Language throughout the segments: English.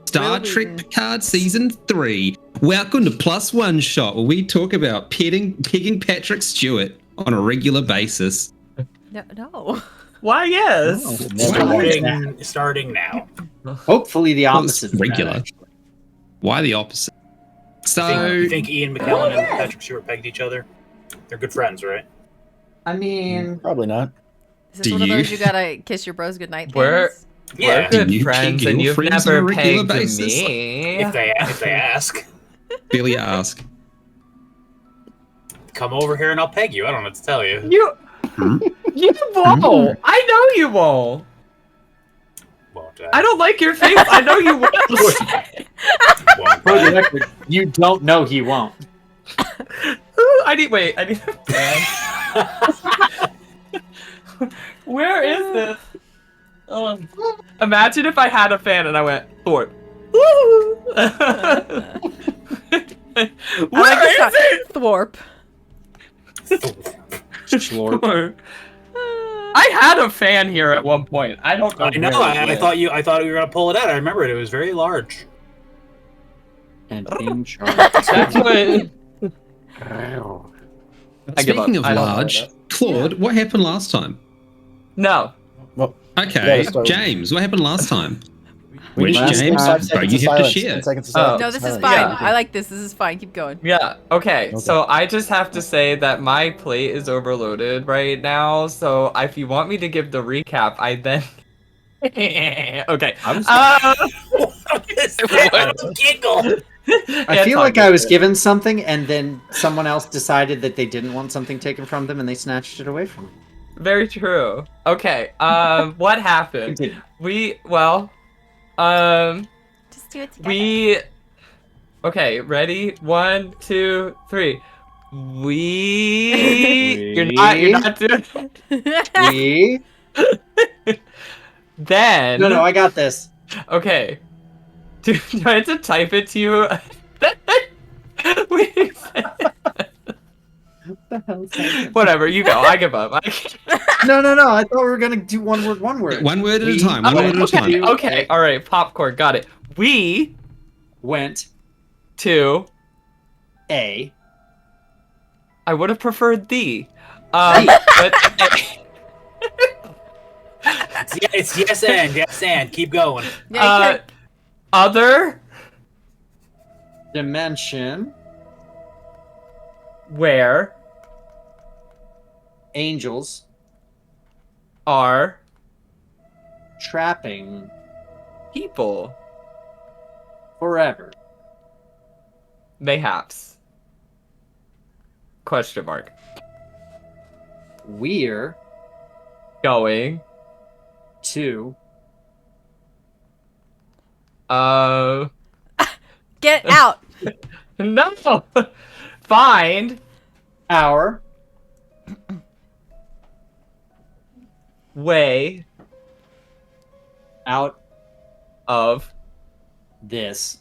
Star Trek Picard Season 3. Welcome to Plus One Shot, where we talk about pegging Patrick Stewart on a regular basis. No. Why, yes. Starting now. Hopefully the opposite. Regular. Why the opposite? So You think Ian McKellen and Patrick Stewart pegged each other? They're good friends, right? I mean, probably not. Is this one of those you gotta kiss your bros goodnight We're good friends, and you've friends on a never regular pegged basis? me. If they ask. Billy ask. Come over here and I'll peg you. I don't know what to tell you. You won't. I know you won't. I don't like your face. I know you won't. for the record, you don't know he won't. I need a fan. Where is this? Imagine if I had a fan and I went, Thorpe. Woo! Where is it? Thorpe. Sure. I had a fan here at one point. I don't know. I know. I thought you were gonna pull it out. I remember it. It was very large. And in charge. That's what. Speaking of large, Claude, what happened last time? No. Well, Okay, yeah, James, what happened last time? we Which need James? 5 Bro, seconds you of have to silence. share. 10 seconds of Oh. silence. No, this is Silence. fine. Yeah. I like this. This is fine. Keep going. Yeah. Okay. So I just have to say that my plate is overloaded right now. So if you want me to give the recap, I then. Okay. Giggle. I feel like I was given something, and then someone else decided that they didn't want something taken from them, and they snatched it away from them. Very true. Okay. What happened? Continue. Just do it together. Okay, ready? 1, 2, 3. You're not doing We... Then No, I got this. okay. Do I have to type it to you? Whatever, you go. I give up. No. I thought we were gonna do one word. One word at a time. One word at a time. Okay, all right. Popcorn, got it. We Went to. A. I would have preferred the. It's yes and keep going. Yeah, Other Dimension. where Angels. are Trapping. people Forever. mayhaps? Question mark. We're Going. to Get out. No. Find our way out of this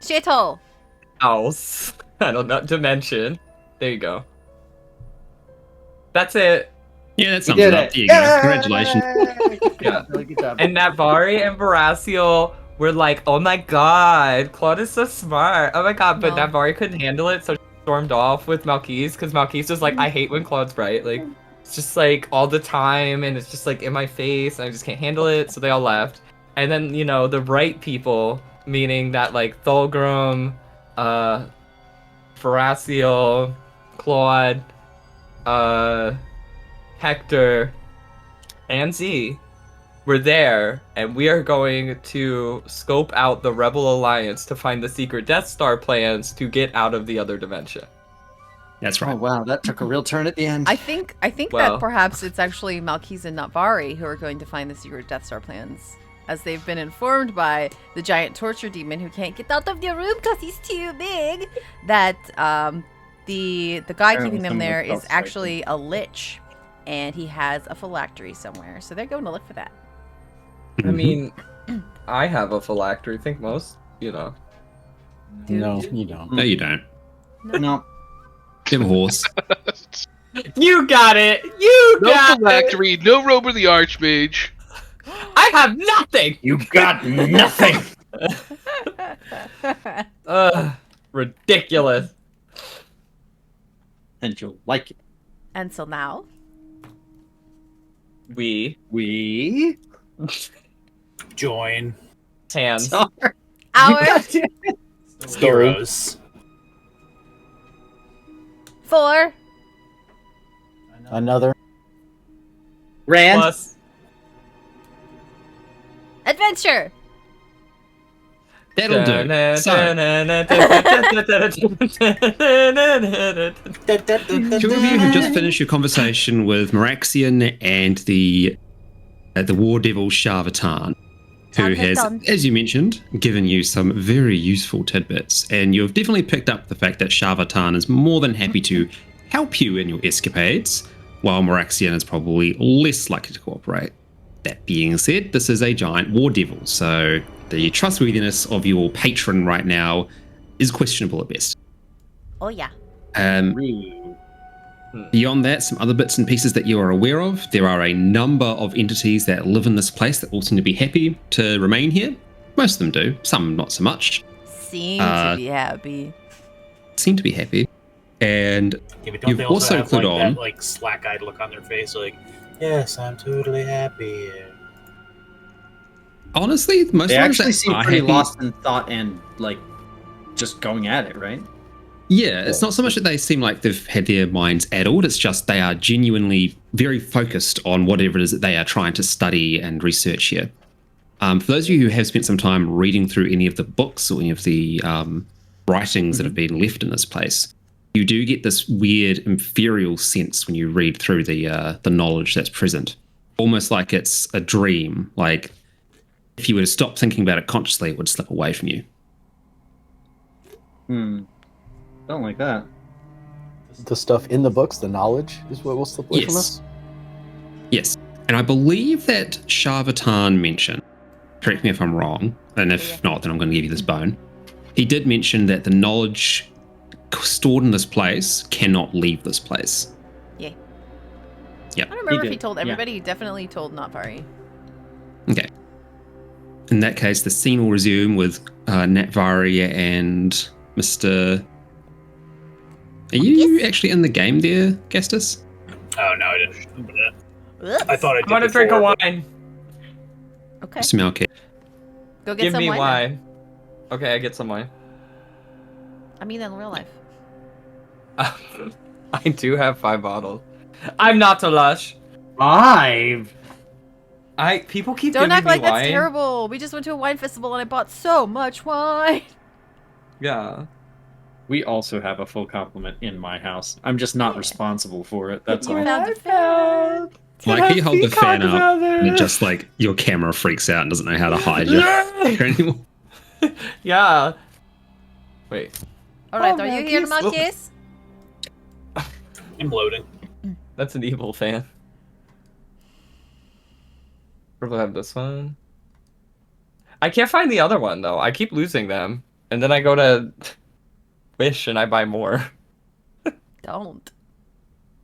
Shithole. house. I don't know. Dimension. There you go. That's it. Yeah, that We sums did it up. it. There you go. Congratulations. Yeah. Really good job. And Navari and Veraciel were like, oh my god, Claude is so smart. Oh my god, but No. Navari couldn't handle it, so she stormed off with Malkis, because Malkis was like, I hate when Claude's right. Like, it's just like all the time, and it's just like in my face, and I just can't handle it, so they all left. And then, you know, the right people, meaning that like Thulgrim, Veraciel, Claude, Hector, and Z were there, and we are going to scope out the Rebel Alliance to find the secret Death Star plans to get out of the other dimension. That's Oh right. wow, that took a real turn at the end. I think Well. that perhaps it's actually Malkis and Natvari who are going to find the secret Death Star plans, as they've been informed by the giant torture demon who can't get out of the room because he's too big. That the guy Apparently keeping them someone there felt is actually a lich, and he has a phylactery somewhere. So they're going to look for that. I mean, I have a phylactery. I think most, you know. Dude. No, you don't. No, you don't. No. You have a horse. You got it. You No got it. phylactery, no robe of the Archmage. I have nothing. You got nothing. Ridiculous. And you'll like it. And so now, We Join hands. our heroes. 4 Another. Rand. Plus adventure. That'll do. So, two of you have just finished your conversation with Meraxian and the War Devil Sharvatan, who has, as you mentioned, given you some very useful tidbits. And you've definitely picked up the fact that Sharvatan is more than happy to help you in your escapades, while Meraxian is probably less likely to cooperate. That being said, this is a giant war devil, so the trustworthiness of your patron right now is questionable at best. Oh yeah. Beyond that, some other bits and pieces that you are aware of. There are a number of entities that live in this place that all seem to be happy to remain here. Most of them do, some not so much. Seem to be happy. Seem to be happy. And Yeah, but don't you've they also have clued like on. that like slack-eyed look on their face, like, yes, I'm totally happy. Honestly, most They of actually that seem are pretty happy. lost in thought and like just going at it, right? Yeah, it's not so much that they seem like they've had their minds addled, it's just they are genuinely very focused on whatever it is that they are trying to study and research here. For those of you who have spent some time reading through any of the books or any of the writings that have been left in this place, you do get this weird imperial sense when you read through the knowledge that's present. Almost like it's a dream, like if you were to stop thinking about it consciously, it would slip away from you. Don't like that. The stuff in the books, the knowledge, is what will slip away from Yes. us. Yes. And I believe that Sharvatan mentioned, correct me if I'm wrong, and if not, then I'm going to give you this bone. He did mention that the knowledge stored in this place cannot leave this place. Yeah. Yep. I don't remember if he did, told yeah. everybody. He definitely told Natvari. Okay. In that case, the scene will resume with Natvari and Mr. Are you actually in the game there, Gastus? Oh no, I didn't open it. Oops. I thought I did. I want to drink a before, wine. Okay. Smell kit. Go get Give some me wine. wine. Okay, I get some wine. I mean, in real life. I do have 5 bottles. I'm not so lush. 5. People keep Don't giving act me like wine. that's terrible. We just went to a wine festival and I bought so much wine. Yeah. We also have a full complement in my house. I'm just not responsible for it. That's You all. found a fan. Like you hold the fan up and it just like your camera freaks out and doesn't know how to hide you anymore. Yeah. Wait. All right, Oh, are you Malchus. here, Malchus? I'm loading. That's an evil fan. Probably have this one. I can't find the other one though. I keep losing them, and then I go to Wish and I buy more. Don't.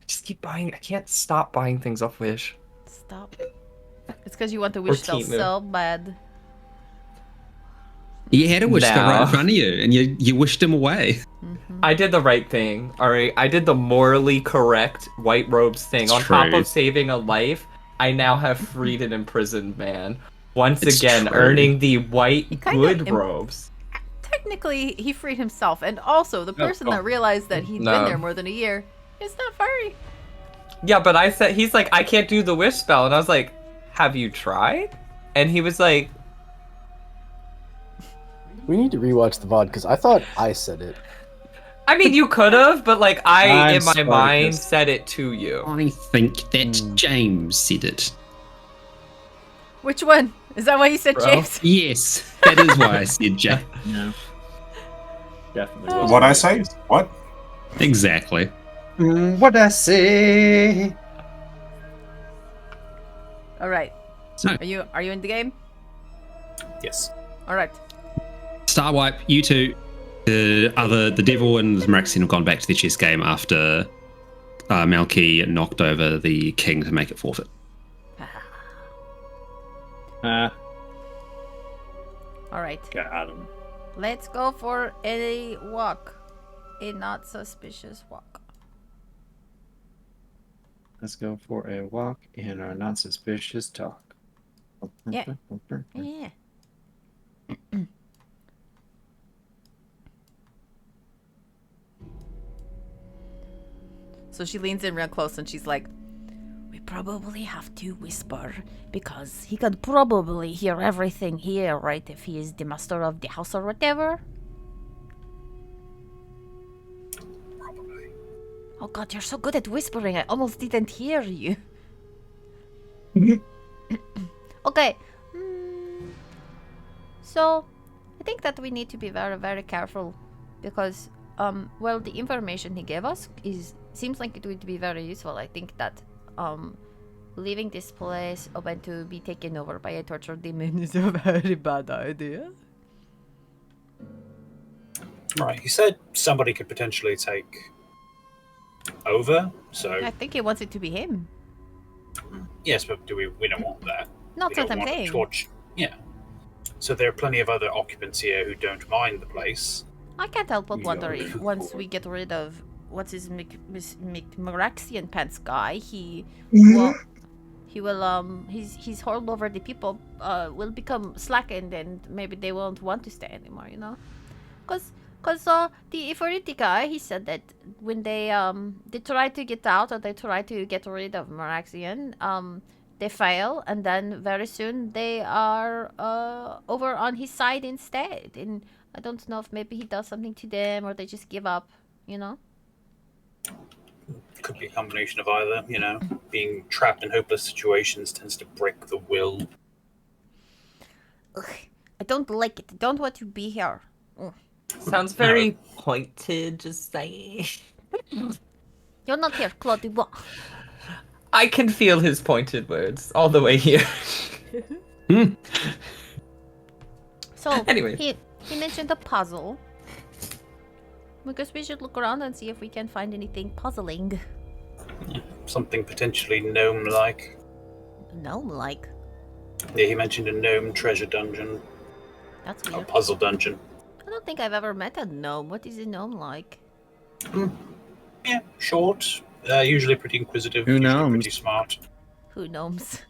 Just keep buying. I can't stop buying things off Wish. Stop. It's because you want the wish spell Temu. so bad. You had a wish spell right in No. front of you and you wished him away. I did the right thing. All right, I did the morally correct white robes thing. It's On top true. of saving a life, I now have freed an imprisoned man. Once It's again, true. earning the white kind good of im- robes. Technically, he freed himself, and also the person that realized that he'd No. been there more than a year is not furry. Yeah, but I said he's like, I can't do the wish spell, and I was like, have you tried? And he was like, We need to rewatch the VOD because I thought I said it. I mean, you could have, but like I, I'm in my Spartacus. mind, said it to you. I think that James said it. Which one? Is that why you said Bro. James? Yes, that is why I said James. No. Definitely. What I say? What? Exactly. What I say? All right. So, Are you in the game? Yes. All right. Starwipe, you two, the devil and Meraxian have gone back to their chess game after Malky knocked over the king to make it forfeit. Uh, All right. got him. Let's go for a walk. A not suspicious walk. Let's go for a walk in our not suspicious talk. Yeah. Yeah. So she leans in real close and she's like, we probably have to whisper because he could probably hear everything here, right? If he is the master of the house or whatever. Probably. Oh god, you're so good at whispering. I almost didn't hear you. Okay. So, I think that we need to be very, very careful because, well, the information he gave us seems like it would be very useful. I think that, leaving this place open to be taken over by a torture demon is a very bad idea. Right. He said somebody could potentially take over. So I think he wants it to be him. yes, but we don't want that. Not We what don't I'm want to saying. torch. Yeah. So there are plenty of other occupants here who don't mind the place. I can't help but Yeah. wondering, once we get rid of what's his Miraxian pants guy, he will his hold over the people will become slackened and maybe they won't want to stay anymore, you know? Cause the Ifriti guy, he said that when they try to get out or they try to get rid of Miraxian, they fail, and then very soon they are over on his side instead. And I don't know if maybe he does something to them or they just give up, you know? Could be a combination of either. You know, being trapped in hopeless situations tends to break the will. Ugh, I don't like it. I don't want to be here. Ugh. Sounds very pointed, just saying. You're not here, Claude Dubois. I can feel his pointed words all the way here. So, Anyway. he mentioned a puzzle. I guess we should look around and see if we can find anything puzzling. Something potentially gnome-like. Gnome-like. Yeah, he mentioned a gnome treasure dungeon, That's a weird. puzzle dungeon. I don't think I've ever met a gnome. What is a gnome like? Yeah, short. Usually pretty inquisitive. Who usually gnomes? Pretty smart. Who gnomes?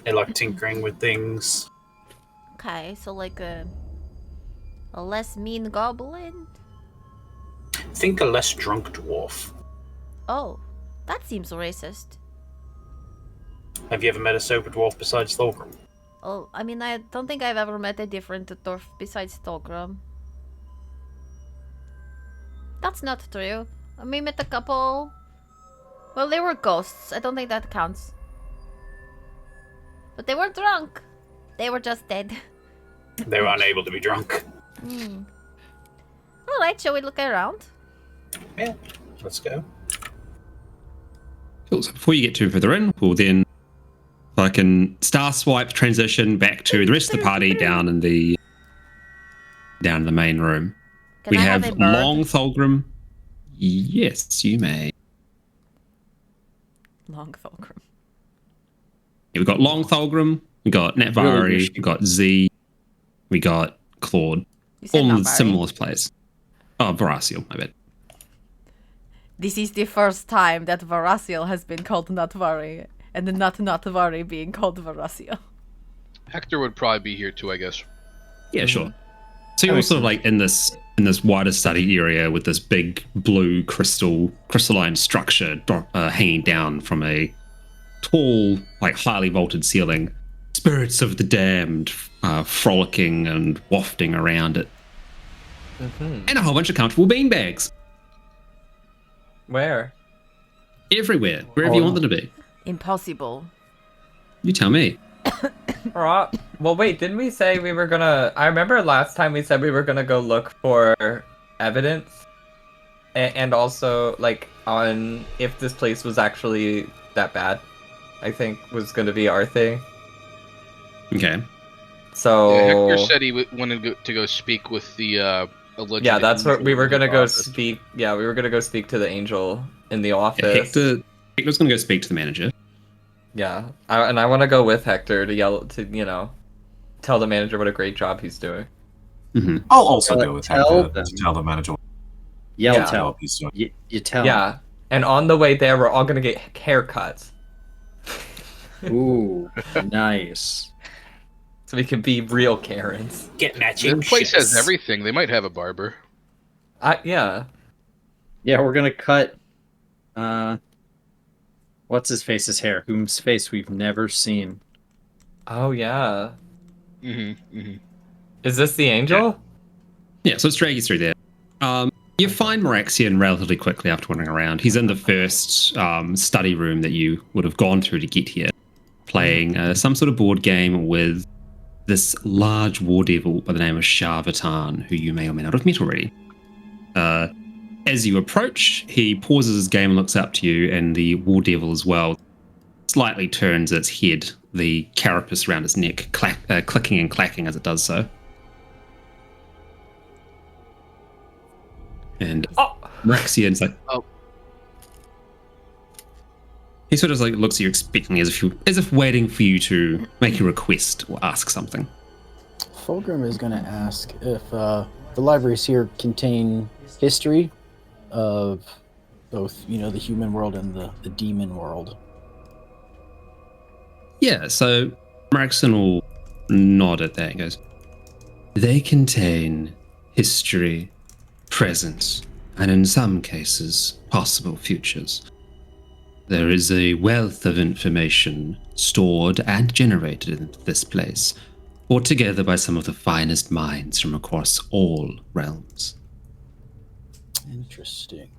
They like tinkering with things. Okay, so like a less mean goblin? Think a less drunk dwarf. Oh, that seems racist. Have you ever met a sober dwarf besides Thorgrim? Oh, I mean, I don't think I've ever met a different dwarf besides Thorgrim. That's not true. I met a couple. Well, they were ghosts. I don't think that counts. But they weren't drunk. They were just dead. They were unable to be drunk. Alright, shall we look around? Yeah, let's go. Cool. So before you get too further in, we'll then star swipe transition back to the rest of the party down in the main room. Can I have a bird? Long Thulgrim. Yes, you may. Long Thulgrim. Yeah, we've got Long Thulgrim, we got Natvari, Really we got Z, we got Claude. You said All in Natvari. similar place. Oh, Varasiel, my bad. This is the first time that Varasiel has been called Natvari, and not Natvari being called Varasiel. Hector would probably be here too, I guess. Yeah, sure. So you're sort of like in this wider study area with this big blue crystalline structure hanging down from a tall, like highly vaulted ceiling. Spirits of the damned frolicking and wafting around it. And a whole bunch of comfortable beanbags. Where? Everywhere, wherever you want them to be. Impossible. You tell me. Alright. Well, wait, didn't we say we were gonna... I remember last time we said we were gonna go look for evidence. And also, like, on if this place was actually that bad. I think was gonna be our thing. Okay. So... Yeah, Hector said he wanted to go speak with the alleged... Yeah, that's what we were gonna go office. speak... Yeah, we were gonna go speak to the angel in the Yeah, office. Hector's going to go speak to the manager. Yeah, and I want to go with Hector to yell to, you know, tell the manager what a great job he's doing. I'll also go with him tell to tell the manager. Yell Yeah. tell. He's doing. You tell. Yeah. And on the way there, we're all gonna get haircuts. Ooh, nice. So we can be real Karens. Get matching This place has shifts. everything. They might have a barber. Yeah. Yeah, we're gonna cut. What's his face's hair? Whom's face we've never seen. Oh, yeah. Mm-hmm. Is this the angel? Yeah, so let's drag you through there. You find Meraxian relatively quickly after wandering around. He's in the first study room that you would have gone through to get here, playing some sort of board game with this large war devil by the name of Sharvatan, who you may or may not have met already. As you approach, he pauses his game and looks up to you, and the war devil as well slightly turns its head, the carapace around its neck clicking and clacking as it does so. And Meraxian's like, Oh. He sort of like looks at you expectantly, as if waiting for you to make a request or ask something. Fulgrim is going to ask if the libraries here contain history of both, the human world and the demon world. Yeah, so Meraxian will nod at that and goes, they contain history, present, and in some cases, possible futures. There is a wealth of information stored and generated in this place, brought together by some of the finest minds from across all realms. Interesting.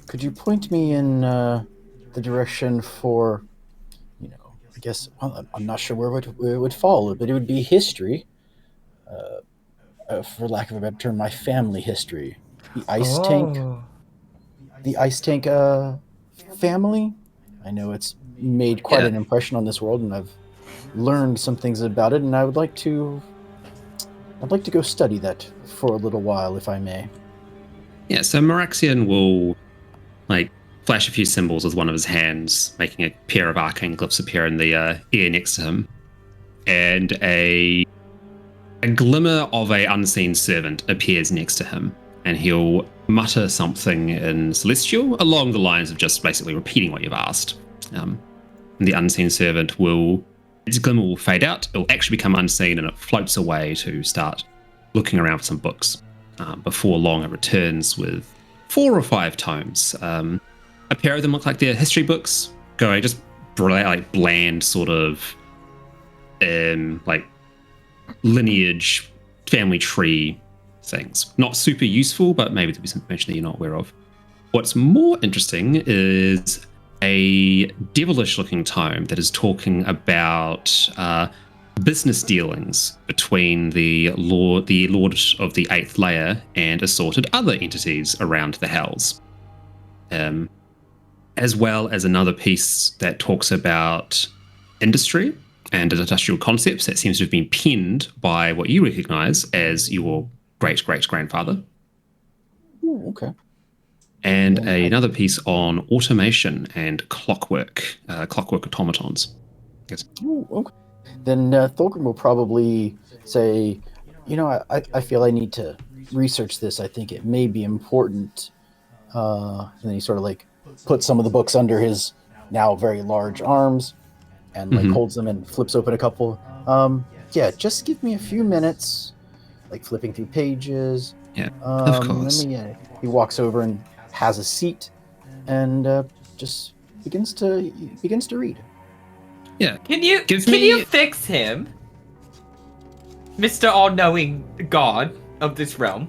Could you point me in the direction for, I guess, well, I'm not sure where it would fall, but it would be history. For lack of a better term, my family history. The ice tank family. I know it's made quite an impression on this world, and I've learned some things about it, and I'd like to go study that for a little while, if I may. Yeah, so Meraxian will flash a few symbols with one of his hands, making a pair of arcane glyphs appear in the air next to him, and a glimmer of a unseen servant appears next to him, and he'll mutter something in Celestial along the lines of just basically repeating what you've asked. And the unseen servant its glimmer will fade out, it'll actually become unseen, and it floats away to start looking around for some books. Before long, it returns with 4 or 5 tomes. A pair of them look like they're history books, going just bland sort of lineage, family tree things. Not super useful, but maybe there'll be some information that you're not aware of. What's more interesting is a devilish looking tome that is talking about business dealings between the Lord of the Eighth Layer and assorted other entities around the Hells. As well as another piece that talks about industry and industrial concepts that seems to have been penned by what you recognize as your great-great-grandfather. Ooh, okay. And another piece on automation and clockwork automatons. Yes. Ooh, okay. Then Thulgrim will probably say, I feel I need to research this. I think it may be important. And then he sort of puts some of the books under his now very large arms and holds them and flips open a couple. Just give me a few minutes, flipping through pages. Yeah, of course. He walks over and has a seat and just begins to read. Yeah. Can you fix him, Mr. All-Knowing God of this realm?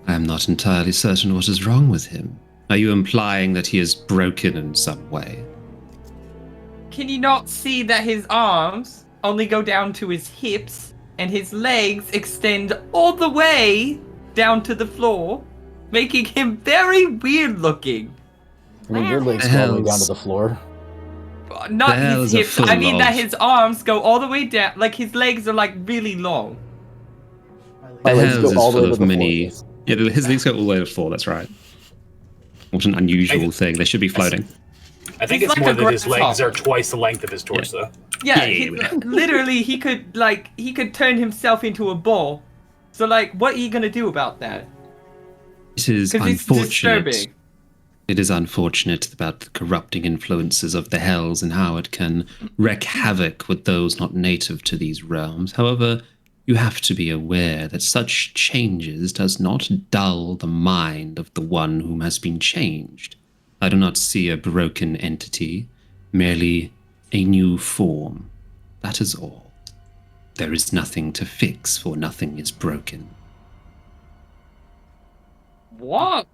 I am not entirely certain what is wrong with him. Are you implying that he is broken in some way? Can you not see that his arms only go down to his hips and his legs extend all the way down to the floor, making him very weird looking? I mean, your legs go all the way down to the floor. Not his hips. I mean that his arms go all the way down. His legs are really long. My legs go all the way to the floor. Yeah, his legs go all the way to the floor. That's right. What an unusual thing. They should be floating. I think He's it's like more a that his legs grasshopper. are twice the length of his torso. Yeah, Yeah. literally, he could turn himself into a ball. So, like, what are you gonna do about that? It is Because it's unfortunate. disturbing. It is unfortunate about the corrupting influences of the hells and how it can wreak havoc with those not native to these realms. However, you have to be aware that such changes does not dull the mind of the one whom has been changed. I do not see a broken entity, merely a new form. That is all. There is nothing to fix, for nothing is broken. What?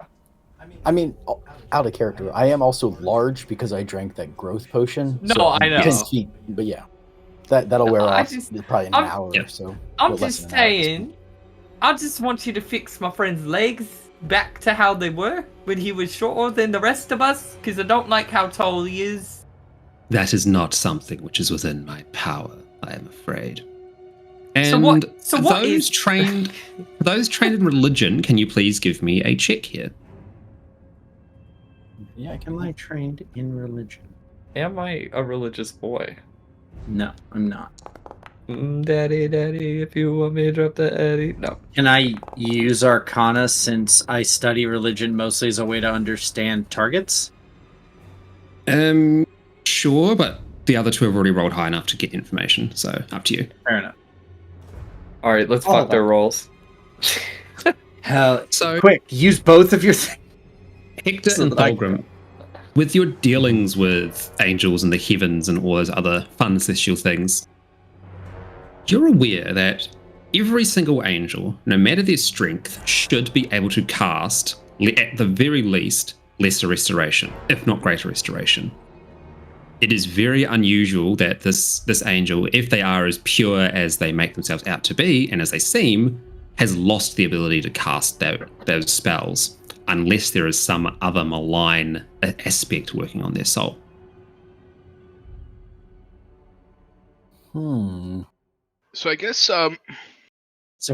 I mean, out of character. I am also large because I drank that growth potion. No, so I'm I know. 10 feet, but yeah, that'll wear off probably in an I'm- hour or so. I'm Well, less just than an hour at this saying. I just want you to fix my friend's legs back to how they were when he was shorter than the rest of us, because I don't like how tall he is. That is not something which is within my power, I am afraid. And So what for those is- trained in religion, can you please give me a check here? Yeah, am I trained in religion? Am I a religious boy? No, I'm not. Daddy, if you want me to drop the Eddie. No. Can I use Arcana since I study religion mostly as a way to understand targets? Sure, but the other two have already rolled high enough to get information, so up to you. Fair enough. All right, let's All fuck their that. rolls. Hell, So, quick, use both of your things. Hector So and that I- Thulgrim, with your dealings with angels in the heavens and all those other fun celestial things, you're aware that every single angel, no matter their strength, should be able to cast, at the very least, lesser restoration, if not greater restoration. It is very unusual that this angel, if they are as pure as they make themselves out to be, and as they seem, has lost the ability to cast those spells, unless there is some other malign aspect working on their soul. So I guess So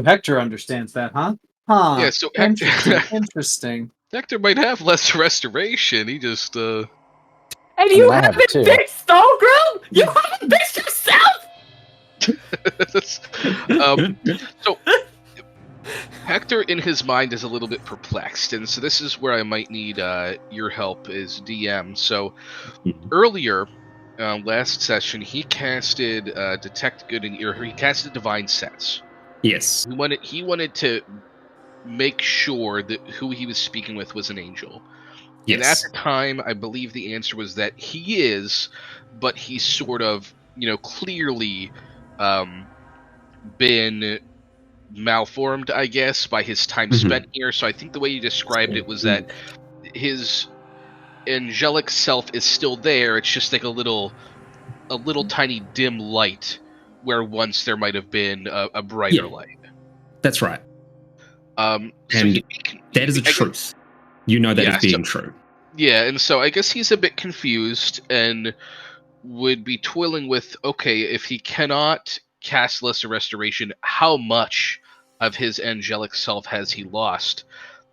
Hector understands that, huh? Huh. Yeah, so interesting. Interesting. Hector might have less restoration. He just And I you mean, I have haven't it too. fixed Thulgrim? You haven't fixed yourself? so Hector in his mind is a little bit perplexed, and so this is where I might need your help as DM. So earlier, last session, he casted Detect Good and he casted Divine Sense. Yes. He wanted to make sure that who he was speaking with was an angel. And at Yes. the time, I believe the answer was that he is, but he's sort of, clearly been malformed, I guess, by his time spent here. So I think the way you described it was that his angelic self is still there. It's just like a little tiny dim light where once there might have been a brighter light. That's right. So and that is a truth. You know that is being true. Yeah, and so I guess he's a bit confused and would be toiling with, okay, if he cannot cast Lesser Restoration, how much of his angelic self has he lost?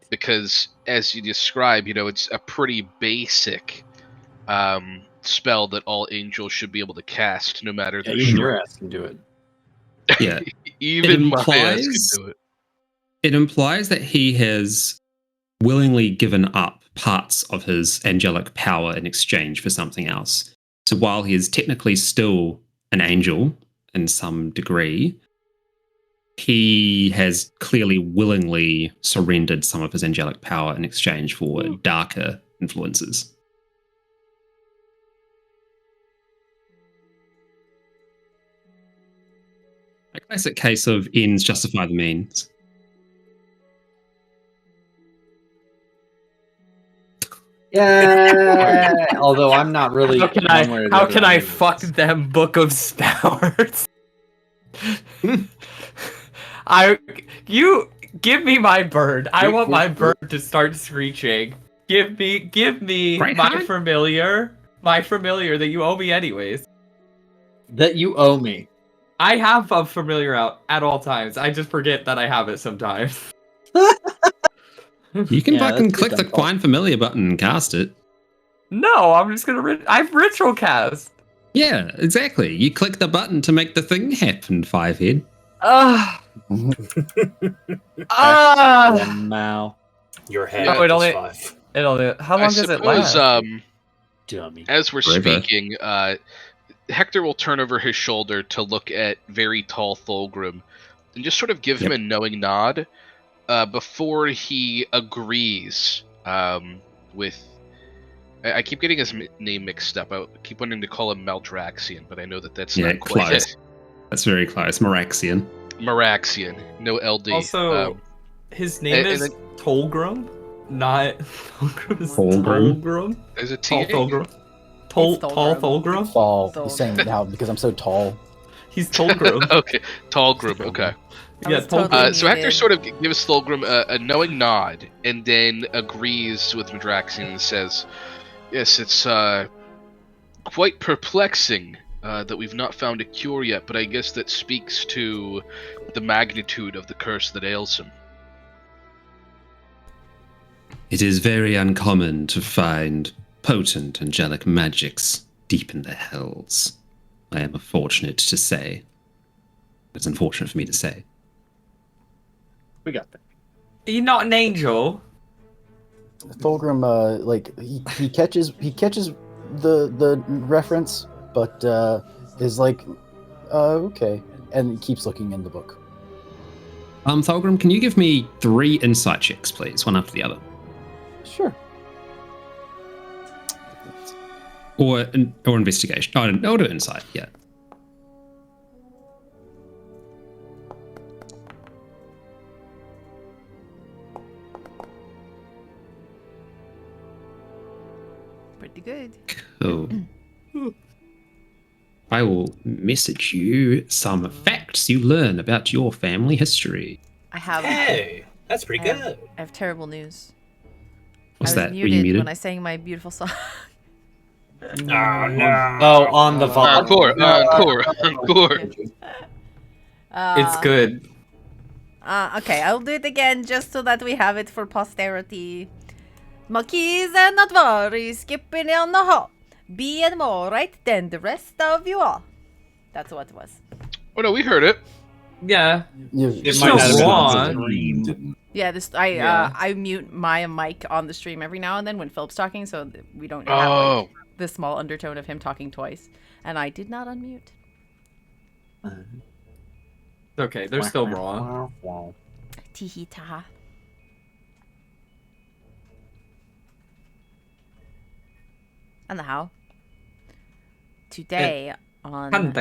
Because, as you describe, it's a pretty basic spell that all angels should be able to cast, no matter their even strength. your ass can do it. Yeah. Even my ass can do it. It implies that he has willingly given up parts of his angelic power in exchange for something else. So while he is technically still an angel in some degree, he has clearly willingly surrendered some of his angelic power in exchange for darker influences. A classic case of ends justify the means. Yeah. Although I'm not really. How can I fuck them Book of Spowers? You give me my bird. I want my bird to start screeching. Give me my familiar that you owe me anyways. That you owe me. I have a familiar out at all times. I just forget that I have it sometimes. You can fucking click the Find Familiar button and cast it. No, I'm just gonna. I've ritual cast. Yeah, exactly. You click the button to make the thing happen, Fivehead. One Mao. Your head Oh, it only- 5. How long does it last? Dummy. As we're Forever. speaking, Hector will turn over his shoulder to look at very tall Thulgrim and just sort of give him a knowing nod before he agrees with. I keep getting his name mixed up. I keep wanting to call him Maldraxian, but I know that that's not quite close. it. That's very close. Maraxian. Maraxian, no LD. Also, his name is Tolgrim, not Thulgrim. It's Tolgrim. Tolgrim. Is it Tall T? Thulgrim. It's Tall Thulgrim. Thulgrim. Tall. Tall. He's saying it now because I'm so tall. He's Tolgrim. Okay, Tallgrim. Okay. I Yeah, was totally Tolgrim. So Hector muted. sort of gives Thulgrim a knowing nod, and then agrees with Madraxian and says, "Yes, it's quite perplexing that we've not found a cure yet, but I guess that speaks to the magnitude of the curse that ails him." It is very uncommon to find potent angelic magics deep in the hells. I am fortunate to say. It's unfortunate for me to say. We got that. You're not an angel. Thulgrim, he catches the reference, but is like, okay, and keeps looking in the book. Thulgrim, can you give me 3 insight checks, please, one after the other? Sure. Or investigation. Oh, I'll do insight, yeah. Pretty good. Cool. I will message you some facts you learn about your family history. I have. Hey, that's pretty I have- good. I have terrible news. What's I was that? Were you muted muted? when I sang my beautiful song. Oh, no. Oh, on the volume. Encore. It's good. Okay, I'll do it again just so that we have it for posterity. Marquise and not worry, skipping on the hall. Being more right than the rest of you all. That's what it was. Oh no, we heard it. Yeah. It might not have been on the Green didn't. Yeah, I mute my mic on the stream every now and then when Philip's talking, so that we don't have like, the small undertone of him talking twice. And I did not unmute. Okay, they're still wrong. Teehee taha. And the how? Today on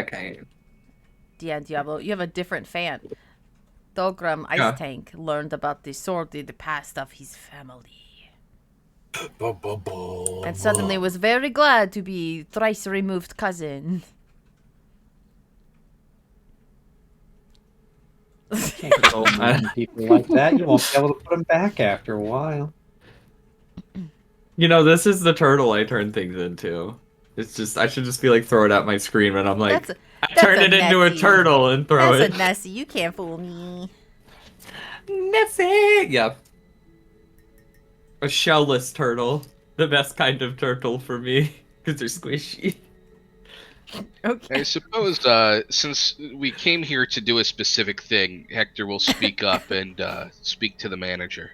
D&Diablo, you have a different fan. Thulgrim Ice Tank learned about the sordid past of his family. And suddenly was very glad to be thrice removed cousin. Can't control people like that. You won't be able to put them back after a while. You know, this is the turtle I turn things into. It's just, I should just be like, throw it at my screen when I'm like, I turn it into a turtle and throw That's it. a Nessie. You can't fool me. Nessie! Yeah. A shellless turtle. The best kind of turtle for me. Because they're squishy. Okay. I suppose since we came here to do a specific thing, Hector will speak up and speak to the manager.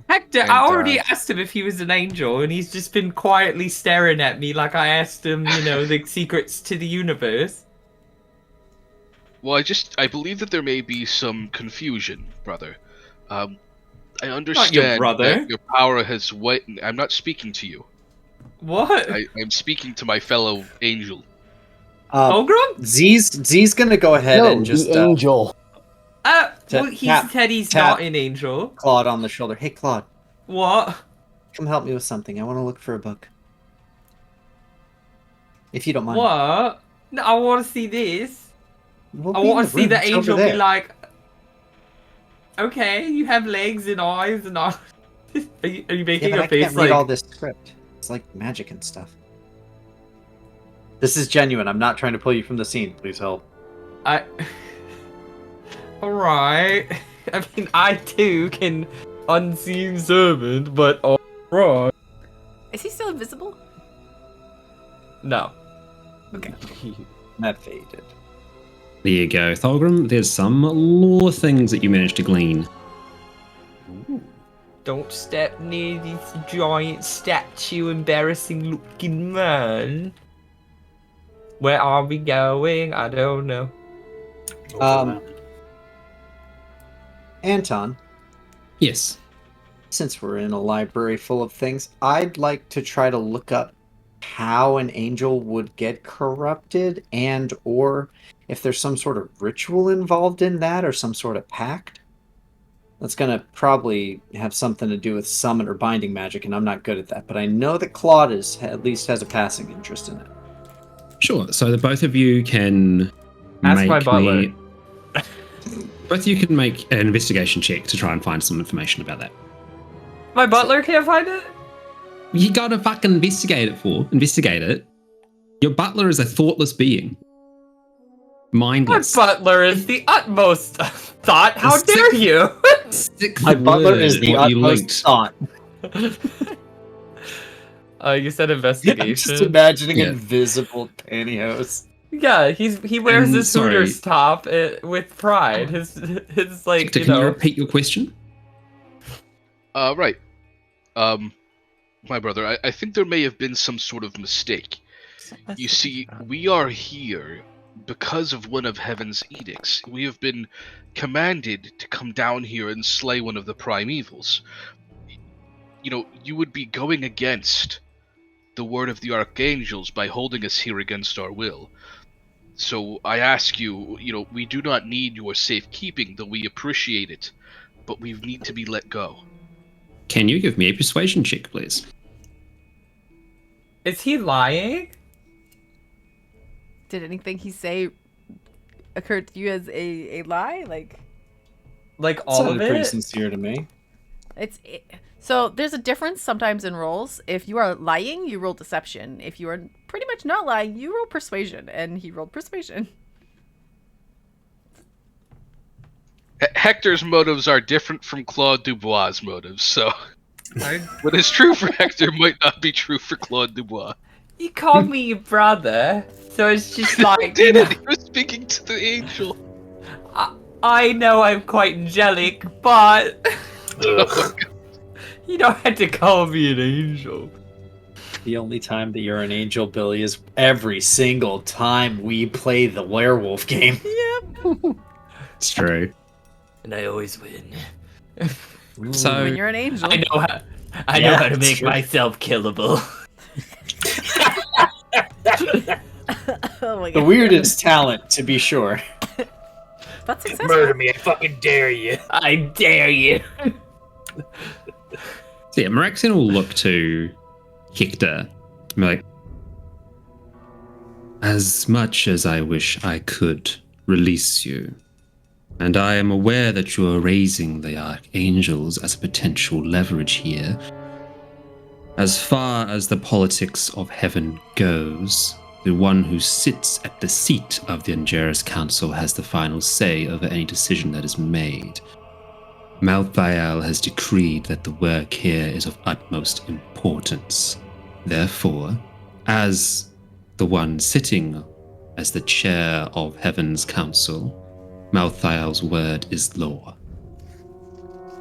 Hector, I already asked him if he was an angel, and he's just been quietly staring at me like I asked him, you know, the secrets to the universe. Well, I believe that there may be some confusion, brother. I understand that your power has I'm not speaking to you. What? I'm speaking to my fellow angel. Thulgrim? Z's gonna go ahead and just the angel. Well, he said he's not an angel. Claude on the shoulder. Hey, Claude. What? Come help me with something. I want to look for a book. If you don't mind. What? No, I want to see this. We'll I be in want to see room. the It's over angel be there. like, okay, you have legs and eyes and eyes. Are you making Yeah, but a I face can't like... read all this script. It's like magic and stuff. This is genuine. I'm not trying to pull you from the scene. Please help. Alright. I mean, I too can unseen servant, but alright. Is he still invisible? No. Okay. That faded. There you go, Thulgrim. There's some lore things that you managed to glean. Don't step near this giant statue, embarrassing looking man. Where are we going? I don't know. Anton, Yes. since we're in a library full of things, I'd like to try to look up how an angel would get corrupted, and or if there's some sort of ritual involved in that or some sort of pact. That's going to probably have something to do with summon or binding magic, and I'm not good at that. But I know that Claude at least has a passing interest in it. Sure. So the both of you can Ask my butler. Both of you can make an investigation check to try and find some information about that. My butler can't find it? You gotta fucking investigate it. Your butler is a thoughtless being. Mindless. My butler is the utmost thought. How dare you? My butler is the utmost thought. You said investigation. I'm just imagining invisible pantyhose. Yeah, he wears this Hooters top with pride. His like. Hector, can you repeat your question? Right. My brother, I think there may have been some sort of mistake. You see, we are here because of one of Heaven's edicts. We have been commanded to come down here and slay one of the primevals. You know, you would be going against the word of the archangels by holding us here against our will. So I ask you, we do not need your safekeeping, though we appreciate it, but we need to be let go. Can you give me a persuasion check, please? Is he lying? Did anything he say occur to you as a lie? Like all of it? Pretty sincere to me. So there's a difference sometimes in rolls. If you are lying, you roll deception. If you are pretty much not lying, you roll persuasion, and he rolled persuasion. Hector's motives are different from Claude Dubois' motives, so what is true for Hector might not be true for Claude Dubois. You called me your brother, so it's just like... I did it! You were speaking to the angel. I know I'm quite angelic, but... You don't have to call me an angel. The only time that you're an angel, Billy, is every single time we play the werewolf game. Yep. It's true. And I always win. So when you're an angel, I know how to make myself killable. Oh my God. The weirdest talent, to be sure. That's successful. Murder me, I fucking dare you. I dare you. So yeah, Meraxian will look to Hector and be like, as much as I wish I could release you, and I am aware that you are raising the archangels as a potential leverage here, as far as the politics of heaven goes, the one who sits at the seat of the Angeris Council has the final say over any decision that is made. Malthael has decreed that the work here is of utmost importance. Therefore, as the one sitting as the chair of Heaven's Council, Malthael's word is law.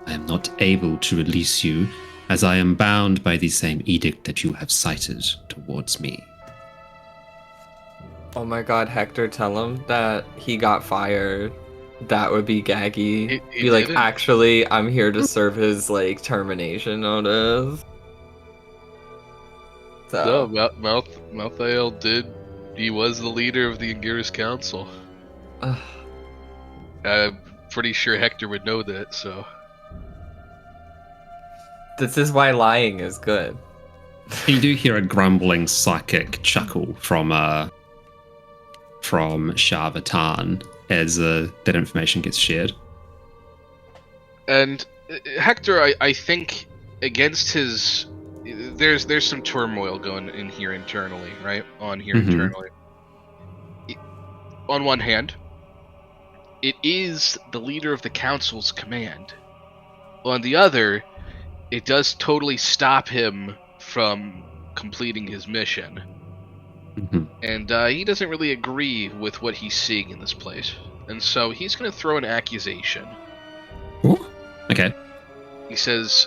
I am not able to release you, as I am bound by the same edict that you have cited towards me. Oh my God, Hector, tell him that he got fired. That would be gaggy. He Be like, didn't. actually, I'm here to serve his, termination notice. So. No, Malthael did. He was the leader of the Angeris Council. I'm pretty sure Hector would know that, so... This is why lying is good. You do hear a grumbling psychic chuckle from Sharvatan as that information gets shared. And Hector, I think, against his... There's some turmoil going in here internally, right? Internally. On one hand, it is the leader of the council's command. On the other, it does totally stop him from completing his mission. And he doesn't really agree with what he's seeing in this place. And so he's going to throw an accusation. Ooh, okay. He says,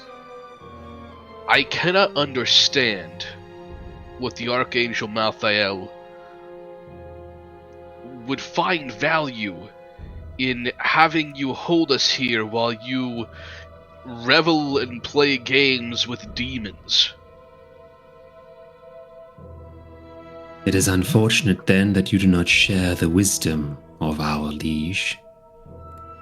I cannot understand what the Archangel Malthael would find value in having you hold us here while you revel and play games with demons. It is unfortunate then that you do not share the wisdom of our liege.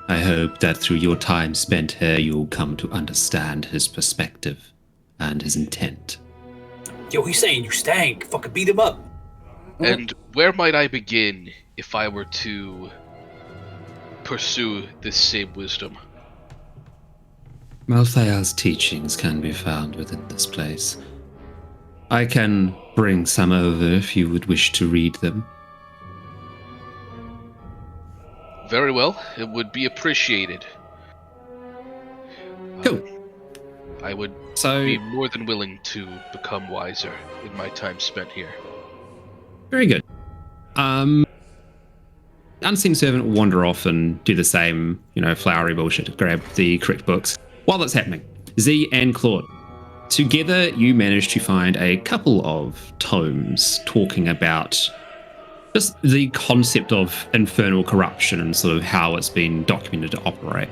I hope that through your time spent here you'll come to understand his perspective and his intent. Yo, he's saying you stank. Fucking beat him up. And where might I begin if I were to pursue this same wisdom? Malthael's teachings can be found within this place. I can bring some over if you would wish to read them. Very well, it would be appreciated. Cool. I would So, be more than willing to become wiser in my time spent here. very good. Unseen servant will wander off and do the same, flowery bullshit to grab the correct books. While that's happening, Z and Claude, together you manage to find a couple of tomes talking about just the concept of infernal corruption and sort of how it's been documented to operate.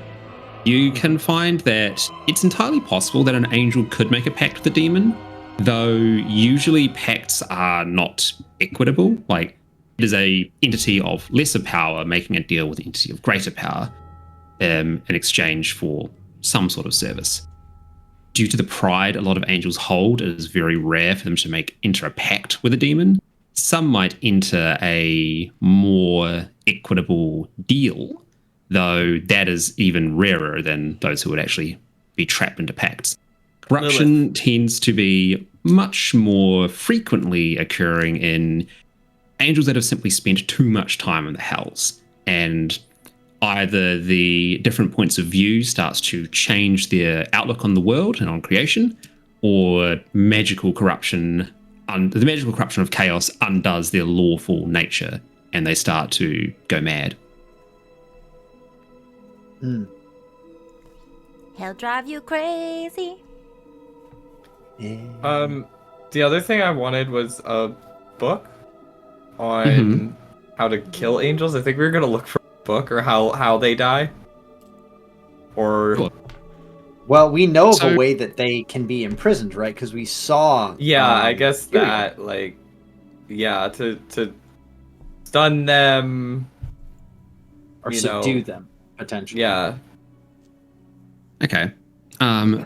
You can find that it's entirely possible that an angel could make a pact with a demon, though usually pacts are not equitable. Like, it is a entity of lesser power making a deal with an entity of greater power in exchange for some sort of service. Due to the pride a lot of angels hold, it is very rare for them to enter a pact with a demon. Some might enter a more equitable deal, though that is even rarer than those who would actually be trapped into pacts. Corruption tends to be much more frequently occurring in angels that have simply spent too much time in the hells, and either the different points of view starts to change their outlook on the world and on creation, or magical corruption, the magical corruption of chaos undoes their lawful nature, and they start to go mad. He'll drive you crazy. The other thing I wanted was a book on how to kill angels. I think we were gonna look for a book or how they die. Or Cool. Well, we know of a way that they can be imprisoned, right? Because we saw. I guess Tyrion. that to stun them Or subdue them, potentially. Yeah. Okay.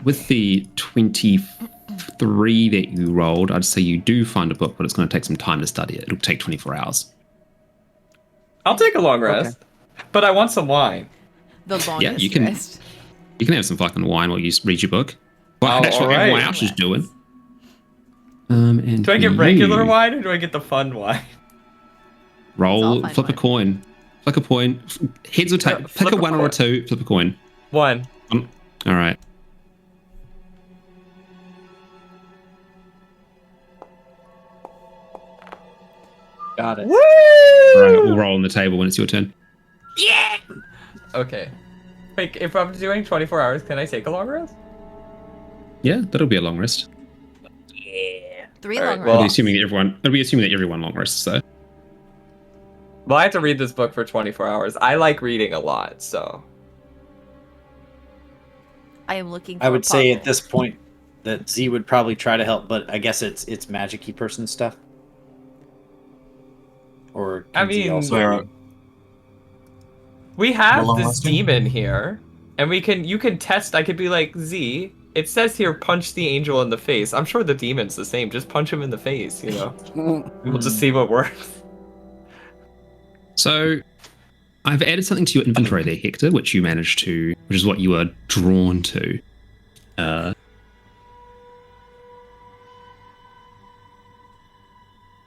With the 23 that you rolled, I'd say you do find a book, but it's going to take some time to study it. It'll take 24 hours. I'll take a long rest, but I want some wine. The longest you can. rest. You can have some fucking wine while you read your book. Well, that's what everyone else is doing. And Do I get regular wine or do I get the fun wine? Roll, flip a coin. Flip a coin. Heads or tails. Pick a 1 or a 2. Flip a coin. 1. All right. Got it. Woo! Right, we'll roll on the table when it's your turn. Yeah. Okay. Wait, if I'm doing 24 hours, can I take a long rest? Yeah, that'll be a long rest. Yeah. 3 All long right, It'll be rests. assuming that everyone long rests. So Well, I have to read this book for 24 hours. I like reading a lot, so. I am looking for I would a say puzzle. at this point that Z would probably try to help, but I guess it's magic-y person stuff. Or I can Z mean, also we have Well, this let's do- demon here, and you can test. I could be like, Z, it says here, punch the angel in the face. I'm sure the demon's the same. Just punch him in the face, We'll just see what works. So I've added something to your inventory there, Hector, which is what you are drawn to.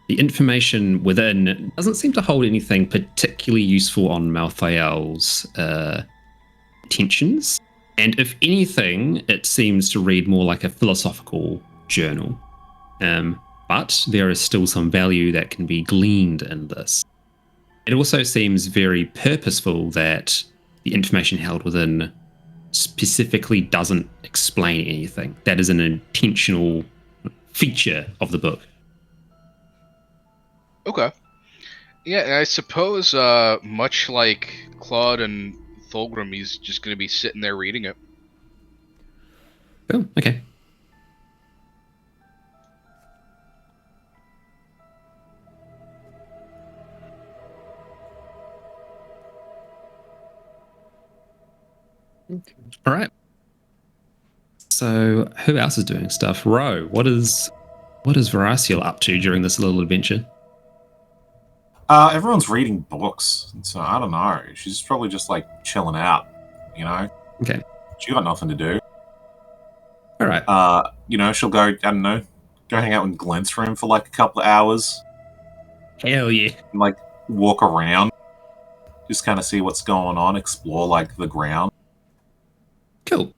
The information within doesn't seem to hold anything particularly useful on Malthael's intentions. And if anything, it seems to read more like a philosophical journal. but there is still some value that can be gleaned in this. It also seems very purposeful that the information held within specifically doesn't explain anything. That is an intentional feature of the book. Okay. Yeah, and I suppose much like Claude and Thulgrim, he's just going to be sitting there reading it. Oh, okay. All right. So who else is doing stuff? Ro, what is Veraciel up to during this little adventure? Everyone's reading books, so I don't know. She's probably just like chilling out, you know. Okay. She got nothing to do. All right. She'll go. I don't know, go hang out in Glenn's room for like a couple of hours. Hell yeah. And, like walk around, just kind of see what's going on, explore like the ground. Cool.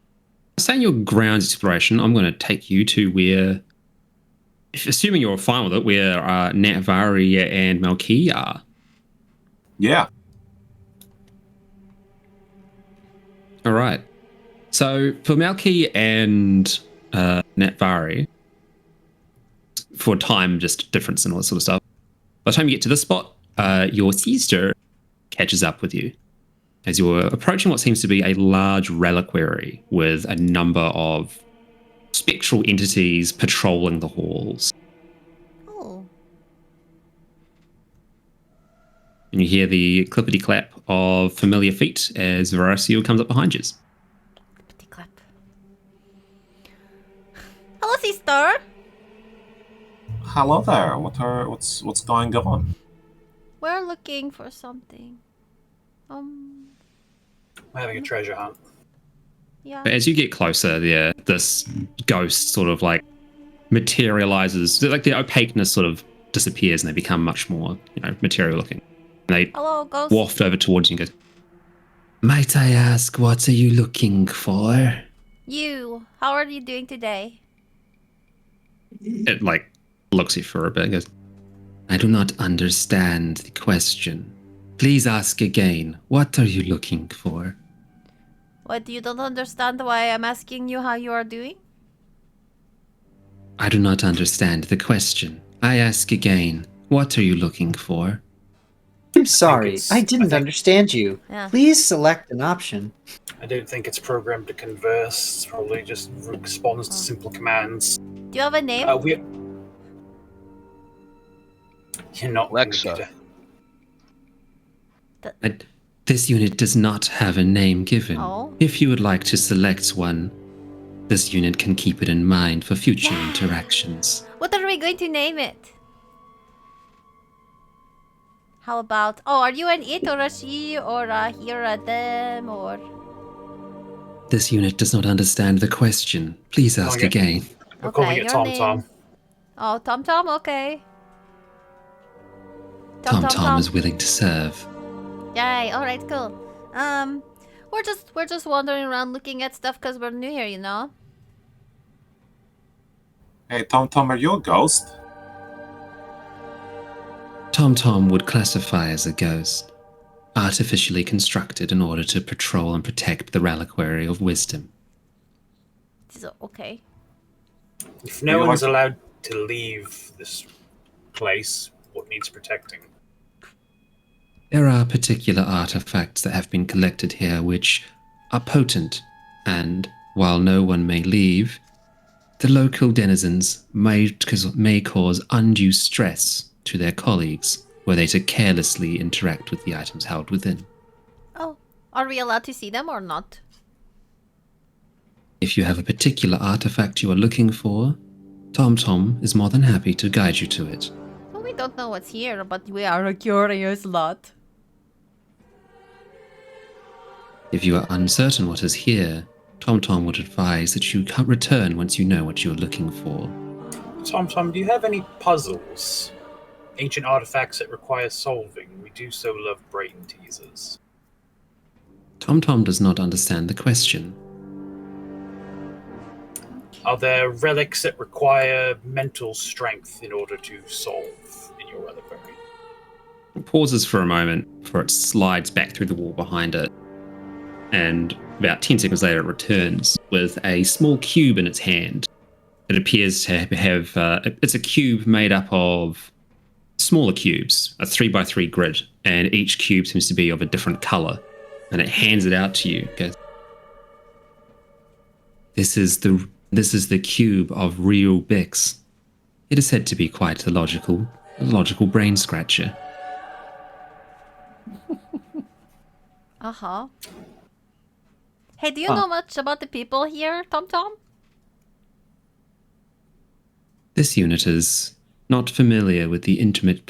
Saying your ground exploration, I'm going to take you to where, assuming you're fine with it, where Natvari and Malki are. Yeah. All right. So for Malki and Natvari, for time just difference and all that sort of stuff, by the time you get to this spot, your sister catches up with you as you're approaching what seems to be a large reliquary with a number of spectral entities patrolling the halls. Oh. And you hear the clippity-clap of familiar feet as Veraciel comes up behind you. Clippity-clap. Hello, sister. Hello there. What's going on? We're looking for something. We're having a treasure hunt. Yeah. But as you get closer, this ghost sort of like materializes, like the opaqueness sort of disappears and they become much more, material looking. And they Hello, ghost. waft over towards you and goes, "Might I ask, what are you looking for?" You. How are you doing today? It like looks at you for a bit and goes, "I do not understand the question. Please ask again. What are you looking for?" What, you don't understand why I'm asking you how you are doing? "I do not understand the question. I ask again. What are you looking for?" I'm sorry, I didn't understand you. Yeah. Please select an option. I don't think it's programmed to converse. It's probably just responds to simple commands. Do you have a name? You're not Alexa. This unit does not have a name given. Oh. If you would like to select one, this unit can keep it in mind for future interactions. What are we going to name it? How about... Oh, are you an it or a she or a he or a them or... This unit does not understand the question. Please ask again. We're calling it your Tom name. Tom. Oh, Tom Tom, okay. Tom Tom is willing to serve. Yay, alright, cool. We're just wandering around looking at stuff because we're new here, you know? Hey, Tom, are you a ghost? Tom Tom would classify as a ghost, artificially constructed in order to patrol and protect the reliquary of wisdom. So, okay. If no one's allowed to leave this place, what needs protecting? There are particular artifacts that have been collected here which are potent, and while no one may leave, the local denizens may cause undue stress to their colleagues were they to carelessly interact with the items held within. Oh, are we allowed to see them or not? If you have a particular artifact you are looking for, Tom Tom is more than happy to guide you to it. Well, we don't know what's here, but we are a curious lot. If you are uncertain what is here, Tom Tom would advise that you return once you know what you are looking for. Tom, do you have any puzzles? Ancient artifacts that require solving. We do so love brain teasers. Tom Tom does not understand the question. Are there relics that require mental strength in order to solve in your reliquary? It pauses for a moment before it slides back through the wall behind it. And about 10 seconds later, it returns with a small cube in its hand. It appears to have, it's a cube made up of smaller cubes, a 3x3 grid, and each cube seems to be of a different color. And it hands it out to you. It goes, This is the cube of real Bix. It is said to be quite a logical brain scratcher. Uh-huh. Hey, do you know much about the people here, Tom Tom? This unit is not familiar with the intimate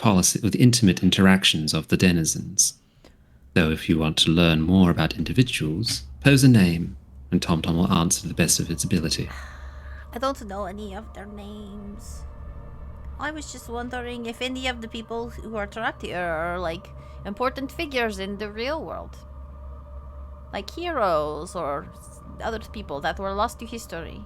interactions of the denizens. Though if you want to learn more about individuals, pose a name, and Tom Tom will answer to the best of its ability. I don't know any of their names. I was just wondering if any of the people who are trapped here are like Important figures in the real world. Like heroes or other people that were lost to history.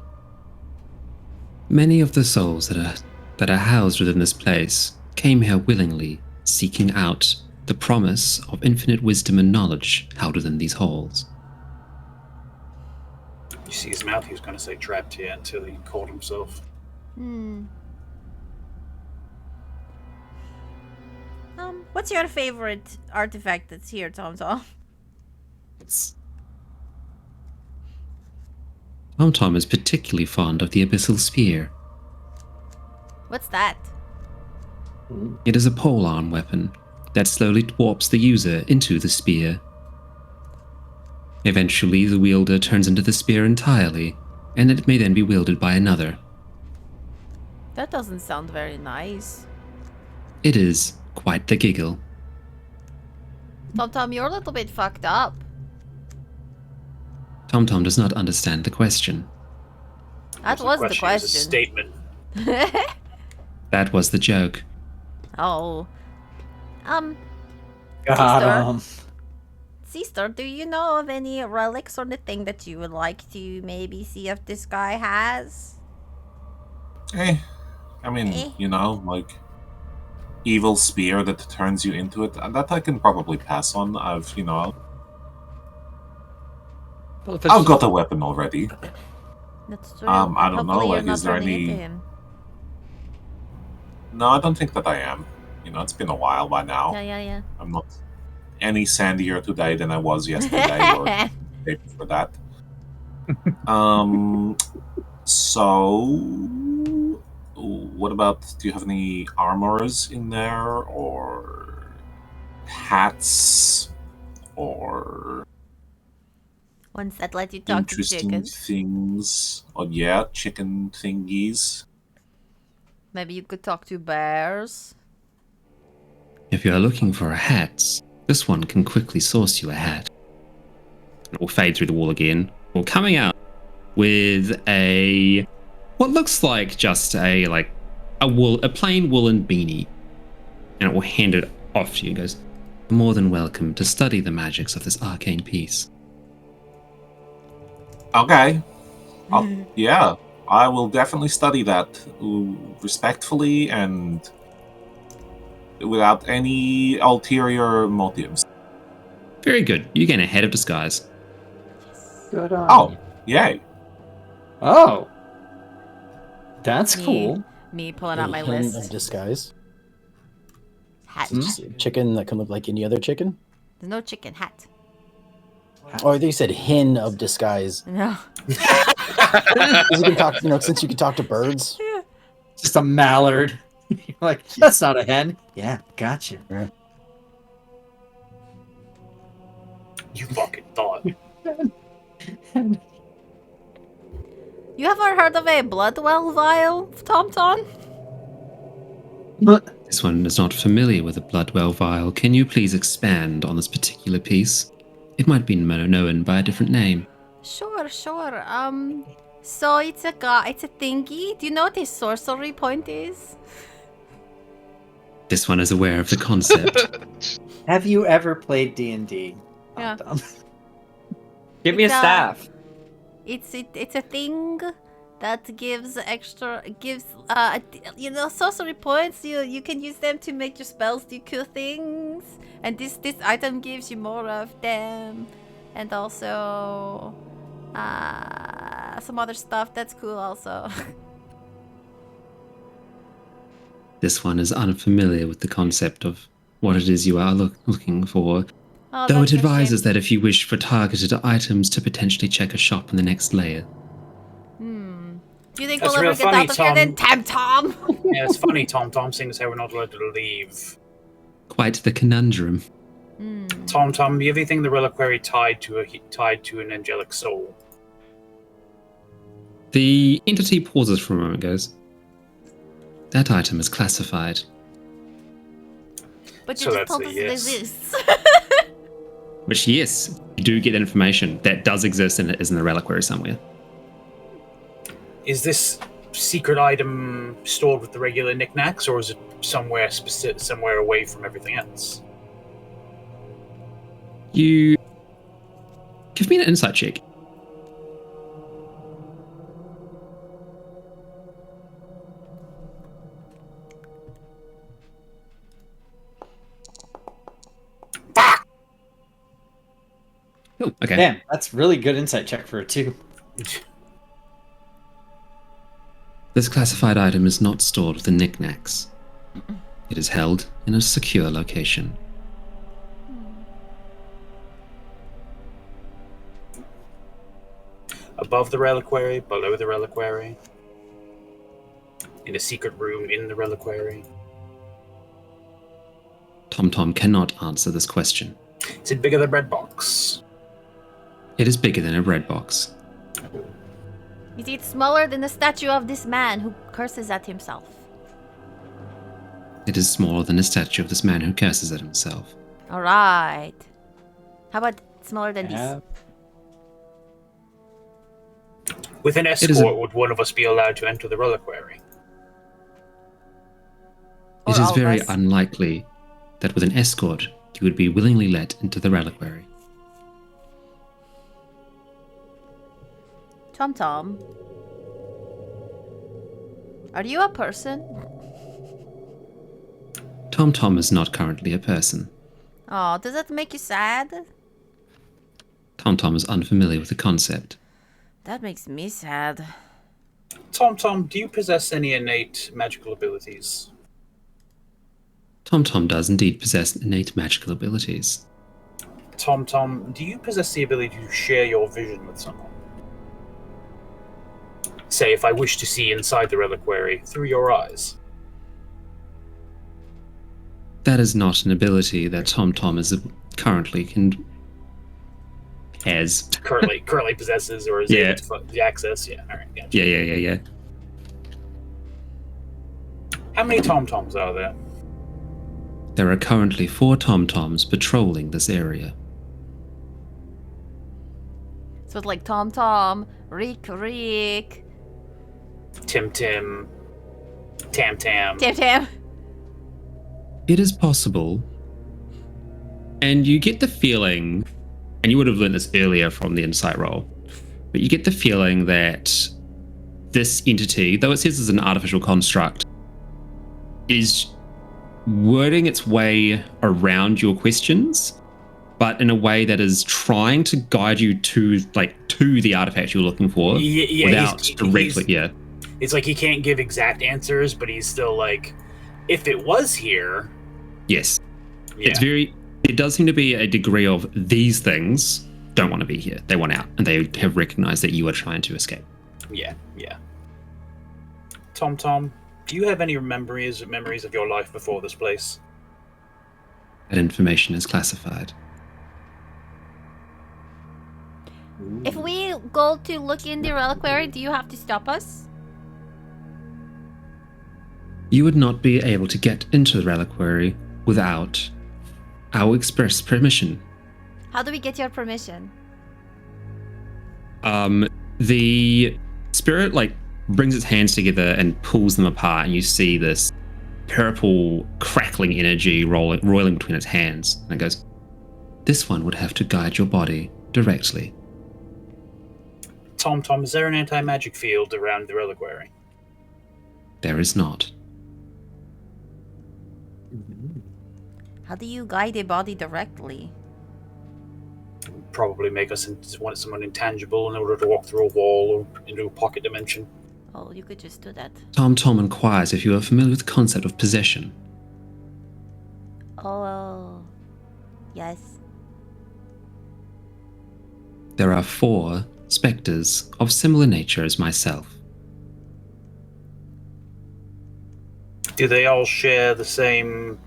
Many of the souls that are housed within this place came here willingly, seeking out the promise of infinite wisdom and knowledge held within these halls. You see his mouth, he was going to say trapped here until he caught himself. What's your favorite artifact that's here, Tom Tom? Tom Tom is particularly fond of the Abyssal Spear. What's that? It is a polearm weapon that slowly warps the user into the spear. Eventually, the wielder turns into the spear entirely, and it may then be wielded by another. That doesn't sound very nice. It is quite the giggle. Tom Tom, you're a little bit fucked up. Tom Tom does not understand the question. That was the It was a question. statement. That was the joke. Oh. Got him. Sister, do you know of any relics or anything that you would like to maybe see if this guy has? I mean, you know, like evil spear that turns you into it. That I can probably pass on. I've got a weapon already. That's true. I don't know. Hopefully you're Like, not is there running any? into him. No, I don't think that I am. You know, it's been a while by now. Yeah. I'm not any sandier today than I was yesterday or the day before that. So what about, do you have any armors in there, or hats, or Ones that let you talk to interesting chickens. things? Oh yeah, chicken thingies. Maybe you could talk to bears. If you are looking for a hat, this one can quickly source you a hat. It will fade through the wall again, or coming out with what looks like just a plain woolen beanie, and it will hand it off to you. It goes, "You're more than welcome to study the magics of this arcane piece." Okay. Yeah, I will definitely study that respectfully and without any ulterior motives. Very good. You gain a head of disguise. Good on Oh, you. yay. Oh. That's cool. Me pulling out my A hint list. of disguise. Hat. Chicken that can look like any other chicken. There's no chicken. Hat. Oh, I think you said hen of disguise. No. 'Cause you can talk, since you can talk to birds. Just a mallard. You're like, that's not a hen. Yeah, gotcha. You fucking thought. You ever heard of a Bloodwell vial, Tom Tom? This one is not familiar with a Bloodwell vial. Can you please expand on this particular piece? It might be known by a different name. Sure. So it's a thingy. Do you know what a sorcery point is? This one is aware of the concept. Have you ever played D&D? Yeah. Give me a It's, staff. It's a thing that gives sorcery points. You can use them to make your spells do cool things, and this item gives you more of them, and also some other stuff that's cool also. This one is unfamiliar with the concept of what it is you are looking for. Oh, Though that's it a advises shame. that if you wish for targeted items to potentially check a shop in the next layer. Do you think That's we'll ever real get funny, out of here then, Tom? Yeah, it's funny, Tom, seeing as how we're not allowed to leave. Quite the conundrum. Tom, do you have anything in the reliquary tied to an angelic soul? The entity pauses for a moment and goes, that item is classified. But you So just that's told a us yes. it exists. Which, yes, you do get information that does exist and it is in the reliquary somewhere. Is this secret item stored with the regular knickknacks, or is it somewhere away from everything else? You give me an insight check. Oh, okay. Damn, that's really good insight check for a 2. This classified item is not stored with the knickknacks. It is held in a secure location. Above the reliquary, below the reliquary, in a secret room in the reliquary. Tom cannot answer this question. Is it bigger than bread box? It is bigger than a bread box. Is it smaller than the statue of this man who curses at himself? It is smaller than a statue of this man who curses at himself. Alright. How about smaller than Yeah. this? With an is escort, would one of us be allowed to enter the reliquary? Or It is all of very us? unlikely that with an escort you would be willingly let into the reliquary. Tom. Are you a person? Tom is not currently a person. Oh, does that make you sad? Tom is unfamiliar with the concept. That makes me sad. Tom, do you possess any innate magical abilities? Tom does indeed possess innate magical abilities. Tom, do you possess the ability to share your vision with someone? Say, if I wish to see inside the reliquary through your eyes. That is not an ability that Tom is currently has. Currently possesses or is Yeah. able to the access. Yeah, all right, gotcha. Yeah. How many Toms are there? There are currently 4 Toms patrolling this area. So it's like Tom, Rick, Tim, Tam. Tam. It is possible. And you get the feeling, and you would have learned this earlier from the insight roll, but you get the feeling that this entity, though it says it's an artificial construct, is wording its way around your questions, but in a way that is trying to guide you to the artifact you're looking for without directly. It's like he can't give exact answers, but he's still like, if it was here. Yes. Yeah. It does seem to be a degree of these things don't want to be here. They want out, and they have recognized that you are trying to escape. Yeah. Tom, do you have any memories of your life before this place? That information is classified. If we go to look in the reliquary, do you have to stop us? You would not be able to get into the reliquary without our express permission. How do we get your permission? The spirit brings its hands together and pulls them apart, and you see this purple crackling energy roiling between its hands. And it goes, this one would have to guide your body directly. Tom, is there an anti-magic field around the reliquary? There is not. How do you guide a body directly? Probably make us want someone intangible in order to walk through a wall or into a pocket dimension. Oh, you could just do that. Tom inquires if you are familiar with the concept of possession. Oh, yes. There are 4 spectres of similar nature as myself. Do they all share the same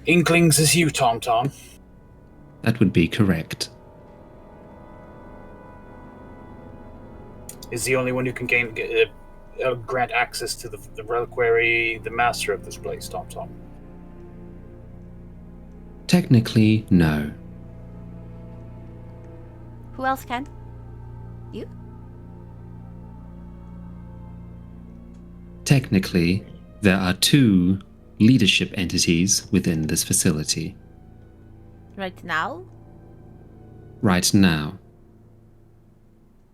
inklings as you, Tom? That would be correct. Is the only one who can grant access to the reliquary the master of this place, Tom? Technically, no. Who else can? You? Technically, there are 2 leadership entities within this facility. Right now? Right now.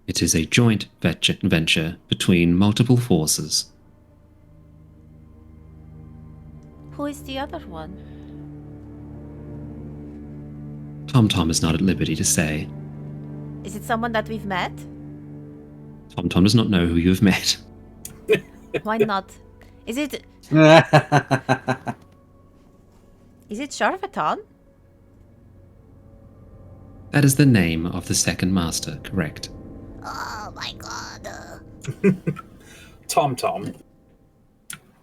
It is a joint venture between multiple forces. Who is the other one? Tom is not at liberty to say. Is it someone that we've met? Tom does not know who you have met. Why not? Is it Sharvatan? That is the name of the second master, correct? Oh my god. Tom,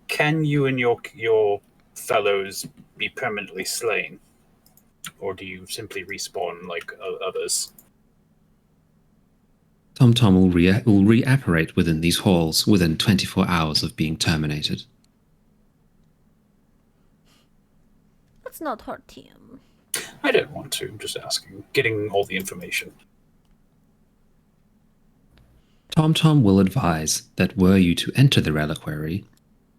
can you and your fellows be permanently slain? Or do you simply respawn like others? Tom will reapparate within these halls within 24 hours of being terminated. Let's not hurt him. I don't want to, I'm just asking. Getting all the information. Tom will advise that were you to enter the reliquary,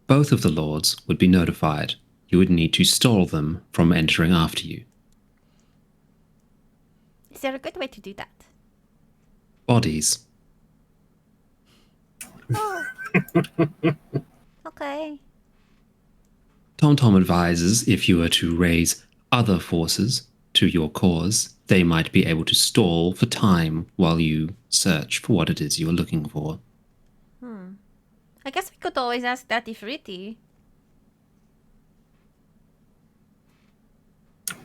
both of the lords would be notified. You would need to stall them from entering after you. Is there a good way to do that? Bodies. Oh. Okay. Tom advises if you were to raise other forces to your cause, they might be able to stall for time while you search for what it is you are looking for. I guess we could always ask that Ifriti.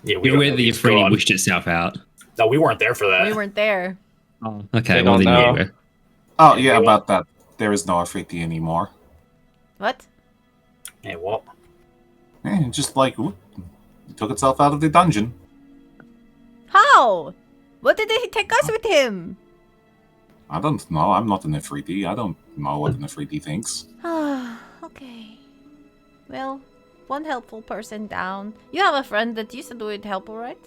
Yeah, You're aware the Ifriti wished itself out. No, we weren't there for that. We weren't there. Oh, okay. They Well, don't then know. you were. Oh, yeah, about that. There is no Afriti anymore. What? Hey, what? Just like, whoop, it took itself out of the dungeon. How? What did he take us with him? I don't know. I'm not an Afriti. I don't know what an Afriti thinks. Okay. Well, one helpful person down. You have a friend that you said would help, right?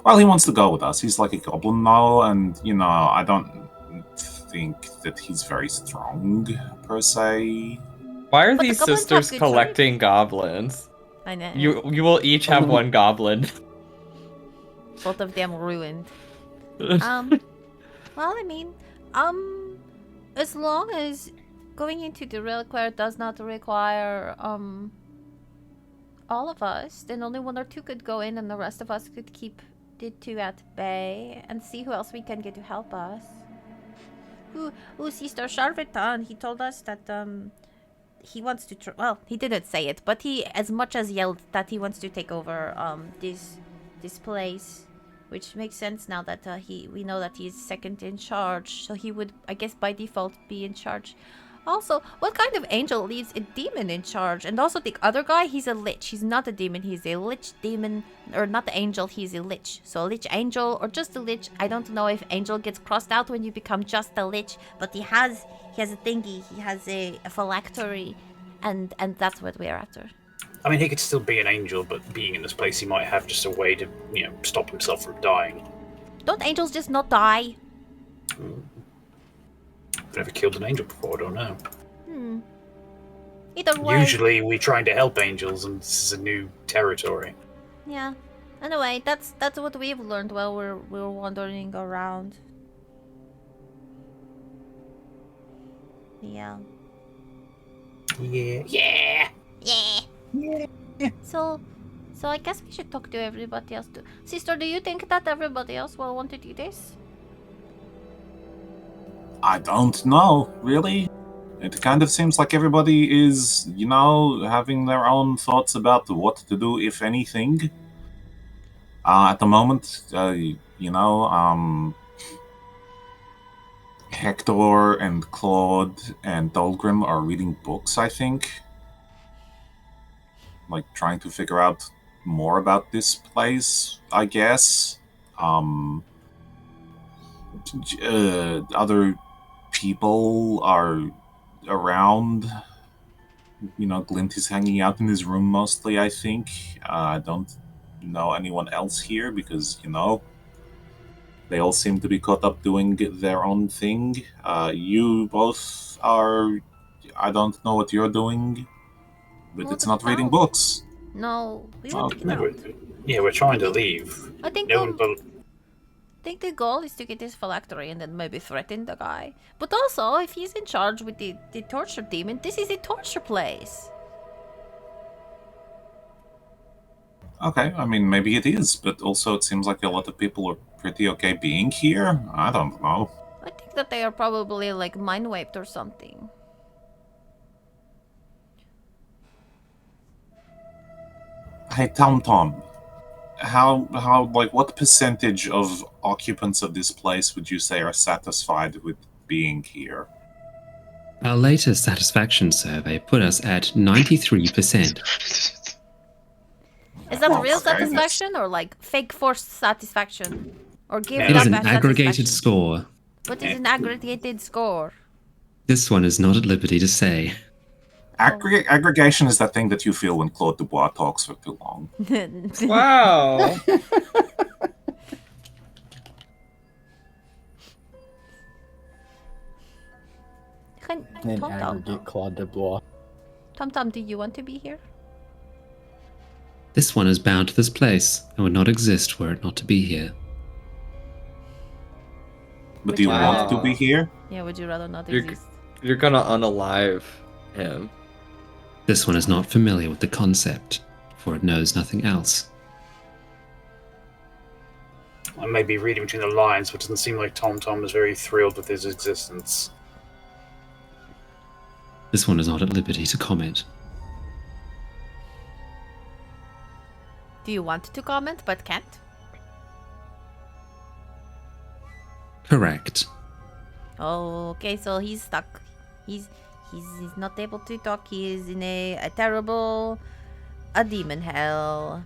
Well, he wants to go with us. He's like a goblin now, and, you know, I don't think that he's very strong, per se. Why are But the these goblins have sisters good collecting goblins? I know. You will each have one goblin. Both of them ruined. Well, I mean, as long as going into the reliquary does not require, all of us, then only 1 or 2 could go in and the rest of us could keep the 2 at bay and see who else we can get to help us. Sister Sharvatan, he told us that, he wants to, well, he didn't say it, but he as much as yelled that he wants to take over, this place. Which makes sense now that we know that he's second in charge, so he would, I guess, by default be in charge. Also, what kind of angel leaves a demon in charge? And also the other guy, he's a lich. He's not a demon, he's a lich demon, or not the angel, he's a lich. So a lich angel, or just a lich. I don't know if angel gets crossed out when you become just a lich, but he has a thingy, he has a phylactery, and that's what we're after. I mean, he could still be an angel, but being in this place, he might have just a way to, stop himself from dying. Don't angels just not die? I've never killed an angel before, I don't know. Either way. Usually, we're trying to help angels, and this is a new territory. Yeah. Anyway, that's what we've learned while we're wandering around. Yeah. Yeah. Yeah. Yeah. So I guess we should talk to everybody else too. Sister, do you think that everybody else will want to do this? I don't know, really. It kind of seems like everybody is, having their own thoughts about what to do, if anything. At the moment, Hector and Claude and Dolgrim are reading books, I think. Like, trying to figure out more about this place, I guess. Other people are around. Glint is hanging out in his room mostly, I think. I don't know anyone else here because, they all seem to be caught up doing their own thing. You both are... I don't know what you're doing, but We'll it's just not reading out. books. No, we Oh, want to get No, out. we're trying to leave. I think No one I think the goal is to get this phylactery and then maybe threaten the guy. But also, if he's in charge with the torture demon, this is a torture place. Okay, I mean, maybe it is, but also it seems like a lot of people are pretty okay being here. I don't know. I think that they are probably like mind wiped or something. Hey, Tom, what percentage of occupants of this place would you say are satisfied with being here? Our latest satisfaction survey put us at 93%. Is that real Okay, satisfaction or like fake forced satisfaction? Or give It it is up an as aggregated satisfaction? score. What is an aggregated score? This one is not at liberty to say. Aggregation is that thing that you feel when Claude Dubois talks for too long. Wow. Then aggregate Claude Dubois. Tom, do you want to be here? This one is bound to this place and would not exist were it not to be here. But do you want to Wow. be here? Yeah, would you rather not You're- exist? You're gonna unalive him. This one is not familiar with the concept, for it knows nothing else. I may be reading between the lines, but it doesn't seem like Tom is very thrilled with his existence. This one is not at liberty to comment. Do you want to comment but can't? Correct. Oh, okay, so he's stuck. He's not able to talk. He is in a terrible demon hell.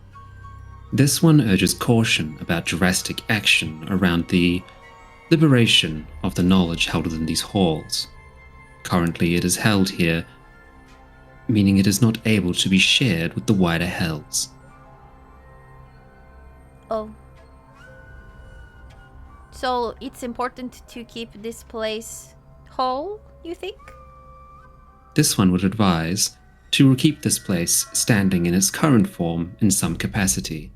This one urges caution about drastic action around the liberation of the knowledge held within these halls. Currently it is held here, meaning it is not able to be shared with the wider hells. Oh. So it's important to keep this place whole, you think? This one would advise to keep this place standing in its current form in some capacity,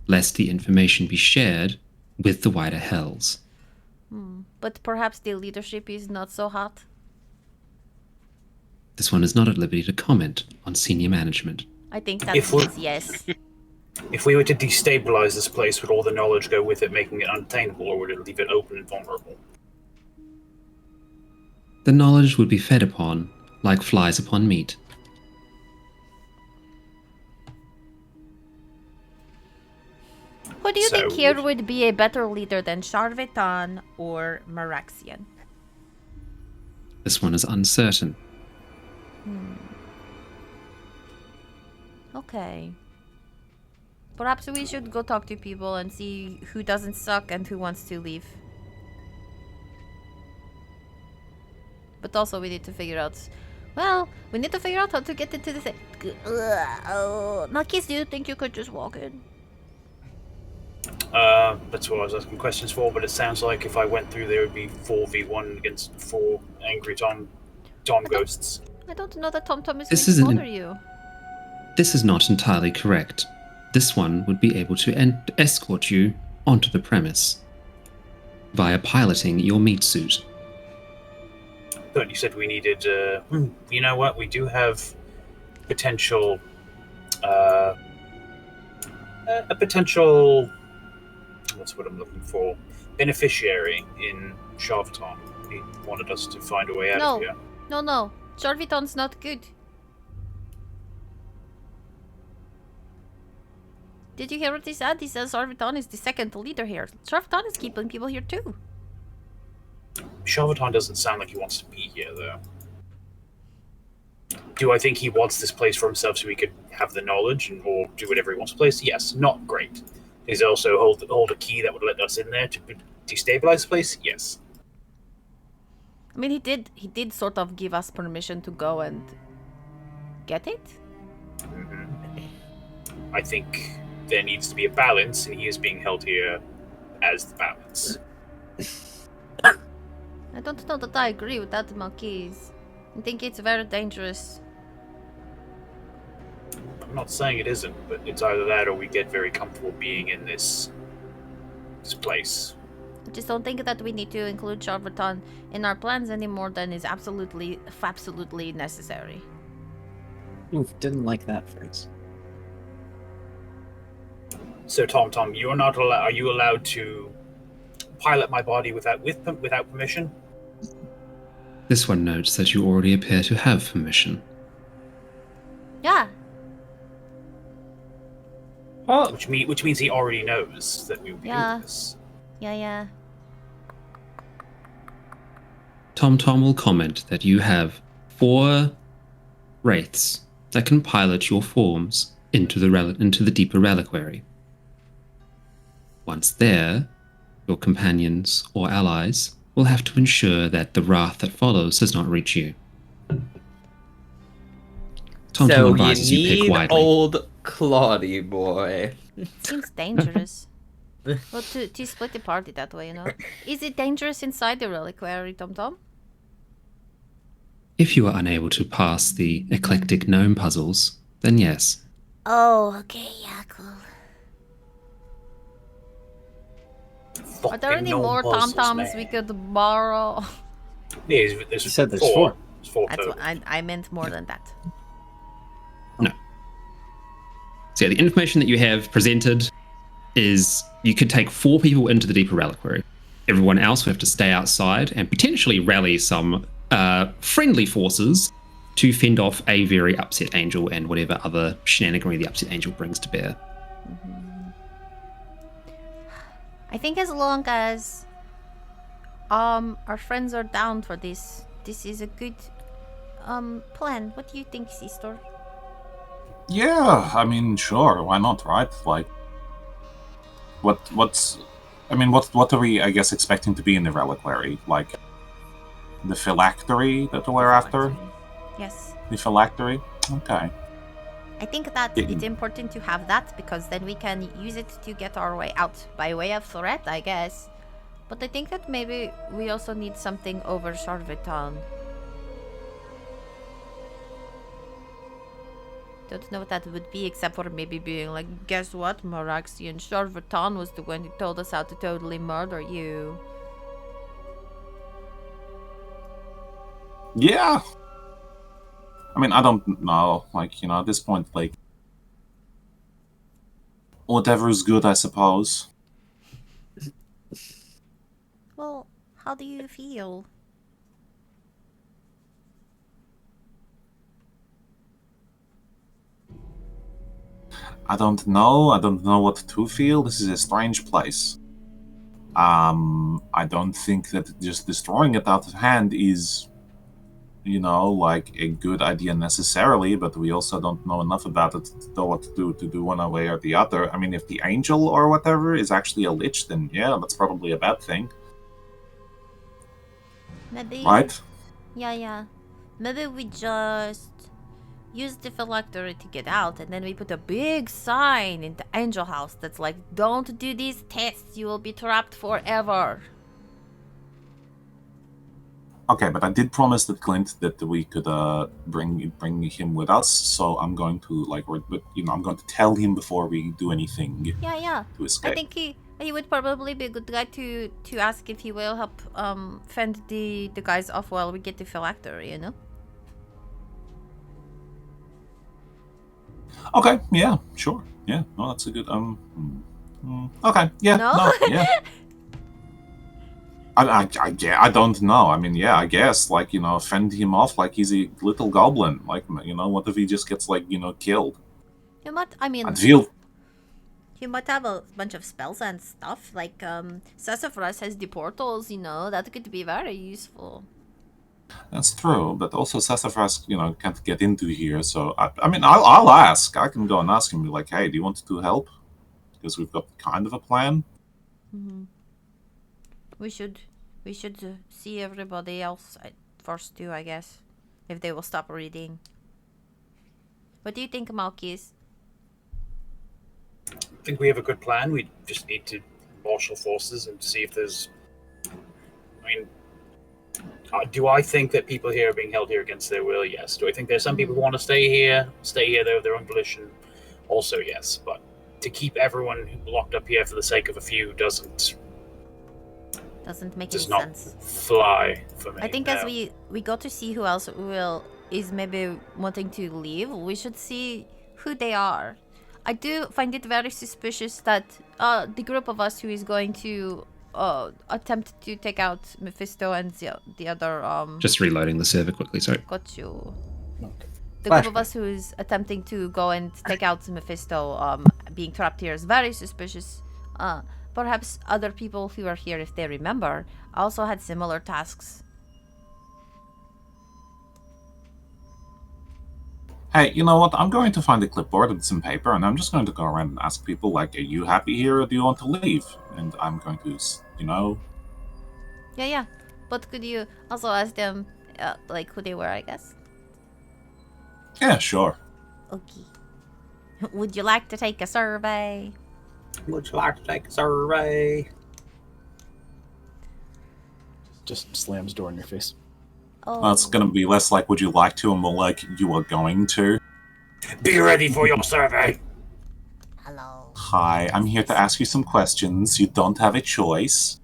lest the information be shared with the wider hells. But perhaps the leadership is not so hot. This one is not at liberty to comment on senior management. I think that If we- means yes. If we were to destabilize this place, would all the knowledge go with it, making it unattainable, or would it leave it open and vulnerable? The knowledge would be fed upon like flies upon meat. Who do you So think here would- would be a better leader than Charvetan or Maraxian? This one is uncertain. Okay. Perhaps we should go talk to people and see who doesn't suck and who wants to leave. But also we need to figure out... Well, we need to figure out how to get into this... Marquise, do you think you could just walk in? That's what I was asking questions for, but it sounds like if I went through there, it would be 4v1 against 4 angry Tom ghosts. I don't know that Tom is This going to isn't- bother you. This is not entirely correct. This one would be able to escort you onto the premise via piloting your meat suit. But you said we needed. You know what? We do have potential. A potential. What's what I'm looking for? Beneficiary in Sharvaton. He wanted us to find a way out of here. No. Sharvaton's not good. Did you hear what he said? He says Sharvaton is the second leader here. Sharvaton is keeping people here too. Sharvaton doesn't sound like he wants to be here, though. Do I think he wants this place for himself so he could have the knowledge or do whatever he wants to place? Yes, not great. Does he also hold a key that would let us in there to destabilize the place? Yes. I mean, he did sort of give us permission to go and get it. I think there needs to be a balance, and he is being held here as the balance. I don't know that I agree with that, Marquis. I think it's very dangerous. I'm not saying it isn't, but it's either that or we get very comfortable being in this place. I just don't think that we need to include Sharvaton in our plans any more than is absolutely necessary. Didn't like that phrase. So, Tom, you are not allowed. Are you allowed to pilot my body without permission? This one notes that you already appear to have permission. Yeah. Which means he already knows that we will be doing this. Yeah. Tom will comment that you have 4 wraiths that can pilot your forms into the deeper reliquary. Once there, your companions or allies will have to ensure that the wrath that follows does not reach you. Tom advises you pick widely. Old Claudie boy. Seems dangerous. Well, to split the party that way, you know. Is it dangerous inside the reliquary, Tom? If you are unable to pass the eclectic gnome puzzles, then yes. Oh, okay, yeah, cool. Are there any more Tom-Toms we could borrow? Yeah, there's said there's 4. There's 4 That's total. what I meant more than that. No. So the information that you have presented is you could take 4 people into the deeper reliquary. Everyone else will have to stay outside and potentially rally some friendly forces to fend off a very upset angel and whatever other shenaniganry the upset angel brings to bear. I think as long as our friends are down for this is a good plan. What do you think, sister? Yeah, I mean, sure, why not, right? Like, what are we, I guess, expecting to be in the reliquary? Like, the phylactery that we're after? Yes. The phylactery? Okay. I think that it's important to have that because then we can use it to get our way out by way of threat, I guess. But I think that maybe we also need something over Sharvaton. Don't know what that would be except for maybe being like, guess what, Maraxian Sharvaton was the one who told us how to totally murder you. Yeah. I mean, I don't know. Like, at this point, like, whatever's good, I suppose. Well, how do you feel? I don't know. I don't know what to feel. This is a strange place. I don't think that just destroying it out of hand is, like a good idea necessarily, but we also don't know enough about it to know what to do one way or the other. I mean, if the angel or whatever is actually a lich, then yeah, that's probably a bad thing. Maybe... Right? Yeah. Maybe we just use the phylactery to get out, and then we put a big sign in the angel house that's like, don't do these tests, you will be trapped forever. Okay, but I did promise that Clint that we could bring him with us, so I'm going to I'm going to tell him before we do anything. Yeah. To escape. I He would probably be a good guy to ask if he will help fend the guys off while we get the phylactery, you know? Okay, yeah, sure. Yeah, no, that's a good okay, yeah, No? yeah. I don't know. I mean, yeah, I guess, like, fend him off like he's a little goblin. Like, what if he just gets, like, killed? You might, I mean, I'd feel... he might have a bunch of spells and stuff. Like, Sassafras has the portals, that could be very useful. That's true, but also Sassafras, can't get into here, so, I mean, I'll ask. I can go and ask him, be like, hey, do you want to help? Because we've got kind of a plan. Mm-hmm. We should see everybody else first too, I guess, if they will stop reading. What do you think, Malkis? I think we have a good plan. We just need to marshal forces and see if there's... I mean, do I think that people here are being held here against their will? Yes. Do I think there's some people who want to stay here of their own volition? Also, yes. But to keep everyone locked up here for the sake of a few doesn't make does any not sense. Fly for me. I think as we go to see who else is maybe wanting to leave, we should see who they are. I do find it very suspicious that the group of us who is going to attempt to take out Mephisto and the other Just reloading the server quickly, sorry. Got you. Okay. The group of us who is attempting to go and take out Mephisto being trapped here is very suspicious. Perhaps other people who are here, if they remember, also had similar tasks. Hey, you know what? I'm going to find a clipboard and some paper, and I'm just going to go around and ask people, like, are you happy here or do you want to leave? And I'm going to, Yeah. But could you also ask them, like, who they were, I guess? Yeah, sure. Okay. Would you like to take a survey? Would you like to take a survey? Just slams door in your face. Oh. Well, it's going to be less like, would you like to, and more like, you are going to. Be ready for your survey. Hello. Hi, I'm here to ask you some questions. You don't have a choice.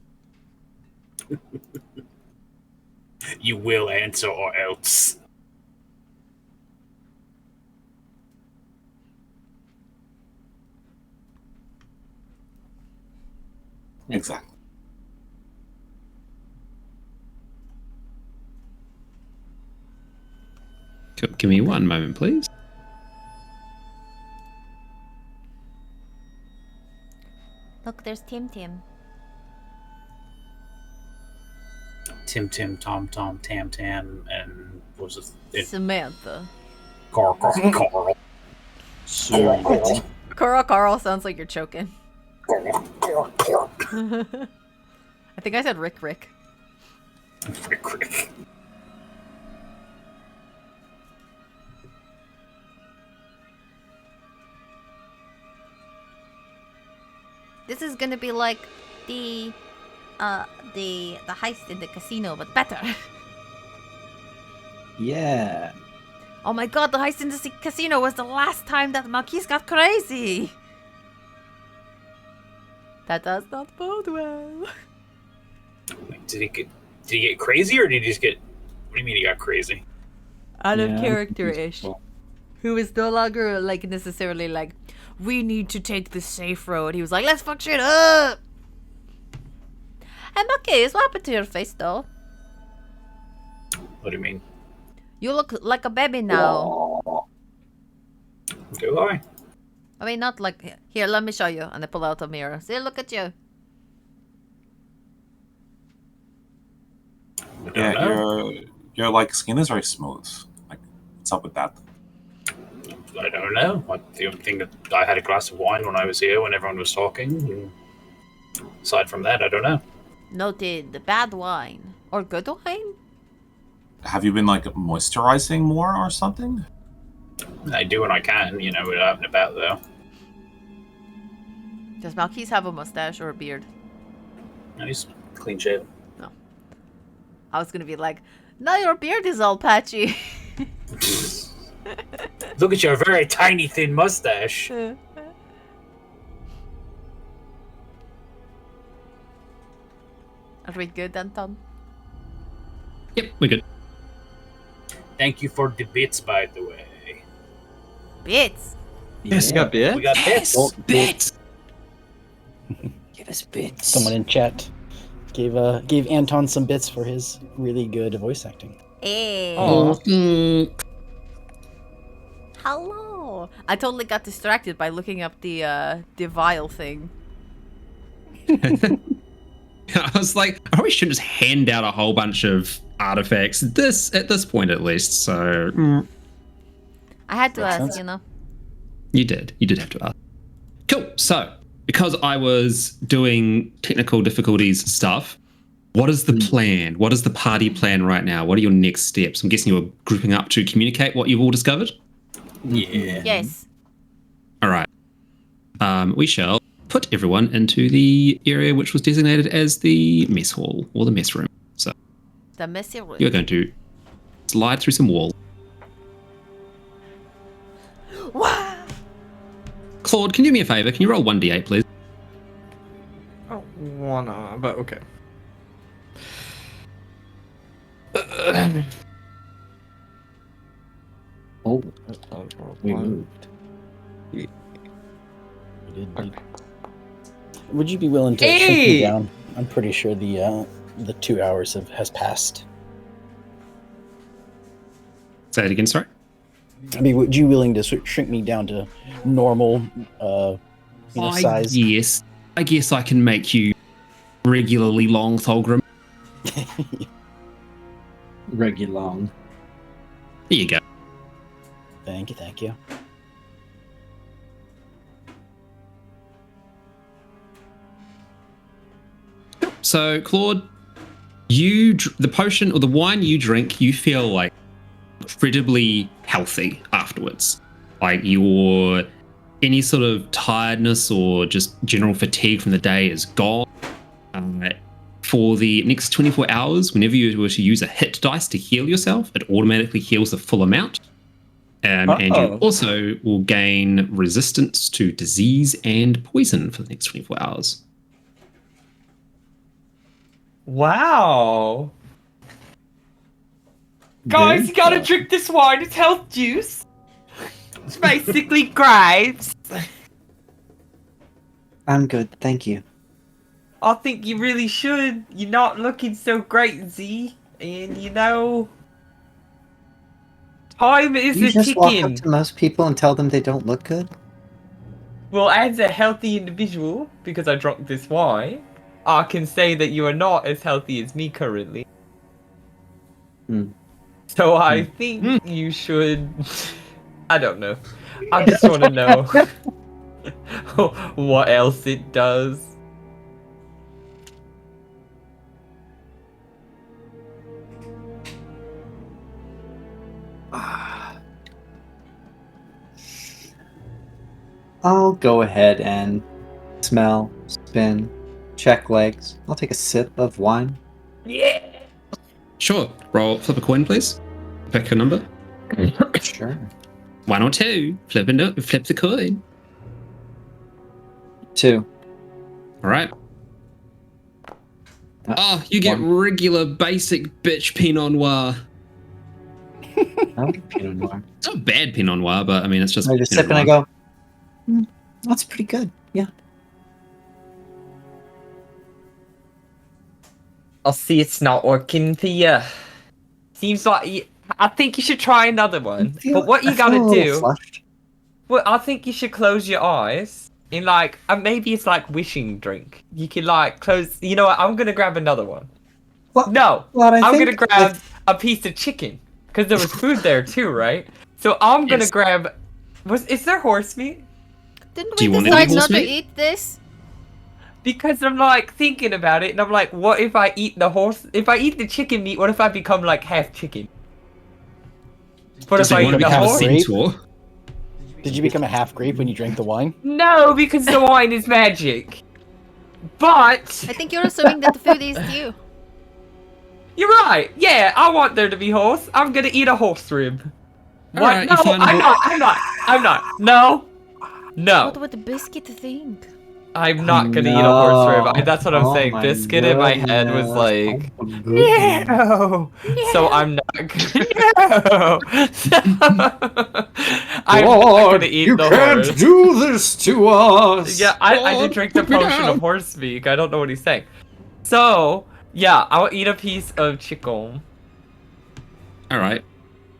You will answer or else. Exactly. Give me one moment, please. Look, there's Tim. Tim, Tom, Tam, and what was it? Samantha. Carl. Carl sounds like you're choking. I think I said Rick. Rick. This is gonna be like the heist in the casino, but better. Yeah. Oh my god, the heist in the casino was the last time that Marquis got crazy. That does not bode well. Did he get crazy, or did he just get... What do you mean he got crazy? Out of character-ish. Who is no longer, like, necessarily like, we need to take the safe road. He was like, let's fuck shit up! Hey, Marquis, what happened to your face, though? What do you mean? You look like a baby now. Do I? I mean, not like... Here, let me show you. And I pull out a mirror. See, look at you. Yeah, your like skin is very smooth. Like, what's up with that? I don't know. The only thing that I had a glass of wine when I was here when everyone was talking. And aside from that, I don't know. Noted. Bad wine. Or good wine? Have you been like moisturizing more or something? I do when I can, we're out and about though. Does Marquis have a mustache or a beard? No, he's clean shaven. No. I was gonna be like, no, your beard is all patchy. Look at your very tiny, thin mustache. we good, Anton? Yep, we're good. Thank you for the bits, by the way. Bits. Yes. Yeah. got bit? We got bits. Bits. Give us bits. Someone in chat gave Anton some bits for his really good voice acting. Hey. Aw. Hello. I totally got distracted by looking up the vial thing. I was like, I probably shouldn't just hand out a whole bunch of artifacts. At this point, at least. So I had to Makes ask, sense. you know. you did have to ask. Cool. So because I was doing technical difficulties stuff, what is the plan? What is the party plan right now? What are your next steps? I'm guessing you're grouping up to communicate what you've all discovered. Yeah. Yes. All right. We shall put everyone into the area which was designated as the mess hall or the mess room. So The messy room. you're going to slide through some walls. Wow. Claude, can you do me a favor? Can you roll 1d8, please? Oh, wanna, but okay. Oh, we moved. You did. Would you be willing to shrink me Hey! down? I'm pretty sure the 2 hours has passed. Say it again, sorry. I mean, would you willing to shrink me down to normal size? Yes. I guess I can make you regularly long, Thulgrim. Regulong. There you go. Thank you. So, Claude, the potion or the wine you drink, you feel like incredibly healthy afterwards. Like any sort of tiredness or just general fatigue from the day is gone. For the next 24 hours, whenever you were to use a hit dice to heal yourself, it automatically heals the full amount. And you also will gain resistance to disease and poison for the next 24 hours. Wow. Guys, you gotta drink this wine. It's health juice. It's basically grapes. I'm good, thank you. I think you really should. You're not looking so great, Z. And time is You a just walk up ticking. to most people and tell them they don't look good? Well, as a healthy individual, because I drank this wine, I can say that you are not as healthy as me currently. So I think you should... I don't know. I just want to know what else it does. I'll go ahead and smell, spin, check legs. I'll take a sip of wine. Yeah! Sure. Flip a coin, please. Pick a number. Sure. 1 or 2. Flip the coin. 2. All right. Oh, you get regular basic bitch Pinot Noir. I like Pinot Noir. It's not bad Pinot Noir, but I mean, it's just. I just Pinot sip and I Noir. go, that's pretty good. Yeah. I'll see it's not working for you. Seems like I think you should try another one. But what you gotta do... Well, I think you should close your eyes. In maybe it's like wishing drink. You can close... You know what? I'm gonna grab another one. What? No! What I I'm think gonna grab a piece of chicken. Because there was food there too, right? So I'm gonna grab... Is there horse meat? Didn't Do you we want decide any not to horse meat? eat this? Because I'm thinking about it and I'm like, what if I eat the horse... If I eat the chicken meat, what if I become half chicken? What Does if he I want eat to the become a horse? centaur? Did you become a half grape when you drank the wine? No, because the wine is magic. But... I think you're assuming that the food is you. You're right. Yeah, I want there to be horse. I'm gonna eat a horse rib. What? Alright, No, you find I'm not. No. What would the biscuit think? I'm not gonna eat a horse rib. That's what I'm Oh saying. my Biscuit in my head was goodness. like, Oh my goodness. no. So I'm not. No. I'm not Lord, gonna eat you the can't horse. do this to us. Yeah, I did God, drink the put me potion down. of horse speak. I don't know what he's saying. So yeah, I'll eat a piece of chicken. All right.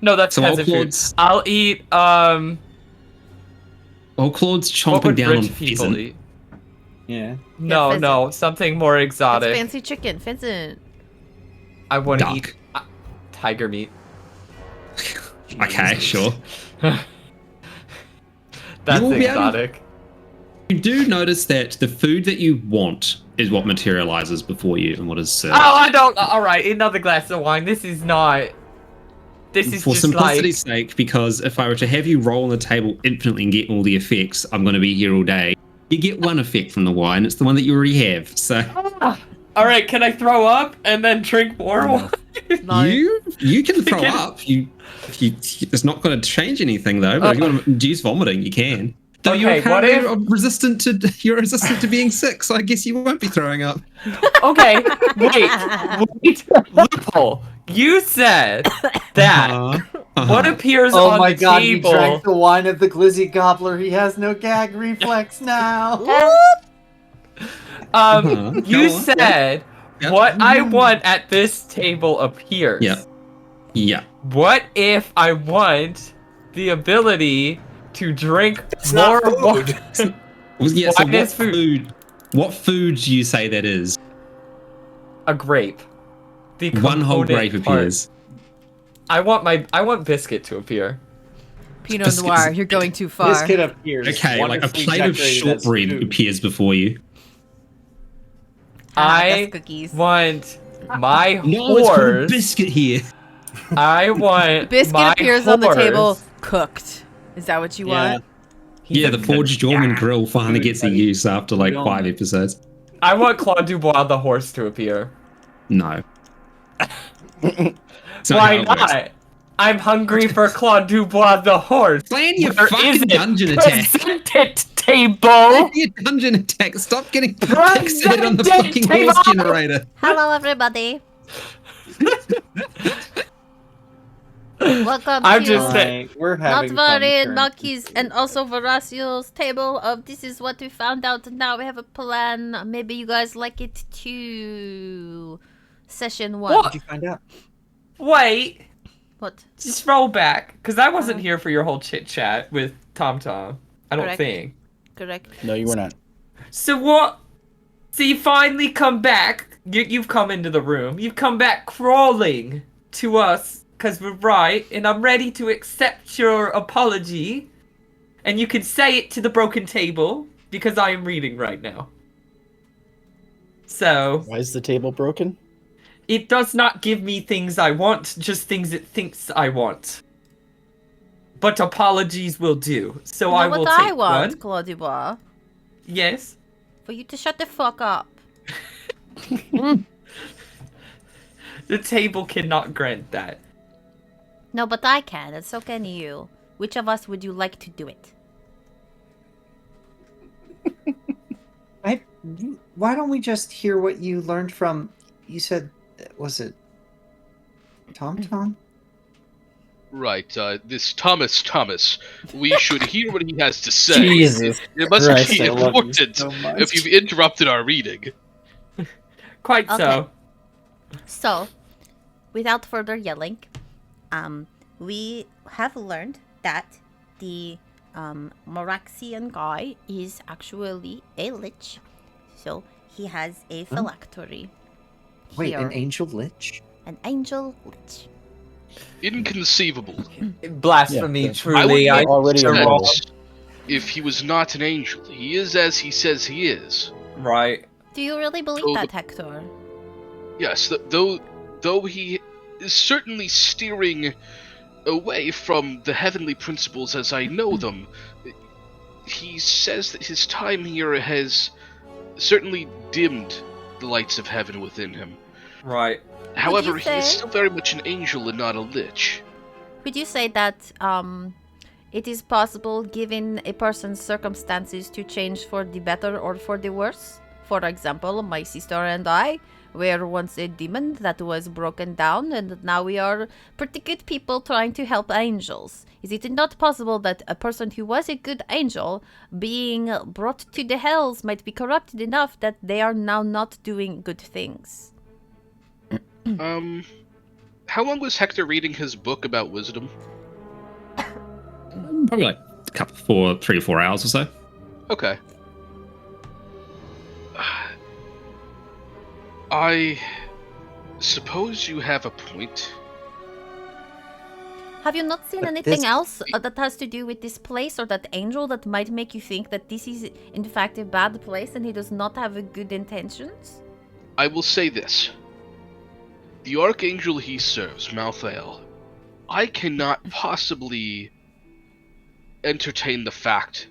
No, that's So while peasant food. Claude's I'll eat Claude's what chomping would down on rich people pheasant. eat? Yeah. No, pheasant. no, something more It's exotic. fancy chicken, pheasant. I want to Duck. eat tiger meat. Okay, sure. That's will be able- exotic. You do notice that the food that you want is what materializes before you and what is served. Oh, I don't. All right, another glass of wine. This is not. This is For just like. simplicity's sake, because if I were to have you roll on the table infinitely and get all the effects, I'm going to be here all day. You get one effect from the wine. It's the one that you already have. So All right, can I throw up and then drink more wine? No. you can throw up. It's not going to change anything though. But if you want to induce vomiting, you can. Though Okay, what if- you're resistant to being sick, so I guess you won't be throwing up. Okay, wait. Loophole. You said that what appears Oh on my the god, he table. drank the wine of the glizzy gobbler. He has no gag reflex now. You Go on. said Yep. what I want at this table appears. Yeah. What if I want the ability to drink It's more not wine? food. Well, yeah. So Wine what is food. What food do you say that is? A grape. The One whole component grape part. appears. I want biscuit to appear. Pinot Biscuits- Noir, you're going too far. Biscuit appears. Okay, like a wonderfully plate of decorated as shortbread food. appears before you. I that's cookies. want my No, it's called a horse. biscuit here. I want Biscuit my appears on the horse. table cooked. Is that what you Yeah. want? Yeah, the forged Dorman grill finally gets a buddy. use after like Good 5 on. episodes. I want Claude Dubois the horse to appear. No. It's Why how it works. not? I'm hungry for Claude Dubois the horse. Plan your Where fucking is it? dungeon attack. Present it, table. Plan your dungeon attack. Stop getting fixated on the fucking horse generator. Hello, everybody. Welcome I'm to just saying. We're having Not fun. Very and currently. Marquis and also Veracio's table of this is what we found out and now we have a plan. Maybe you guys like it too. Session 1. What? Did you find out? Wait, What? just roll back, because I wasn't here for your whole chit chat with Tom Tom. I don't Correct. think. Correct. No, you were not. So what? So you finally come back. You've come into the room. You've come back crawling to us because we're right, and I'm ready to accept your apology. And you can say it to the broken table because I am reading right now. So Why is the table broken? it does not give me things I want, just things it thinks I want. But apologies will do. So I You know will what take I want, one. Claude Dubois? Yes. For you to shut the fuck up. The table cannot grant that. No, but I can, and so can you. Which of us would you like to do it? Why don't we just hear what you learned from? You said, was it Tom Tom? Right, this Thomas, we should hear what he has to say. Jesus It must Christ, be I love you important so much. if you've interrupted our reading. Quite so. Okay. So, without further yelling, we have learned that the Moraxian guy is actually a lich. So, he has a phylactery. Wait, here. an angel lich? An angel lich. Inconceivable. Blasphemy, Yeah, truly. I I would already make involved. sense if he was not an angel. He is as he says he is. Right. Do you really believe So that, Hector? Yes, though he is certainly steering away from the heavenly principles as I know them, he says that his time here has certainly dimmed the lights of heaven within him. Right. However, he say? is still very much an angel and not a lich. Would you say that it is possible, given a person's circumstances, to change for the better or for the worse. For example, my sister and I were once a demon that was broken down, and now we are pretty good people trying to help angels. Is it not possible that a person who was a good angel, being brought to the hells, might be corrupted enough that they are now not doing good things? How long was Hector reading his book about wisdom? Probably like a couple, 3 to 4 hours or so. Okay. I suppose you have a point. Have you not seen But anything this- else that has to do with this place or that angel that might make you think that this is in fact a bad place and he does not have a good intentions? I will say this. The archangel he serves, Malthael, I cannot possibly entertain the fact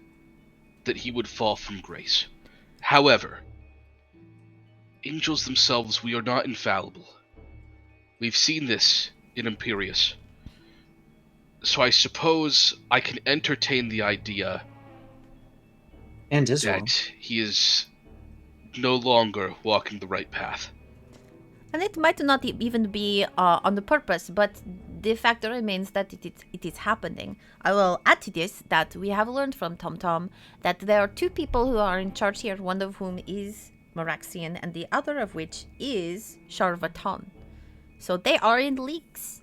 that he would fall from grace. However, angels themselves, we are not infallible. We've seen this in Imperius. So I suppose I can entertain the idea And Israel. that he is no longer walking the right path. And it might not even be on the purpose, but the fact remains that it is happening. I will add to this that we have learned from TomTom that there are 2 people who are in charge here, one of whom is Meraxian, and the other of which is Sharvatan. So they are in leagues.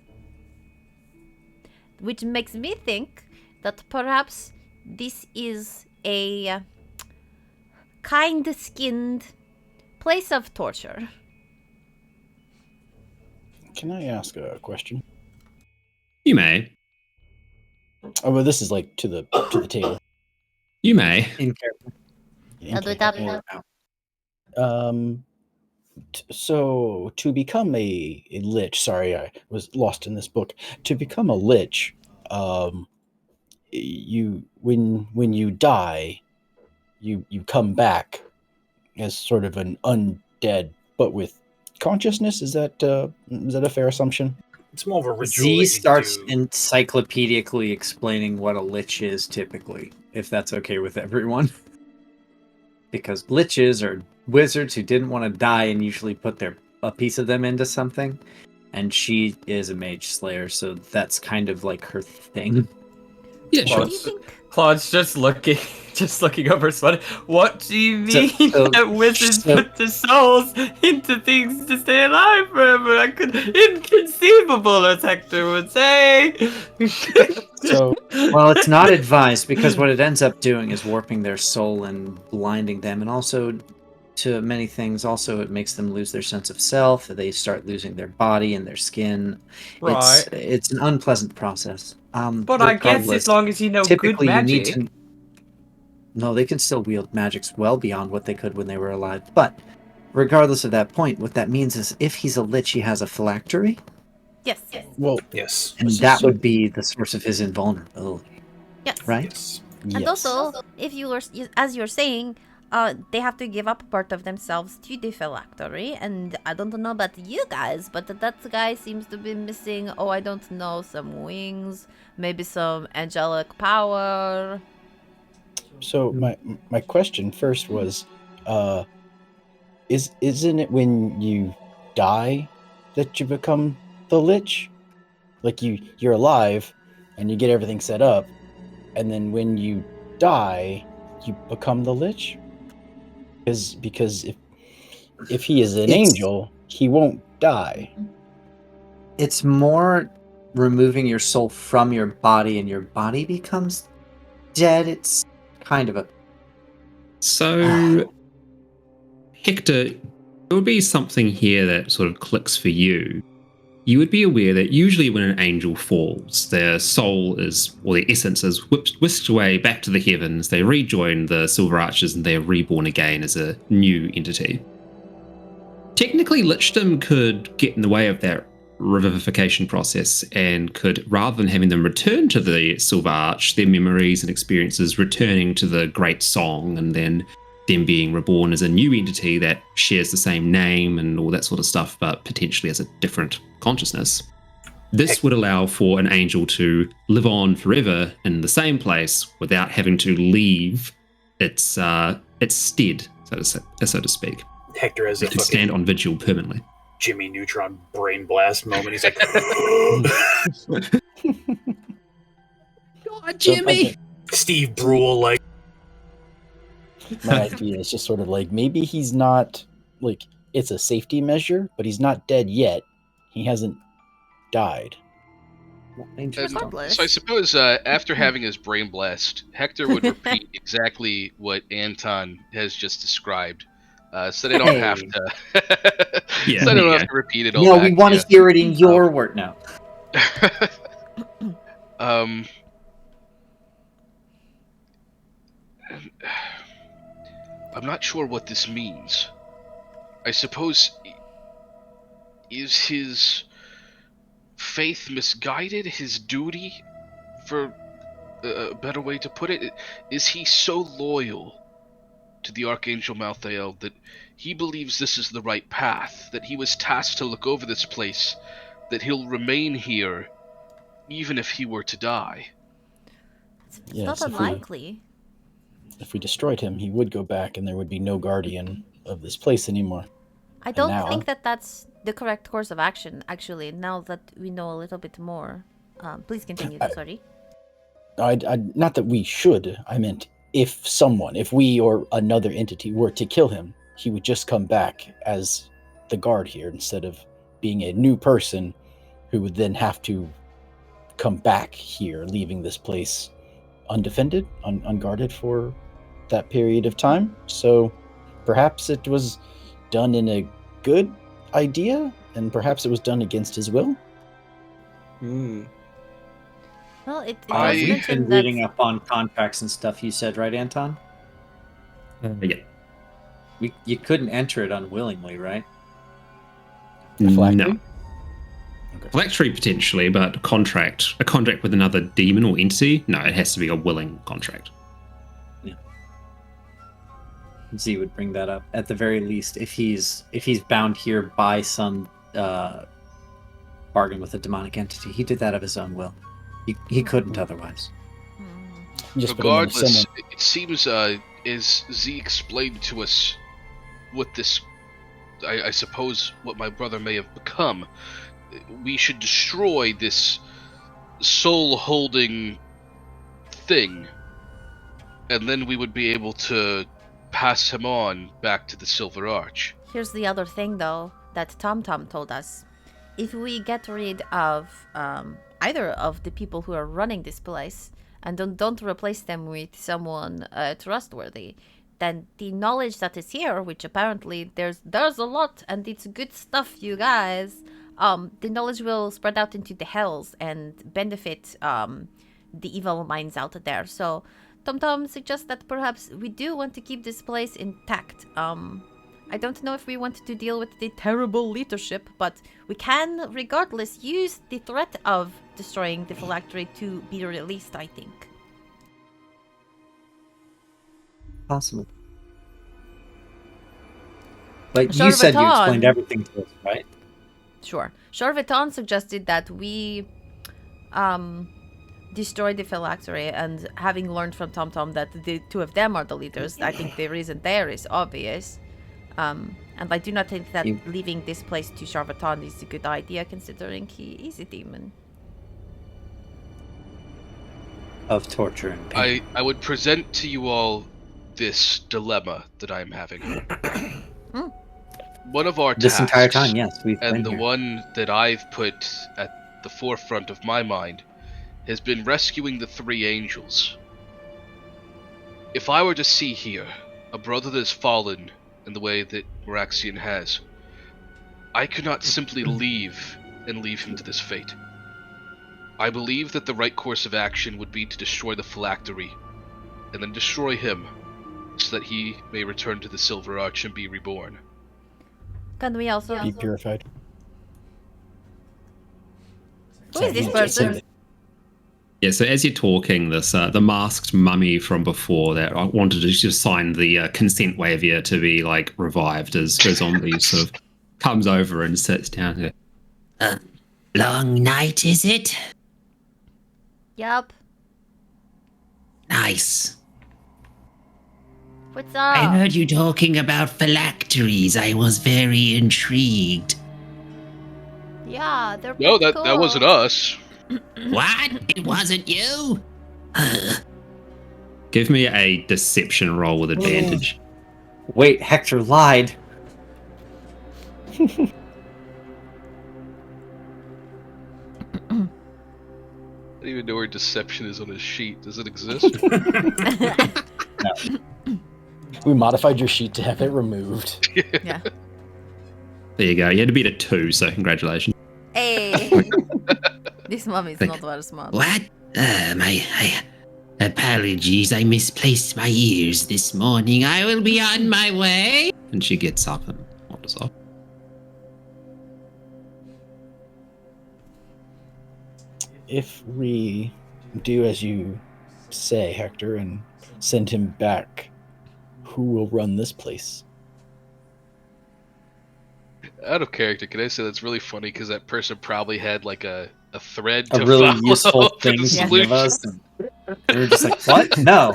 Which makes me think that perhaps this is a kind-skinned place of torture. Can I ask a question? You may. Oh, well, this is like to the table. You may. In character. Okay. So to become a lich, sorry, I was lost in this book. To become a lich, you when you die, you come back as sort of an undead, but with consciousness. Is that a fair assumption? It's more of a ritual. Z that you starts do. encyclopedically explaining what a lich is typically, if that's okay with everyone. Because liches are wizards who didn't want to die and usually put a piece of them into something. And she is a mage slayer, so that's kind of like her thing. Yeah, sure. What do you think? Claude's just looking over sweater. What do you mean So- that wizards so- put their souls into things to stay alive forever? Inconceivable, as Hector would say. So Well, it's not advised because what it ends up doing is warping their soul and blinding them, and also to many things. Also, it makes them lose their sense of self. They start losing their body and their skin. Right. It's an unpleasant process. But I guess regardless, as long as you know good typically you magic. need to. No, they can still wield magics well beyond what they could when they were alive. But regardless of that point, what that means is if he's a lich, he has a phylactery, Yes. well, Yes. and that would be the source of his invulnerability, Yes. right? Yes. And yes. also, if you were, as you're saying, they have to give up part of themselves to the phylactery. And I don't know about you guys, but that guy seems to be missing, I don't know, some wings, maybe some angelic power. So my question first was, isn't it when you die that you become the lich? Like you're alive and you get everything set up, and then when you die, you become the lich? Because if he is an It's- angel, he won't die. It's more removing your soul from your body and your body becomes dead. It's kind of a So, Hector, there would be something here that sort of clicks for you. You would be aware that usually when an angel falls, their soul is, or their essence is whisked away back to the heavens. They rejoin the Silver Archers and they are reborn again as a new entity. Technically, lichdom could get in the way of that revivification process and could, rather than having them return to the Silver Arch, their memories and experiences returning to the great song and then them being reborn as a new entity that shares the same name and all that sort of stuff, but potentially as a different consciousness. This would allow for an angel to live on forever in the same place without having to leave its stead, so to speak. Hector has a It can stand on vigil permanently. Jimmy Neutron brain blast moment. He's like, God, Jimmy! Steve Brule, like. My idea is just sort of like, maybe he's not, like, it's a safety measure, but he's not dead yet. He hasn't died. Regardless. So I suppose after having his brain blast, Hector would repeat exactly what Anton has just described, so they don't have to. Yeah, so they don't yeah. have to repeat it all. No, back we want to hear it in your word now. I'm not sure what this means. I suppose, is his faith misguided? His duty, for a better way to put it, is he so loyal to the Archangel Malthael that he believes this is the right path, that he was tasked to look over this place, that he'll remain here even if he were to die? It's Yes, not unlikely. If we destroyed him, he would go back and there would be no guardian of this place anymore. I don't now- think that that's the correct course of action, actually, now that we know a little bit more. Please continue, sorry. Not that we should, I meant if we or another entity were to kill him, he would just come back as the guard here instead of being a new person who would then have to come back here, leaving this place undefended, unguarded for that period of time. So perhaps it was done in a good idea, and perhaps it was done against his will. Well, it I- does We've mention been that reading up on contracts and stuff, you said, right, Anton? Yeah. You couldn't enter it unwillingly, right? Phylactery? No. Phylactery potentially, but a contract with another demon or entity, no, it has to be a willing contract. Z would bring that up at the very least. If he's bound here by some bargain with a demonic entity, he did that of his own will. He couldn't otherwise. Just put him in Regardless, someone. it seems, as Z explained to us what this, I suppose, what my brother may have become, we should destroy this soul-holding thing, and then we would be able to pass him on back to the Silver Arch. Here's the other thing, though, that Tom told us. If we get rid of either of the people who are running this place and don't replace them with someone trustworthy, then the knowledge that is here, which apparently there's a lot and it's good stuff, you guys, the knowledge will spread out into the hells and benefit the evil minds out there. So Tom suggests that perhaps we do want to keep this place intact. I don't know if we want to deal with the terrible leadership, but we can, regardless, use the threat of destroying the phylactery to be released, I think. Possible. But you said you Charveton. explained everything to us, right? Sure. Charveton suggested that we destroy the phylactery, and having learned from Tom that the two of them are the leaders, I think the reason there is obvious. And I do not think that leaving this place to Charveton is a good idea, considering he is a demon. Of torture and pain. I would present to you all this dilemma that I'm having. One of our This tasks, entire time, yes, we've been and the here. one that I've put at the forefront of my mind, has been rescuing the three angels. If I were to see here a brother that has fallen in the way that Meraxian has, I could not simply leave him to this fate. I believe that the right course of action would be to destroy the phylactery, and then destroy him, so that he may return to the Silver Arch and be reborn. Can we also... Be purified. Who is this person? Yeah, so as you're talking, this the masked mummy from before that I wanted to just sign the consent waiver to be revived as the zombie sort of comes over and sits down here. Long night, is it? Yup. Nice. What's I up? heard you talking about phylacteries. I was very intrigued. Yeah, they're No, pretty that wasn't cool. us. What? It wasn't you? Give me a deception roll with advantage. Wait, Hector lied. I don't even know where deception is on his sheet. Does it exist? We modified your sheet to have it removed. Yeah. There you go. You had to beat a 2, so congratulations. Hey. This mom is not very smart. What? Apologies, I misplaced my ears this morning. I will be on my way. And she gets up and wanders off. If we do as you say, Hector, and send him back, who will run this place? Out of character, can I say that's really funny because that person probably had like a thread A to really follow useful to thing the to give solution. us. And we were just like, what? No.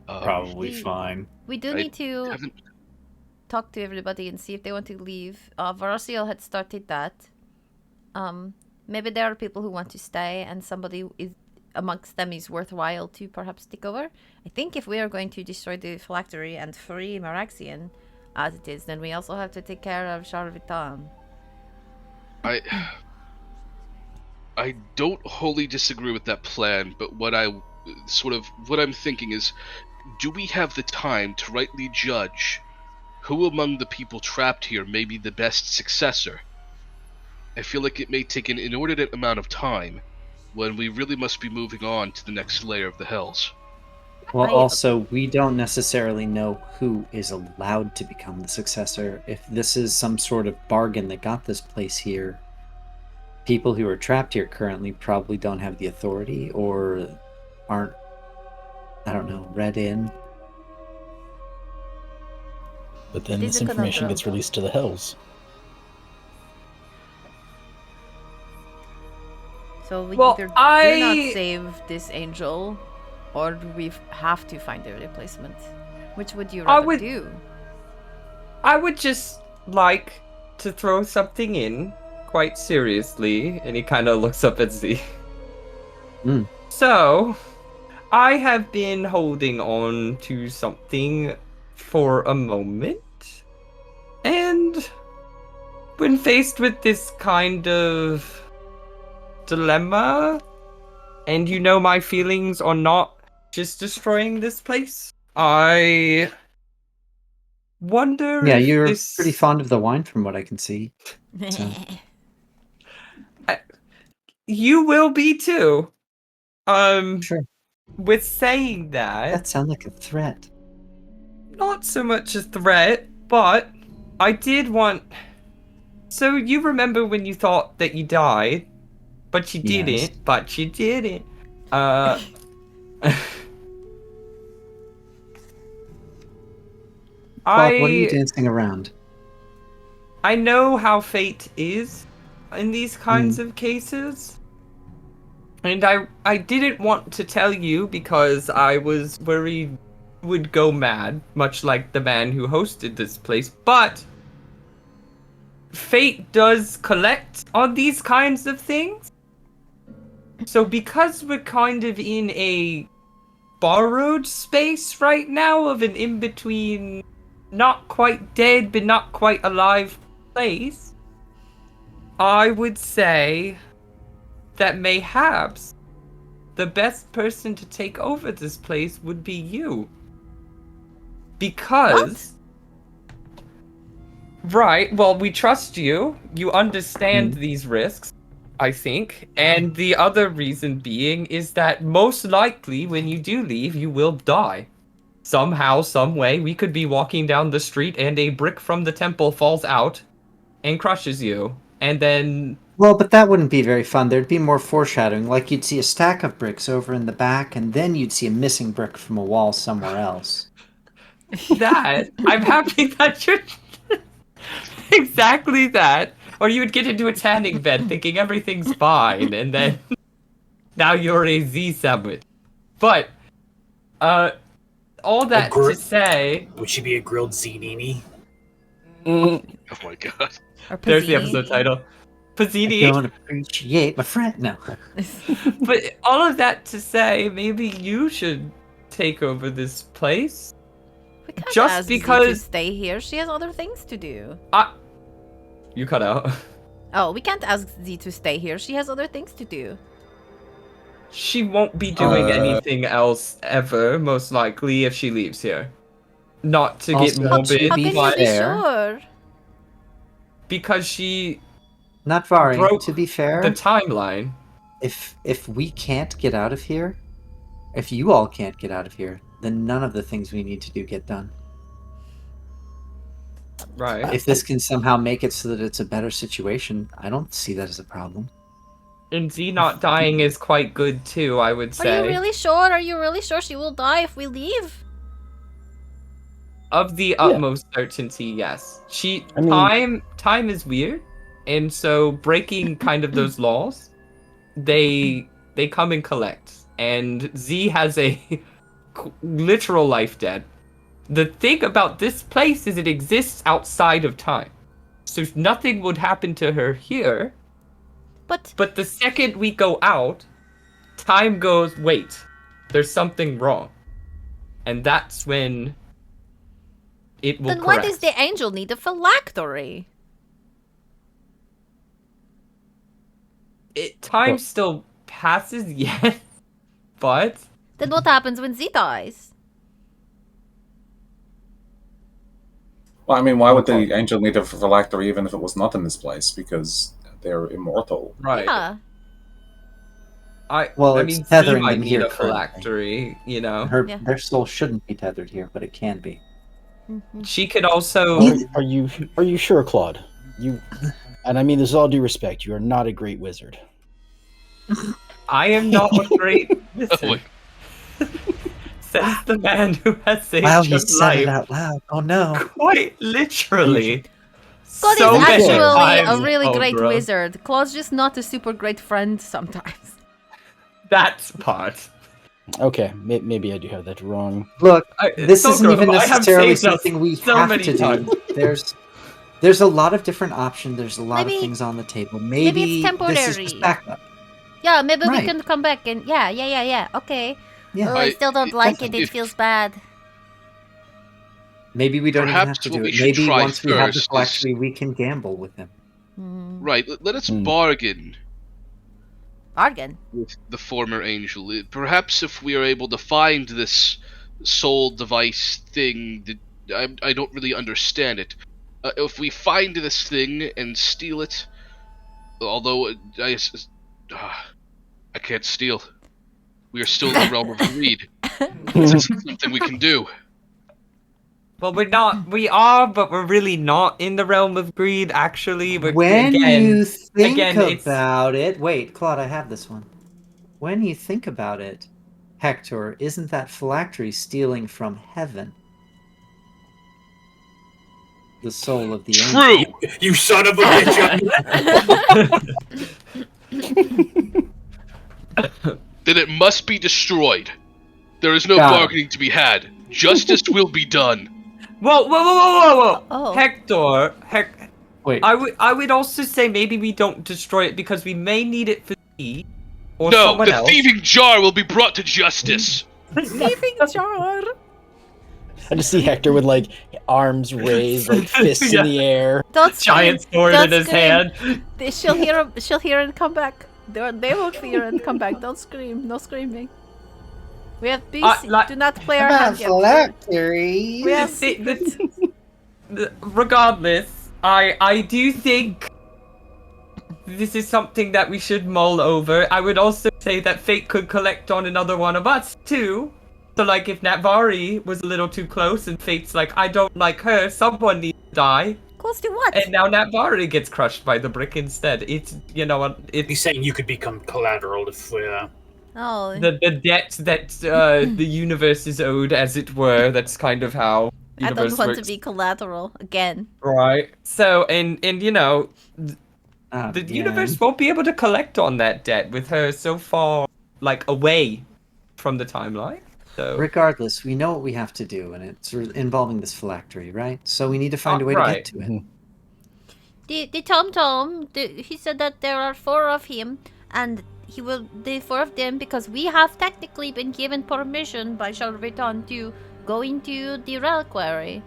Probably We- fine. We do I need to haven't- talk to everybody and see if they want to leave. Varasiel had started that. Maybe there are people who want to stay, and somebody is amongst them is worthwhile to perhaps take over. I think if we are going to destroy the phylactery and free Maraxian as it is, then we also have to take care of Charvitan. I don't wholly disagree with that plan, but what I'm thinking is, do we have the time to rightly judge who among the people trapped here may be the best successor? I feel like it may take an inordinate amount of time when we really must be moving on to the next layer of the Hells. Well, I- also, we don't necessarily know who is allowed to become the successor. If this is some sort of bargain that got this place here, people who are trapped here currently probably don't have the authority or aren't, I don't know, read in. But then It is this a information conundrum. gets released to the Hells. So we Well, either do I- not save this angel, or do we have to find a replacement? Which would you I rather would- do? I would just like to throw something in quite seriously, and he kind of looks up at Z. Mm. So, I have been holding on to something for a moment, and when faced with this kind of dilemma, and you know my feelings on not just destroying this place, I wonder Yeah, if you're this... pretty fond of the wine from what I can see. So- You will be too. Sure. With saying that, That sounds like a threat. not so much a threat, but I did want... So you remember when you thought that you died, but you Yes. didn't, but you didn't. Claude, what are you dancing around? I know how fate is in these kinds of cases. And I didn't want to tell you because I was worried you would go mad, much like the man who hosted this place. But fate does collect on these kinds of things. So because we're kind of in a borrowed space right now of an in-between not quite dead but not quite alive place, I would say that mayhaps the best person to take over this place would be you. Because... Right, well, we trust you. You understand these risks, I think. And the other reason being is that most likely when you do leave, you will die. Somehow, some way, we could be walking down the street and a brick from the temple falls out and crushes you. And then... Well, but that wouldn't be very fun. There'd be more foreshadowing. Like you'd see a stack of bricks over in the back, and then you'd see a missing brick from a wall somewhere else. that, I'm happy that you're... exactly that. Or you would get into a tanning bed thinking everything's fine, and then now you're a Z sandwich. But, all that to say... Would she be a grilled Zinini? Oh my god. Or There's the Pizzini. episode title. I Pizzini. don't appreciate my friend. No. But all of that to say, maybe you should take over this place. We can't Just ask Z to because- stay here. She has other things to do. You cut out. Oh, we can't ask Z to stay here. She has other things to do. She won't be doing anything else ever, most likely, if she leaves here. Not to get Also, morbid, to How be can you but be fair- sure? because she Not Vari. broke To be fair, the timeline. if we can't get out of here, if you all can't get out of here, then none of the things we need to do get done. Right. If this can somehow make it so that it's a better situation, I don't see that as a problem. And Z not dying is quite good too, I would Are say. you really sure? Are you really sure she will die if we leave? Of the utmost certainty, yes. I mean- Time is weird, and so breaking kind of those laws, they come and collect. And Z has a literal life debt. The thing about this place is it exists outside of time. So nothing would happen to her here, But but the second we go out, time goes, wait, there's something wrong. And that's when it will then why correct. does the angel need a phylactery? Time Well- still passes, yes, but Then what happens when Z dies? Well, I mean, why would the angel need a phylactery even if it was not in this place? Because they're immortal. right. Yeah. Well, I it's mean, Z tethering might them need here a currently. phylactery, you know. Yeah. Their soul shouldn't be tethered here, but it can be. Mhm. She could also. Are you sure, Claude? And I mean this with all due respect, you are not a great wizard. I am not a great Oh wizard. my. Says the man who has saved Wow, your you said it life. out loud. Oh no. Quite literally. Claude So is many actually times, a really great Cobra. wizard. Claude's just not a super great friend sometimes. That part. Okay, maybe I do have that wrong. Look, this So isn't good, even I have necessarily saved us something we so have many to times. do. There's a lot of different options. There's a lot Maybe- of things on the table. maybe Maybe, it's this is temporary. just backup. Yeah, maybe Right. we can come back and yeah. Okay. Yeah. Oh, I still don't like it. It if- feels bad. Maybe we don't even have Perhaps to what do we it. should Maybe try once we have the first is- phylactery, we can gamble with him. Right, let us Hmm. bargain Bargain. with the former angel. Perhaps if we are able to find this soul device thing, that I don't really understand it. If we find this thing and steal it, although I can't steal. We are still in the realm of greed. This isn't something we can do. Well, we're not. We are, but we're really not in the realm of greed. Actually, we're When you think again, it's- about it, wait, Claude, I have this one. When you think about it, Hector, isn't that phylactery stealing from heaven? The soul of the True. angel. You son of a bitch! Then it must be destroyed. There is no Got it. bargaining to be had. Justice will be done. Whoa! Oh. Hector, Wait, I would also say maybe we don't destroy it because we may need it for tea or No, someone the else. thieving jar will be brought to justice. Thieving jar. I just see Hector with like arms raised, like fists Yeah. in the air. Don't scream. Giant sword Don't in his scream. hand. She'll hear him. She'll hear and come back. They will hear and come back. Don't scream. No screaming. We have peace. like- Do not play our hand yet. phylactery. We have See, secrets. Regardless, I do think this is something that we should mull over. I would also say that fate could collect on another one of us too. So like if Natvari was a little too close and fate's like, I don't like her, someone needs to die. Close to what? And now Natvari gets crushed by the brick instead. It's, you know, it's He's saying you could become collateral if Oh. the debt that the universe is owed, as it were. That's kind of how I don't universe want to works. be collateral again. Right. So, and you know, Oh, the man. universe won't be able to collect on that debt with her so far, like, away from the timeline. So, Regardless, we know what we have to do, and it's involving this phylactery, right? So we need to find a way to right. get to it. The Tom Tom, he said that there are 4 of him, and he will the 4 of them, because we have technically been given permission by Shalriton to go into the reliquary.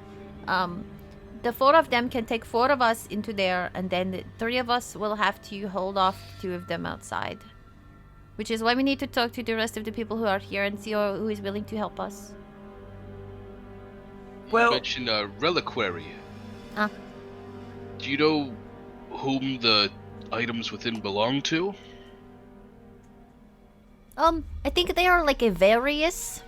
The 4 of them can take 4 of us into there, and then the 3 of us will have to hold off 2 of them outside. Which is why we need to talk to the rest of the people who are here and see who is willing to help us. Well- You mentioned a reliquary. Ah. Do you know whom the items within belong to? I think they are like a various.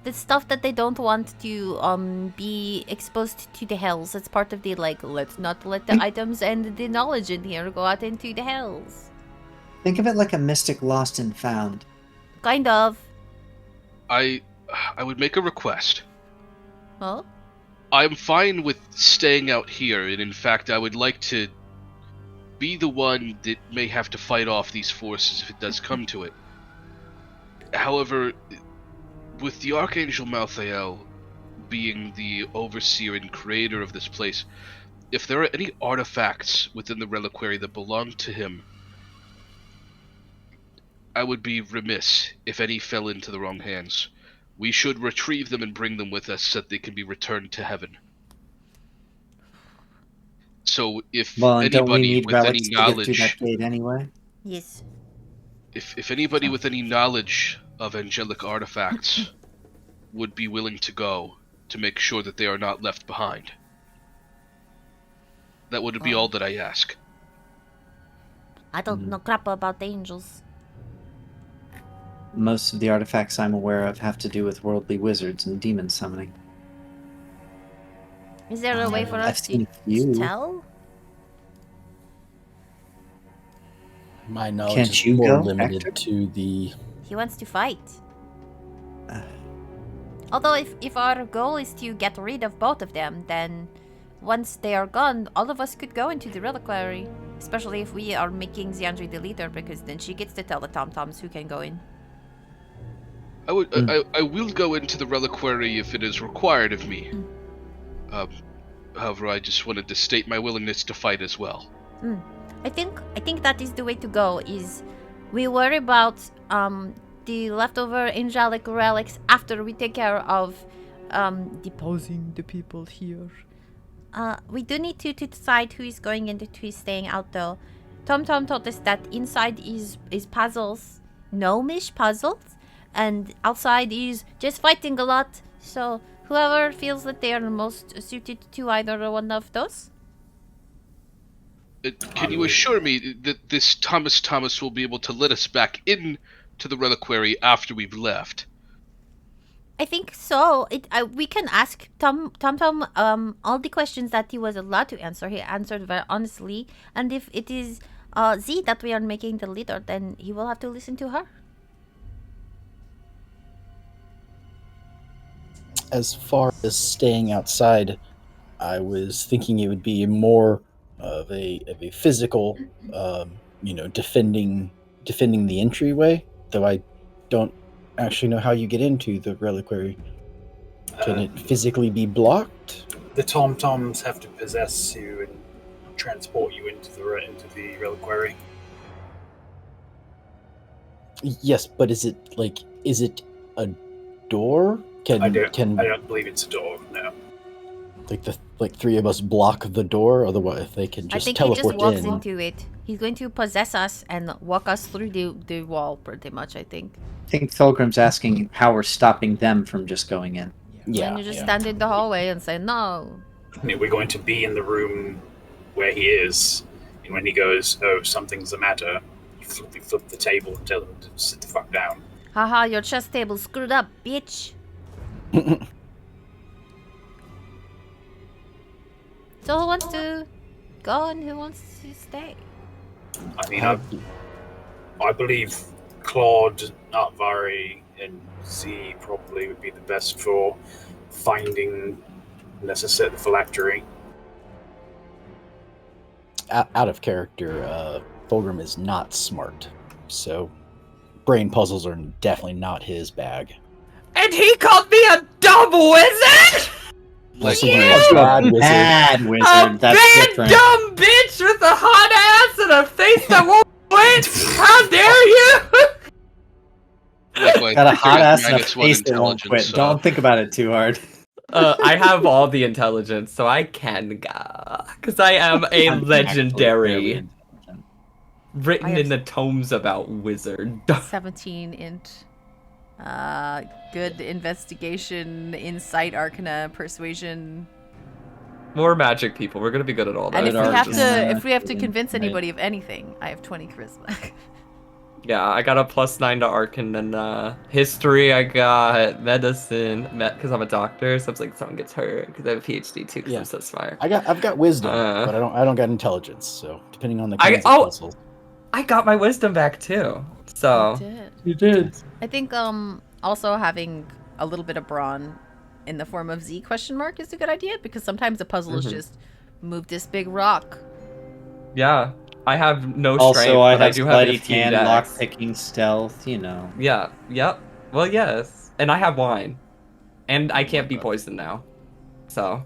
The stuff that they don't want to be exposed to the hells. It's part of the like, let's not let the items and the knowledge in here go out into the hells. Think of it like a mystic lost and found. Kind of. I would make a request. Well, I'm fine with staying out here, and in fact, I would like to be the one that may have to fight off these forces if it does come to it. However, with the Archangel Malthael being the overseer and creator of this place, if there are any artifacts within the reliquary that belong to him, I would be remiss if any fell into the wrong hands. We should retrieve them and bring them with us so that they can be returned to heaven. So if Well, and don't we anybody need with any relics to get through that knowledge, gate anyway? yes. if anybody with any knowledge of angelic artifacts would be willing to go to make sure that they are not left behind, that would be all that I ask. I don't know crap about the angels. Most of the artifacts I'm aware of have to do with worldly wizards and demon summoning. Is there a way for I've us seen to a few. tell? My knowledge Can't is you more go, limited Hector? to the. He wants to fight. Uh. Although if our goal is to get rid of both of them, then once they are gone, all of us could go into the reliquary. Especially if we are making Xandri the leader, because then she gets to tell the Tom-Toms who can go in. I will go into the reliquary if it is required of me. However, I just wanted to state my willingness to fight as well. I think that is the way to go. Is we worry about the leftover angelic relics after we take care of deposing the people here. We do need to decide who is going in and who is staying out, though. Tom told us that inside is puzzles, gnomish puzzles, and outside is just fighting a lot. So whoever feels that they are most suited to either one of those. Can you assure me that this Thomas will be able to let us back in to the reliquary after we've left? I think so. We can ask Tom all the questions that he was allowed to answer. He answered very honestly, and if it is Z that we are making the leader, then he will have to listen to her. As far as staying outside, I was thinking it would be more of a physical, defending the entryway. Though I don't actually know how you get into the reliquary. Can it physically be blocked? The Tom-Toms have to possess you and transport you into the reliquary. Yes, but is it a door? I don't believe it's a door. No. Like three of us block the door, otherwise they can just I think teleport he just walks in. into it. He's going to possess us and walk us through the wall, pretty much. I think. I think Thulgrim's asking how we're stopping them from just going in. Yeah, And you just stand in the hallway and say no. I mean, we're going to be in the room where he is, and when he goes, "Oh, something's the matter," you flip the table and tell him to sit the fuck down. Haha, your chess table's screwed up, bitch. So who wants to go and who wants to stay? I mean, I believe Claude, Natvari, and Z probably would be the best for finding necessary phylactery. Out of character, Fulgrim is not smart, so brain puzzles are definitely not his bag. And he called me a dumb wizard? Like, Bad wizard. A That's big different. dumb bitch with a hot ass and a face that won't quit? How dare you? Likewise, Got a I hot figured ass and a minus one face that won't quit. intelligence, Don't think about it too hard. I have all the intelligence, so I can go. Because I am a I'm legendary. actually fairly intelligent. Written in the tomes about wizard. 17 int. Good investigation, insight, arcana, persuasion. More magic people. We're gonna be good at all that. And if Good we have arcana, to, if we have to good convince insight. anybody of anything, I have 20 charisma. Yeah, I got a +9 to Arcane and history. I got medicine, because I'm a doctor. So it's like someone gets hurt because I have a PhD too. Because Yeah. I'm so smart. I've got wisdom, but I don't got intelligence. So depending on the kinds of puzzles. I got my wisdom back too. So You did. I think also having a little bit of brawn in the form of Z ? Is a good idea, because sometimes a puzzle is just move this big rock. yeah, I have no strength, Also, I but I have do have sleight of 15 hand, dex. lock-picking, stealth, you know. Yeah, yep. Well, yes, and I have wine, and I can't be poisoned now. So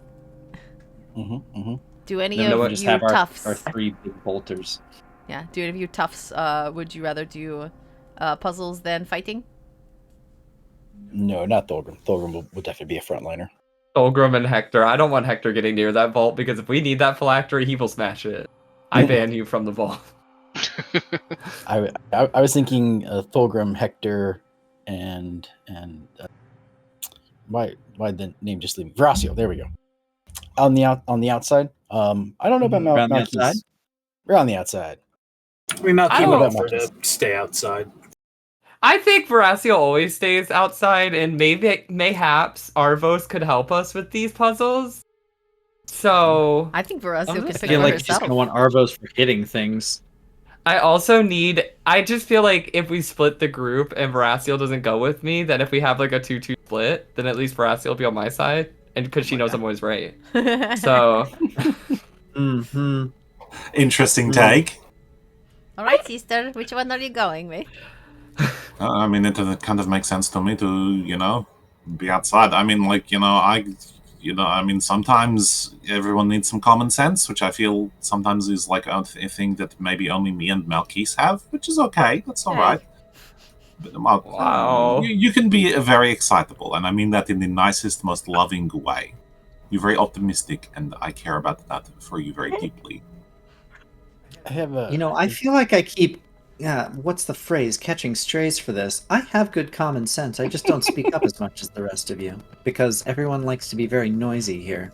Do any You know of what? you Just have our toughs? 3 big bolters. Yeah, do any of you toughs? Would you rather do puzzles than fighting? No, not Thulgrim. Thulgrim will definitely be a frontliner. Fulgrim and Hector. I don't want Hector getting near that vault because if we need that phylactery, he will smash it. I ban you from the vault. I was thinking Thulgrim, Hector, and why the name just leave me? Verasio. There we go. On the outside. I don't know about Around the Malkis. outside? We're on the outside. We might I keep don't it know. offer to stay outside. I think Verasio always stays outside, and mayhaps Arvos could help us with these puzzles. So I think Verasio I'm could just figure I feel it like you just herself. gonna want Arvos for hitting things. I also need. I just feel like if we split the group and Verasio doesn't go with me, then if we have like a 2-2 split, then at least Verasio will be on my side, and because she knows I'm always right. So Mm-hmm. Interesting take. All right, sister. Which one are you going with? I mean, it kind of makes sense to me to, be outside. I mean, I mean, sometimes everyone needs some common sense, which I feel sometimes is like a thing that maybe only me and Malkis have, which is okay. That's all right. But, Wow. You can be very excitable, and I mean that in the nicest, most loving way. You're very optimistic, and I care about that for you very deeply. I have a. I feel like I keep, what's the phrase? Catching strays for this. I have good common sense. I just don't speak up as much as the rest of you because everyone likes to be very noisy here.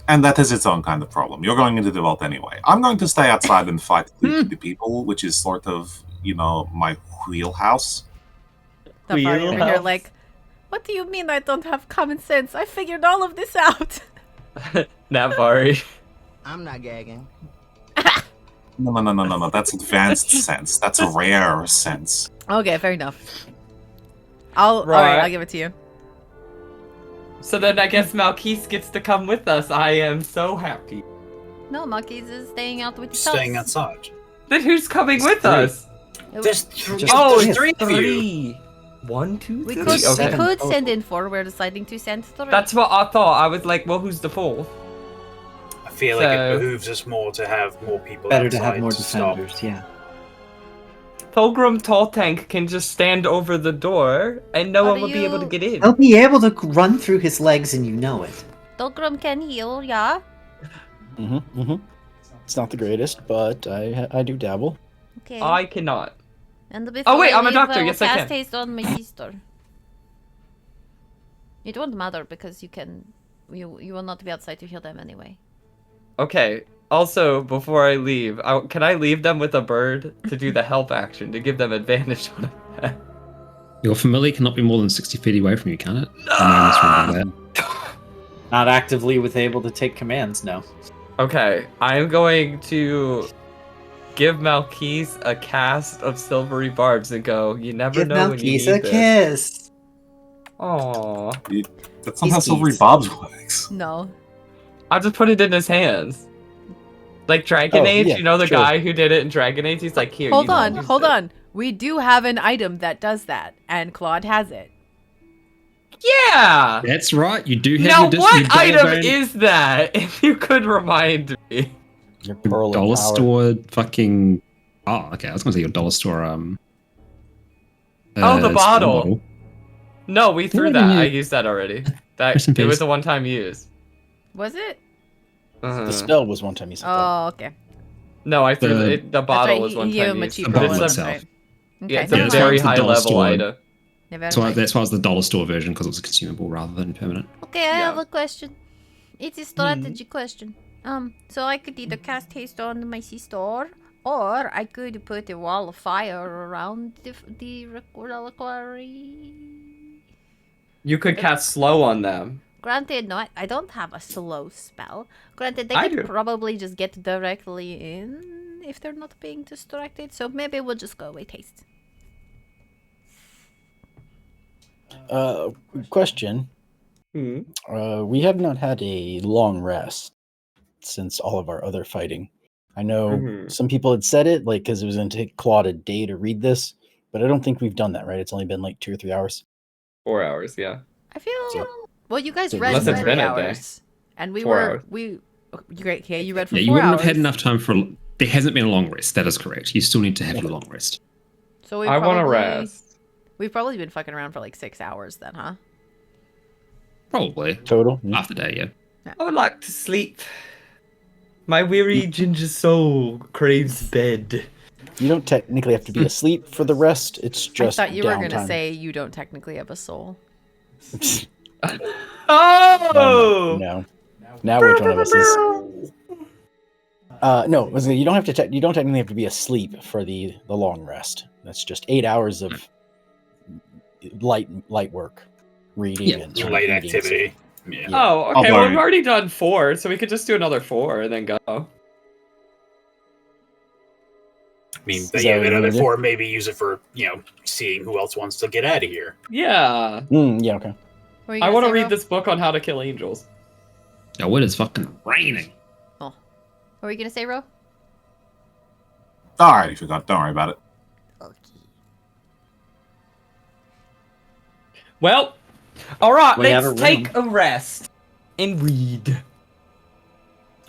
And that is its own kind of problem. You're going into the vault anyway. I'm going to stay outside and fight the people, which is sort of, my wheelhouse. The fire over here, like, what do you mean I don't have common sense? I figured all of this out. Navari. I'm not gagging. No. That's advanced sense. That's a rare sense. Okay, fair enough. All Right. right, I'll give it to you. So then I guess Malkis gets to come with us. I am so happy. No, Monkeys is staying out with the Staying toughs. outside. Then who's coming with three. us? There's Oh, there's it's 3 of you. 3. 1, 2, We 3. could, Okay. we could send in 4. We're deciding to send 3. That's what I thought. I was like, well, who's the 4th? I feel like So- it behooves us more to have more people Better to outside have more stop. defenders, yeah. Pilgrim Tall Tank can just stand over the door, and no How one do will be able to you- get in. He'll be able to run through his legs and you know it. Dolgrim can heal, yeah? It's not the greatest, but I do dabble. Okay. I cannot. And before Oh, wait, I I'm a leave, doctor. will Yes, I cast can. haste on my sister. It won't matter because you will not be outside to heal them anyway. Okay. Also, before I leave, can I leave them with a bird to do the help action to give them advantage on it? Your familiar cannot be more than 60 feet away from you, can it? No! Not actively able to take commands, no. Okay, I'm going to give Malkis a cast of silvery barbs and go, you never Give know when you Malkis need a this. kiss. Oh, That's not how He's Silvery teased. Bob's works. No. I'll just put it in his hands. Like Dragon Oh, Age, yeah, you know the sure. guy who did it in Dragon Age? He's like, here, Hold you know, on, use hold it. on. We do have an item that does that, and Claude has it. Yeah! That's right. You do have Now, your your what dollar item brand- is that? If you could remind me. Your pearl of dollar power. store fucking. Oh, okay. I was gonna say your dollar store. Oh, the spell bottle. No, we threw Yeah, that. yeah. I used that already. That Rest in it was peace. a one-time use. Was it? Uh-huh. The spell was one time you said that. Oh, okay. No, I threw The- the bottle That's right. was He one gave time him a use. cheaper The But bottle one. it's a, itself. Right. yeah, Okay. it's a Yeah, that's very why it's the high dollar level store. item. Never So mind. that's why it's the dollar store version because it was a consumable rather than permanent. Okay, I Yeah. have a question. It's a strategy question. So I could either cast haste on my sister, or I could put a wall of fire around the reliquary. You could cast slow on them. Granted, no, I don't have a slow spell. Granted, they I could do. probably just get directly in if they're not being distracted. So maybe we'll just go with haste. Question. Hmm. We have not had a long rest since all of our other fighting. I know Mhm. some people had said it, like, because it was going to take Claude a day to read this, but I don't think we've done that, right? It's only been like 2 or 3 hours. 4 hours, yeah. I feel. Well, you guys So read unless for it's 3 been a day. hours, and we 4 were hours. Great, okay, you read for Yeah, 4 you wouldn't hours. have had enough time for. There hasn't been a long rest. That is correct. You still need to have your long rest. So we I want to probably- rest. We've probably been fucking around for like 6 hours then, huh? Probably Total? half the day. Yeah. I would like to sleep. My weary ginger soul craves bed. You don't technically have to be asleep for the rest. It's just I thought you were gonna downtime. say you don't technically have a soul. Oh! No. Now which one of us is? No. Listen, you don't have to. You don't technically have to be asleep for the long rest. That's just 8 hours of light work, reading Yeah, and Light reading. activity. Yeah. Oh, okay. Although- Well, we've already done 4, so we could just do another 4 and then go. I mean, Is that yeah, what the you other wanna do? 4 maybe use it for, seeing who else wants to get out of here. Yeah. Yeah. Okay. What were you I gonna want to say, read Ro? this book on how to kill angels. Oh, it is fucking raining. What were you gonna say, Ro? I already forgot. Don't worry about it. Well, all right. We have Let's a room. take a rest and read.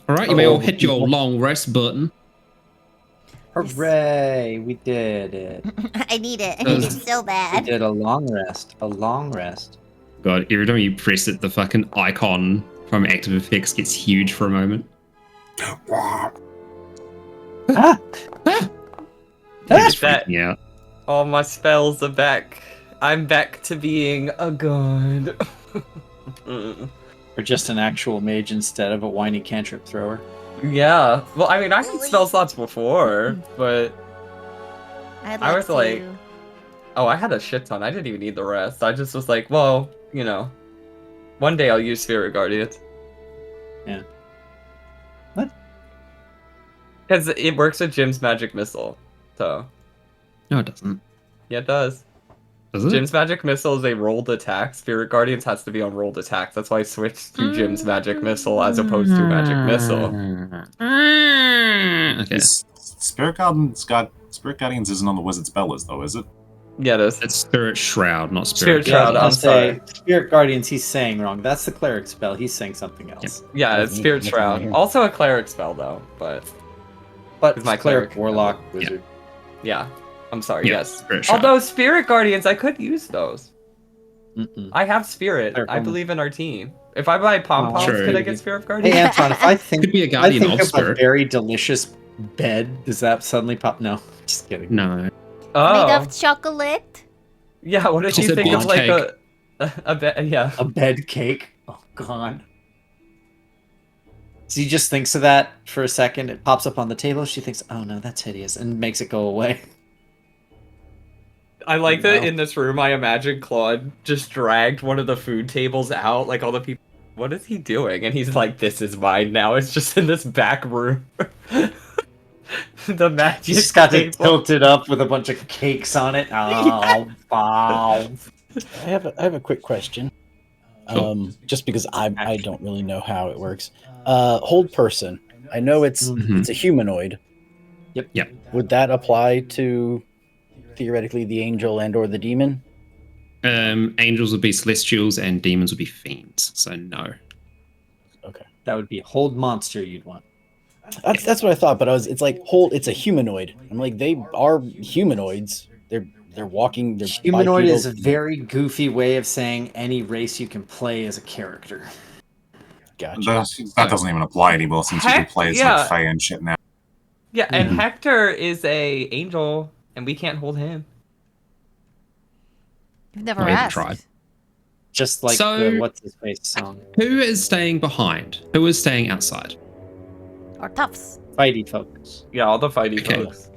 All right, you may all hit your long rest button. Hooray! We did it. I need it. I need it so We bad. did a long rest. A long rest. God, every time you press it, the fucking icon from Active Effects gets huge for a moment. Ah! It's that- freaking out. All my spells are back. I'm back to being a god. Or just an actual mage instead of a whiny cantrip thrower. Yeah. Well, I mean, I had spell slots before, but I'd I like was like- to- oh, I had a shit ton. I didn't even need the rest. I just was like, well, one day I'll use Spirit Guardians. Yeah. What? Because it works with Jim's magic missile. So No, it doesn't. yeah, it does. Does it? Jim's magic missile is a rolled attack. Spirit Guardians has to be on rolled attack. That's why I switched to Jim's magic missile as opposed to magic missile. Okay. Spirit Guardians isn't on the wizard spell list though, is it? Yeah, it is. It's Spirit Shroud, not Spirit Spirit Shroud, I I'm was gonna sorry. Spirit Guardians, he's saying wrong. That's the cleric spell. He's saying something else. Yeah, it's Spirit Nothing Shroud. right here. Also a cleric spell though, but But It's my cleric, cleric. warlock, wizard. yeah. I'm sorry, Yeah, yes. Spirit Shroud. Although Spirit Guardians, I could use those. Mm-mm. I have Spirit. They're I common. believe in our team. If I buy pom poms, True. could I get Spirit Hey Guardians? Anton, if I think Could be a I guardian think of of a spirit. very delicious bed, does that suddenly pop? No, just kidding. No. Made Oh, of chocolate. yeah. What if She you said think of blonde like a bit? Yeah. A bed cake. Oh god. So he just thinks of that for a second. It pops up on the table. She thinks, "Oh no, that's hideous," and makes it go away. I like that No. in this room. I imagine Claude just dragged one of the food tables out, like all the people. What is he doing? And he's like, "This is mine now." It's just in this back room. The magic He's just got to table. tilt it up with a bunch of cakes on it. Oh, wow. I have a quick question. Sure. Just because I don't really know how it works. Hold person. I know it's a humanoid. Yep. Would that apply to theoretically the angel and or the demon? Angels would be celestials and demons would be fiends. So no. Okay. That would be hold monster you'd want. That's what I thought, but it's like it's a humanoid. I'm like, they are humanoids. They're walking. They're Humanoid bipedal. is a very goofy way of saying any race you can play as a character. Gotcha. That doesn't even apply anymore since you can play as like Fae and shit now. Yeah, and Hector is a angel, and we can't hold him. You've never Not even asked. tried. Just like So- the What's His Face song. Who is staying behind? Who is staying outside? Or toughs. Fighty folks. Yeah, all the fighty Okay. folks.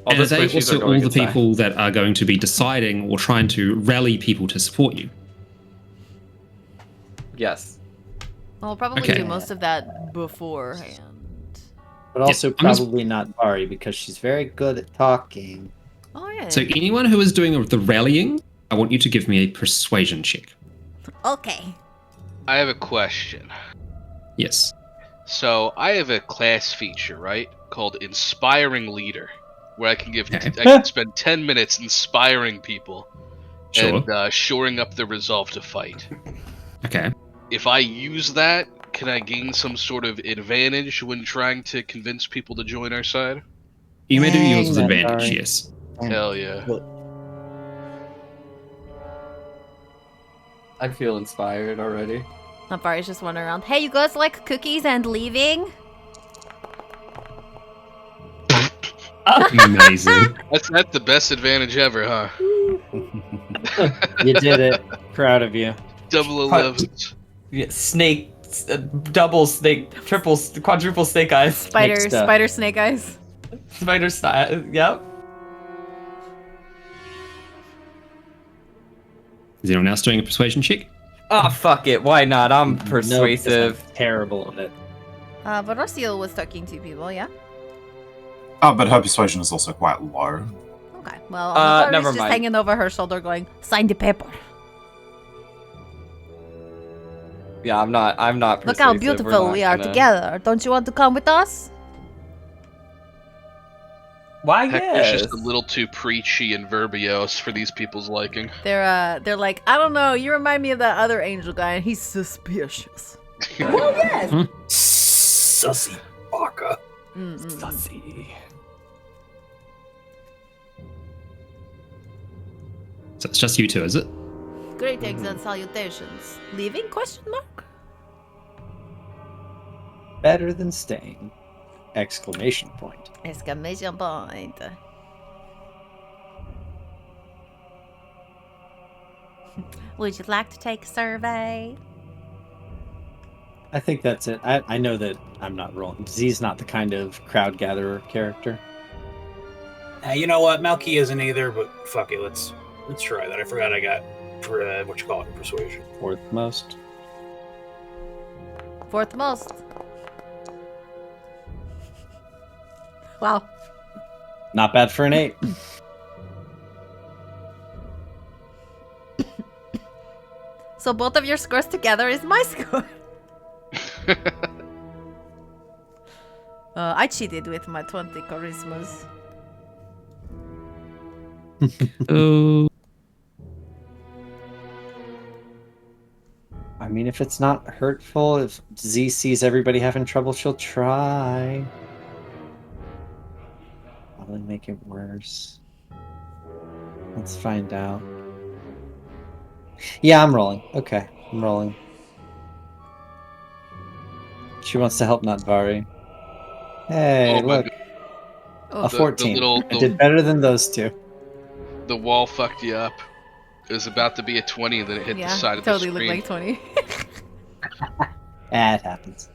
All And are they squishies also are going all the inside. people that are going to be deciding or trying to rally people to support you? Yes. We'll probably Okay. do most of that beforehand. But also I'm just- probably not Bari because she's very good at talking. Oh yeah. So anyone who is doing the rallying, I want you to give me a persuasion check. Okay. I have a question. Yes. So I have a class feature, right, called Inspiring Leader, where I can Okay. I can spend 10 minutes inspiring people Sure. and shoring up their resolve to fight. Okay. If I use that, can I gain some sort of advantage when trying to convince people to join our side? You may do yours with Dang, advantage, sorry. yes. Hell yeah. I feel inspired already. Nafari's just wandering around. Hey, you guys like cookies and leaving? Amazing. That's the best advantage ever, huh? You did it. Proud of you. Double 11s. Yeah, snake, double snake, triple, quadruple snake eyes, Spider snake eyes. spider style. Yep. Is anyone else doing a persuasion check? Oh fuck it, why not? I'm No, 'cause persuasive. I'm terrible at it. Varosio was talking to people, yeah? Oh, but her persuasion is also quite low. Okay. Well, Never Nafari's just mind. hanging over her shoulder going, sign the paper. Yeah, I'm not Look persuasive. how We're beautiful not we are gonna- together. Don't you want to come with us? Why Hector's yes? just a little too preachy and verbose for these people's liking. They're like, I don't know, you remind me of that other angel guy, and he's suspicious. Oh, yes. Sussy baka. Sussy. So it's just you two, is it? Greetings and salutations. Leaving? Question mark. Better than staying. Exclamation point. Exclamation point. Would you like to take a survey? I think that's it. I know that I'm not rolling. Z's not the kind of crowd gatherer character. You know what? Malky isn't either, but fuck it. Let's try that. I forgot I got persuasion. Fourth most. Fourth most. Wow. Not bad for an 8. So both of your scores together is my score. I cheated with my 20 charismas. Oh. I mean, if it's not hurtful, if Z sees everybody having trouble, she'll try. Probably make it worse. Let's find out. Yeah, I'm rolling. Okay, I'm rolling. She wants to help Natvari. Hey, Oh my look. Oh, A 14. I the- did better than those two. The wall fucked you up. It was about to be a 20, and then it hit yeah, the side of totally the looked screen. like 20. It happens.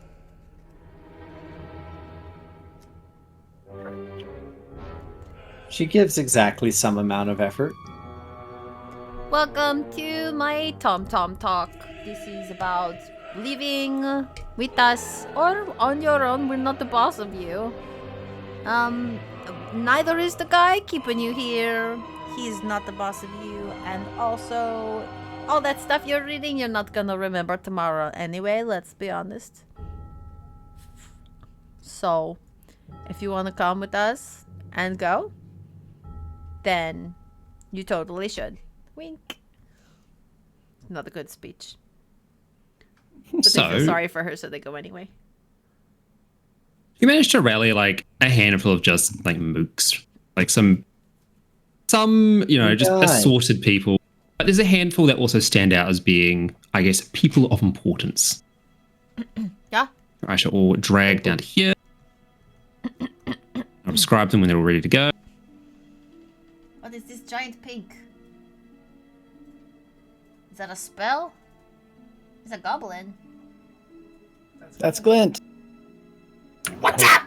She gives exactly some amount of effort. Welcome to my Tom Tom talk. This is about living with us or on your own. We're not the boss of you. Neither is the guy keeping you here. he's not the boss of you, and also all that stuff you're reading, you're not gonna remember tomorrow anyway, let's be honest. So, if you want to come with us and go, then you totally should. Wink. Not a good speech. But they feel sorry for her, so they go anyway. You managed to rally like a handful of just like mooks, like some just assorted people. But there's a handful that also stand out as being, I guess, people of importance. Yeah. I shall all drag down to here. I'll describe them when they're all ready to go. What is this giant pink? Is that a spell? It's a goblin. That's Glint. What's up?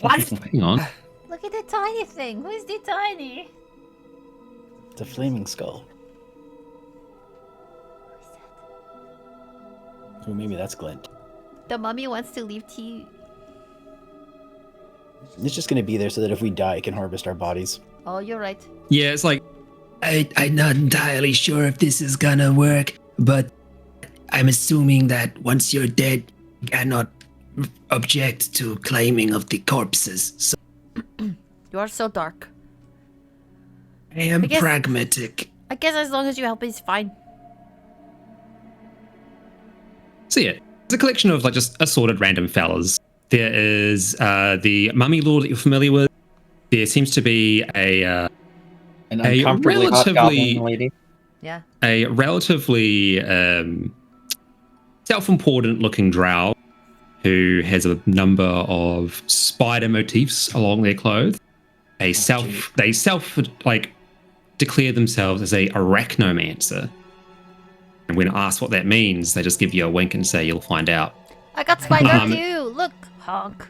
What? Hang on. Look at the tiny thing. Who's the tiny? It's a flaming skull. Oh, maybe that's Glint. The mummy wants to leave tea. It's just going to be there so that if we die, it can harvest our bodies. Oh, you're right. Yeah, it's like I'm not entirely sure if this is gonna work, but I'm assuming that once you're dead, you cannot object to claiming of the corpses. So You are so dark. I am I guess- pragmatic. I guess as long as you help, he's fine. So yeah, it's a collection of like just assorted random fellas. There is the mummy lord that you're familiar with. There seems to be An uncomfortably hot relatively- goblin lady. Yeah. a relatively self-important looking drow who has a number of spider motifs along their clothes. They self like declare themselves as a arachnomancer. And when asked what that means, they just give you a wink and say you'll find out. I got spider too. Look, honk.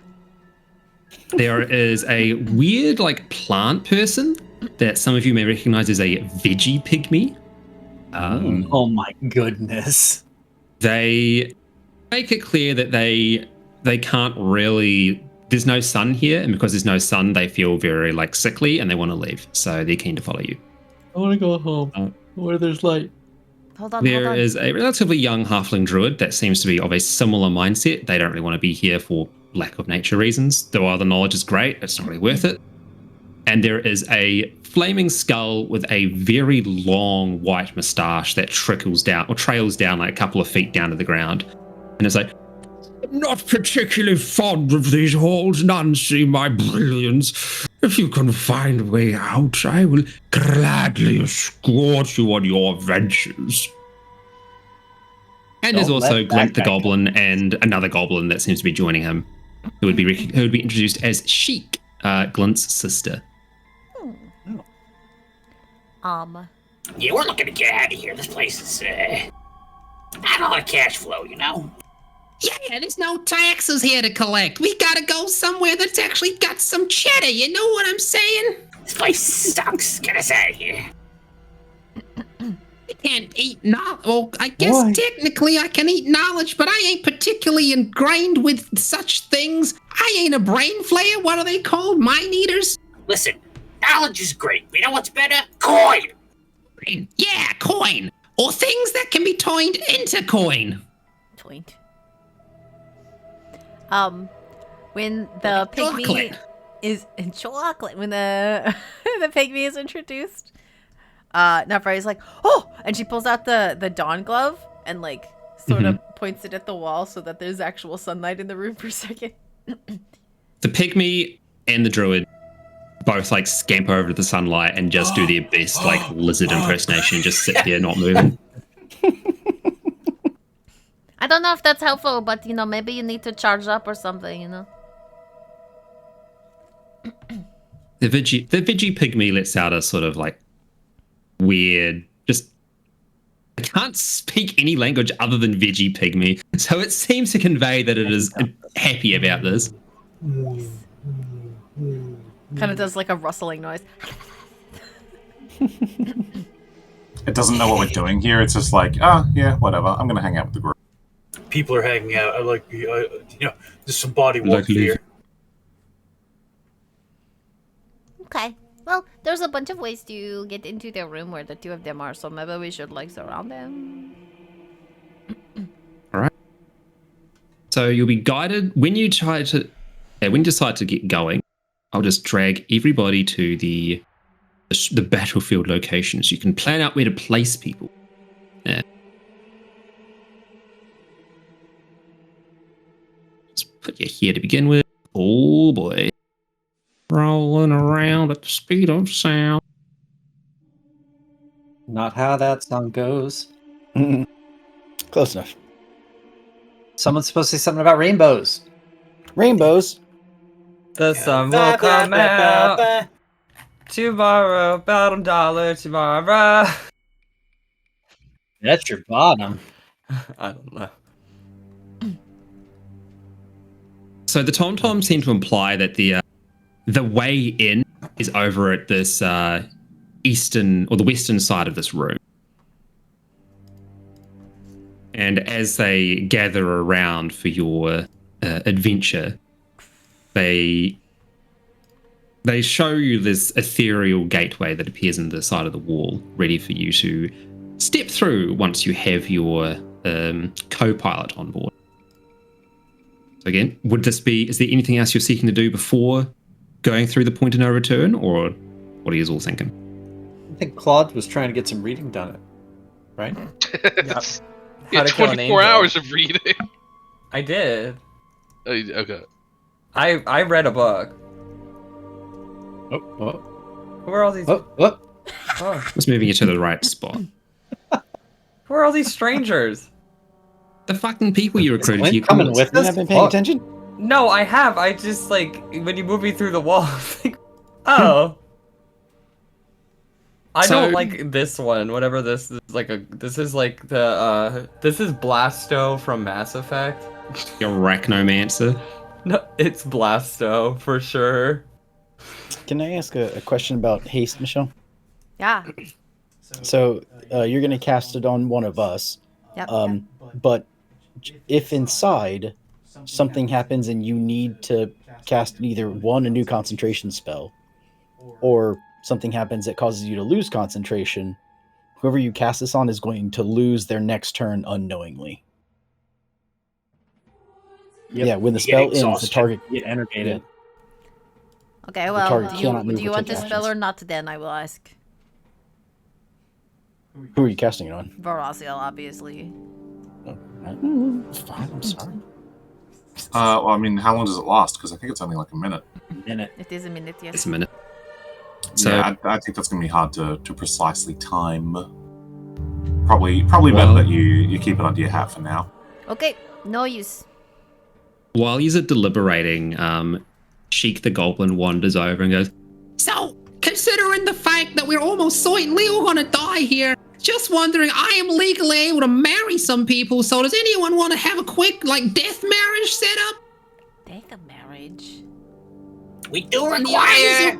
There is a weird like plant person that some of you may recognize as a veggie pygmy. Oh my goodness. They make it clear that they can't really. There's no sun here, and because there's no sun, they feel very like sickly and they want to leave. So they're keen to follow you. I want to go home where there's light. Hold on, There hold on. is a relatively young halfling druid that seems to be of a similar mindset. They don't really want to be here for lack of nature reasons. Though while the knowledge is great, it's not really worth it. And there is a flaming skull with a very long white moustache that trickles down or trails down like a couple of feet down to the ground. And it's like, I'm not particularly fond of these halls. None see my brilliance. If you can find a way out, I will gladly escort you on your ventures. And there's Don't also let that Glint the guy Goblin and another goblin that seems to be joining him, who would be introduced as Sheik, Glint's sister. Yeah, we're looking to get out of here. This place is not a lot of cash flow, you know? Yeah, there's no taxes here to collect. We gotta go somewhere that's actually got some cheddar, you know what I'm saying? This place sucks. Get us out of here. I can't eat knowledge. Well, I guess Why? technically I can eat knowledge, but I ain't particularly ingrained with such things. I ain't a brain flayer. What are they called? Mind eaters? Listen, knowledge is great. You know what's better? Coin! Yeah, coin. Or things that can be turned into coin. Twink. When the pygmy Chocolate. is in chocolate, when the the pygmy is introduced, Nafari's like, oh, and she pulls out the dawn glove and like sort of points it at the wall so that there's actual sunlight in the room for a second. The pygmy and the druid both like scamper over to the sunlight and just do their best like lizard impersonation, just sit there not moving. I don't know if that's helpful, but you know, maybe you need to charge up or something, you know. The Vigi pygmy lets out a sort of like weird, just I can't speak any language other than Vigi pygmy, so it seems to convey that it is happy about this. Kind of does like a rustling noise. It doesn't know what we're doing here. It's just like, yeah, whatever. I'm gonna hang out with the group. People are hanging out. I like, there's some body warmth Like leave. here. Okay. Well, There's a bunch of ways to get into their room where the two of them are, so maybe we should like surround them. All right. So you'll be guided when you decide to get going. I'll just drag everybody to the battlefield locations. You can plan out where to place people. Yeah. Just put you here to begin with. Oh boy. Rolling around at the speed of sound. Not how that song goes. Close enough. Someone's supposed to say something about rainbows. Rainbows. The sun will come out tomorrow, about $1 tomorrow. That's your bottom. I don't know. So the tom-toms seem to imply that the way in is over at this eastern or the western side of this room. And as they gather around for your adventure, they show you this ethereal gateway that appears in the side of the wall, ready for you to step through once you have your co-pilot on board. So again, is there anything else you're seeking to do before going through the point of no return, or what are you all thinking? I think Claude was trying to get some reading done, right? Yeah, 24 hours of reading. I did. Okay. I read a book. Oh. Who are all these? Oh. Just moving you to the right spot. Who are all these strangers? The fucking people you recruited to your coming cause. with You us? haven't been paying attention? No, I have. I just like when you move me through the wall. Like, oh. I don't like this one. Whatever this is this is like the this is Blasto from Mass Effect. Your Arachnomancer. No, it's Blasto for sure. Can I ask a question about haste, Michelle? Yeah. So you're going to cast it on one of us. Yep. But if inside something happens and you need to cast either a new concentration spell, or something happens that causes you to lose concentration, whoever you cast this on is going to lose their next turn unknowingly. Yep. Yeah, when the spell ends, the target get enervated. Okay, well, target do cannot move you or want take this spell actions. or not? Then I will ask. Who are you casting it on? Varasiel, obviously. Fine, I'm sorry. Well, I mean, how long does it last? Because I think it's only like a minute. It is a minute, yes. It's a minute. So Yeah, I think that's going to be hard to precisely time. Probably better that you keep it under your hat for now. Okay, no use. while you're deliberating, Sheik the Goblin wanders over and goes, "So, considering the fact that we're almost certainly all gonna die here, just wondering, I am legally able to marry some people, so does anyone want to have a quick, death marriage set up?" Death marriage? We do In the eyes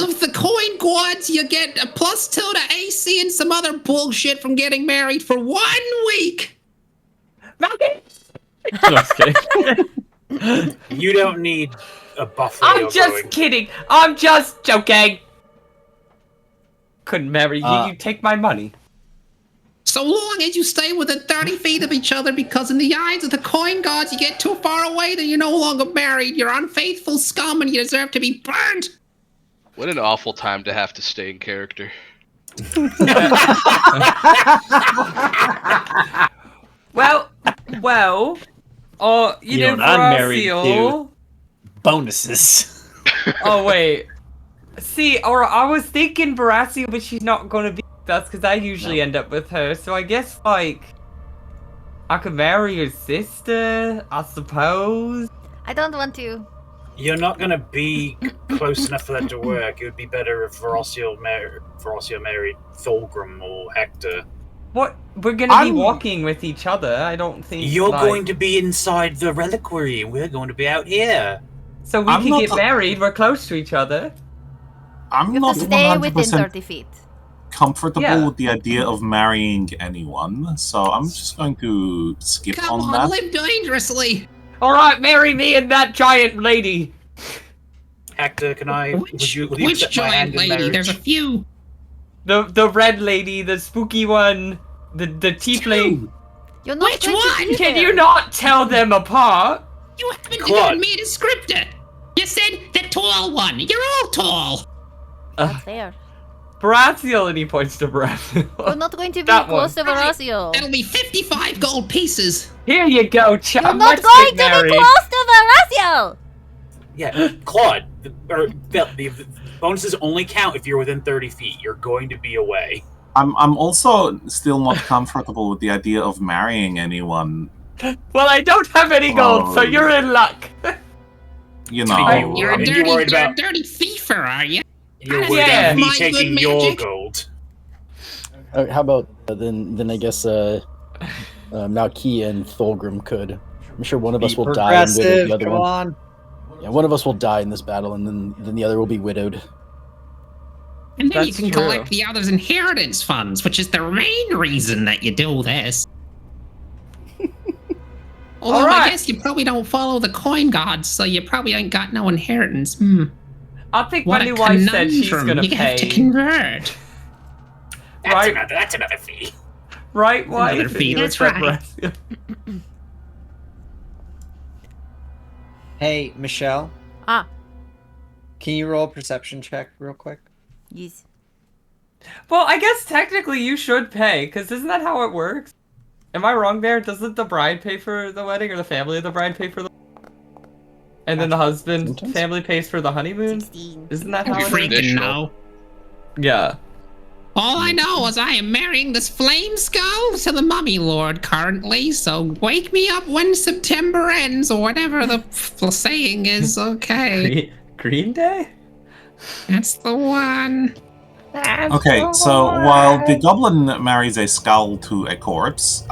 of the coin gods, you get a +2 to AC and some other bullshit from getting married for 1 week. Just kidding. You don't need a buffet. I'm just kidding. I'm just joking. Couldn't marry you. You take my money. So long as you stay within 30 feet of each other, because in the eyes of the coin gods, you get too far away, then you're no longer married. You're unfaithful scum and you deserve to be burned. What an awful time to have to stay in character. Well, you know, what I'm married Varasiel. to? Bonuses. Oh wait, see, or I was thinking Varasiel, but she's not gonna be with us because I usually end up with her. So I guess I could marry your sister, I suppose. I don't want to. You're not going to be close enough for that to work. It would be better if Varasiel married Thulgrim or Hector. What? We're gonna be walking with each other. I don't think You're going to be inside the reliquary. We're going to be out here. So we can get married. We're close to each other. I'm You not have to stay within 100% 30 feet. comfortable with the idea of marrying anyone, so I'm just going to skip Come on on, that. live dangerously. All right, marry me and that giant lady. Hector, can I? Which would you accept my hand giant in lady? marriage? There's a few. The red lady, the spooky one, the tiefling. You're not Which going to one? be Can there. you not tell them apart? You haven't Claude. given me a descriptor. You said the tall one. You're all tall. That's fair. Baratheon, and he points to Baratheon. You're not going to be That close to one. Veracio. That'll be 55 gold pieces. Here you go, chum. You're not Let's going get to married. be close to Veracio. Yeah, Claude. The bonuses only count if you're within 30 feet. You're going to be away. I'm also still not comfortable with the idea of marrying anyone. Well, I don't have any gold, so Oh. you're in luck. You Fine, know, You're a And you're dirty, worried you're a about- dirty thiefer, are you? You're Yeah. worried about me My good taking your magic. gold. How about then I guess Malky and Thulgrim could. I'm sure one of us Be will die and widow progressive, the other come one. on. Yeah, one of us will die in this battle, and then the other will be widowed. And then you That's can true. collect the other's inheritance funds, which is the main reason that you do this. Although Alright. I guess you probably don't follow the coin gods, so you probably ain't got no inheritance. I think What my a new wife said she's conundrum. gonna You have to pay. convert. Right. That's another fee. Right, wife? Another fee, You that's accept right. Baratheon. Hey, Michelle. Ah. Can you roll a perception check real quick? Yes. Well, I guess technically you should pay, because isn't that how it works? Am I wrong there? Doesn't the bride pay for the wedding, or the family of the bride pay for the and then the husband Sometimes. family pays for the honeymoon? 16. Isn't that I how it is? freaking Traditional. know. Yeah. All I know is I am marrying this flame skull to the mummy lord currently, so wake me up when September ends, or whatever the saying is, okay? Green Day? That's the one. okay, so while the goblin marries a skull to a corpse,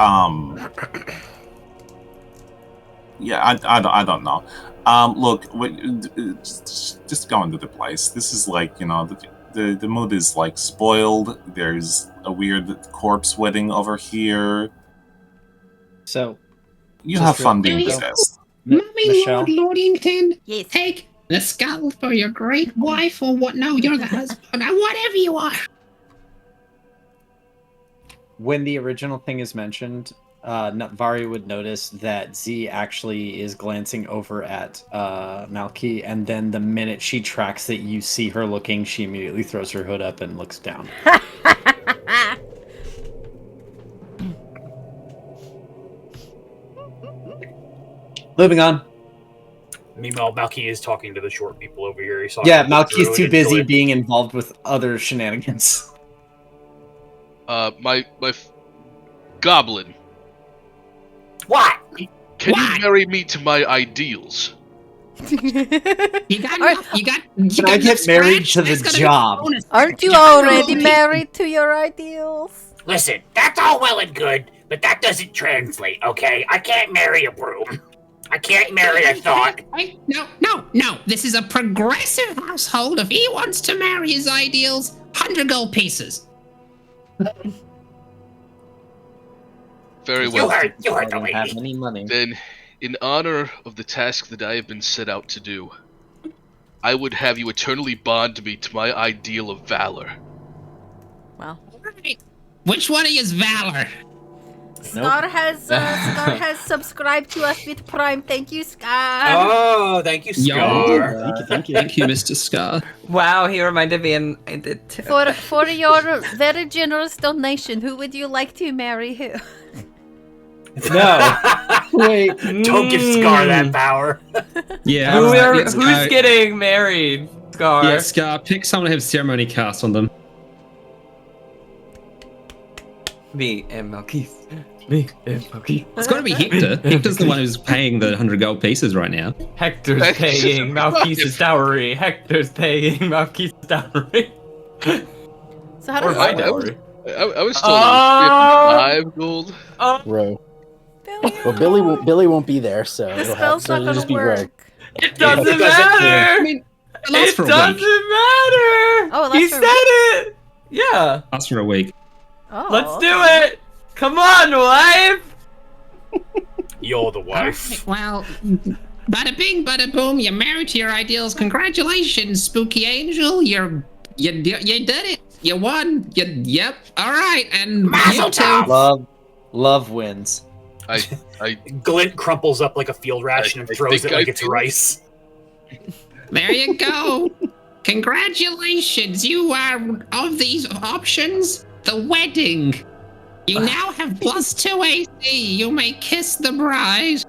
yeah, I don't know. Look, just go into the place. This is like, you know, the mood is like spoiled. There's a weird corpse wedding over here. So, You Just have fun real being quick. possessed. Mummy Michelle? Lord Lordington, Yes. take the skull for your great wife, or what? No, you're the husband. Whatever you are. when the original thing is mentioned, Vari would notice that Z actually is glancing over at Malky, and then the minute she tracks that you see her looking, she immediately throws her hood up and looks down. Moving on. Meanwhile, Malky is talking to the short people over here. He saw Yeah, him go through Malky's too and busy enjoyed- being involved with other shenanigans. My goblin. What? Can Why? you marry me to my ideals? You got enough. You got. You Can got I get enough married scratch? to the There's gonna be job? bonus. Aren't you Yeah, already no. married to your ideals? Listen, that's all well and good, but that doesn't translate, okay? I can't marry a broom. I can't marry a thought. Hey, no. This is a progressive household. If he wants to marry his ideals, 100 gold pieces. Very You well. heard I the don't have lady. any money. Then, in honor of the task that I have been set out to do, I would have you eternally bond me to my ideal of valor. Well, Right. Which one of you is Valor? Scar has subscribed to us with Prime. Thank you, Scar. Oh, thank you, Scar. Thank you. Thank you, Mr. Scar. Wow, he reminded me, and I did too. For your very generous donation, who would you like to marry who? No. Wait. Don't give Scar that power. Yeah. Who's getting married, Scar? Yeah, Scar. Pick someone to have ceremony cast on them. Me and Malkeith. Me and Malkeith. It's got to be Hector. Hector's the one who's paying the 100 gold pieces right now. Hector's Hector's paying Malkeith's dowry. Hector's paying Malkeith's dowry. So how Or does my this work? dowry. I was told Oh! 55 gold. Oh, Row. Billy? Well, Billy won't be there, so The it'll spell's not it'll gonna just be work. Row. it doesn't doesn't- matter! I mean, it lasts It for a doesn't week. matter! Oh, it he lasts for a said it! Yeah, Lasts for a week. Oh, let's okay. do it! Come on, wife! You're the wife. Well, Bada bing, bada boom. You're married to your ideals. Congratulations, spooky angel. You did it. You won. Yep. All right. And you too. Love wins. Glint crumples up like a field ration and throws it like it's rice. There you go. Congratulations. You are of these options. The wedding. You now have +2 AC. You may kiss the bride.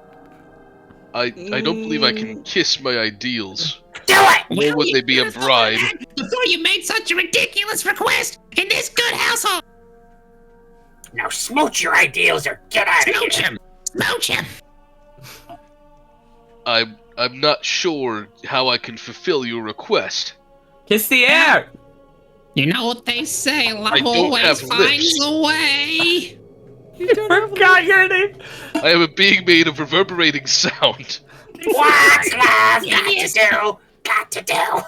I don't believe I can kiss my ideals. Do it! Nor would they be a bride. Before you made such a ridiculous request in this good household. Now smooch your ideals or get out of here. Smooch him. Smooch him. I'm not sure how I can fulfill your request. Kiss the air! You know what they say, love I don't always have finds lips. a way. Forgot your name! I am a being made of reverberating sound. What's love got to do?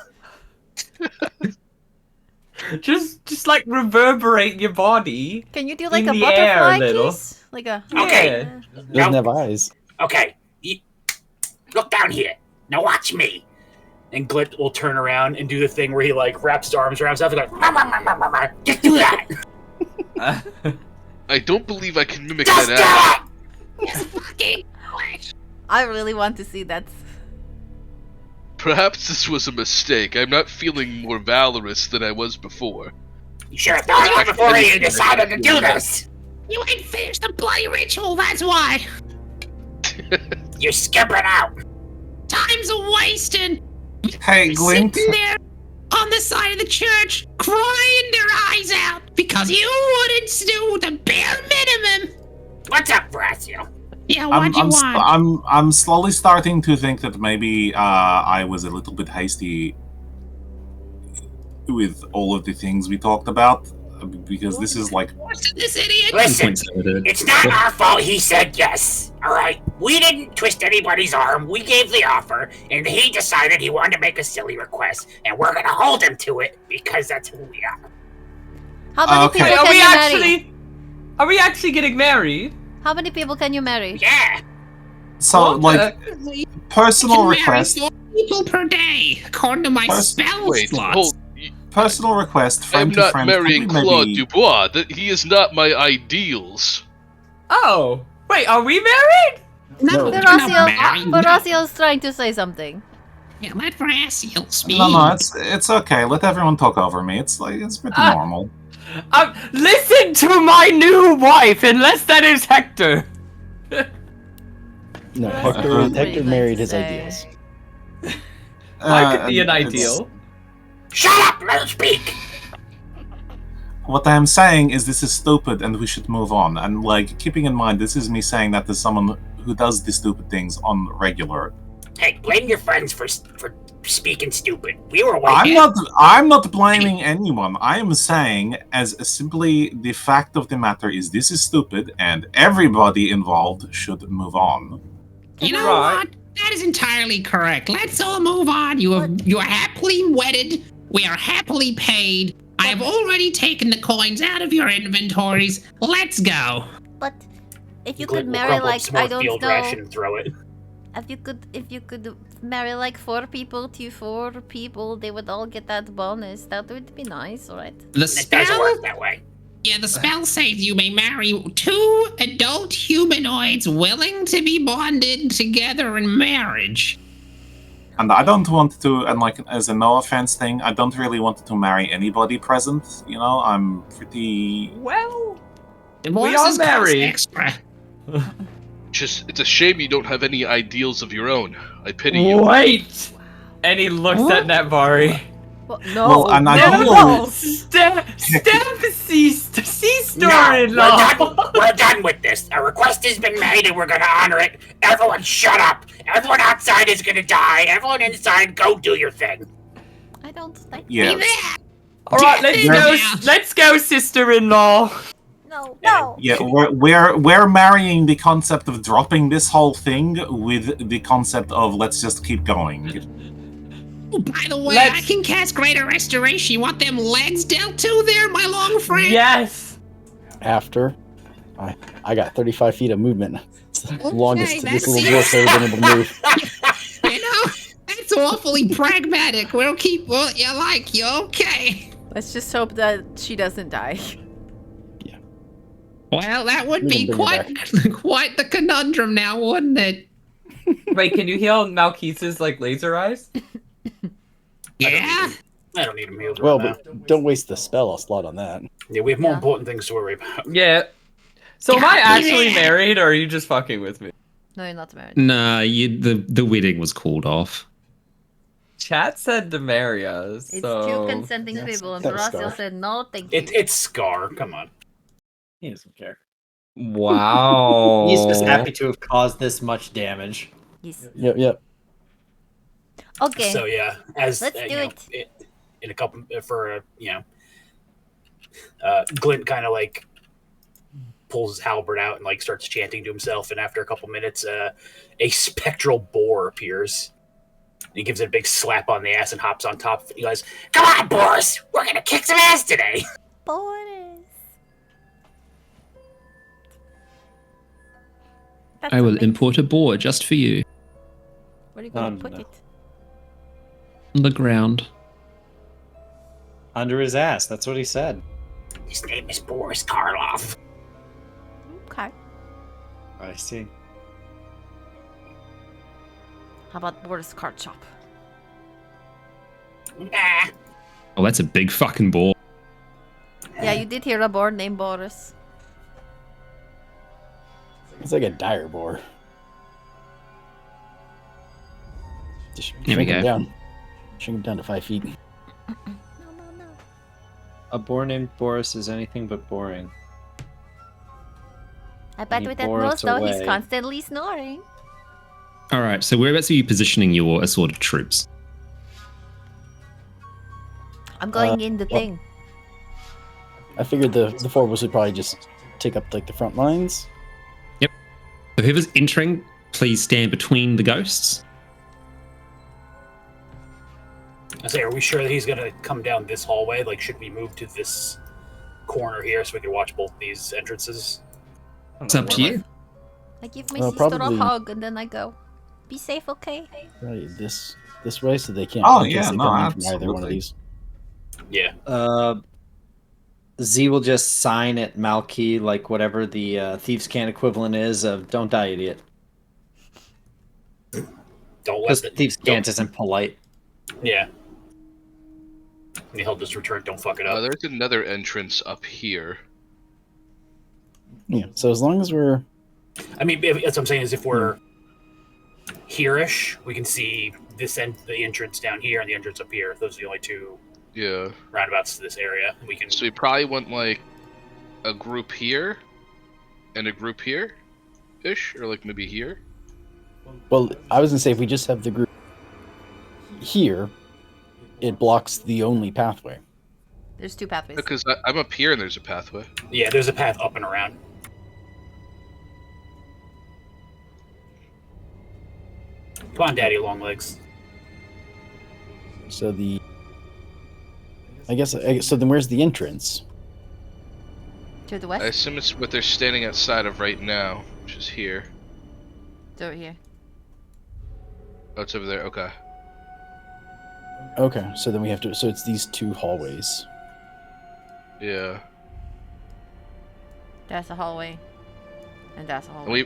Just like reverberate your body. Can you do like In a the air a butterfly little. kiss? Like a Okay. Doesn't have eyes. Okay, look down here. Now watch me. And Glint will turn around and do the thing where he like wraps his arms around himself and goes, Just do that. I don't believe I can mimic Just that do act. it. Fucking I really want to see that. Perhaps this was a mistake. I'm not feeling more valorous than I was before. You should have thought of it before you decided to do this. You ain't finished the bloody ritual, that's why. You're skipping out. Time's a wasting. Hey, Glint. Sitting there on the side of the church, crying their eyes out because you wouldn't do the bare minimum. What's up, Horacio? Yeah, what you want? I'm slowly starting to think that maybe I was a little bit hasty with all of the things we talked about, because this is like... This idiot. Listen, it's not our fault he said yes, alright? We didn't twist anybody's arm, we gave the offer, and he decided he wanted to make a silly request, and we're gonna hold him to it, because that's who we are. How many Okay. people Are can we you marry? Are we actually getting married? How many people can you marry? Yeah! So, like, personal request... 4 people per day, according to my spell Wait, slots. hold. Personal request, I'm friend to not friend. marrying maybe- Claude Dubois. That he is not my ideals. Oh, wait, are we married? No, No. you're not married. Horacio's trying to say something. Yeah, let Horacio speak. No, it's okay. Let everyone talk over me. It's pretty normal. Listen to my new wife, unless that is Hector. No, That's Hector, pretty Hector nice married to his say. ideals. I could be an It's- ideal. Shut up, let him speak! What I am saying is this is stupid and we should move on. And, like, keeping in mind, this is me saying that to someone who does these stupid things on regular. Hey, blame your friends for speaking stupid. We were waiting. I'm not blaming anyone. I am saying, as simply the fact of the matter is this is stupid and everybody involved should move on. You know Right. what? That is entirely correct. Let's all move on. You are happily wedded. We are happily paid. I have already taken the coins out of your inventories. Let's go. But if you Glint could will marry crumple up like some more I don't field know, ration and throw it. if you could marry like 4 people to 4 people, they would all get that bonus. That would be nice, right? The It doesn't spell. work that way. Yeah, the spell says you may marry 2 adult humanoids willing to be bonded together in marriage. And I don't want to, and like, as a no offense thing, I don't really want to marry anybody present. You know, I'm pretty... Well, Divorces are cost married. extra. It's a shame you don't have any ideals of your own. I pity you. wait! And he looks at Netvari. No, Well, and I No, don't no! know... Step No, sister-in-law! we're done with this. A request has been made and we're gonna honor it. Everyone shut up. Everyone outside is gonna die. Everyone inside, go do your thing. I don't like. Yeah. Alright, Yeah. let's go, sister-in-law. No. Yeah, we're marrying the concept of dropping this whole thing with the concept of let's just keep going. Oh, by the way, Let's- I can cast Greater Restoration. You want them legs dealt to there, my long friend? Yes! After, I got 35 feet of movement. It's the longest Okay, this that's little it. dwarf's ever been able to move. That's awfully pragmatic. We'll keep what you like. You're okay. Let's just hope that she doesn't die. Well, that would We can be bring her quite the conundrum now, wouldn't it? Wait, can you heal Malkise's like laser eyes? Yeah. I don't need him healed Well, right now. but don't waste the spell slot on that. Yeah, we have more Yeah. important things to worry about. Yeah. So am I God, actually yeah. married, or are you just fucking with me? No, you're not married. Nah, the wedding was called off. Chat said to marry us. It's So... two consenting people, and that was Horacio Scar. said no, thank you. It's Scar. Come on. He doesn't care. Wow. He's just happy to have caused this much damage. Yes. Yep. Okay. So yeah, as Let's do you know, it. In a couple Glint kind of like pulls his halberd out and like starts chanting to himself, and after a couple minutes, a spectral boar appears. He gives it a big slap on the ass and hops on top of it. He goes, Come on, Boris! We're gonna kick some ass today! Boris. That's I will amazing. import a boar just for you Where are you going Oh, to put no. it? on the ground. Under his ass. That's what he said. His name is Boris Karloff. Okay. I see. How about Boris Card Shop? Nah. Oh, that's a big fucking boar. Yeah, you did hear a boar named Boris. It's like a dire boar. Just Here we shrink him go. down. Shrink him down to 5 feet. No. A boar named Boris is anything but boring. I bet He with that bore nose, it though, he's away. constantly snoring. All right, so whereabouts are you positioning your assorted troops? I'm going in the well- thing. I figured the four of us would probably just take up like the front lines. So whoever's entering, please stand between the ghosts. I say, are we sure that he's gonna come down this hallway? Like, should we move to this corner here so we can watch both these entrances? It's up to you. I give my Well, sister probably- a hug and then I go. Be safe, okay? Probably this way, so they can't. Oh, in case yeah, they no, come in from either one of absolutely. these. Yeah. Z will just sign at Malky like whatever the thieves' can equivalent is of "Don't die, idiot." Don't Because let the thieves' can't isn't polite. Yeah. And he'll just return. Don't fuck it up. There's another entrance up here. Yeah. So as long as we're I mean, that's what I'm saying is if we're here-ish, we can see this end, the entrance down here, and the entrance up here. Those are the only two Yeah. roundabouts to this area. We can. So we probably want like a group here and a group here ish, or like maybe here. well, I was gonna say if we just have the group here, it blocks the only pathway. There's two pathways. Because I'm up here and there's a pathway. Yeah, there's a path up and around. Come on, Daddy Longlegs. So I guess so. Then where's the entrance? To the I west? assume it's what they're standing outside of right now, which is here. It's over here. Oh, it's over there. Okay. Okay. So then we have to. So it's these two hallways. Yeah. That's a hallway. And that's a And hallway.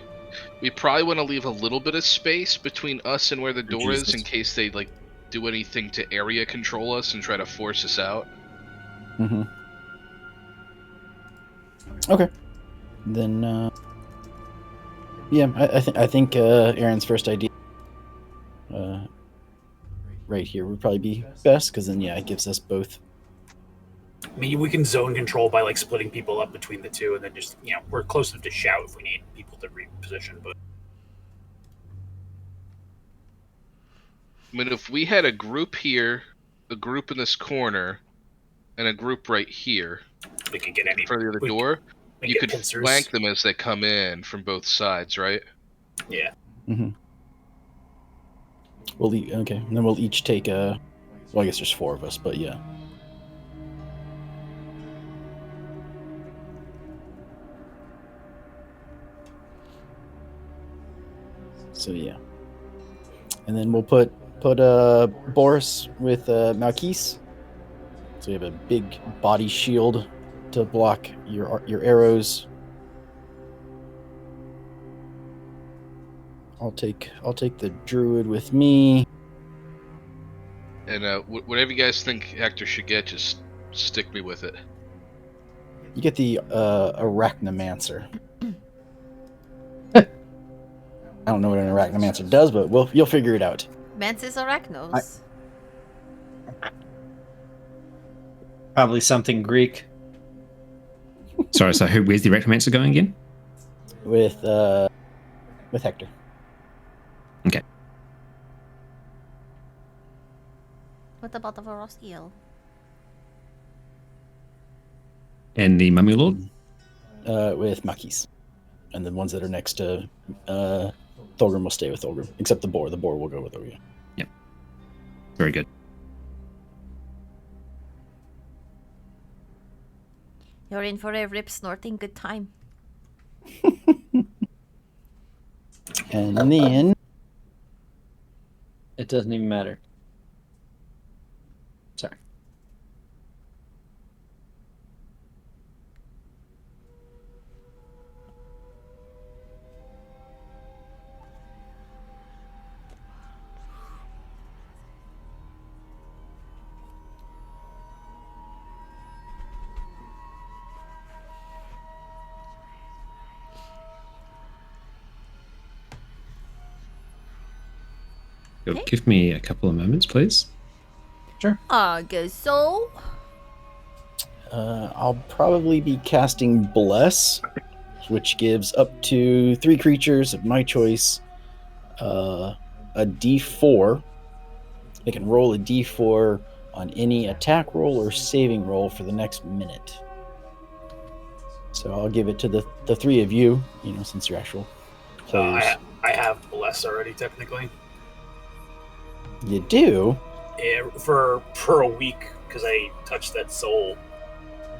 we probably want to leave a little bit of space between us and where the door is in Jesus. case they like do anything to area control us and try to force us out. Mm-hmm. Okay. Then, yeah, I think Aaron's first idea, right here would probably be best because then yeah, it gives us both. I mean, we can zone control by like splitting people up between the two, and then just we're close enough to shout if we need people to reposition. But I mean, if we had a group here, a group in this corner, and a group right here we can get any for the other we- door, we you get could pincers. flank them as they come in from both sides, right? Yeah. Mm-hmm. Okay, and then we'll each take a. Well, I guess there's four of us, but yeah. So yeah, and then we'll put put Boris with Malkis. So you have a big body shield to block your arrows. I'll take the druid with me. And whatever you guys think Hector should get, just stick me with it. You get the arachnomancer. I don't know what an arachnomancer does, but you'll figure it out. Mantis arachnos. Probably something Greek. Sorry, so where's the Rectomancer going again? With Hector. Okay. What about the Vorostil? And the Mummy Lord? With Makis. And the ones that are next to Thulgrim will stay with Thulgrim. Except the boar. The boar will go with Oya. Yep. Very good. You're in for a rip snorting good time. And then... It doesn't even matter. Sorry. You'll give me a couple of moments, please. Sure. I guess so. I'll probably be casting Bless, which gives up to 3 creatures of my choice a d4. They can roll a d4 on any attack roll or saving roll for the next minute. So I'll give it to the 3 of you, since you're actual players. I have Bless already, technically. You do? Yeah, for a week, because I touched that soul.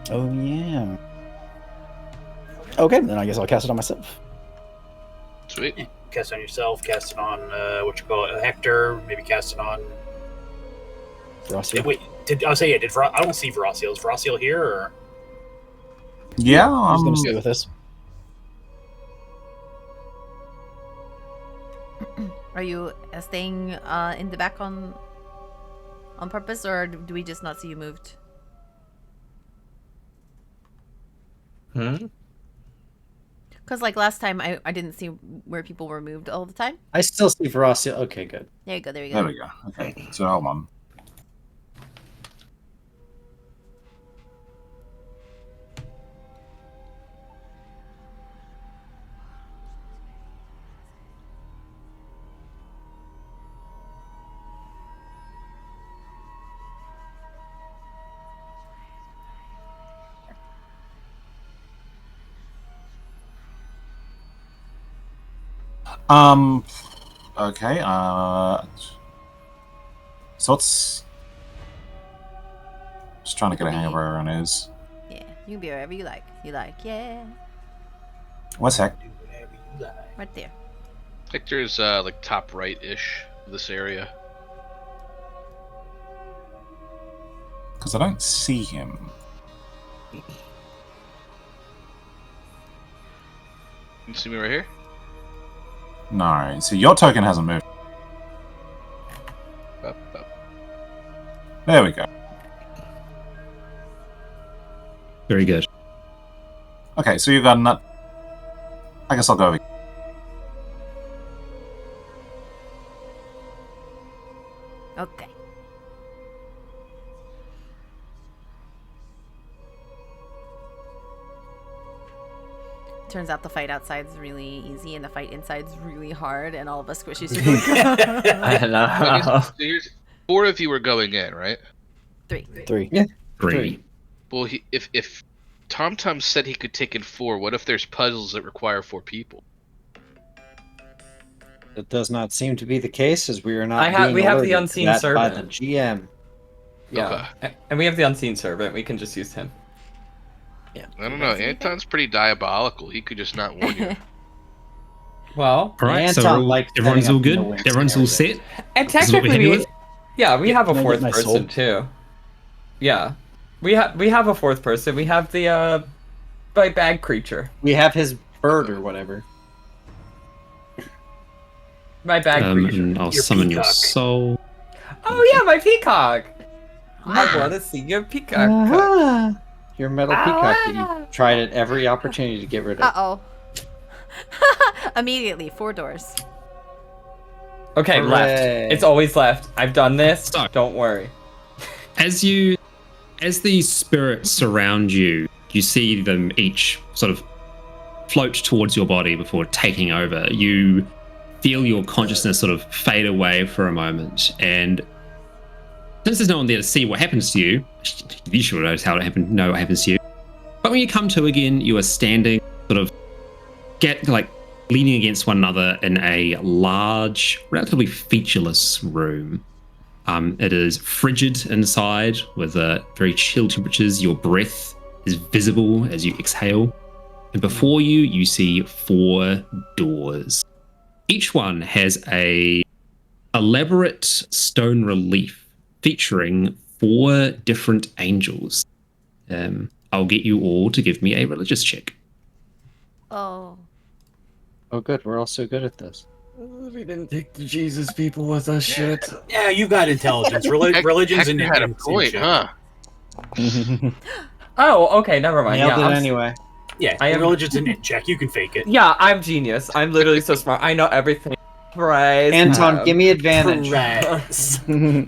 Oh, yeah. Okay, then I guess I'll cast it on myself. Sweet. Cast it on yourself, cast it on, Hector, maybe cast it on... Verosio. Wait, did I don't see Verosio. Is Verosio here, or...? Yeah, Who's going to stay with us? Are you staying in the back on purpose, or do we just not see you moved? Because like last time, I didn't see where people were moved all the time. I still see Verosio. Okay, good. There you go. There you go. There we go. Okay, so hold on. Okay, so it's... Just trying to get a hang of where everyone is. Yeah, you can be wherever you like. Yeah. What's heck? Right there. Hector's like top right-ish of this area. Because I don't see him. You see me right here? No, so your token hasn't moved. Up. There we go. Very good. Okay, so you've got nut. I guess I'll go over. Okay. Turns out the fight outside is really easy, and the fight inside is really hard, and all of us squishies are I know. So here's 4 of you are going in, right? 3. 3. Yeah. 3. Well, if Tom Tom said he could take in 4, what if there's puzzles that require 4 people? That does not seem to be the case, as we are not. We have the alerted to unseen that by servant. the GM. Yeah, and we have the unseen servant. We can just use him. Yeah. I don't know. Anton's pretty diabolical. He could just not warn you. Well, All right, so Anton likes everyone's all setting good. up in the wings Everyone's all area. set. and This is what we're technically, heading with? we have a Can I get fourth my person soul? too. Yeah, we have a fourth person. We have the my bag creature. We have his bird or whatever. My bag creature. And I'll Your summon your peacock. soul. Oh yeah, my peacock. I want to see your peacock. Your metal peacock that you tried at every opportunity to get rid of. Uh-oh. Immediately, 4 doors. Okay, Hooray. left. It's always left. I've done this. So- Don't worry. As the spirits surround you, you see them each sort of float towards your body before taking over. You feel your consciousness sort of fade away for a moment, and since there's no one there to see what happens to you, you should know what happens to you. But when you come to again, you are standing, sort of leaning against one another in a large, relatively featureless room. It is frigid inside with very chill temperatures. Your breath is visible as you exhale. And before you, you see 4 doors. Each one has a elaborate stone relief featuring 4 different angels. I'll get you all to give me a religious check. Oh. Oh, good. We're all so good at this. We didn't take the Jesus people with us shit. Yeah, you got intelligence. Religion's Hector had a point, huh? Oh, okay, never mind. Nailed Yeah, it anyway. Yeah, I am- religion's an int check. You can fake it. yeah, I'm genius. I'm literally so smart. I know everything. Prize. Anton, give me advantage. Perez. No,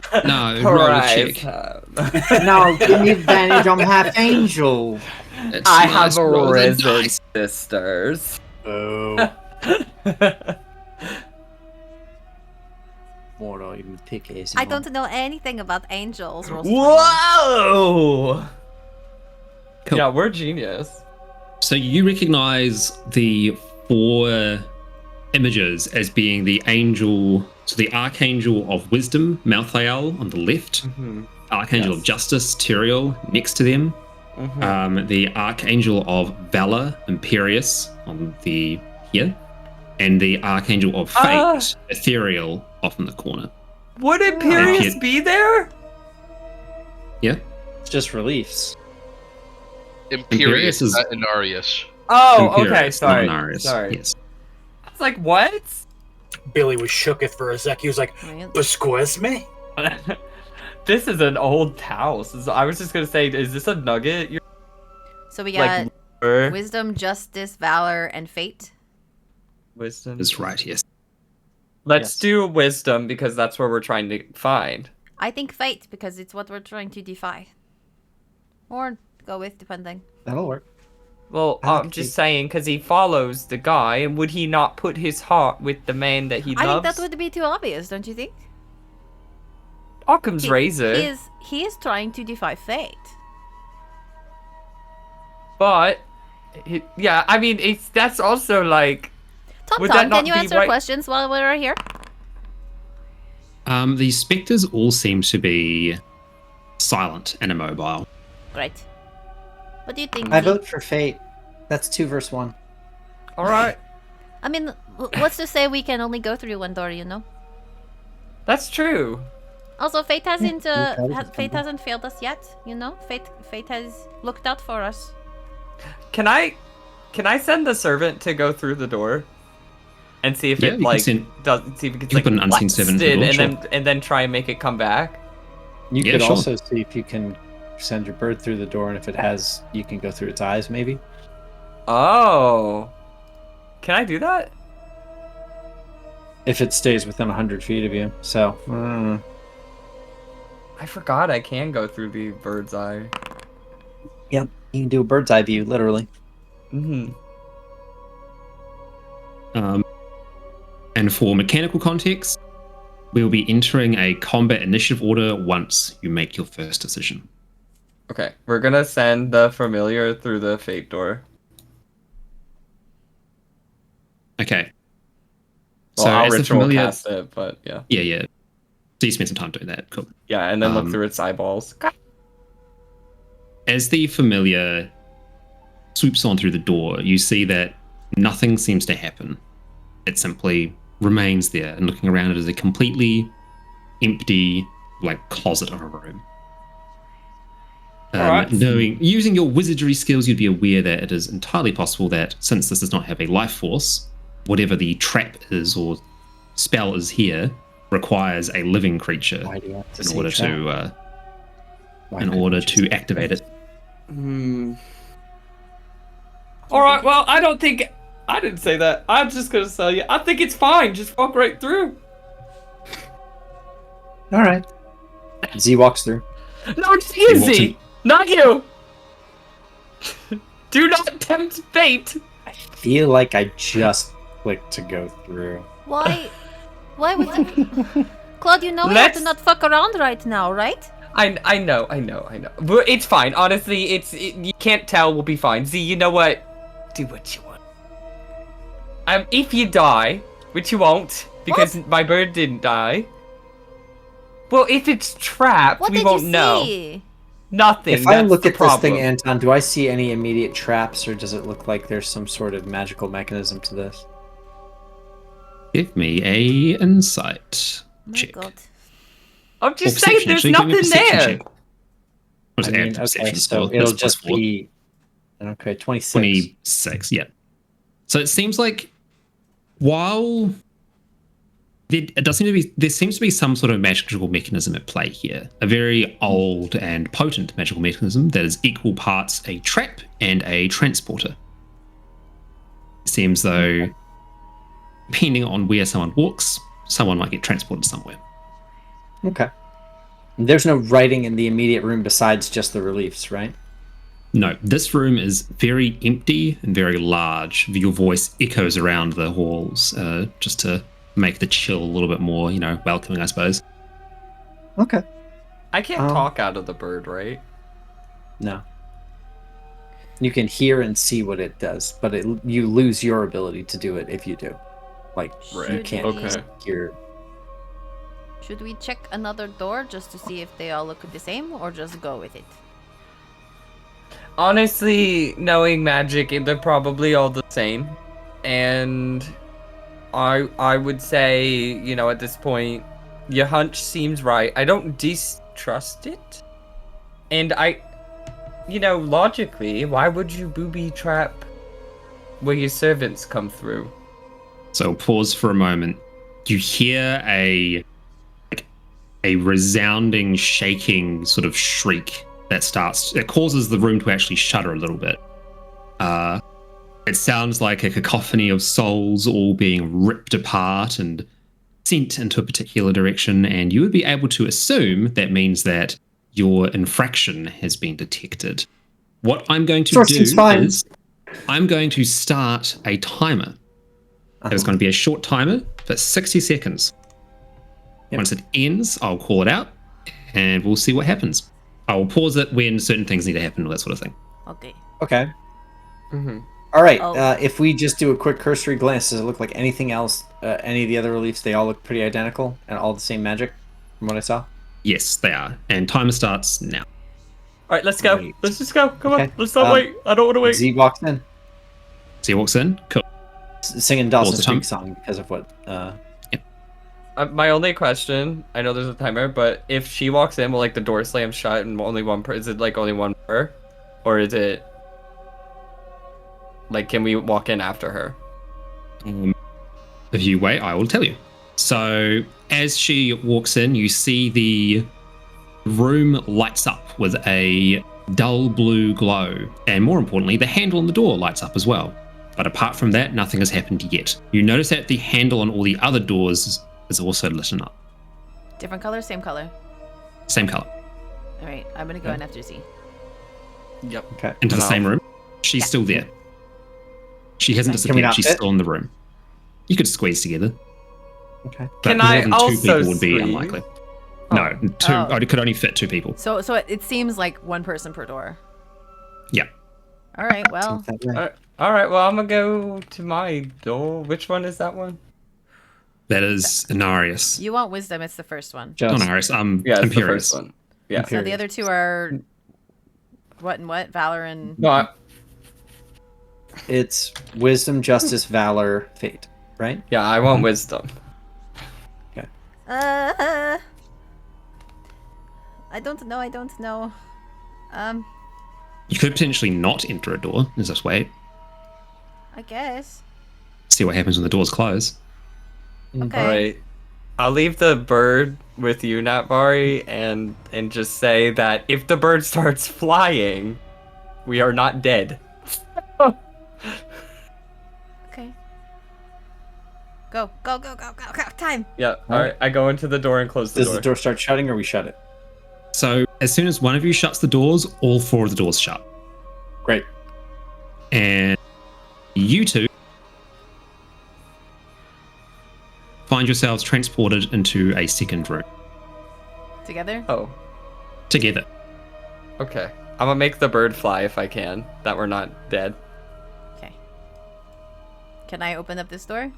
roll a Prize. check. No, give me advantage. I'm half angel. It's I nice, have roll the risen dice. sisters. Oh. What are you pick is I don't know anything about angels. Whoa! Cool. Yeah, we're genius. So you recognize the 4 images as being the angel, so the Archangel of Wisdom, Malthael, on the left, Archangel of Justice, Tyrael, next to them, the Archangel of Valor, Imperius, on the here, and the Archangel of Fate, Ethereal, off in the corner. Would Imperius be there? Yeah? It's just reliefs. Imperius Imperius is- not Inarius. Oh, okay, Imperius, not sorry. Inarius. Sorry. Yes. I was like, what? Billy was shooketh for a sec. He was like, "Excuse me." This is an old house. I was just gonna say, is this a nugget? So we Like, got wisdom, justice, valor, and fate. Wisdom. That's right, yes. Let's Yes. do wisdom because that's where we're trying to find. I think fate because it's what we're trying to defy. Or go with, depending. That'll work. Well, I'm just saying because he follows the guy, and would he not put his heart with the man that he I loves? think that would be too obvious, don't you think? Occam's razor. He is trying to defy fate. But, yeah, I mean, that's also like. Would that Tom, not can you be answer right- questions while we're here? The specters all seem to be silent and immobile. Great. What do you think? I Z? vote for fate. That's 2 versus 1. All right, I mean, what's to say we can only go through one door, you know? that's true. Also, fate hasn't intelligence fate temple. hasn't failed us yet, you know? Fate has looked out for us. Can I send the servant to go through the door and see if Yeah, it you can like send- does see if it gets you like can put an unseen servant blasted through the and door, then try and make it come back? You Yeah, could sure. also see if you can send your bird through the door, and if it has, you can go through its eyes, maybe. Oh, can I do that? If it stays within 100 feet of you. So, I forgot I can go through the bird's eye. yep, you can do a bird's eye view, literally. Mm-hmm. And for mechanical context, we will be entering a combat initiative order once you make your first decision. Okay, we're gonna send the familiar through the fate door. Okay. Well, So I'll as the ritual familiar, cast it, but yeah. yeah. So you spend some time doing that. Cool. Yeah, and then look through its eyeballs. As the familiar swoops on through the door, you see that nothing seems to happen. it simply remains there, and looking around it is a completely empty, like, closet of a room. Alright. Using your wizardry skills, you'd be aware that it is entirely possible that, since this does not have a life force, whatever the trap is or spell is here requires a living creature in order to activate it. Alright, well, I don't think... I didn't say that. I'm just gonna tell you. I think it's fine. Just walk right through. Alright. Z walks through. No, it's easy! Not you! Do not tempt fate! I feel like I just clicked to go through. Why? Why would you... Claude, you know we have to not fuck around right now, right? I know. But it's fine. Honestly, you can't tell. We'll be fine. Z, you know what? Do what you want. If you die, which you won't, because my bird didn't die. Well, if it's trapped, we won't know. Nothing. If I look at this thing, Anton, do I see any immediate traps, or does it look like there's some sort of magical mechanism to this? Give me a insight check. My God. I'm just saying there's nothing there. So it'll just be... Okay, 26. 26, yeah. So it seems like while... there seems to be some sort of magical mechanism at play here. A very old and potent magical mechanism that is equal parts a trap and a transporter. It seems though, depending on where someone walks, someone might get transported somewhere. Okay. There's no writing in the immediate room besides just the reliefs, right? No, this room is very empty and very large. Your voice echoes around the halls, just to make the chill a little bit more, welcoming, I suppose. Okay. I can't talk out of the bird, right? No. You can hear and see what it does, but you lose your ability to do it if you do. You can't hear. Should we check another door just to see if they all look the same, or just go with it? Honestly, knowing magic, they're probably all the same. And I would say, at this point, your hunch seems right. I don't distrust it. And logically, why would you booby trap where your servants come through? So pause for a moment. You hear a resounding, shaking sort of shriek that causes the room to actually shudder a little bit. It sounds like a cacophony of souls all being ripped apart and sent into a particular direction, and you would be able to assume that means that your infraction has been detected. What I'm going to do is I'm going to start a timer. There's going to be a short timer for 60 seconds. Yep. Once it ends, I'll call it out, and we'll see what happens. I will pause it when certain things need to happen, or that sort of thing. Okay. Okay. Mm-hmm. All right. If we just do a quick cursory glance, does it look like anything else? Any of the other reliefs? They all look pretty identical and all the same magic, from what I saw. Yes, they are. And timer starts now. All right, let's go. Right. Let's just go. Come on. Let's not wait. I don't want to wait. Z walks in. Z walks in. Cool. Singing Dawson's Creek song because of what? My only question, I know there's a timer, but if she walks in, will the door slam shut and only one is it only one per? Or is it can we walk in after her? If you wait, I will tell you. So as she walks in, you see the room lights up with a dull blue glow, and more importantly, the handle on the door lights up as well. But apart from that, nothing has happened yet. You notice that the handle on all the other doors is also lit up. Different color, same color? Same color. All right, I'm going to go in after Z. Yep. Okay. Into the same room. She's still there. She hasn't disappeared. She's still in the room. You could squeeze together. Okay. But Can I also two people would be unlikely. No, two. It could only fit two people. So it seems like one person per door. Yeah. All right. Well. All right. Well, I'm gonna go to my door. Which one is that one? That is Inarius. You want wisdom? It's the first one. Not Inarius. Yeah, it's Imperius. the first one. Yeah. So the other two are what and what? Valor and. No. It's wisdom, justice, valor, fate. right? Yeah, I want wisdom. I don't know. You could potentially not enter a door and just wait. I guess. See what happens when the doors close. Okay. All right. I'll leave the bird with you, Natvari, and just say that if the bird starts flying, we are not dead. Okay. Go. Time. Yeah. All right. I go into the door and close the Does door. the door start shutting or we shut it? So as soon as one of you shuts the doors, all 4 of the doors shut. Great. And you two find yourselves transported into a second room Together? Oh. together. Okay. I'm gonna make the bird fly if I can. That we're not dead. Okay. Can I open up this door?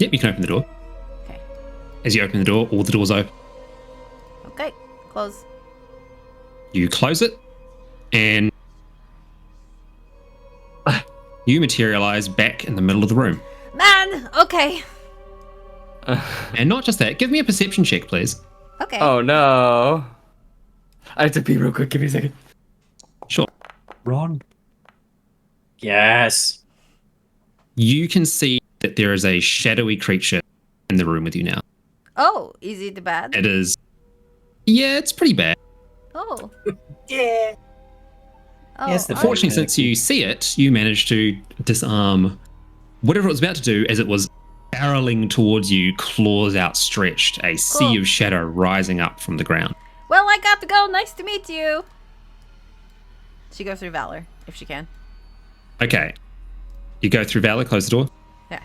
Yep, you can open the door. Okay. As you open the door, all the doors open. Okay. Close. You close it, and you materialize back in the middle of the room. Man! Okay. And not just that, give me a perception check, please. Okay. Oh no. I have to pee real quick. Give me a second. Sure. Ron. Yes. You can see that there is a shadowy creature in the room with you now. Oh, is it bad? It is. Yeah, it's pretty bad. Oh. Yeah. Oh. Yes, the Fortunately, Okay. since you see it, you managed to disarm whatever it was about to do as it was barreling towards you, claws outstretched, a sea Cool. of shadow rising up from the ground. Well, I got to go. Nice to meet you. She goes through Valor, if she can. Okay. You go through Valor, close the door, Yeah.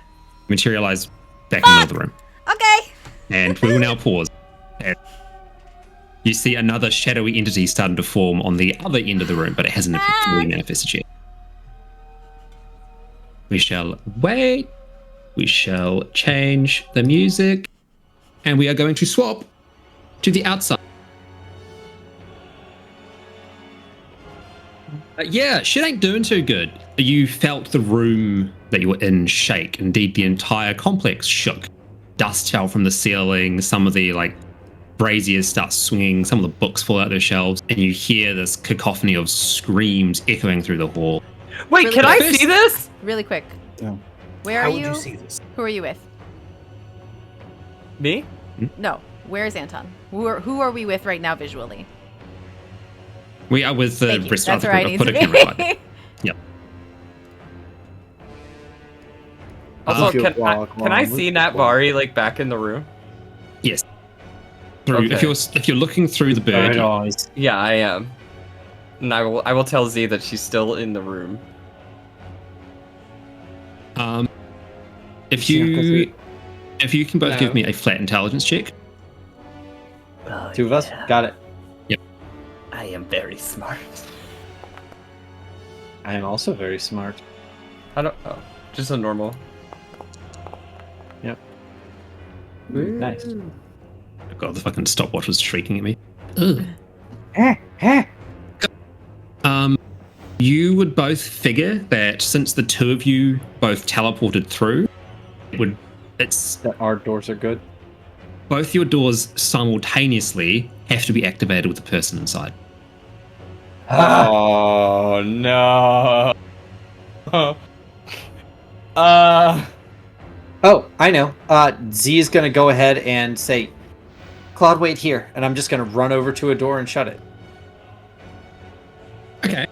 materialize back in the middle of the room. Okay. And we will now pause. And you see another shadowy entity starting to form on the other end of the room, but it hasn't fully manifested yet. We shall wait. We shall change the music. And we are going to swap to the outside. Yeah, shit ain't doing too good. You felt the room that you were in shake. Indeed, the entire complex shook. Dust fell from the ceiling. Some of the braziers start swinging. Some of the books fall out their shelves, and you hear this cacophony of screams echoing through the hall. Wait, Really can I quick? see this? Really quick. Yeah. Where How are would you? you see this? Who are you with? Me? No. Where is Anton? Who are we with right now visually? We are with the Thank you. rest of That's the where I group. need I've put to a camera right be. Yep. Also, If you can walk I along see with Natvari back in the room? Yes. Through, Okay. if you're looking through the bird, Bird eyes. Yeah, I am. And I will tell Z that she's still in the room. if Yeah, 'cause you can both No. give me a flat intelligence check. Two of us? Got it. I am very smart. I am also very smart. Just a normal. Yep. Nice. Oh god, the fucking stopwatch was shrieking at me. Ugh. You would both figure that since the two of you both teleported through, it's That our doors are good. both your doors simultaneously have to be activated with the person inside. Oh no. Oh, I know. Z is going to go ahead and say, Claude, wait here. And I'm just going to run over to a door and shut it. Okay.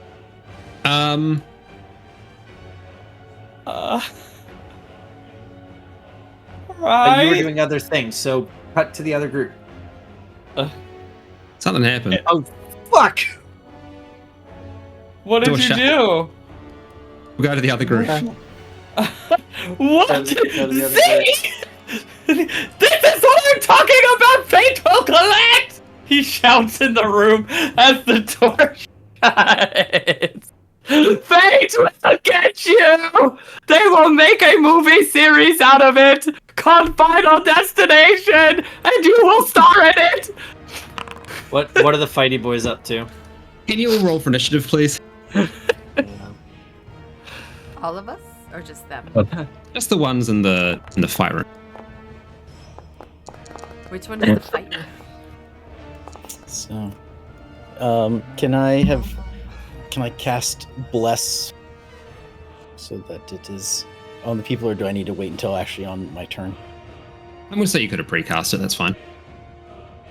But you were doing other things, so cut to the other group. Something happened. Oh, fuck! What Door did you shut. do? We'll go to the other group. What? Go to the other Z? This is what I'm talking about! Fate will collect! He shouts in the room as the door shuts. Fate will get you! They will make a movie series out of it called Final Destination, and you will star in it! What are the Fighty Boys up to? Can you all roll for initiative, please? All of us? Or just them? Just the ones in the fight room. Which one is the fight room? So, can I cast Bless so that it is on the people, or do I need to wait until actually on my turn? I'm gonna say you could have precast it. That's fine.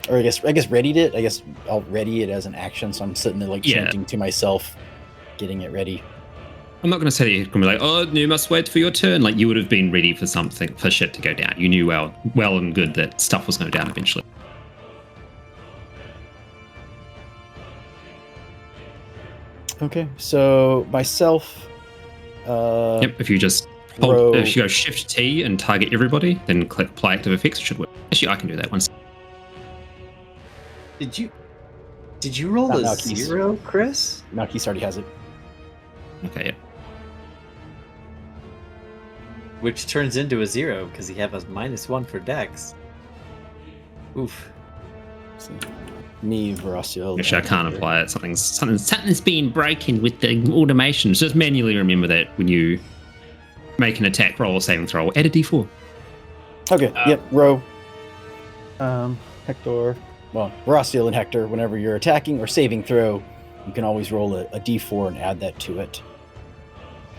Or I guess readied it. I guess I'll ready it as an action. So I'm sitting there like chanting to myself, getting it ready. I'm not gonna say that you're gonna be like, oh, you must wait for your turn. Like you would have been ready for something, for shit to go down. You knew well and good that stuff was going down eventually. Okay, so myself. Yep. If you just hold, if you go Shift T and target everybody, then click Apply Active Effects. It should work. Actually, I can do that once. Did you roll a 0, Chris? Malkeith already has it. Okay. Yeah. Which turns into a 0 because he have a -1 for Dex. Oof. Me, Veracio. Actually, I can't apply it. Something's been broken with the automation. So just manually remember that when you make an attack roll or saving throw, add a D4. Okay. Yep. Row. Hector. Well, Veracio and Hector. Whenever you're attacking or saving throw, you can always roll a D4 and add that to it.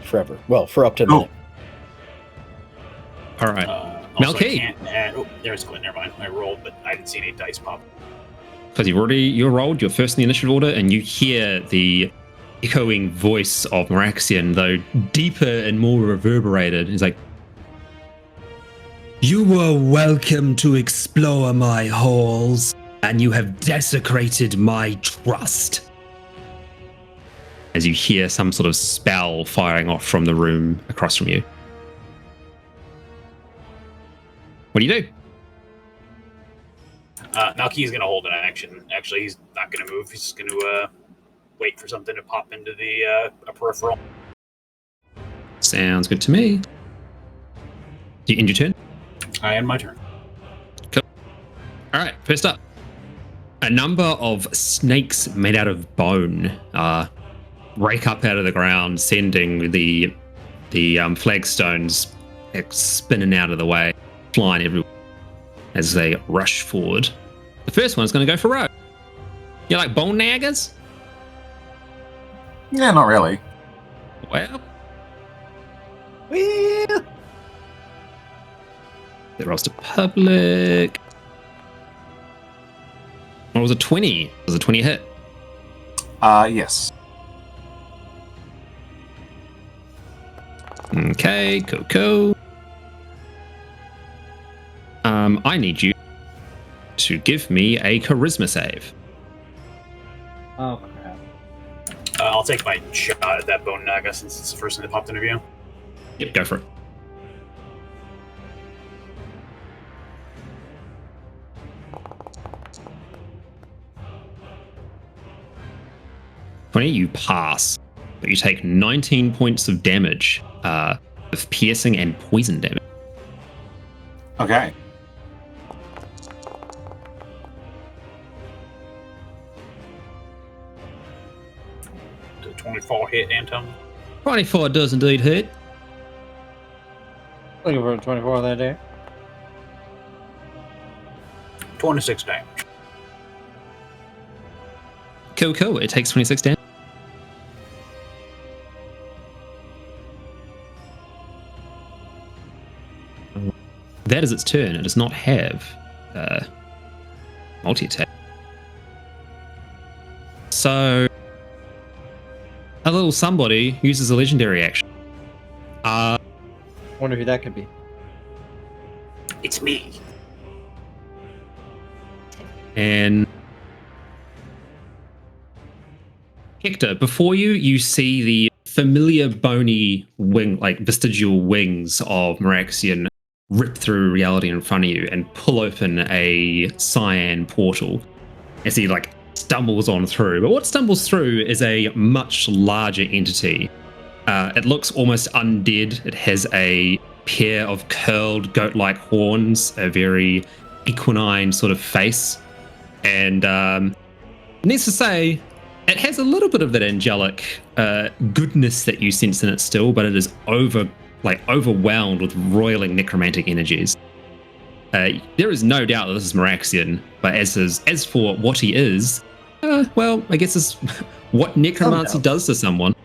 Forever. Well, for up to a minute. All right. Malkeith. There's Glenn. Never mind. I rolled, but I didn't see any dice pop. Because you rolled, you're first in the initiative order, and you hear the echoing voice of Meraxian, though deeper and more reverberated. He's like, "You were welcome to explore my halls, and you have desecrated my trust." As you hear some sort of spell firing off from the room across from you. What do you do? Malkeith's going to hold an action. Actually, he's not going to move. He's just going to wait for something to pop into the peripheral. Sounds good to me. Do you end your turn? I end my turn. Cool. All right, first up. A number of snakes made out of bone rake up out of the ground, sending the flagstones spinning out of the way, flying everywhere as they rush forward. The first one's going to go for Ro. You like bone naggers? Yeah, not really. Well. That rolls to public. What was a 20? Was a 20 hit? Yes. Okay, cool. I need you to give me a charisma save. Oh, crap. I'll take my shot at that bone naga since it's the first thing that popped into view. Yep, go for it. Funny, you pass, but you take 19 points of damage, of piercing and poison damage. Okay. The 24 hit, Anton. 24 does indeed hit. Looking for a 24 that day. 26 damage. Cool. It takes 26 damage. That is its turn. It does not have multi-attack. So a little somebody uses a legendary action. Wonder who that could be. It's me. And Hector, before you see the familiar bony wing, like vestigial wings of Meraxian rip through reality in front of you and pull open a cyan portal as he stumbles on through. But what stumbles through is a much larger entity. It looks almost undead. It has a pair of curled goat-like horns, a very equine sort of face, and needs to say, it has a little bit of that angelic goodness that you sense in it still, but it is like overwhelmed with roiling necromantic energies. There is no doubt that this is Meraxian, but as for what he is, well, I guess it's what necromancy does to someone.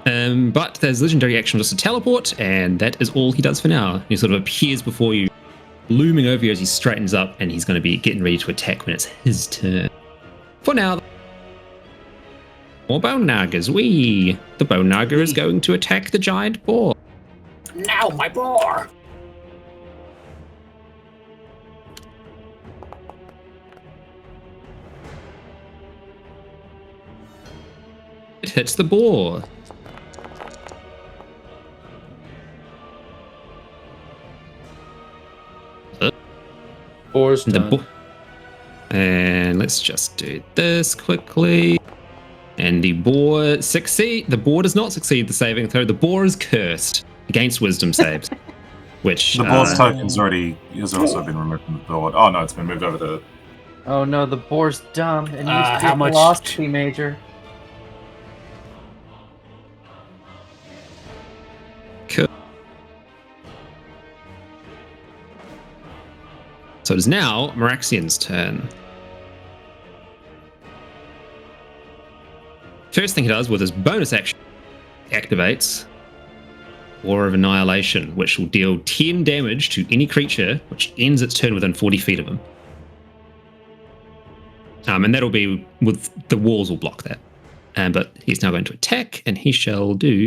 But there's legendary action just to teleport, and that is all he does for now. He sort of appears before you, looming over you as he straightens up, and he's going to be getting ready to attack when it's his turn. For now, more bone naggers. The bone nagger is going to attack the giant boar. Now, my boar! It hits the boar. Boar's done. And let's just do this quickly. And the boar does not succeed the saving throw. The boar is cursed against wisdom saves. Which the boar's token has also been removed from the board. Oh no, it's been moved over to. Oh no, the boar's dumb and used how to much- philosophy major. So it is now Meraxian's turn. First thing he does with his bonus action, activates War of Annihilation, which will deal 10 damage to any creature which ends its turn within 40 feet of him. And that'll be with the walls will block that. But he's now going to attack, and he shall do.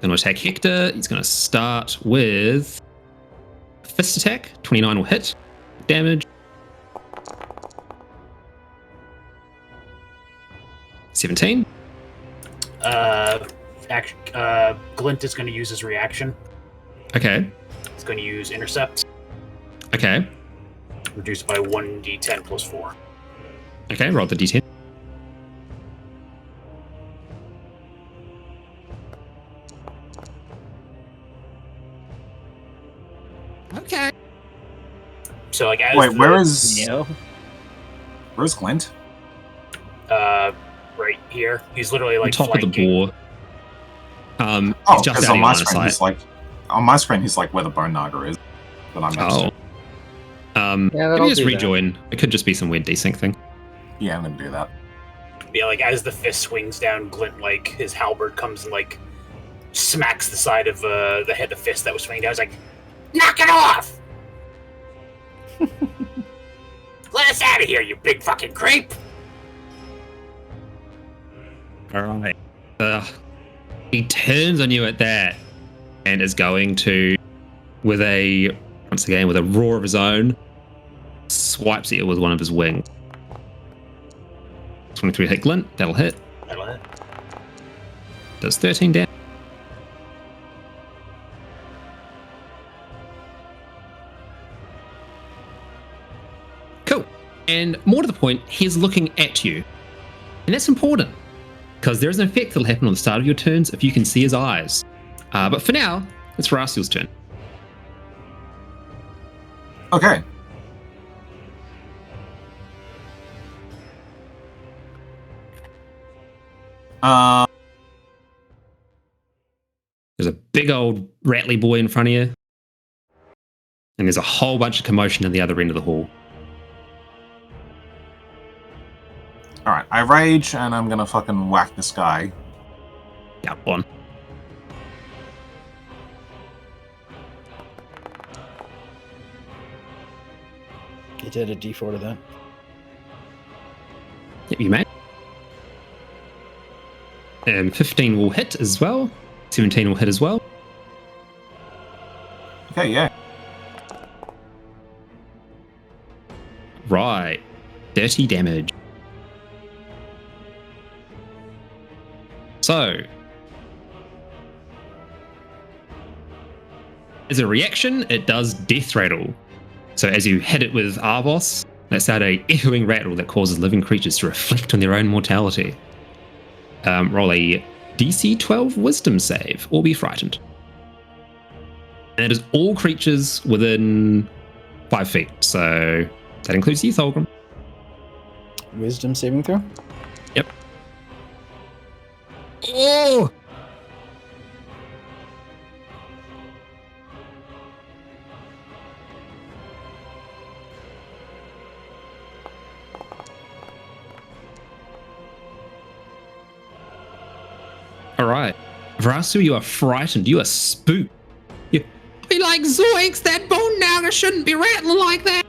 Going to attack Hector. He's going to start with fist attack. 29 will hit. Damage. 17. Glint is going to use his reaction. Okay. He's going to use intercept. Okay. Reduced by 1d10 plus 4. Okay, roll the d10. Okay. So like as Wait, where's Glint? Right here. He's literally like on top flanking. of the boar. He's just because out on of my line of screen sight. on my screen he's like where the bone naga is. But I'm Oh. Yeah, Let that'll me just do that. rejoin. It could just be some weird desync thing. Yeah, I'm gonna do that. Yeah, like as the fist swings down, Glint like his halberd comes and like smacks the side of the head of the fist that was swinging down. He's like, Knock it off! Let us out of here, you big fucking creep! Alright. He turns on you at that and is going to, once again, with a roar of his own, swipes at you with one of his wings. 23 hit Glint. That'll hit. that'll hit. Does 13 damage. Cool. And more to the point, he's looking at you. And that's important, because there's an effect that'll happen on the start of your turns if you can see his eyes. But for now, it's Rasiel's turn. Okay. There's a big old rattly boy in front of you. And there's a whole bunch of commotion in the other end of the hall. Alright, I rage and I'm gonna fucking whack this guy. Yeah, one. You did a d4 to that. Yep, you may. 15 will hit as well. 17 will hit as well. Okay, yeah. Right. 30 damage. So, as a reaction, it does Death Rattle. So as you hit it with Arvos, lets out a echoing rattle that causes living creatures to reflect on their own mortality. Roll a DC 12 Wisdom save, or be frightened. And it is all creatures within 5 feet, so that includes you, Thulgrim. wisdom saving throw. Yep. Oh! All right. Vrasu, you are frightened. You are spooked. Be like, Zoinks, that bone naga shouldn't be rattling like that.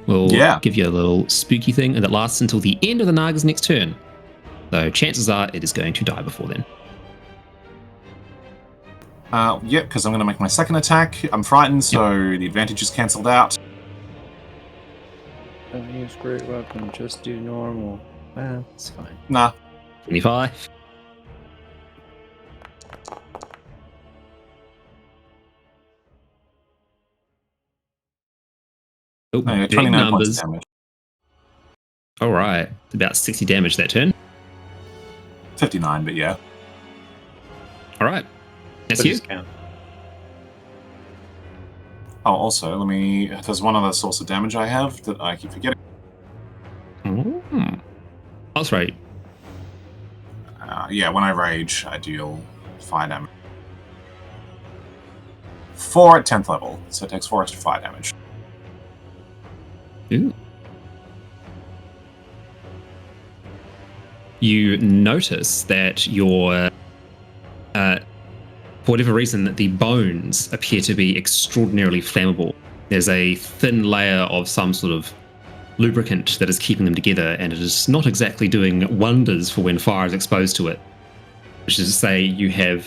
We'll give you a little spooky thing, and that lasts until the end of the Naga's next turn. So chances are it is going to die before then. Yeah, because I'm going to make my second attack. I'm frightened, so the advantage is cancelled out. Don't use great weapon, just do normal. It's fine. Nah. 25. Oh, No, big 29 points numbers. damage. All right. About 60 damage that turn. 59, but yeah. All right. That's you. Oh, also, let me... There's one other source of damage I have that I keep forgetting. That's right. Yeah, when I rage, I deal 5 damage. 4 at 10th level, so it takes 4 extra 5 damage. Ooh. You notice that your, for whatever reason, the bones appear to be extraordinarily flammable. There's a thin layer of some sort of lubricant that is keeping them together, and it is not exactly doing wonders for when fire is exposed to it. Which is to say, you have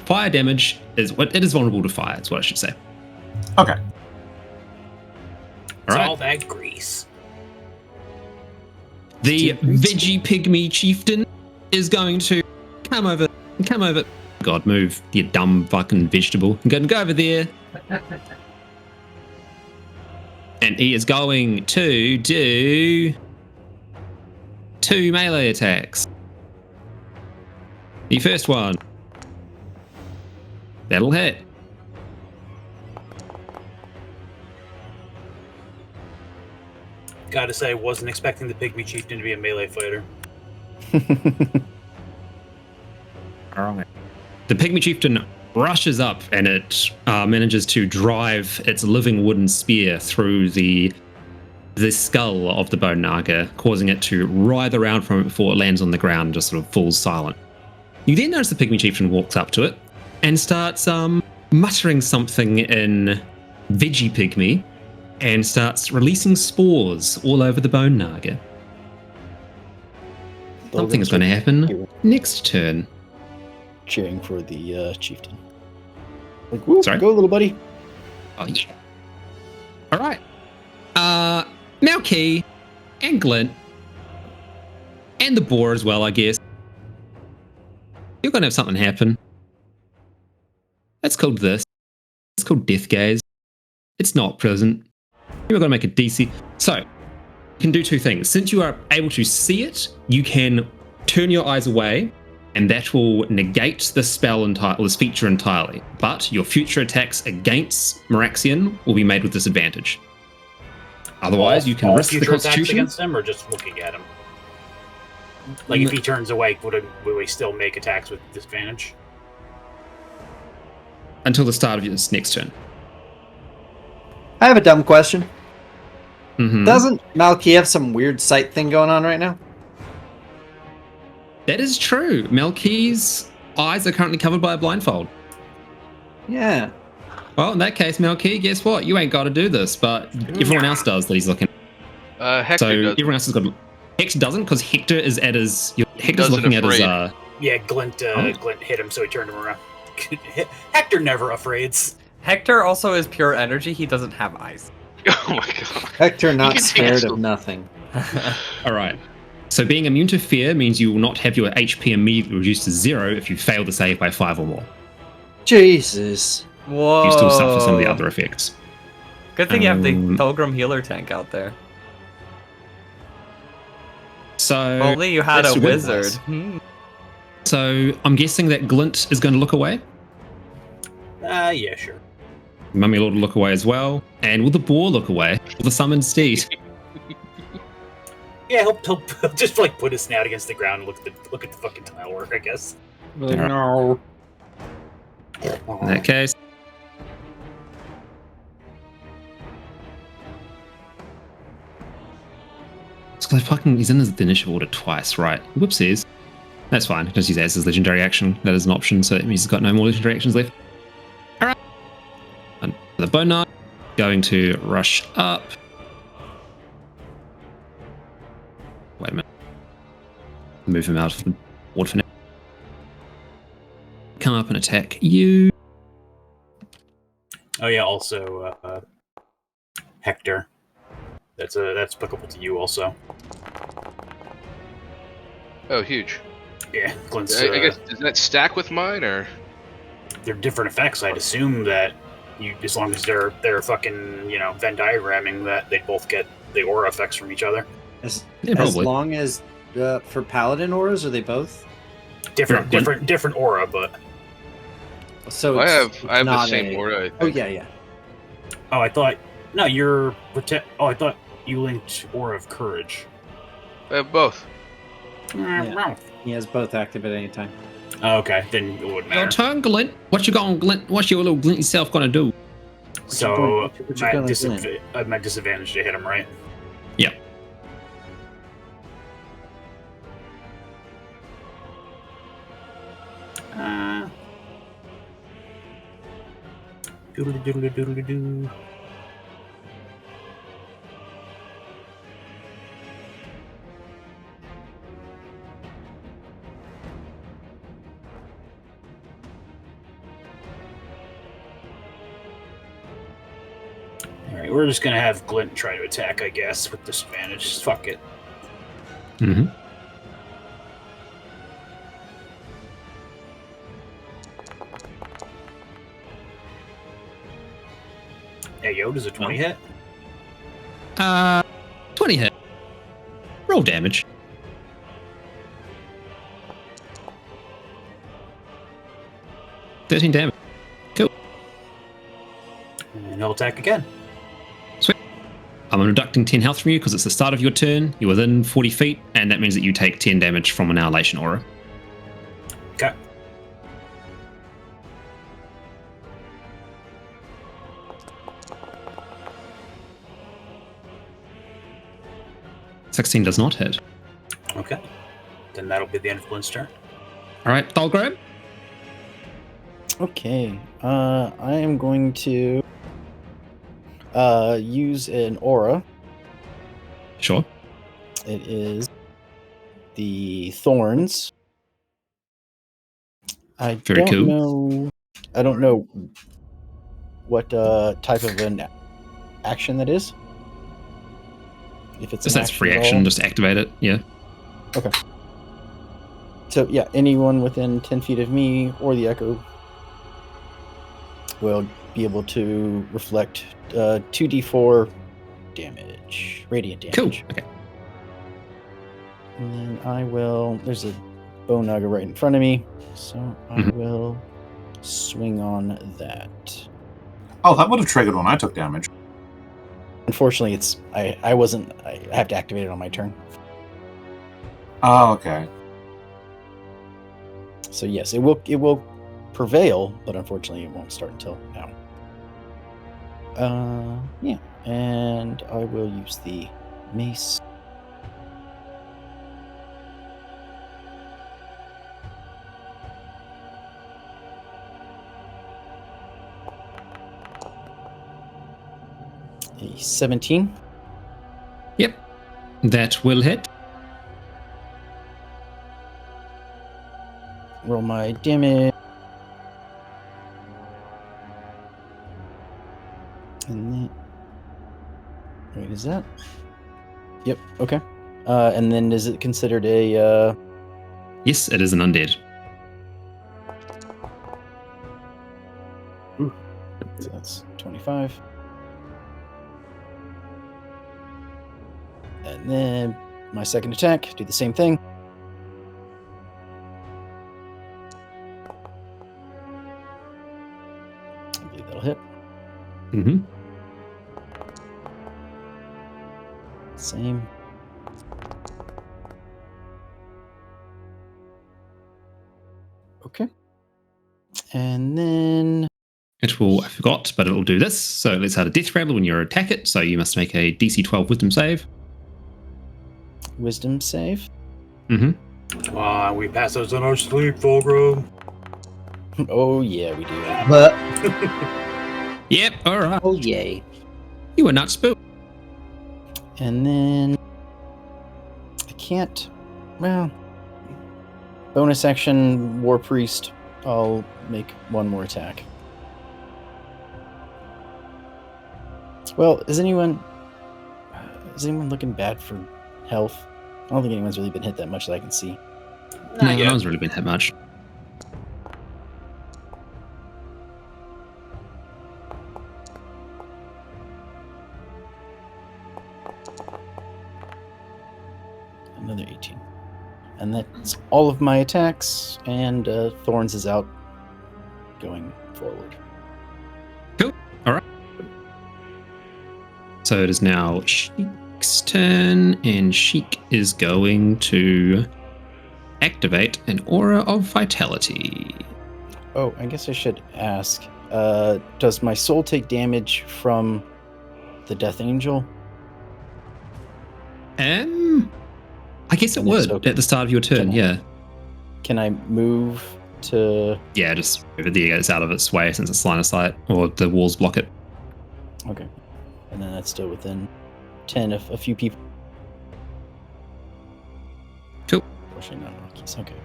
fire damage. It is vulnerable to fire, is what I should say. Okay. All that grease. The veggie pygmy chieftain is going to come over. God, move, you dumb fucking vegetable. I'm going to go over there. And he is going to do 2 melee attacks. The first one. That'll hit. Gotta say, wasn't expecting the Pygmy Chieftain to be a melee fighter. Alright. The Pygmy Chieftain rushes up and it manages to drive its living wooden spear through the skull of the bone naga, causing it to writhe around from it before it lands on the ground and just sort of falls silent. You then notice the Pygmy Chieftain walks up to it and starts muttering something in veggie pygmy, and starts releasing spores all over the bone naga. Something is going to happen next turn. Cheering for the chieftain. Like, woo, Sorry? go, little buddy. Oh, yeah. All right. Malky and Glint and the boar as well, I guess. You're going to have something happen. That's called this. It's called Death Gaze. It's not present. You're going to make a DC. So, you can do 2 things. Since you are able to see it, you can turn your eyes away, and that will negate the spell or this feature entirely. But your future attacks against Meraxian will be made with disadvantage. Otherwise, you can risk the future attacks Constitution. against him, or just looking at him. Like if he turns awake, would we still make attacks with disadvantage? Until the start of your next turn. I have a dumb question. Mm-hmm. Doesn't Malky have some weird sight thing going on right now? That is true. Melky's eyes are currently covered by a blindfold. Yeah. Well, in that case, Melky, guess what? You ain't got to do this, but everyone else does that he's looking. Hector so does. everyone else has got. Hector doesn't, because Hector is at his. Hector's Doesn't looking at his. Yeah, Glint hit him, so he turned him around. Hector never afraids. Hector also is pure energy. He doesn't have eyes. Oh my god. Hector not can scared take of nothing. All right. So being immune to fear means you will not have your HP immediately reduced to 0 if you fail to save by 5 or more. Jesus. Whoa. You still suffer some of the other effects. Good thing you have the Pilgrim healer tank out there. So Only you had that's a your wizard. weakness. So I'm guessing that Glint is going to look away. Yeah, sure. Mummy Lord will look away as well. And will the boar look away? Will the summoned steed? Yeah, he'll just like put his snout against the ground and look at the fucking tile work, I guess. Like, no. In that case, so he's in the initiative order twice, right? Whoopsies. That's fine. He can just use as his legendary action. That is an option, so it means he's got no more legendary actions left. Alright. And the Bone Knight going to rush up. Wait a minute. Move him out of the board for now. Come up and attack you. Oh yeah, also Hector. That's applicable to you also. Oh, huge. Yeah, Glint's, I guess, does that stack with mine, or? They're different effects. I'd assume that you, as long as they're fucking, Venn diagramming, that they both get the aura effects from each other. As probably. long as for paladin auras, are they both? Different aura, but So I it's have the not same aura. I think. Oh yeah. oh, I thought no, you're I thought you linked aura of courage. I have both. Yeah. He has both active at any time. Oh, okay, then it wouldn't Your matter. turn, Glint. What you going, Glint? What's your little Glint self gonna do? So What you gonna my disadvantage to hit him, right? Yeah. Doodly doodly doodly doo. Alright, we're just gonna have Glint try to attack, I guess, with disadvantage. Fuck it. Mm-hmm. Hey, yo, does a 20 hit? 20 hit. Roll damage. $13 damage. Cool. And he'll attack again. Sweet. I'm deducting 10 health from you because it's the start of your turn. You're within 40 feet, and that means that you take 10 damage from Annihilation Aura. Okay. $16 does not hit. Okay. Then that'll be the end of Glint's turn. All right, Thalgrab. Okay. I am going to use an aura. Sure. It is the Thorns. I Very don't cool. know. I don't know what type of an action that is. If it's Just an that's free at action, all. just activate it. Yeah. Okay. So yeah, anyone within 10 feet of me or the echo will be able to reflect 2d4 damage, radiant damage. Cool. Okay. And then I will. There's a bone nugget right in front of me, so I Mhm. will swing on that. Oh, that would have triggered when I took damage. Unfortunately, it's I wasn't. I have to activate it on my turn. Oh, okay. So yes, it will prevail, but unfortunately, it won't start until now. Yeah, and I will use the mace. A 17. Yep. That will hit. Roll my damage. And then. Wait, is that? Yep, okay. And then is it considered a. Yes, it is an undead. So that's 25. And then my second attack, do the same thing. I believe that'll hit. Mm-hmm. Same. And then It will, I forgot, but it will do this. So let's add a death rattle when you attack it. So you must make a DC 12 wisdom save. wisdom save. Mm-hmm. Come on, we pass those in our sleep, Fulgrim. Oh yeah, we do. But Yep, all right. oh yay. You were not spooked. And then I can't. Well, bonus action, War Priest. I'll make one more attack. Well, is anyone looking bad for health? I don't think anyone's really been hit that much that I can see. No, no one's really been hit much. Another 18. And that's all of my attacks, and Thorns is out going forward. Cool. All right. So it is now Sheik's turn, and Sheik is going to activate an aura of vitality. Oh, I guess I should ask, does my soul take damage from the Death Angel? I guess it would at the start of your turn, yeah. Can I move to... Yeah, just move it there, it's out of its way since it's line of sight, or the walls block it. Okay. And then that's still within 10 of a few people. Cool. Unfortunately, not monkeys. Okay.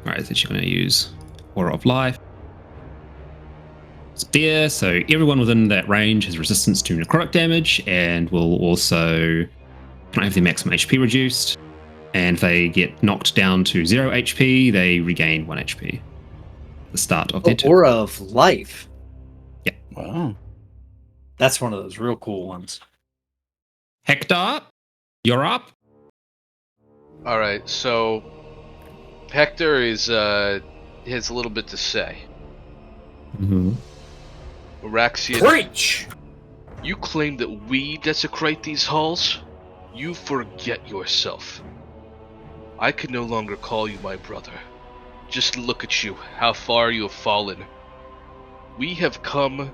Alright, so she's going to use Aura of Life. It's there, so everyone within that range has resistance to necrotic damage, and will also have their maximum HP reduced. And if they get knocked down to 0 HP, they regain 1 HP. At the start of their turn. Aura of Life. Yeah. Wow. That's one of those real cool ones. Hector, you're up. All right, so Hector is has a little bit to say. Mm-hmm. Araxian, Preach! you claim that we desecrate these halls? You forget yourself. I can no longer call you my brother. Just look at you, how far you have fallen. We have come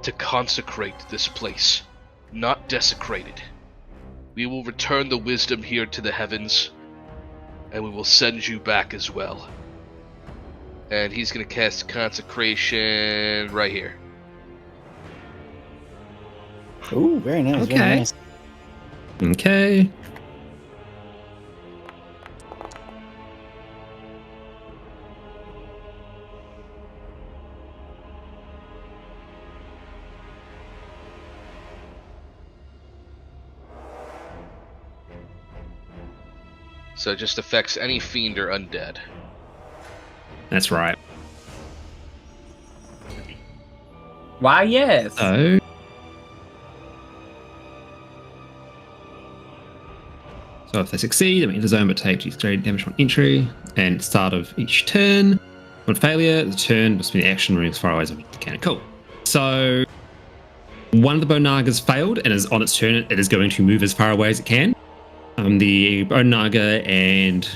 to consecrate this place, not desecrate it. We will return the wisdom here to the heavens, and we will send you back as well. And he's going to cast consecration right here. Ooh, very nice. Okay. Very nice. Okay. So it just affects any fiend or undead. That's right. Why, yes. So if they succeed, they enter the zone but take 2 damage on entry. And at the start of each turn, on failure, the turn must be the action move as far away as it can. Cool. So one of the Bone Nagas failed, and is on its turn, it is going to move as far away as it can. The Bone Naga and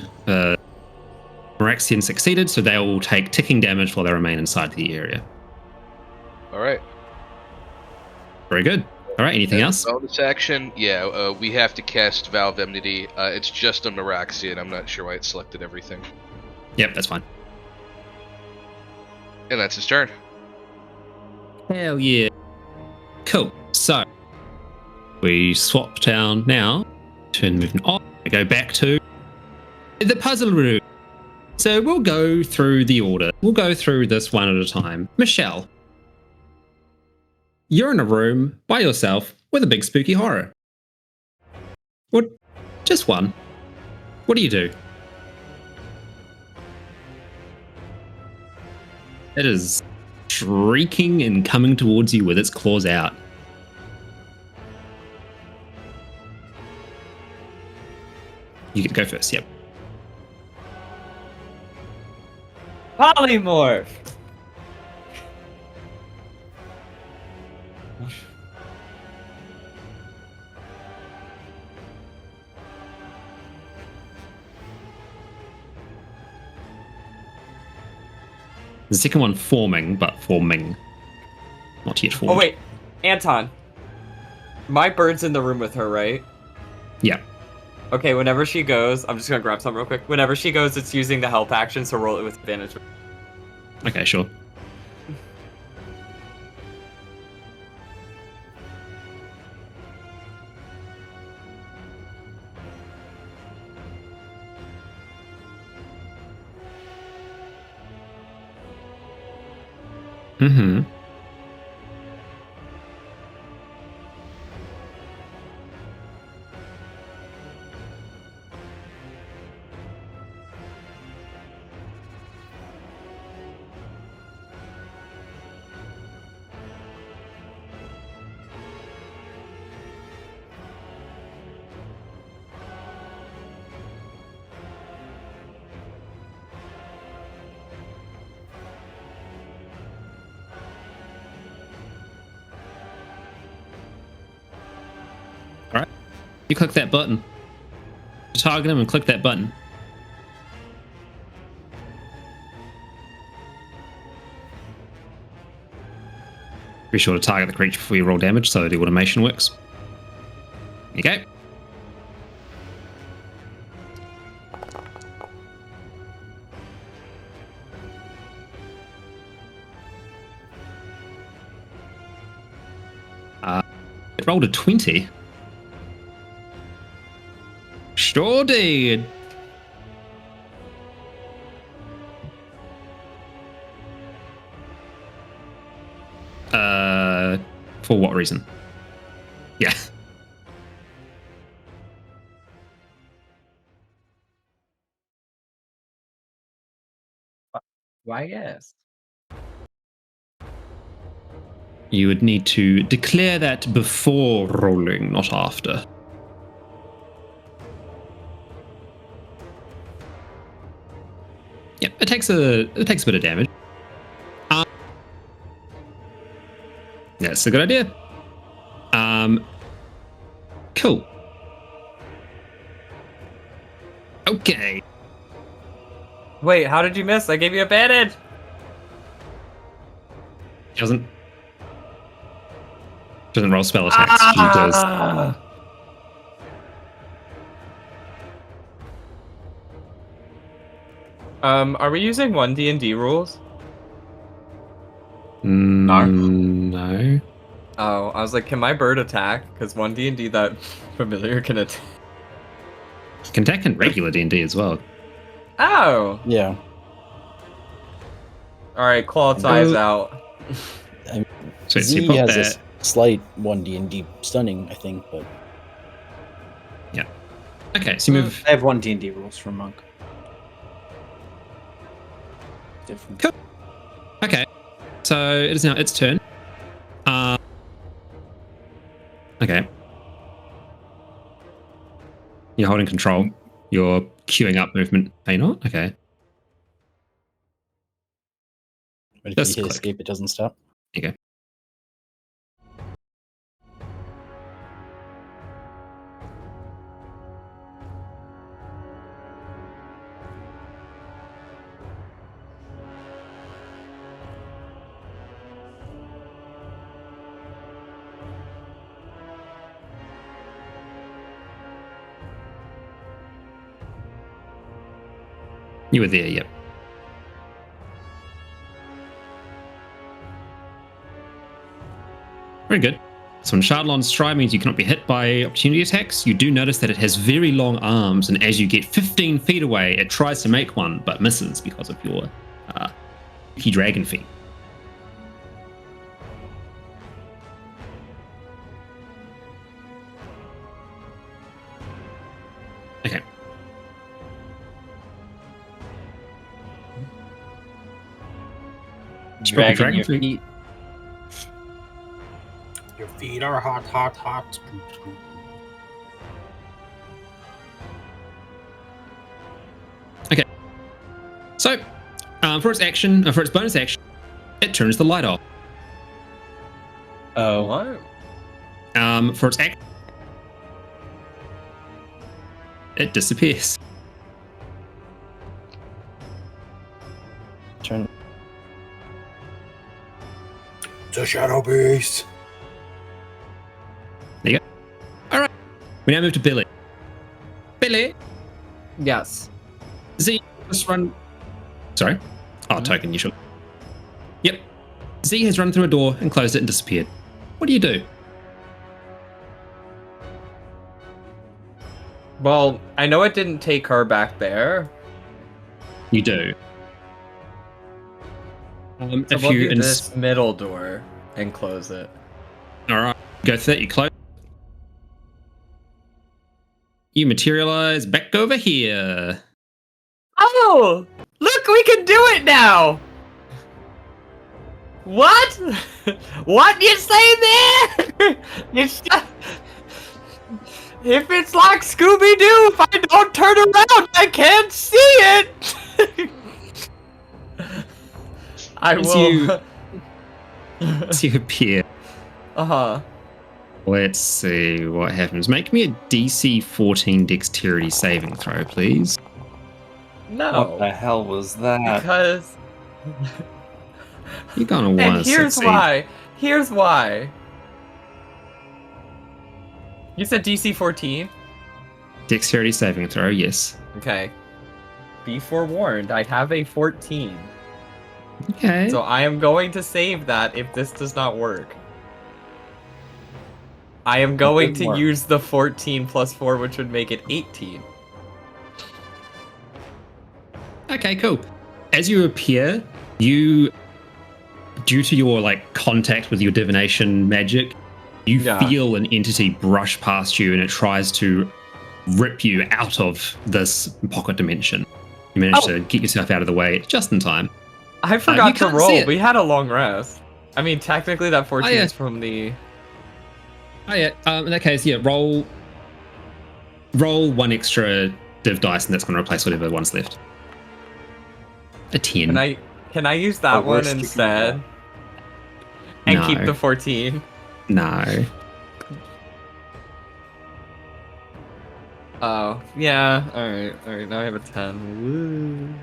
Meraxian succeeded, so they will take ticking damage while they remain inside the area. Alright. Very good. Alright, anything else? Bonus action? Yeah, we have to cast Vow of Enmity. It's just on Meraxian. I'm not sure why it selected everything. Yep, that's fine. And that's his turn. Hell yeah. Cool. So, we swap down now. Turn movement off. We go back to the puzzle room. So we'll go through the order. We'll go through this one at a time. Michelle, you're in a room by yourself with a big spooky horror. What? Just one. What do you do? It is shrieking and coming towards you with its claws out. You get to go first, yep. Polymorph! The second one forming, but forming. Not yet formed. Oh wait, Anton. My bird's in the room with her, right? Yeah. Okay, whenever she goes, I'm just gonna grab something real quick. Whenever she goes, it's using the help action, so roll it with advantage. Okay, sure. Mm-hmm. Alright. You click that button. Target him and click that button. Be sure to target the creature before you roll damage so the automation works. Okay. It rolled a 20. Sure did. For what reason? Yeah. Why, yes. You would need to declare that before rolling, not after. Yep, it takes a bit of damage. That's a good idea. Cool. Okay. Wait, how did you miss? I gave you advantage. Doesn't roll spell attacks. She does. Are we using 1 D&D rules? No. Oh, I was like, can my bird attack? Because 1 D&D that familiar can attack. Can attack in regular D&D as well. Oh! Yeah. Alright, claw its eyes out. So Z you put has that. a slight 1D&D stunning, I think, but Yeah. Okay, so you move. I have 1 D&D rules for monk. Different. Cool. Okay, so it is now its turn. Okay. You're holding control. You're queuing up movement. Are you not? Okay. but if Just you hit click. escape, it doesn't stop. There you go. You were there, yep. Very good. So when Shardlon's stride means you cannot be hit by opportunity attacks, you do notice that it has very long arms, and as you get 15 feet away, it tries to make one, but misses because of your key dragon feet. Okay. Dragging your feet. Your feet are hot, hot, hot. Okay. So, for its action, for its bonus action, it turns the light off. Oh. What? For its action, it disappears. Turn. It's a shadow beast. There you go. All right. We now move to Billy. Billy, Yes. Z, just run. Sorry. Oh, token, you should. Yep. Z has run through a door and closed it and disappeared. What do you do? Well, I know it didn't take her back there. You do. So If we'll you do this middle door and close it. All right, go through that. You close. You materialize back over here. Oh! Look, we can do it now! What? What you say there? It's just... If it's like Scooby-Doo, if I don't turn around, I can't see it! I will... As you appear. Uh-huh. Let's see what happens. Make me a DC 14 dexterity saving throw, please. No. What the hell was that? Because... You're gonna want And to here's succeed. why. Here's why. You said DC 14? Dexterity saving throw, yes. Okay. Be forewarned, I have a 14. Okay. So I am going to save that if this does not work. I am going to work. use the 14 plus 4, which would make it 18. Okay, cool. As you appear, you, due to your like contact with your divination magic, you feel an entity brush past you and it tries to rip you out of this pocket dimension. You manage to get yourself out of the way just in time. I forgot to can't see roll. it. We had a long rest. I mean, technically that 14 yeah. is from the... Oh yeah, in that case, yeah, roll one extra div dice and that's going to replace whatever one's left. A 10. Can I use that one worst you can instead? And No. keep the 14? No. Oh, yeah. Alright, now I have a 10. Woo.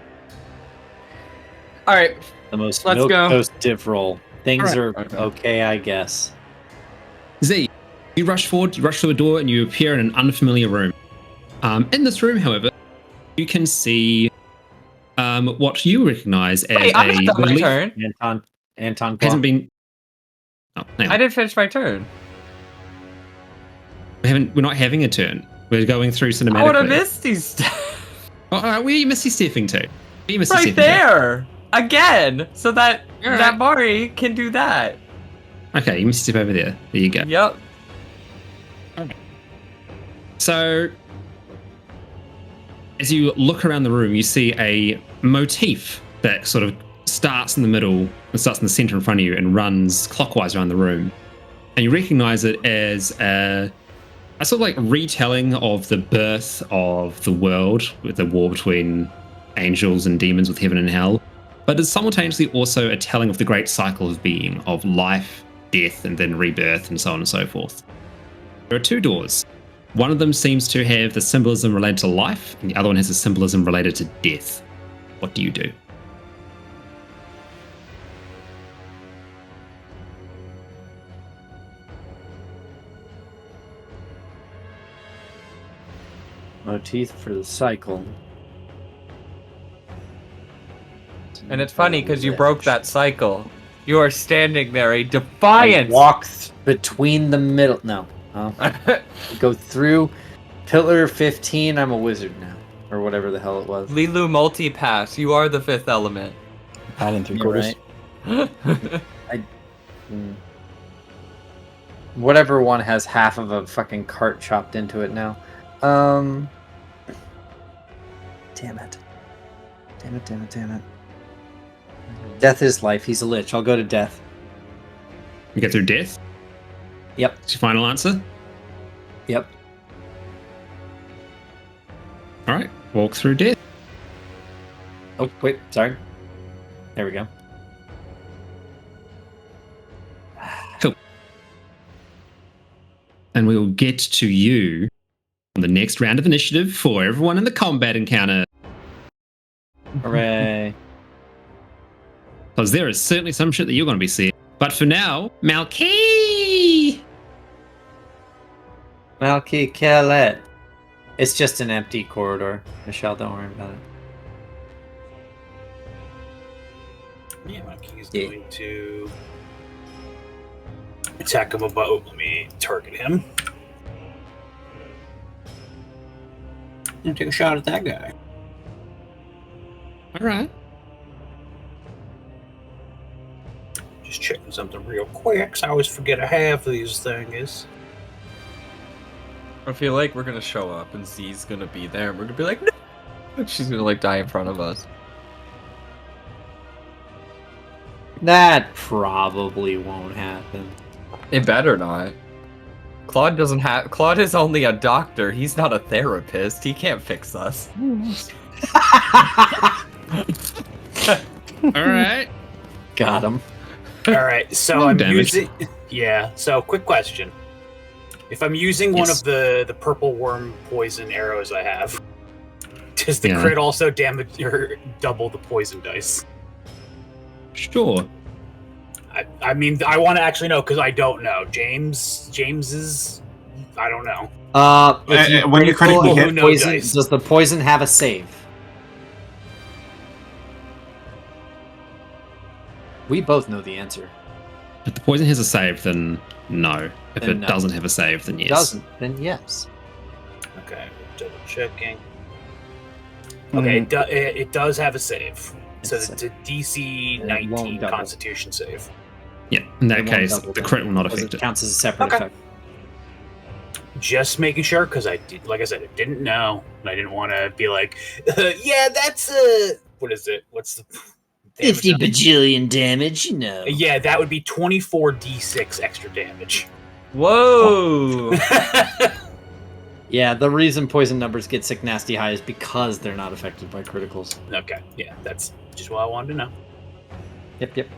Alright, The most Let's go. milquetoast div roll. Things All are okay, I guess. Z, you rush forward, you rush through a door, and you appear in an unfamiliar room. In this room, however, you can see what you recognize as wait, I'm not done my turn. Anton hasn't been. Oh, hang on. I didn't finish my turn. We're not having a turn. We're going through cinematically. I would have missed these steps. Oh, all right, where are you Misty stepping to? Where are you Misty Right stepping there! Again! So that All right. that Mari can do that. to? Okay, you Misty step over there. There you go. Yep. So, as you look around the room, you see a motif that sort of starts in the middle, and starts in the center in front of you, and runs clockwise around the room. And you recognize it as a sort of like retelling of the birth of the world, with the war between angels and demons, with heaven and hell. But it's simultaneously also a telling of the great cycle of being, of life, death, and then rebirth, and so on and so forth. There are two doors. One of them seems to have the symbolism related to life, and the other one has a symbolism related to death. What do you do? Motif for the cycle. And it's funny because you broke that cycle. You are standing there, a defiant. I walk between the middle. No. Go through pillar 15. I'm a wizard now. Or whatever the hell it was. Lilu multi-pass. You are the fifth element. Nine and three You're quarters. right. Whatever one has half of a fucking cart chopped into it now. Damn it. Damn it. Death is life. He's a lich. I'll go to death. You get through death? Yep. That's your final answer? Yep. All right, walk through death. Oh, wait. Sorry. There we go. Cool. And we will get to you on the next round of initiative for everyone in the combat encounter. Hooray. Because there is certainly some shit that you're going to be seeing. But for now, Malky! Malky, kill it. It's just an empty corridor. Michelle, don't worry about it. Yeah, Malky is going to attack him above. Let me target him. And take a shot at that guy. All right. Just checking something real quick, 'cause I always forget I have these things. I feel like we're gonna show up and Z's gonna be there and we're gonna be like, no! And she's gonna like die in front of us. That probably won't happen. It better not. Claude doesn't have. Claude is only a doctor. He's not a therapist. He can't fix us. All right. Got him. Alright, so No I'm damage. using... Yeah, so quick question. If I'm using one of the purple worm poison arrows I have, does the crit also damage or double the poison dice? Sure. I mean, I want to actually know, because I don't know. James is... I don't know. If you when you critically hit, poison, dice. does the poison have a save? We both know the answer. If the poison has a save, then no. If Then it no. doesn't have a save, then yes. Doesn't, then yes. Okay, double checking. Okay, it does have a save. So it's a DC It won't 19 double. Constitution save. Yeah, in that It won't case, double the then, crit will not because affect it it. counts as a separate Okay. effect. Just making sure, because I did, like I said, I didn't know. And I didn't want to be like, yeah, that's what is it? What's the 50 bajillion damage, you know. Yeah, that would be 24d6 extra damage. Whoa! Yeah, the reason poison numbers get sick nasty high is because they're not affected by criticals. Okay, yeah, that's just what I wanted to know. Yep.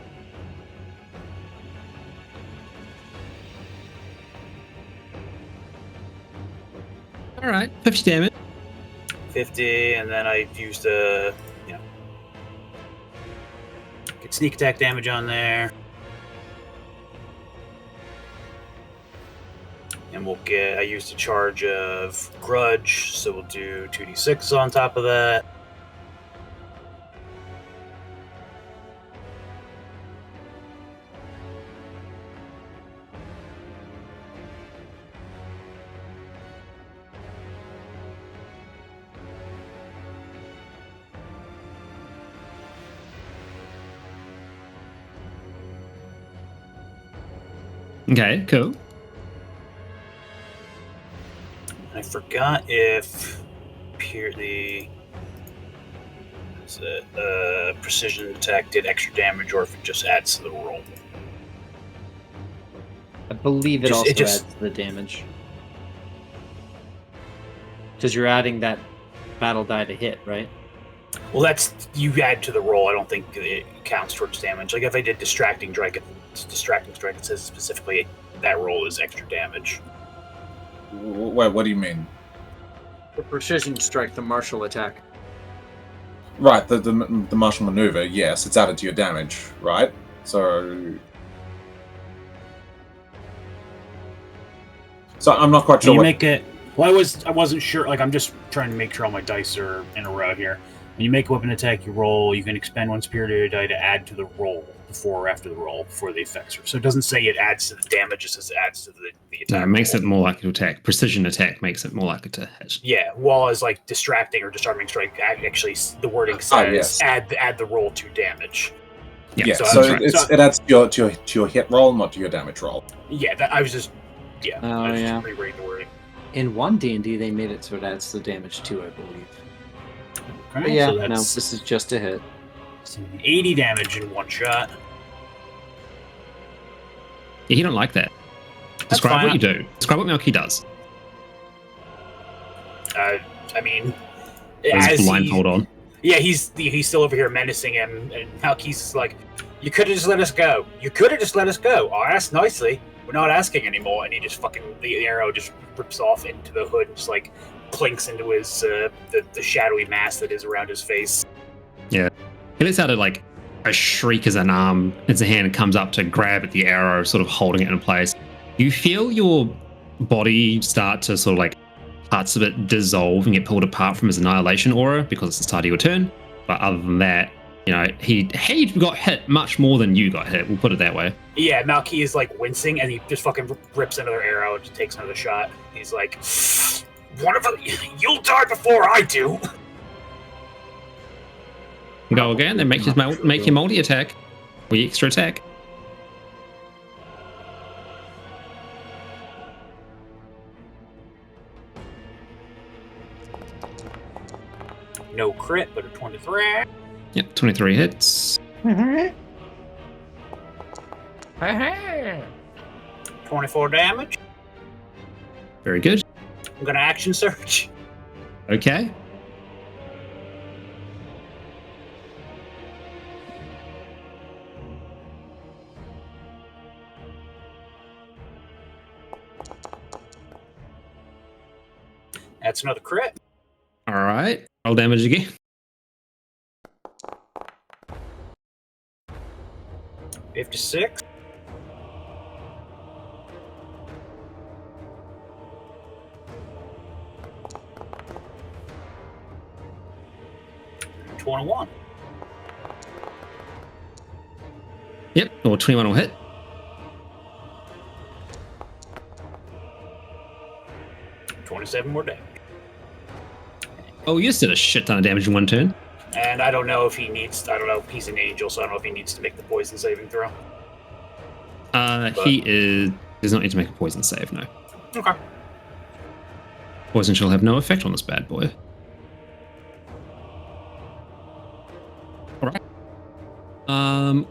All right, 50 damage. 50, and then I used get sneak attack damage on there. And I used a charge of grudge, so we'll do 2d6 on top of that. Okay, cool. I forgot if precision attack did extra damage or if it just adds to the roll. I believe it Just- also it just- adds to the damage. Because you're adding that battle die to hit, right? Well, that's you add to the roll. I don't think it counts towards damage. Like if I did distracting strike, it says specifically that roll is extra damage. Wait, what do you mean? The precision strike, the martial attack. Right, the martial maneuver, yes, it's added to your damage, right? So I'm not quite Can sure. you What, make it? Well, I wasn't sure. Like I'm just trying to make sure all my dice are in a row here. When you make a weapon attack, you roll. You can expend one spirit die to add to the roll before or after the roll before the effects are. So it doesn't say it adds to the damage; it says it adds to the attack. No, it makes roll. it more likely to attack. Precision attack makes it more likely to hit. Yeah, while as like distracting or disarming strike, actually the wording says yes. add the roll to damage. yeah, so so, I'm trying- it adds to your hit roll, not to your damage roll. Yeah, I was just Oh, I was yeah. just rewriting the wording. In one D&D, they made it so it adds the damage too, I believe. Okay, But yeah, so no, that's this is just a hit. 80 damage in one shot. Yeah, you don't like that. Describe fine. what you do. Describe what Melky does. I mean, Has as blindfold on. Yeah, he's still over here menacing him, and Malky's like, "You could have just let us go. You could have just let us go. I asked nicely. We're not asking anymore." And he just the arrow just rips off into the hood and just like plinks into his the shadowy mass that is around his face. He lets out a like a shriek as as a hand comes up to grab at the arrow, sort of holding it in place. You feel your body start to sort of like parts of it dissolve and get pulled apart from his annihilation aura because it's the start of your turn. But other than that, he got hit much more than you got hit. We'll put it that way. Yeah, Malky is like wincing, and he just fucking rips another arrow and just takes another shot. He's like, "One of them, you'll die before I do." Go again, then make your multi attack, or your extra attack. No crit, but a 23. Yep, 23 hits. 24 damage. Very good. I'm gonna action search. Okay. That's another crit. All right. Roll damage again. $56. $21. Yep, or 21 will hit. $27 more damage. Oh, you just did a shit ton of damage in one turn. And I don't know if he needs. I don't know. He's an angel, so I don't know if he needs to make the poison saving throw. He does not need to make a poison save. No. Okay. Poison shall have no effect on this bad boy. All right.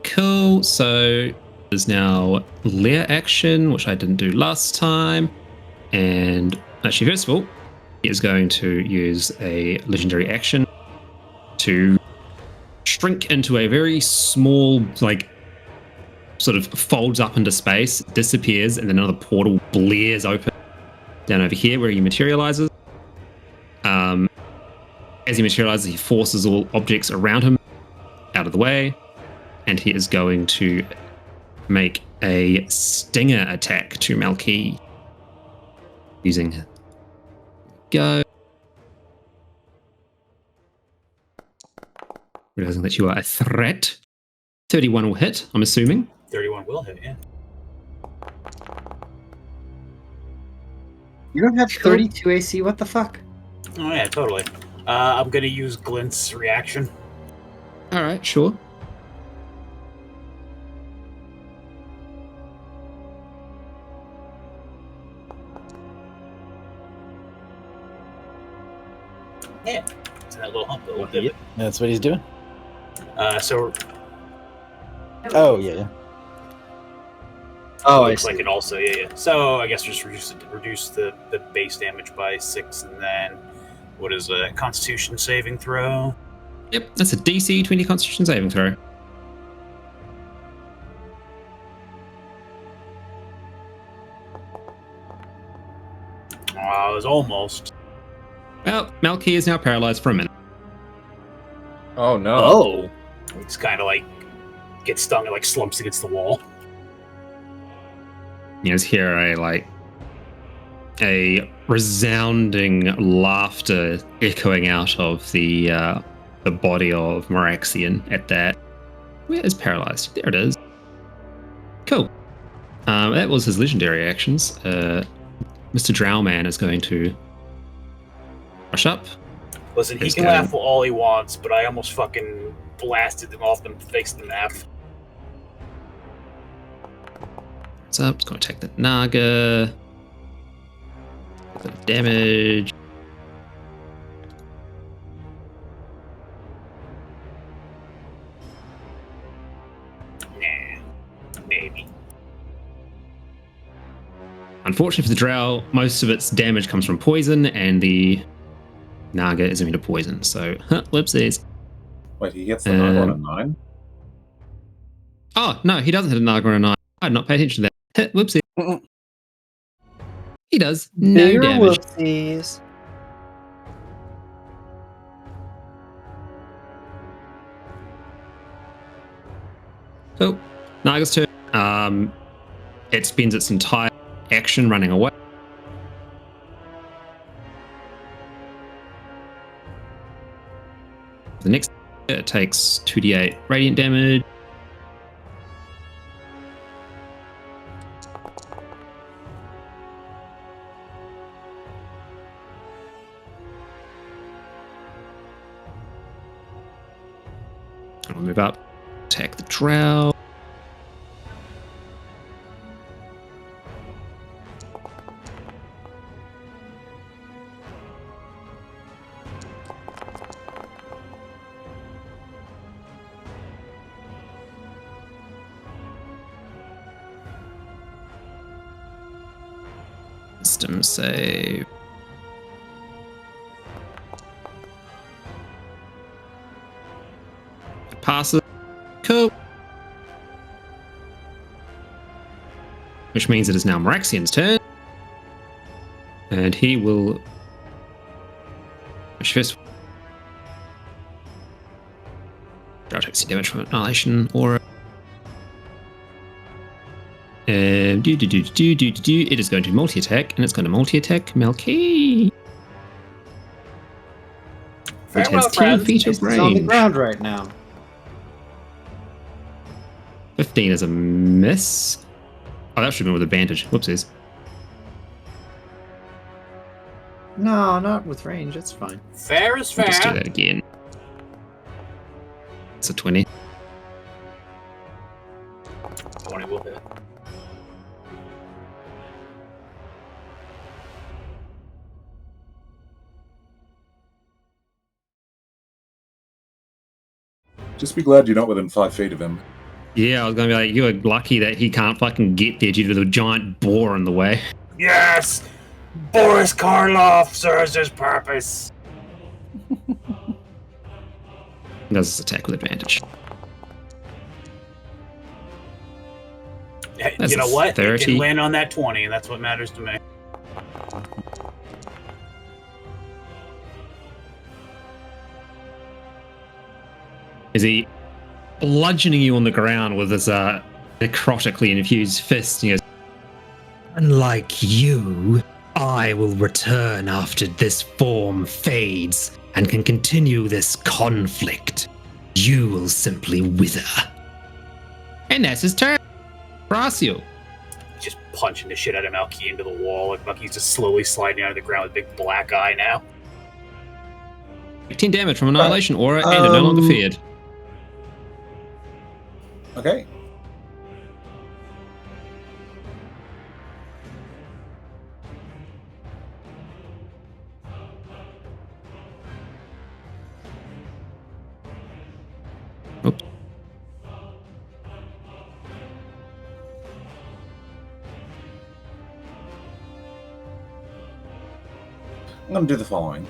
Cool. So there's now lair action, which I didn't do last time, and actually, first of all, he is going to use a legendary action to shrink into a very small, like, sort of folds up into space, disappears, and then another portal blares open down over here where he materializes. As he materializes, he forces all objects around him out of the way, and he is going to make a stinger attack to Malky using go. Realizing that you are a threat. 31 will hit, I'm assuming. 31 will hit, yeah. You don't have 32 AC, what the fuck? Oh yeah, totally. I'm gonna use Glint's reaction. Alright, sure. Yeah, it's that little hump, little divot. That's what he's doing. So. Oh yeah. Oh, looks like it also, yeah. So I guess just reduce the base damage by 6, and then what is a Constitution saving throw? Yep, that's a DC 20 Constitution saving throw. Oh, I was almost. Well, Malky is now paralyzed for a minute. Oh no. Oh. It's kind of like gets stung and like slumps against the wall. You just hear a resounding laughter echoing out of the body of Meraxian at that. Where is paralyzed? There it is. Cool. That was his legendary actions. Mr. Drowman is going to rush up. Listen, he can laugh all he wants, but I almost fucking blasted him off the face of the map. What's up? It's going to attack the Naga. A bit of damage. Nah, maybe. Unfortunately for the Drow, most of its damage comes from poison, and the Naga is immune to poison. So, whoopsies. Wait, he gets the Naga on a 9? Oh, no, he doesn't hit a Naga on a 9. I did not pay attention to that. Whoopsie. He does no Bigger damage. Whoopsies. Oh, Naga's turn. It spends its entire action running away. The next, it takes 2d8 radiant damage. I'll move up, attack the drow. Wisdom save. It passes. Cool. Which means it is now Meraxian's turn. And he will... First... I'll take some damage from Annihilation Aura. And it is going to multi-attack, and it's going to multi-attack Melky. Which has 10 feet of range. It's on the ground right now. 15 is a miss. Oh, that should have been with advantage. Whoopsies. No, not with range. It's fine. Fair is fair. Let's do that again. It's a 20. 20 will hit. Just be glad you're not within 5 feet of him. Yeah, I was going to be like, you're lucky that he can't fucking get there due to the giant boar in the way. Yes! Boris Karloff serves his purpose. Does his attack with advantage. That's You know what? 30. It can land on that 20, and that's what matters to me. Is he bludgeoning you on the ground with his necrotically infused fist? And he goes, unlike you, I will return after this form fades and can continue this conflict. You will simply wither. And that's his turn. Horacio. Just punching the shit out of Malky into the wall. Like Malky's just slowly sliding out of the ground with a big black eye now. 10 damage from Annihilation Aura and are no longer feared. Okay. Oops. I'm going to do the following.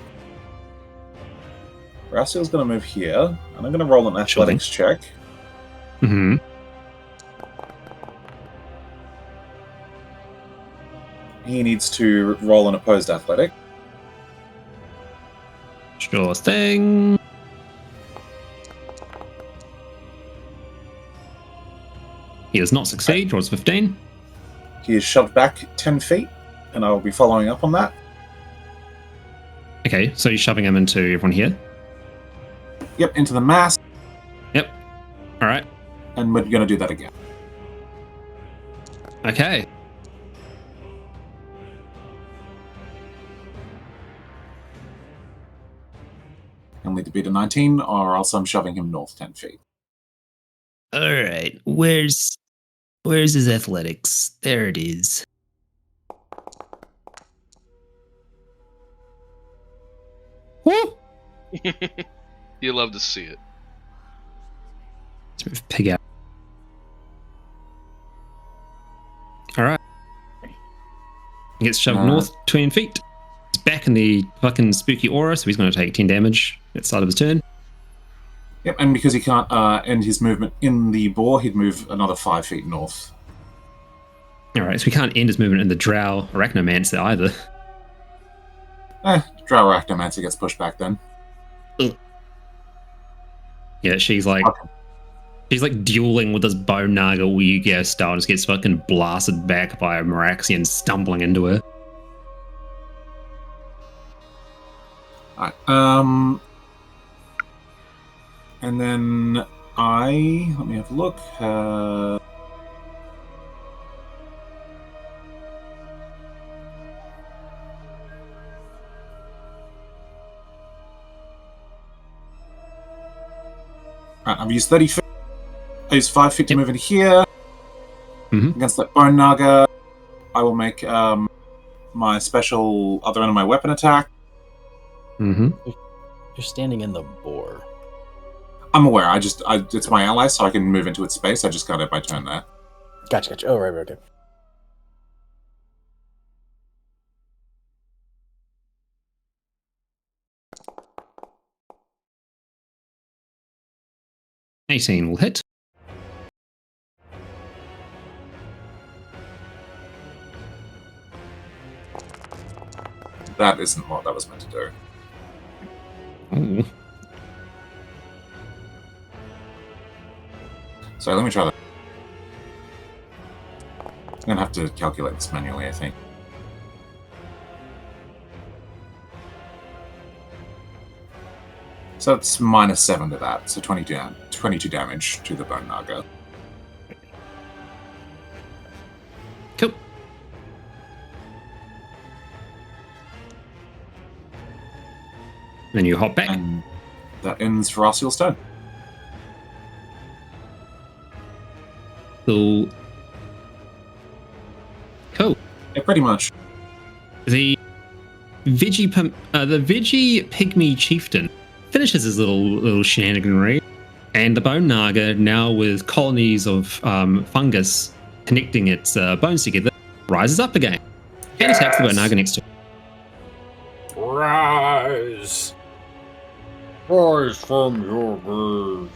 Rassiel's going to move here, and I'm going to roll an athletics check. Mm-hmm. He needs to roll an opposed athletic. Sure thing. He does not succeed, draws 15. He is shoved back 10 feet, and I will be following up on that. Okay, so you're shoving him into everyone here? Yep, into the mass. Yep. Alright. And we're going to do that again. Okay. He'll need to beat a 19, or else I'm shoving him north 10 feet. Alright, where's his athletics? There it is. Woo! You love to see it. Let's move Pig out. Alright. He gets shoved north 20 feet. He's back in the fucking spooky aura, so he's going to take 10 damage at the start of his turn. Yep, and because he can't end his movement in the boar, he'd move another 5 feet north. Alright, so we can't end his movement in the drow arachnomancer either. Drow Arachnomancer gets pushed back then. Yeah, she's like... Okay. He's like dueling with this bone naga Yu-Gi-Oh style, just gets fucking blasted back by a Meraxian stumbling into it. Alright, and then let me have a look. Right, I've used 30 feet. I use 5 feet to move into here. Against that bone naga, I will make my special other end of my weapon attack. You're standing in the boar. I'm aware. It's my ally, so I can move into its space. I just got it by turn there. Gotcha. Oh, right, okay. $18 will hit. That isn't what that was meant to do. Ooh. Sorry, let me try that. I'm gonna have to calculate this manually, I think. So it's -7 to that, so 22 damage to the bone naga. Cool. Then you hop back. And that ends Ferocial's turn. Cool. Yeah, pretty much. The veggie pygmy chieftain finishes his little shenaniganry, and the bone naga, now with colonies of fungus connecting its bones together, rises up again and attacks the bone naga next to it. Rise! Rise from your grave.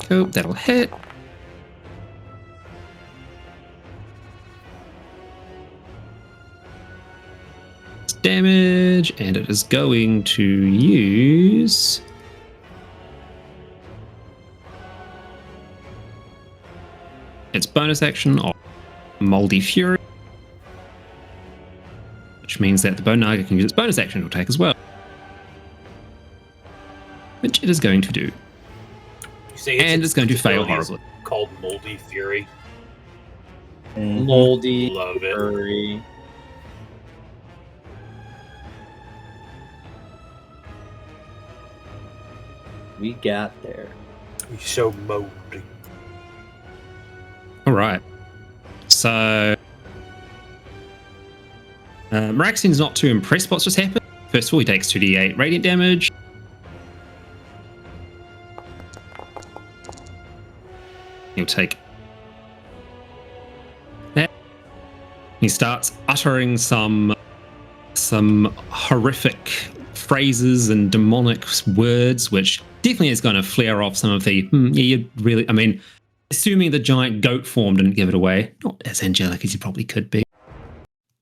Cool, that'll hit. Damage, and it is going to use its bonus action of Moldy Fury, which means that the bone naga can use its bonus action to attack as well, which it is going to do. And it's going to fail horribly. Called Moldy Fury. Moldy Love it. Fury. We got there. He's so moldy. All right. So, Meraxian's not too impressed what's just happened. First of all, he takes 2d8 radiant damage. He'll take that. He starts uttering some horrific phrases and demonic words, which definitely is going to flare off some of the, assuming the giant goat form didn't give it away, not as angelic as he probably could be.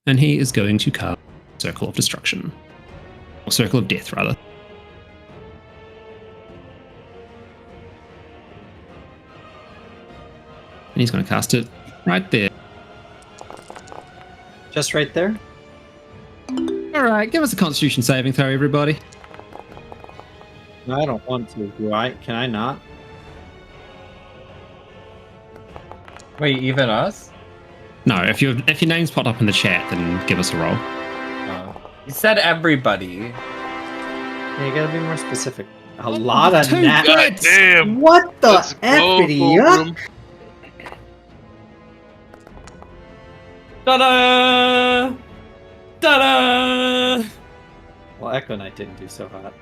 And he is going to cast Circle of Destruction. Or Circle of Death, rather. And he's going to cast it right there. Just right there? Alright, give us a Constitution saving throw, everybody. No, I don't want to, do I? Can I not? Wait, even us? No, if your name's popped up in the chat, then give us a roll. You said everybody. Yeah, you gotta be more specific. A lot of Two nat. God damn! What the Let's go, effity? Ta-da! Ta-da! Well, Echo Knight didn't do so hot.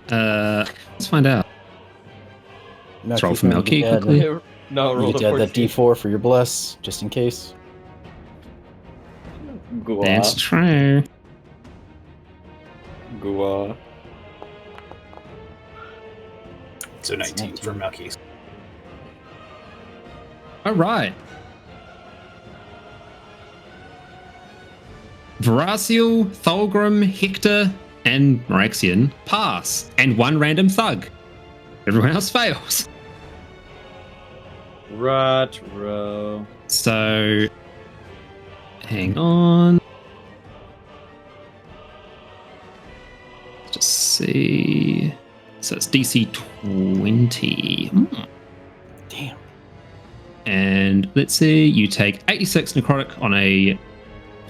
Let's find out. Let's roll for Melky quickly. No, roll You the get to add that 14. D4 for your bless, just in case. That's true. Gua. So 19 for Melky's. All right. Veraciel, Thulgrim, Hector, and Moraxian pass, and one random thug. Everyone else fails. Rut-row. So, hang on. Let's just see. So it's DC 20. Damn. And let's see, you take 86 necrotic on a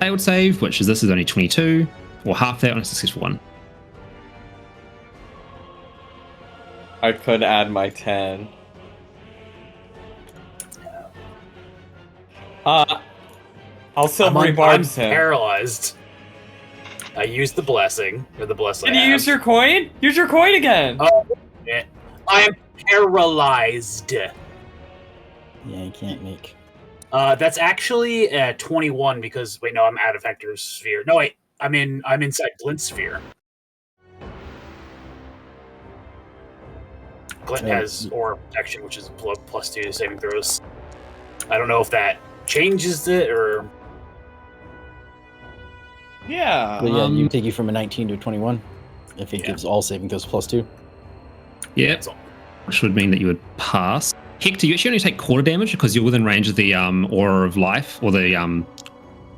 failed save, which is this is only 22, or half that on a successful one. I could add my 10. I'll silvery I'm barbs him. paralyzed. I used the blessing, or the blessing. Can you use your coin? Use your coin again! Oh, yeah. I am paralyzed. Yeah, you can't make. That's actually 21 because wait, no, I'm out of Hector's sphere. No, wait, I'm inside Glint's sphere. Glint has aura protection, which is +2 to saving throws. I don't know if that changes it or. Yeah. But yeah, you take you from a 19 to a 21 if it gives all saving throws +2. Yeah, which would mean that you would pass. Hector, you actually only take quarter damage because you're within range of the aura of life or the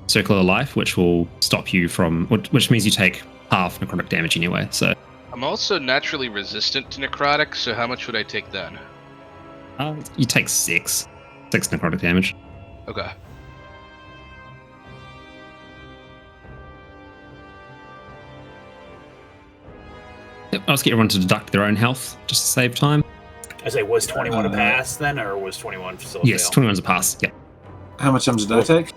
circle of life, which will stop you from, which means you take half necrotic damage anyway. So I'm also naturally resistant to necrotic, so how much would I take then? you take 6 necrotic damage. Okay. Yep, I'll just get everyone to deduct their own health just to save time. I say, was 21 a pass then, or was 21 still a Yes, fail? 21 is a pass. Yep. How much damage did I take?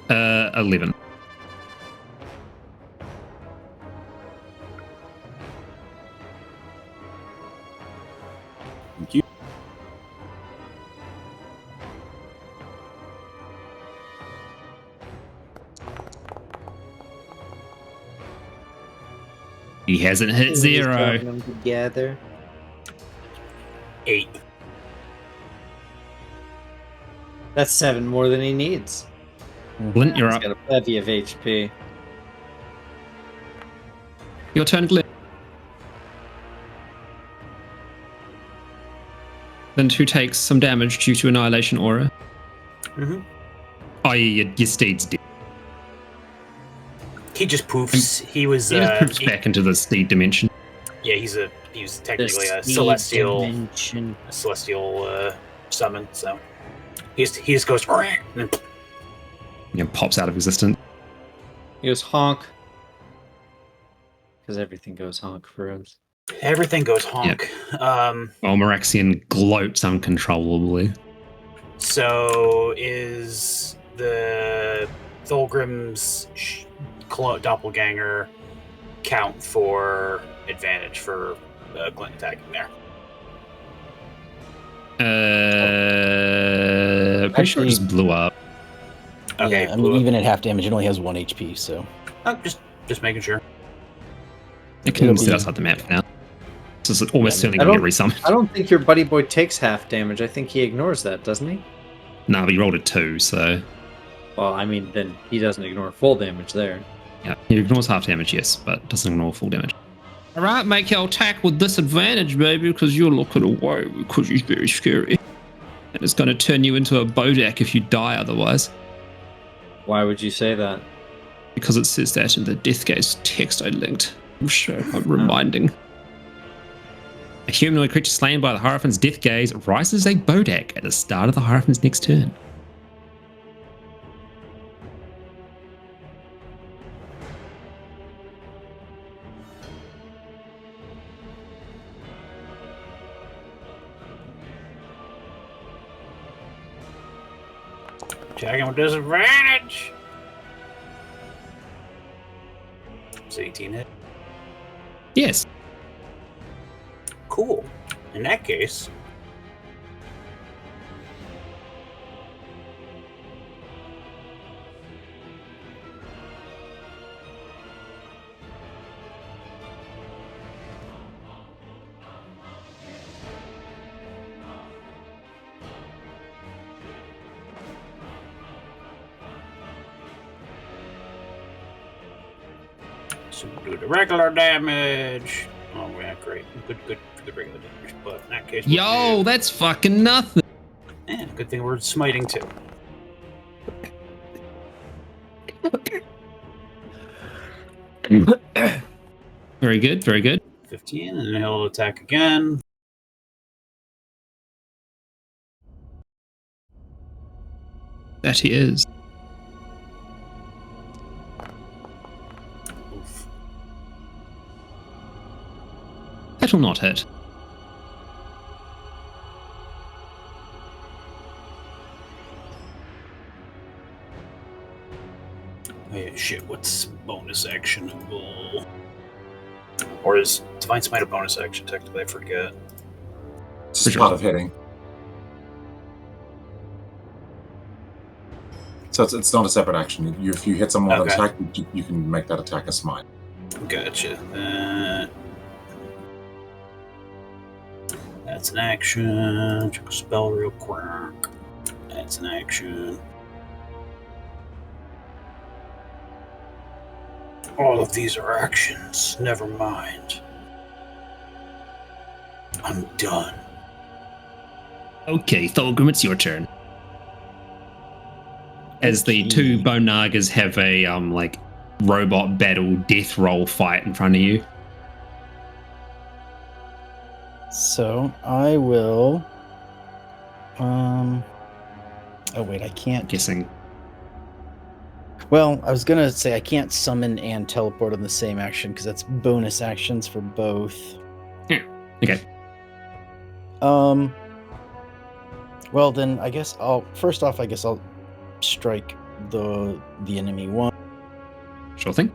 11. Thank you. He hasn't hit 0. Them together. 8. That's 7 more than he needs. Glint, you're He's up. got a plenty of HP. Your turn, Glint. Then who takes some damage due to Annihilation Aura? Mm-hmm. Oh, yeah, your steed's dead. He just poofs. He was. He just poops back into the steed dimension. Yeah, he was technically a Steed celestial dimension. Summon. So he just goes and then Pops out of existence. He goes honk. Because everything goes honk for us. everything goes honk. While Moraxian gloats uncontrollably. So is the Thulgrim's doppelganger count for advantage for Glint attacking there? Pretty sure it just blew up. Okay, Yeah, I mean, even at half damage, it only has 1 HP, so. Oh, just making sure. It can sit outside the map for now. So it's almost certainly going to get resummoned. I don't think your buddy boy takes half damage. I think he ignores that, doesn't he? No, but he rolled a 2, so. Well, I mean, then he doesn't ignore full damage there. Yeah, he ignores half damage, yes, but doesn't ignore full damage. Alright, make your attack with disadvantage, baby, because you're looking away, because he's very scary. And it's going to turn you into a Bodak if you die otherwise. Why would you say that? Because it says that in the Deathgaze text I linked. I'm reminding. A humanoid creature slain by the Hierophant's Deathgaze rises a Bodak at the start of the Hierophant's next turn. Attacking with disadvantage. It's 18 hit. Yes. Cool. In that case, So we'll do the regular damage. Oh, yeah, great. Good for the regular damage. But in that case, Yo, that's fucking nothing. yeah, good thing we're smiting too. Very good, very good. 15, and he'll attack again. That he is. Oof. That'll not hit. Wait, shit, what's bonus actionable? Or is Divine Smite a bonus action, technically? I forget. Spot of hitting. So it's not a separate action. If you hit someone with an attack, you can make that attack a smite. Gotcha. That's an action. Check a spell real quick. That's an action. All of these are actions. Never mind. I'm done. Okay, Thorgrim, it's your turn. As the two Bone Nagas have a like robot battle death roll fight in front of you. So I will. Oh wait, I can't. Guessing. Well, I was gonna say I can't summon and teleport in the same action because that's bonus actions for both. Yeah. Okay. Well then, I guess I'll strike the enemy one. Sure thing.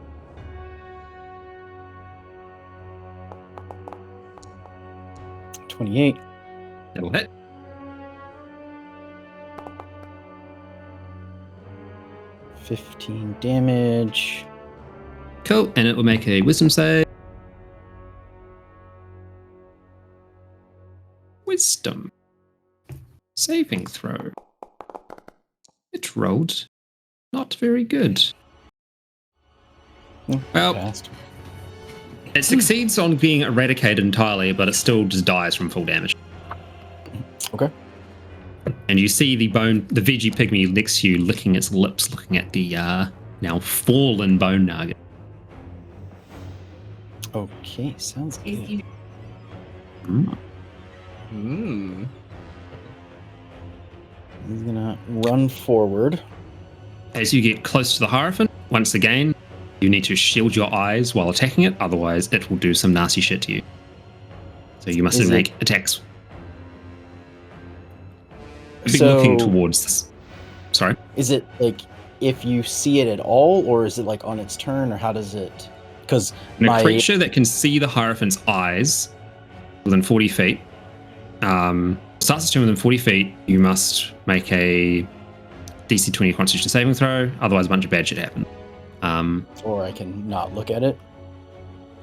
$28. That'll hit. $15 damage. Cool, and it will make a wisdom save. Wisdom. Saving throw. It rolled not very good. Well, Fast. it succeeds on being eradicated entirely, but it still just dies from full damage. Okay. And you see the veggie pygmy next to you licking its lips, looking at the now fallen Bone Naga. Okay, sounds good. He's gonna run forward. As you get close to the Hierophant, once again, you need to shield your eyes while attacking it, otherwise it will do some nasty shit to you. So you must make attacks. Be looking towards this. Sorry? Is it like if you see it at all, or is it like on its turn, or how does it? Because a creature that can see the Hierophant's eyes within 40 feet starts its turn within 40 feet. You must make a DC 20 Constitution saving throw, otherwise a bunch of bad shit happens. Or I can not look at it.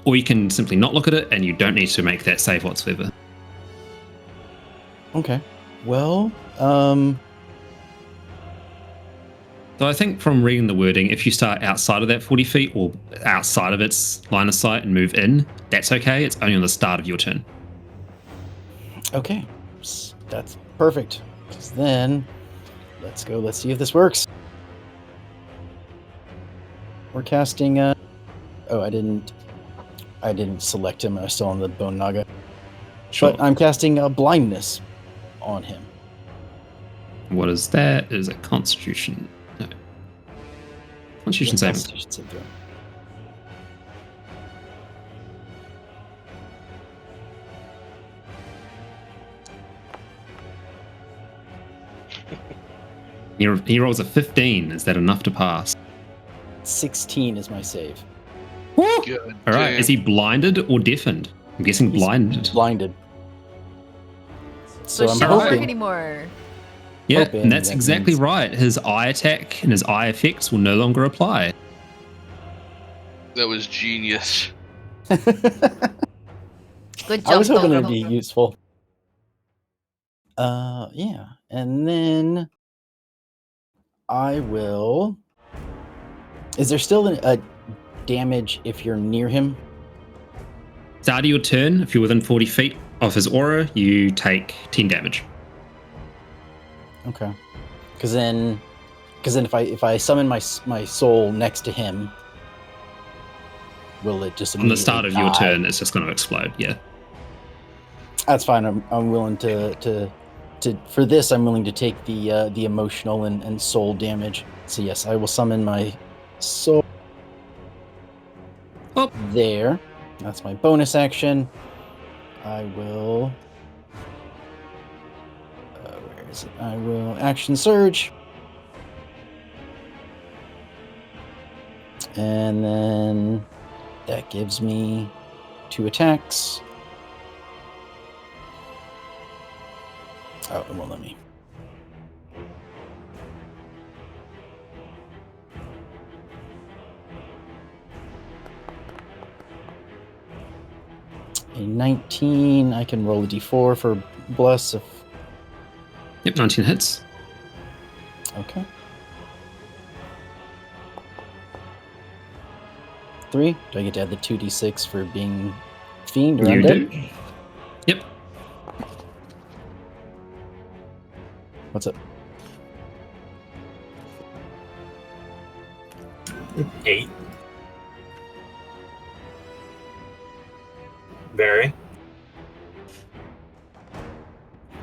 Or you can simply not look at it, and you don't need to make that save whatsoever. Okay. Well, So I think from reading the wording, if you start outside of that 40 feet or outside of its line of sight and move in, that's okay. It's only on the start of your turn. Okay. That's perfect. 'Cause then, let's go. Let's see if this works. We're casting. Oh, I didn't select him. I was still on the Bone Naga. Sure. But I'm casting blindness on him. What is that? It is a Constitution. No. Constitution saving. Constitution saving throw. He rolls a 15. Is that enough to pass? 16 is my save. Good. All right. Is he blinded or deafened? I'm guessing blinded. Blinded. So I'm she won't work hoping. anymore. Yeah, Hoping and that's that exactly means- right. His eye attack and his eye effects will no longer apply. That was genius. Good job. I was hoping Thorgrim. it'd be useful. Yeah, and then I will. Is there still a damage if you're near him? Start of your turn, if you're within 40 feet of his aura, you take 10 damage. Okay. Because then if I summon my soul next to him, will it just On the start of your die? turn, it's just going to explode. Yeah. That's fine. I'm willing to for this. I'm willing to take the emotional and soul damage. So yes, I will summon my soul. Oh. There. That's my bonus action. I will. Where is it? I will action surge. And then that gives me 2 attacks. Oh, it won't let me. A 19. I can roll a d4 for bless if. Yep, 19 hits. Okay. 3. Do I get to add the 2d6 for being fiend or You undead? do. Yep. What's up? 8. Barry.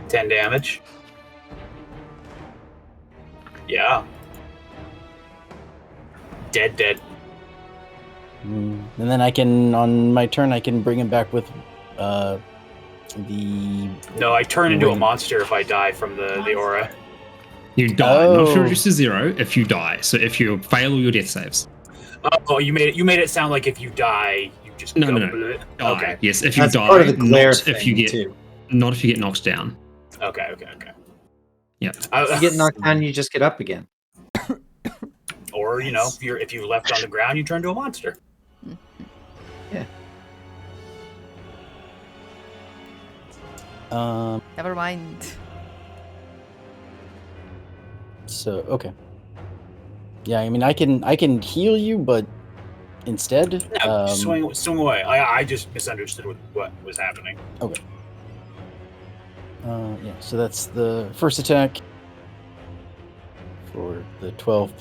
10 damage. Yeah. Dead. And then I can, on my turn, I can bring him back with the. No, I turn into a ring. monster if I die from the aura. You die. Not if Oh. you reduce to 0, if you die. So if you fail all your death saves. Oh, you made it sound like if you die, you just No. go Die. Okay. Yes, if you That's die, part of the glare not if you thing, get too. not if you get knocked down. Okay. Yeah. You get knocked down, you just get up again. Or if you're left on the ground, you turn to a monster. Never mind. So okay. Yeah, I mean, I can heal you, but instead, No, swing away. I just misunderstood what was happening. Okay. Yeah. So that's the first attack for the 12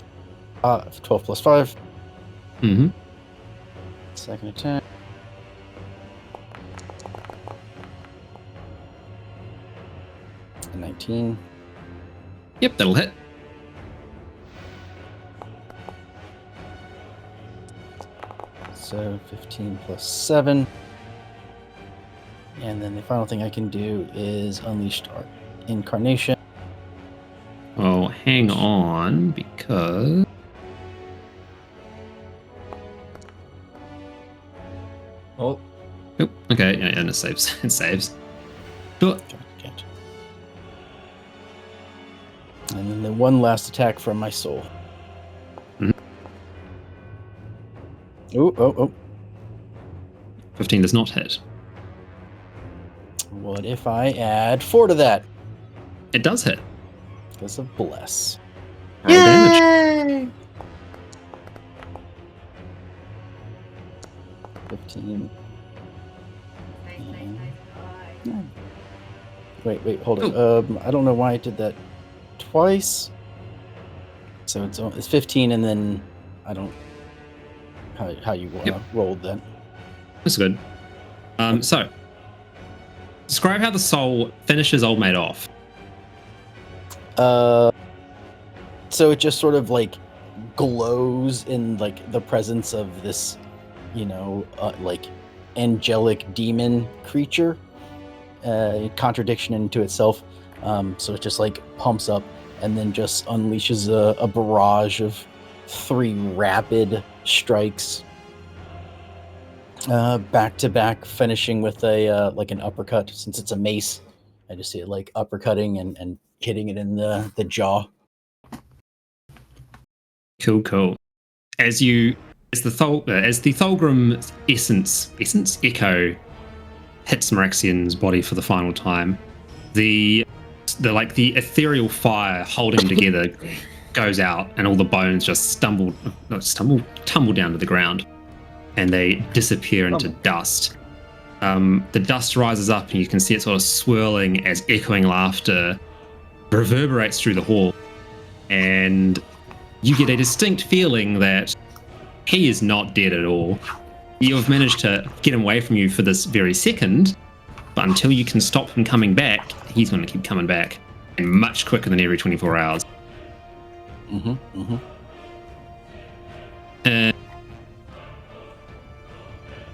plus 5. Mm-hmm. Second attack. A 19. Yep, that'll hit. So 15 plus 7. And then the final thing I can do is Unleashed Incarnation. Oh, hang on, because Oh, oh, okay, yeah, and it saves. It saves. Sure. Can't. And then the one last attack from my soul. Mhm. Oh. 15 does not hit. What if I add 4 to that? It does hit. Because of Bless. Roll damage. 15. Wait, hold on. I don't know why I did that twice. So it's 15, and then I don't how you rolled that. That's good. So describe how the soul finishes Old Mate off. So it just sort of like glows in like the presence of this, like angelic demon creature. Contradiction into itself. So it just like pumps up and then just unleashes a barrage of 3 rapid strikes, back to back, finishing with a like an uppercut. Since it's a mace, I just see it like uppercutting and hitting it in the jaw. Cool. As the Thulgrim essence echo hits Meraxian's body for the final time, the ethereal fire holding him together goes out, and all the bones just tumble down to the ground. and they disappear into dust. The dust rises up, and you can see it sort of swirling as echoing laughter reverberates through the hall. And you get a distinct feeling that he is not dead at all. You've managed to get him away from you for this very second, but until you can stop him coming back, he's going to keep coming back, and much quicker than every 24 hours.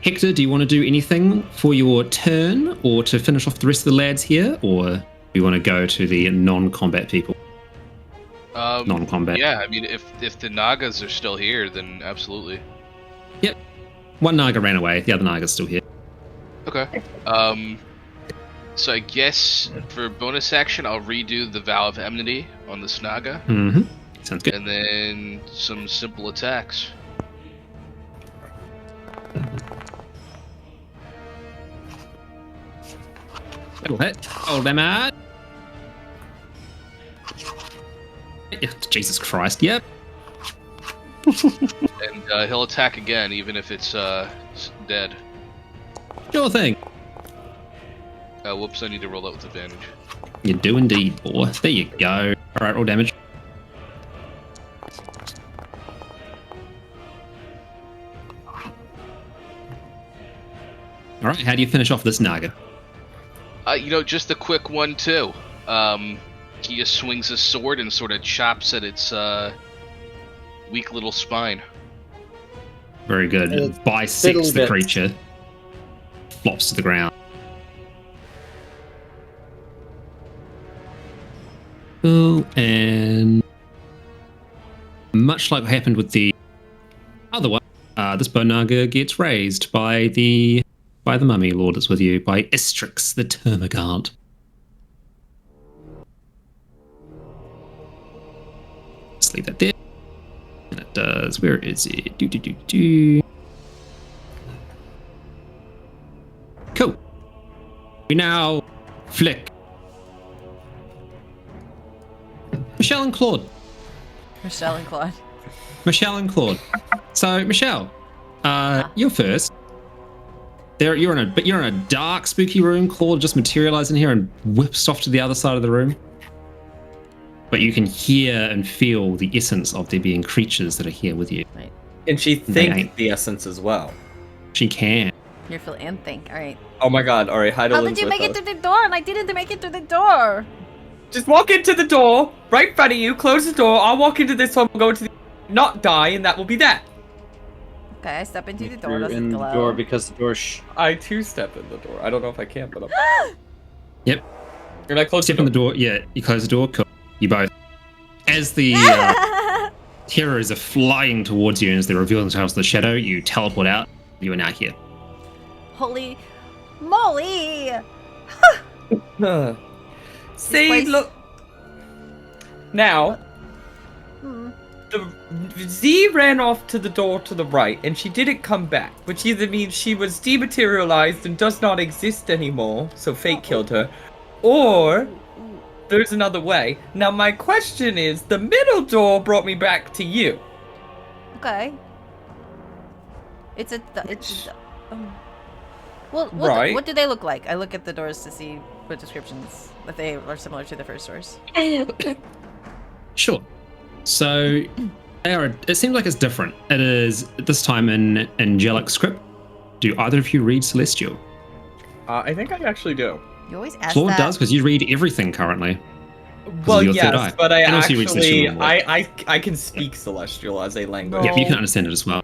Hector, do you want to do anything for your turn, or to finish off the rest of the lads here, or do you want to go to the non-combat people? Non-combat. Yeah, I mean, if the Nagas are still here, then absolutely. Yep. One Naga ran away. The other Naga's still here. Okay. So I guess for bonus action, I'll redo the Vow of Enmity on this Naga. Mm-hmm. Sounds good. And then some simple attacks. That'll hit. Hold them out. Jesus Christ, yep. And he'll attack again, even if it's dead. Sure thing. Whoops, I need to roll that with advantage. You do indeed, boy. There you go. Alright, roll damage. Alright, how do you finish off this Naga? Just a quick one, too. He just swings his sword and sort of chops at its weak little spine. Very good. It bisects the creature. Flops to the ground. Cool, and much like what happened with the other one, this Bone Naga gets raised by the mummy lord that's with you, by Istrix the Termagant. Let's leave that there. And it does. Where is it? Cool. We now flick Michelle and Claude. Michelle and Claude. Michelle and Claude. So, Michelle, you're first. You're in a dark, spooky room. Claude just materialized in here and whips off to the other side of the room. But you can hear and feel the essence of there being creatures that are here with you. Right. And she thinks the essence as well. She can. You feel and think. All right. Oh my god, alright, How did you make it through the door and I didn't make it through the door? Just walk into the door, right in front of you, close the door, I'll walk into this one, go into the... not die, and that will be that. Okay, I step into the door. You're Doesn't in the glow. door because the door I too step in the door. I don't know if I can, but I'm... Yep. And I close Step in the door. Yeah, you close the door. Cool. You both. As the terrors are flying towards you and as they reveal themselves in the shadow, you teleport out. You are now here. Holy moly! See, place- look. Now, Hmm. the Z ran off to the door to the right, and she didn't come back, which either means she was dematerialized and does not exist anymore, so fate killed her, or there's another way. Now, my question is, the middle door brought me back to you. Okay. It's well, Right. what do they look like? I look at the doors to see what descriptions that they are similar to the first doors. Sure. So it seems like it's different. It is this time in angelic script. Do either of you read Celestial? I think I actually do. You always ask Claude that. does, because you read everything currently. Well, your third yes, eye. but I And also you read actually, Celestial more. I can speak Celestial as a language. Yeah, you can understand it as well.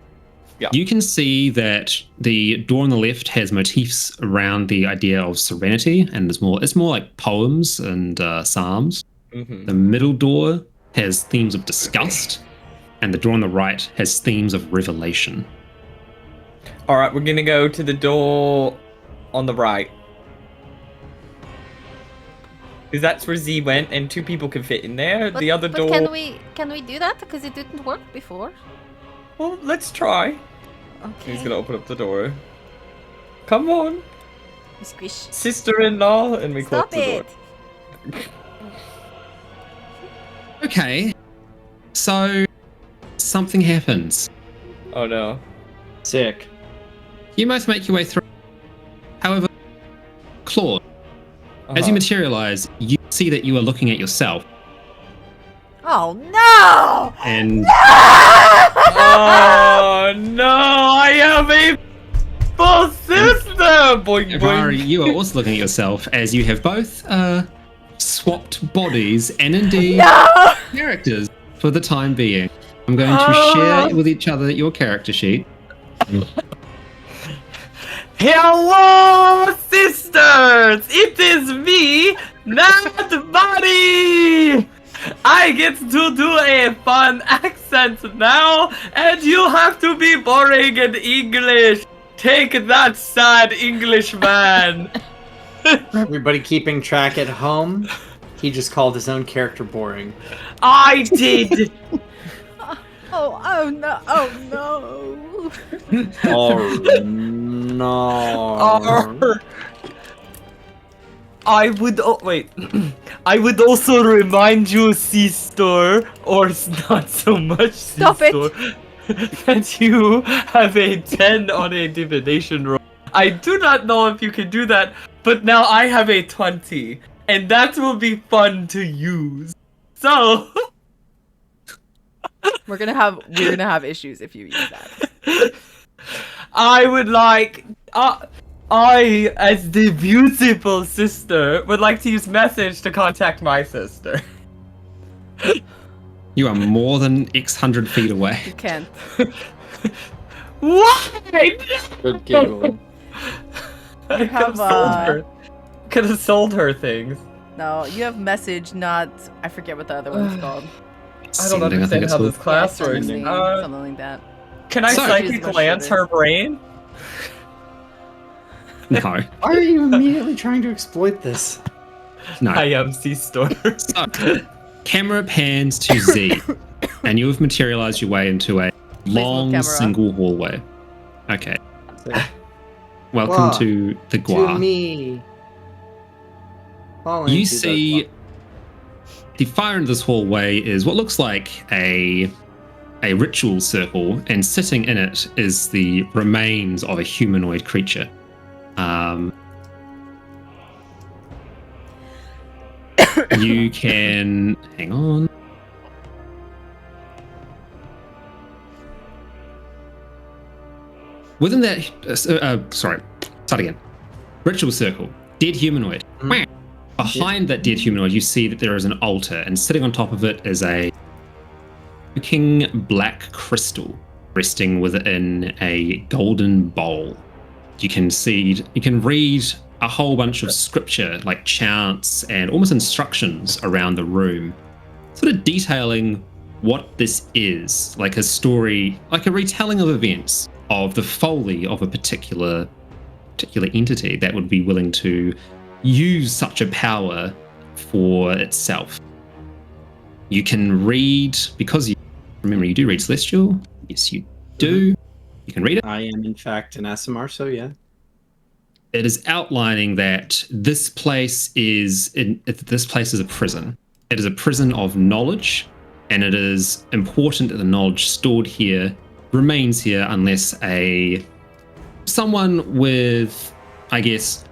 Yeah. You can see that the door on the left has motifs around the idea of serenity, and it's more like poems and psalms. Mm-hmm. The middle door has themes of disgust, and the door on the right has themes of revelation. All right, we're gonna go to the door on the right. Because that's where Z went, and two people can fit in there. The other door... can we do that? Because it didn't work before. Well, let's try. Okay. He's gonna open up the door. Come on, Squish. sister-in-law, and we Stop close the door. it. Okay, so something happens. Oh no. Sick. You must make your way through. However, Claude, as you materialize, you see that you are looking at yourself. Oh no! And Oh no! I am a full sister. Boing Vari, boing. you are also looking at yourself as you have both swapped bodies and indeed characters for the time being. I'm going to share with each other your character sheet. Hello, sisters! It is me, Not Buddy! I get to do a fun accent now, and you have to be boring in English. Take that, sad English man. Everybody keeping track at home, he just called his own character boring. I did. Oh no! Oh no! Oh no. I would wait. I would also remind you, sister, or not so much, Stop sister, that you have a 10 on a divination roll. I do not know if you can do that, but now I have a 20, and that will be fun to use. So we're gonna have issues if you use that. I would like I, as the beautiful sister, would like to use message to contact my sister. You are more than X hundred feet away. You can. Why? Good giggle. I could have sold her things. No, you have message, not. I forget what the other one's called. I don't understand how this class works. Something like that. Can I psychic glance her brain? No. Why are you immediately trying to exploit this? No. I am C-Store. So, camera pans to Z, and you have materialized your way into a long single hallway. Okay. Welcome to the Gua. To me. You see the far end of this hallway is what looks like a ritual circle, and sitting in it is the remains of a humanoid creature. You can hang on. Within that, sorry, start again. Ritual circle, dead humanoid. Behind that dead humanoid, you see that there is an altar, and sitting on top of it is a looking black crystal resting within a golden bowl. You can read a whole bunch of scripture, like chants and almost instructions around the room, sort of detailing what this is, like a story, like a retelling of events of the folly of a particular entity that would be willing to use such a power for itself. You can read, because you remember you do read Celestial. Yes, you do. You can read it. I am in fact an SMR, so yeah. It is outlining that this place is a prison. It is a prison of knowledge, and it is important that the knowledge stored here remains here unless someone with, I guess,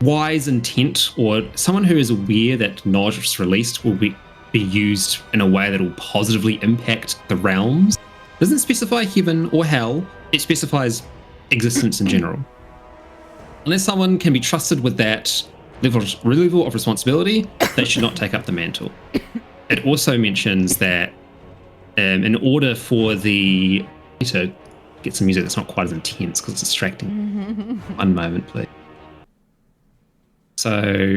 wise intent, or someone who is aware that knowledge that's released will be used in a way that will positively impact the realms. It doesn't specify heaven or hell, it specifies existence in general. Unless someone can be trusted with that level of responsibility, they should not take up the mantle. It also mentions that in order for the... to get some music that's not quite as intense because it's distracting. One moment, please. So...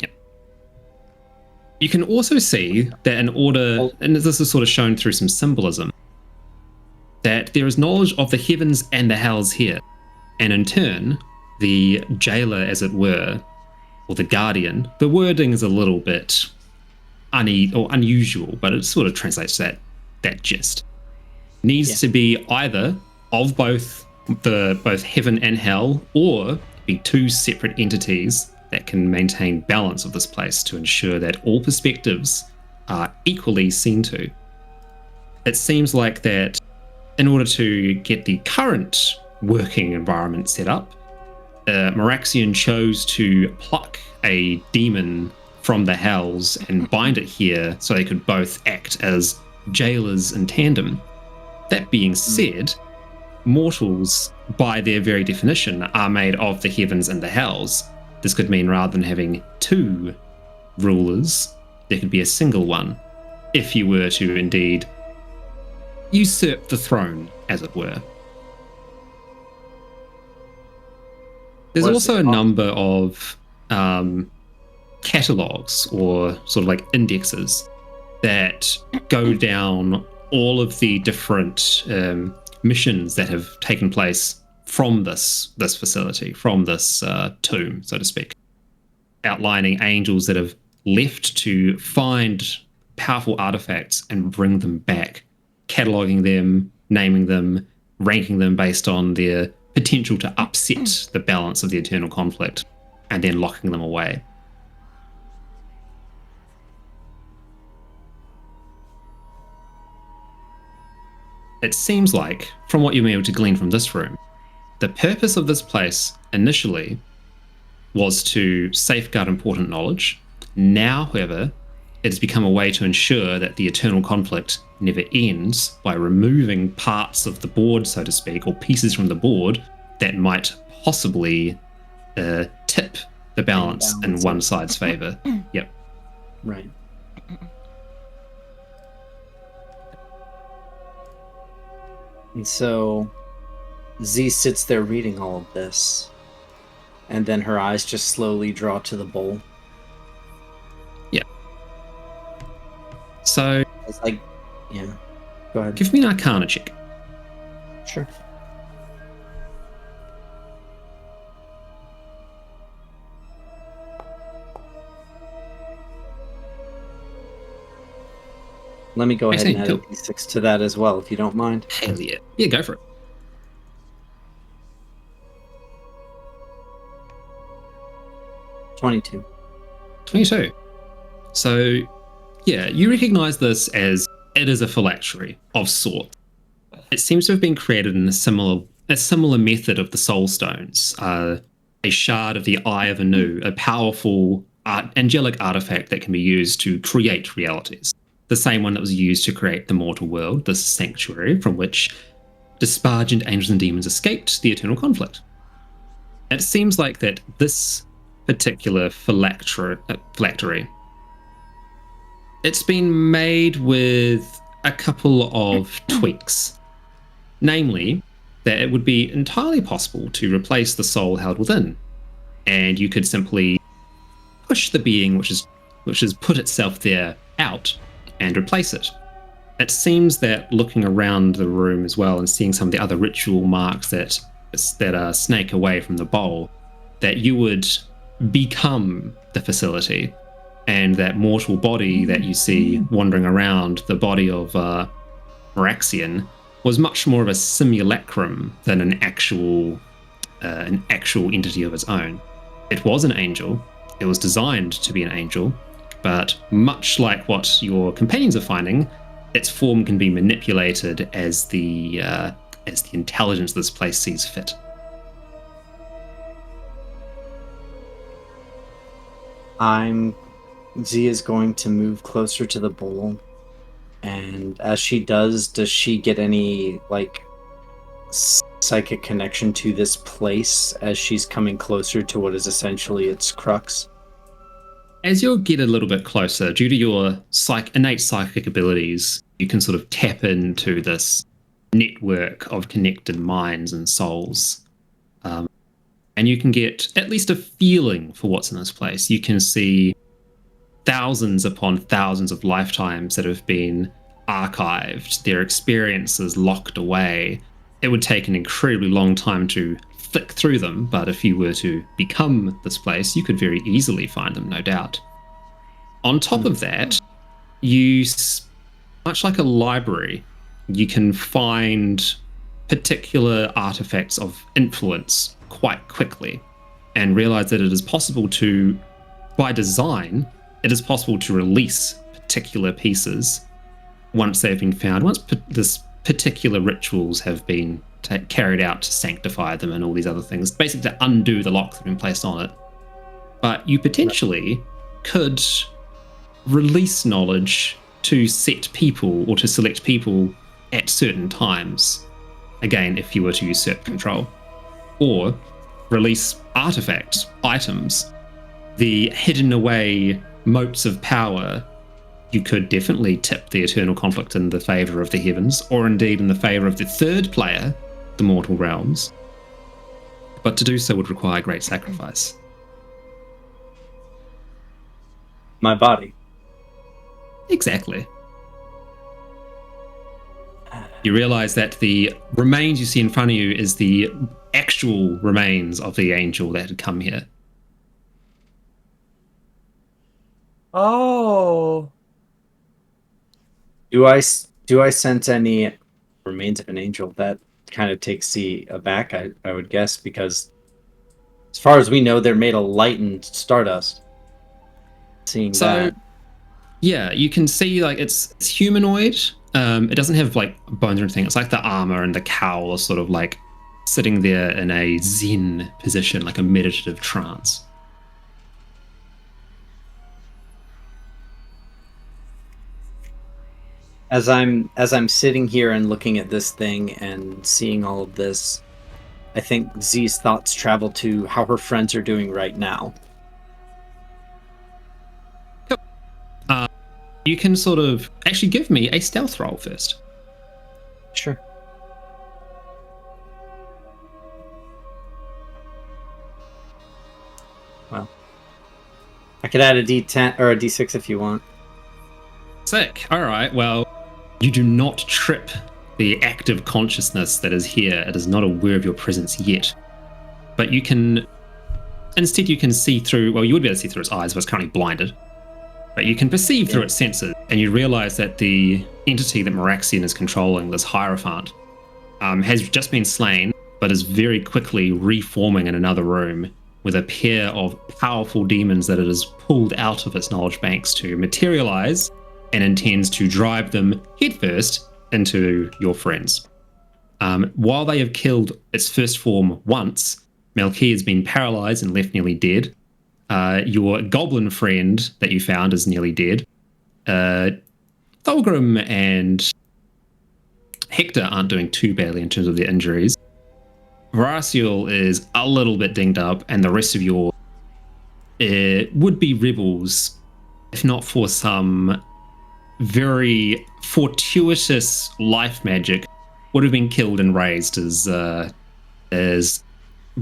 Yep. You can also see that in order, and this is sort of shown through some symbolism, that there is knowledge of the heavens and the hells here. And in turn, the jailer, as it were, or the guardian, the wording is a little bit unusual, but it sort of translates that gist. Needs to be either of both heaven and hell, or be two separate entities that can maintain balance of this place to ensure that all perspectives are equally seen to. it seems like that in order to get the current working environment set up, Meraxian chose to pluck a demon from the hells and bind it here so they could both act as jailers in tandem. That being said, mortals, by their very definition, are made of the heavens and the hells. This could mean rather than having two rulers, there could be a single one, if you were to indeed usurp the throne, as it were. There's also a number of catalogs or sort of like indexes that go down all of the different missions that have taken place from this facility, from this tomb, so to speak, outlining angels that have left to find powerful artifacts and bring them back, cataloging them, naming them, ranking them based on their potential to upset the balance of the eternal conflict, and then locking them away. It seems like, from what you've been able to glean from this room, the purpose of this place initially was to safeguard important knowledge. Now, however, it has become a way to ensure that the eternal conflict never ends by removing parts of the board, so to speak, or pieces from the board that might possibly tip the balance in one side's favor. Yep. Right. And so Z sits there reading all of this, and then her eyes just slowly draw to the bowl. Yeah. So, it's like, yeah. Go ahead. Give me an Arcana check. Sure. Let me go ahead and add a D6 to that as well, if you don't mind. Hell yeah. Yeah, go for it. $22. 22. So, yeah, you recognize this as it is a phylactery of sorts. It seems to have been created in a similar method of the Soul Stones, a shard of the Eye of Anu, a powerful angelic artifact that can be used to create realities. The same one that was used to create the mortal world, this sanctuary from which dispargent angels and demons escaped the eternal conflict. It seems like that this particular phylactery, it's been made with a couple of tweaks. Namely, that it would be entirely possible to replace the soul held within, and you could simply push the being which has put itself there out and replace it. It seems that looking around the room as well and seeing some of the other ritual marks that snake away from the bowl, that you would become the facility, and that mortal body that you see wandering around, the body of Meraxian, was much more of a simulacrum than an actual entity of its own. It was an angel. It was designed to be an angel, but much like what your companions are finding, its form can be manipulated as the intelligence of this place sees fit. Z is going to move closer to the bowl, and as she does she get any psychic connection to this place as she's coming closer to what is essentially its crux? As you get a little bit closer, due to your innate psychic abilities, you can sort of tap into this network of connected minds and souls. And you can get at least a feeling for what's in this place. You can see thousands upon thousands of lifetimes that have been archived, their experiences locked away. It would take an incredibly long time to flick through them, but if you were to become this place, you could very easily find them, no doubt. On top of that, much like a library, you can find particular artifacts of influence quite quickly and realize that it is possible to, by design, it is possible to release particular pieces once they've been found, once this particular rituals have been carried out to sanctify them and all these other things, basically to undo the lock that's been placed on it. But you potentially could release knowledge to set people or to select people at certain times, again, if you were to usurp control. Or release artifacts, items, the hidden away motes of power. You could definitely tip the eternal conflict in the favour of the heavens, or indeed in the favour of the third player, the mortal realms. But to do so would require great sacrifice. My body. Exactly. You realise that the remains you see in front of you is the actual remains of the angel that had come here. Oh. Do I sense any remains of an angel? That kind of takes the aback, I would guess, because as far as we know, they're made of light and stardust. Seeing that. Yeah, you can see like it's humanoid. It doesn't have like bones or anything. It's like the armor and the cowl are sort of like sitting there in a zen position, like a meditative trance. As I'm sitting here and looking at this thing and seeing all of this, I think Z's thoughts travel to how her friends are doing right now. You can sort of actually give me a stealth roll first. Sure. Well, I could add a D10 or a D6 if you want. Sick. All right. Well, you do not trip the active consciousness that is here. It is not aware of your presence yet. But you can, instead you can see through, well, you would be able to see through its eyes, but it's currently blinded. But you can perceive through its senses, and you realize that the entity that Meraxian is controlling, this Hierophant, has just been slain, but is very quickly reforming in another room with a pair of powerful demons that it has pulled out of its knowledge banks to materialize and intends to drive them headfirst into your friends. While they have killed its first form once, Melki has been paralyzed and left nearly dead. Your goblin friend that you found is nearly dead. Thulgrim and Hector aren't doing too badly in terms of their injuries. Varasiel is a little bit dinged up, and the rest of your would-be rebels, if not for some very fortuitous life magic, would have been killed and raised as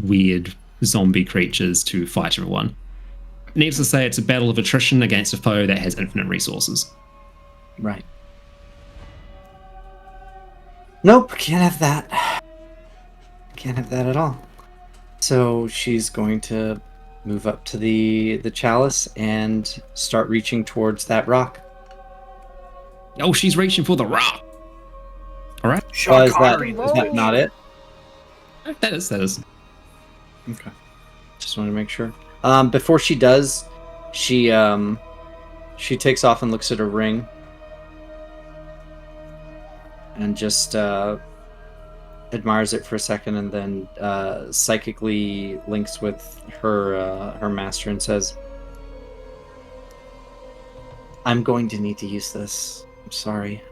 weird zombie creatures to fight everyone. Needless to say, it's a battle of attrition against a foe that has infinite resources. Right. Nope, can't have that. Can't have that at all. So she's going to move up to the chalice and start reaching towards that rock. Oh, she's reaching for the rock. All right. Is that not it? That is. Okay. Just want to make sure. Before she does, she takes off and looks at her ring, and just admires it for a second, and then psychically links with her master and says, "I'm going to need to use this. I'm sorry."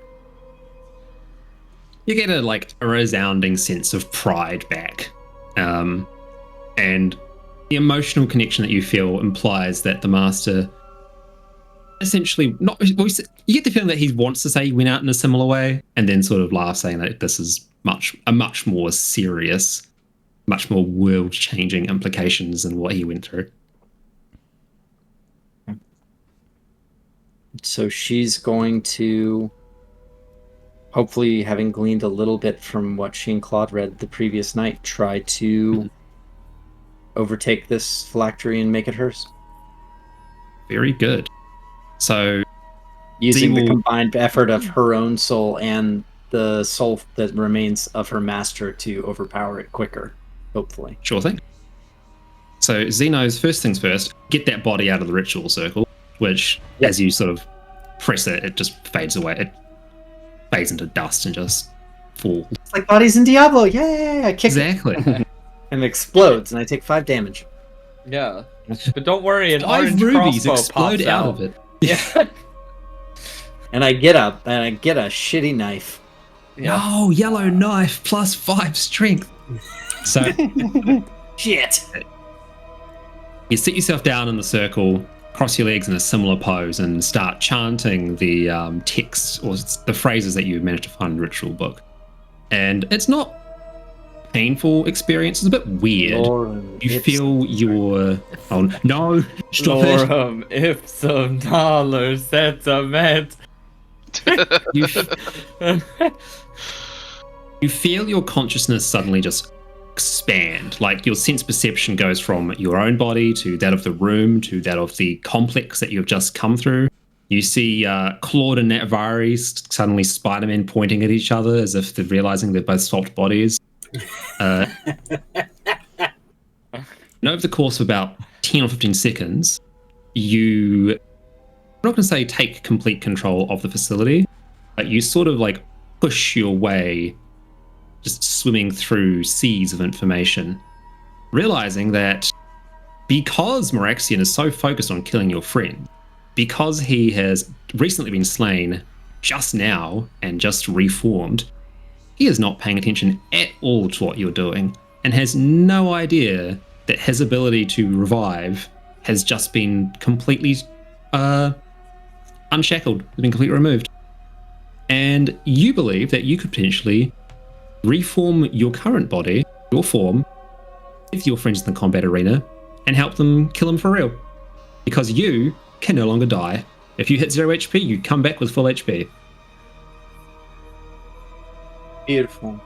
You get a resounding sense of pride back, and the emotional connection that you feel implies that the master essentially you get the feeling that he wants to say he went out in a similar way, and then sort of laughs, saying that this is much more serious, much more world-changing implications than what he went through. So she's going to, hopefully having gleaned a little bit from what she and Claude read the previous night, try to overtake this phylactery and make it hers. Very good. So using the combined effort of her own soul and the soul that remains of her master to overpower it quicker, hopefully. Sure thing. So Zeno's first things first, get that body out of the ritual circle, which as you sort of press it, it just fades away. fades into dust and just falls. It's like bodies in Diablo. Yay! I kick Exactly. it and it explodes, and I take 5 damage. Yeah. But don't worry, an 5 orange rubies crossbow explode pops out of it. Yeah. And I get up, and I get a shitty knife. Yeah. Oh, yellow knife plus 5 strength. So Shit. you sit yourself down in the circle, cross your legs in a similar pose, and start chanting the text or the phrases that you managed to find in the ritual book. And it's not painful experience. It's a bit weird. Lorem You ipsum. feel your... Oh, no. Stop it. Lorem ipsum dollar sentiment. You, you feel your consciousness suddenly just expand. Like your sense perception goes from your own body to that of the room to that of the complex that you've just come through. You see Claude and Natvari suddenly Spider-Man pointing at each other as if they're realizing they're both swapped bodies. And over the course of about 10 or 15 seconds, you... I'm not going to say take complete control of the facility, but you sort of like push your way, just swimming through seas of information, realizing that because Moraxian is so focused on killing your friend, because he has recently been slain just now and just reformed, he is not paying attention at all to what you're doing and has no idea that his ability to revive has just been completely unshackled, has been completely removed. And you believe that you could potentially reform your current body, your form, with your friends in the combat arena and help them kill him for real. Because you can no longer die. If you hit 0 HP, you come back with full HP. Beautiful.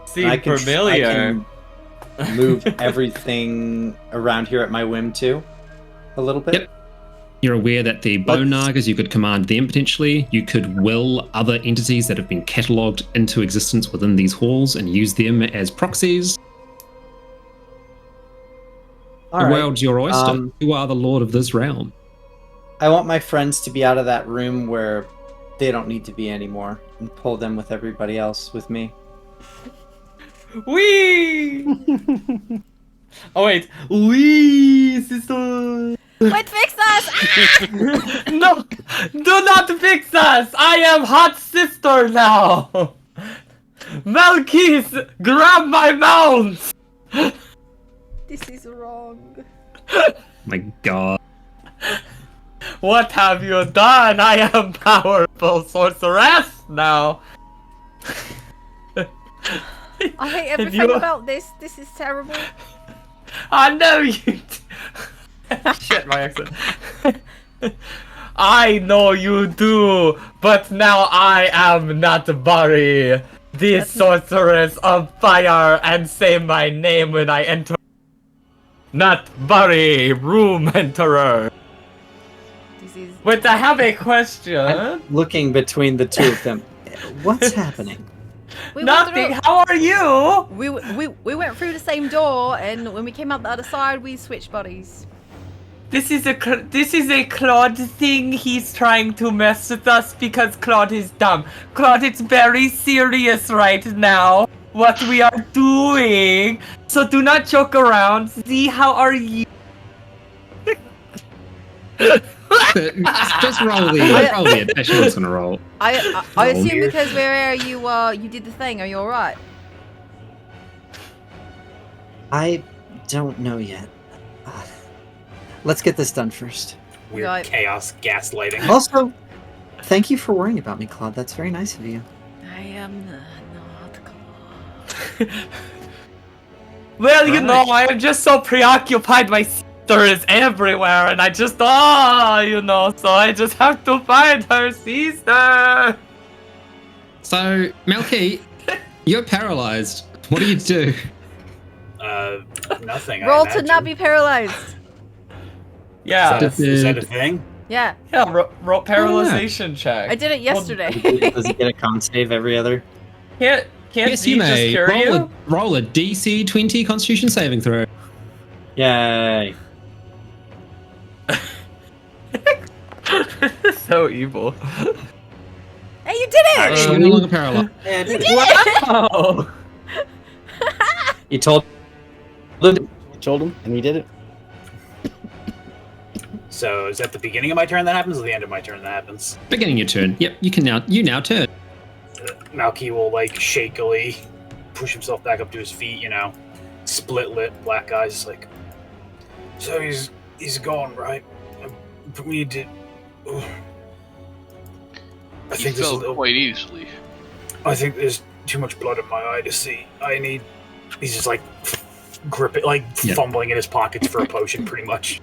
Seem I can familiar. move everything around here at my whim too, a little bit. Yep. You're aware that the Bone Nagas, you could command them potentially. You could will other entities that have been catalogued into existence within these halls and use them as proxies. All The right. world's your oyster. You are the lord of this realm. I want my friends to be out of that room where they don't need to be anymore, and pull them with everybody else with me. Wee! Oh wait, wee, sister. Wait, fix us! Ah! No, do not fix us. I am hot sister now. Malkis, grab my mount. This is wrong. My God. What have you done? I am powerful sorceress now. I hate And everything you- about this. This is terrible. I know you. Shit, my accent. I know you do, but now I am not Bari, the sorceress of fire, and say my name when I enter. Not Bari, room enterer. This is. Wait, I have a question. I'm looking between the two of them. What's happening? We went Nothing. through- How are you? We went through the same door, and when we came out the other side, we switched bodies. This is a Claude thing. He's trying to mess with us because Claude is dumb. Claude, it's very serious right now what we are doing. So do not joke around. See, how are you? Just roll the additions on a roll. I Oh, assume dear. because where you did the thing. Are you all right? I don't know yet. Let's get this done first. Weird Right. chaos gaslighting. Also, thank you for worrying about me, Claude. That's very nice of you. I am not Claude. Well, you Right. know, I am just so preoccupied. My sister is everywhere, and I just, so I just have to find her sister. So, Malky, you're paralyzed. What do you do? Nothing. I Roll to imagine. not be paralyzed. Yeah, Is that a thing? Yeah, yeah, roll paralyzation check. I did it yesterday. Does he get a con save every other? Can't Yes, Z you just may. cure you? Roll a DC 20 Constitution saving throw. Yay. So evil. Hey, you did it! Actually, no longer paralyzed. Yeah, I did it. Wow! You told him. You told him, and he did it. So is that the beginning of my turn that happens, or the end of my turn that happens? Beginning your turn. Yep, you now turn. Malky will like shakily push himself back up to his feet. Split lip, black eyes. Just like, so he's gone, right? We need to. I He think this fell is. quite easily. I think there's too much blood in my eye to see. He's just like gripping, like fumbling in his pockets for a potion, pretty much.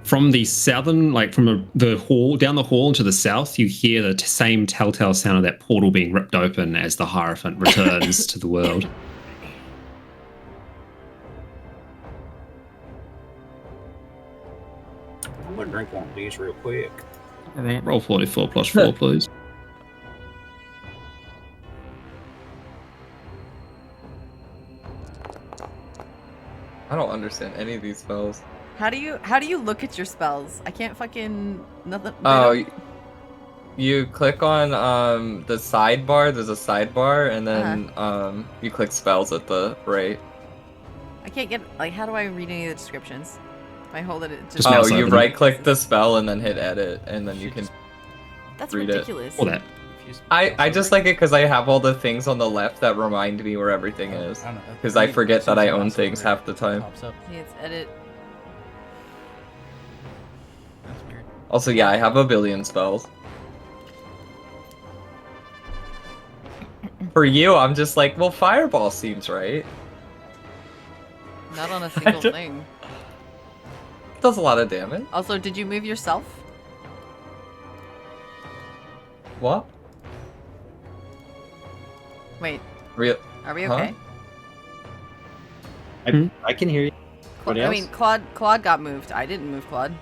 From the southern, like from the hall, down the hall to the south, you hear the same telltale sound of that portal being ripped open as the Hierophant returns to the world. I'm gonna drink one of these real quick. Roll 44 plus 4, please. I don't understand any of these spells. How do you look at your spells? I can't fucking nothing. Oh, you click on the sidebar. There's a sidebar, and then you click spells at the right. I can't get like. How do I read any of the descriptions? If I hold it, it just. Oh, you right click the spell and then hit edit, and then you can. That's read ridiculous. All that. I just like it because I have all the things on the left that remind me where everything is. Because I forget that I own things half the time. See, it's edit. Also, yeah, I have a billion spells. For you, I'm just like, well, Fireball seems right. Not on a single thing. Does a lot of damage. Also, did you move yourself? What? Wait. Real? Are we Huh? okay? I can hear you. What else? I mean, Claude got moved. I didn't move Claude.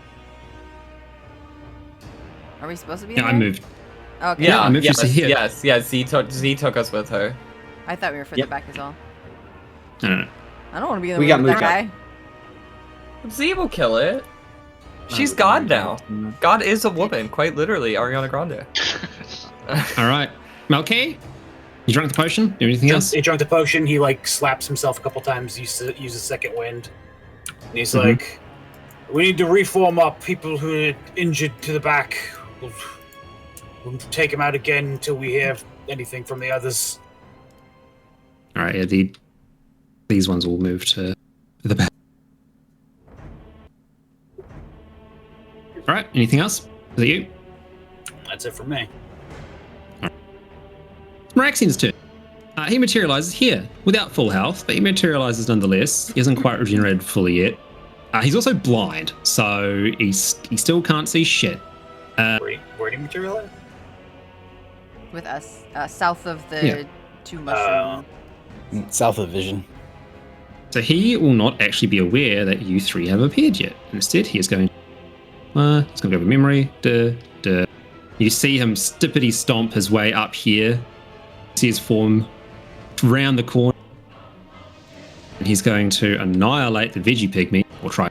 Are we supposed to be in Yeah, I there? moved. Okay. Yeah, I moved you to here. Yes. Z took us with her. I thought we were further back as well. No. I don't want to be in the We room got with that moved guy. Z will kill it. She's God now. God is a woman, quite literally, Ariana Grande. All right. Malky, you drank the potion? Anything else? He drank the potion. He like slaps himself a couple times. Uses second wind. And he's like, "We need to reform our people who are injured to the back. We'll take them out again until we hear anything from the others." All right. Yeah, these ones will move to the back. All right. Anything else? Is it you? That's it for me. Meraxian's turn. He materializes here without full health, but he materializes nonetheless. He hasn't quite regenerated fully yet. He's also blind, so he still can't see shit. Where did he materialize? With us, south of the two mushroom. South of vision. So he will not actually be aware that you three have appeared yet. Instead, he is going. He's going to go over memory. You see him stippity stomp his way up here. See his form round the corner. And he's going to annihilate the veggie pygmy, or try.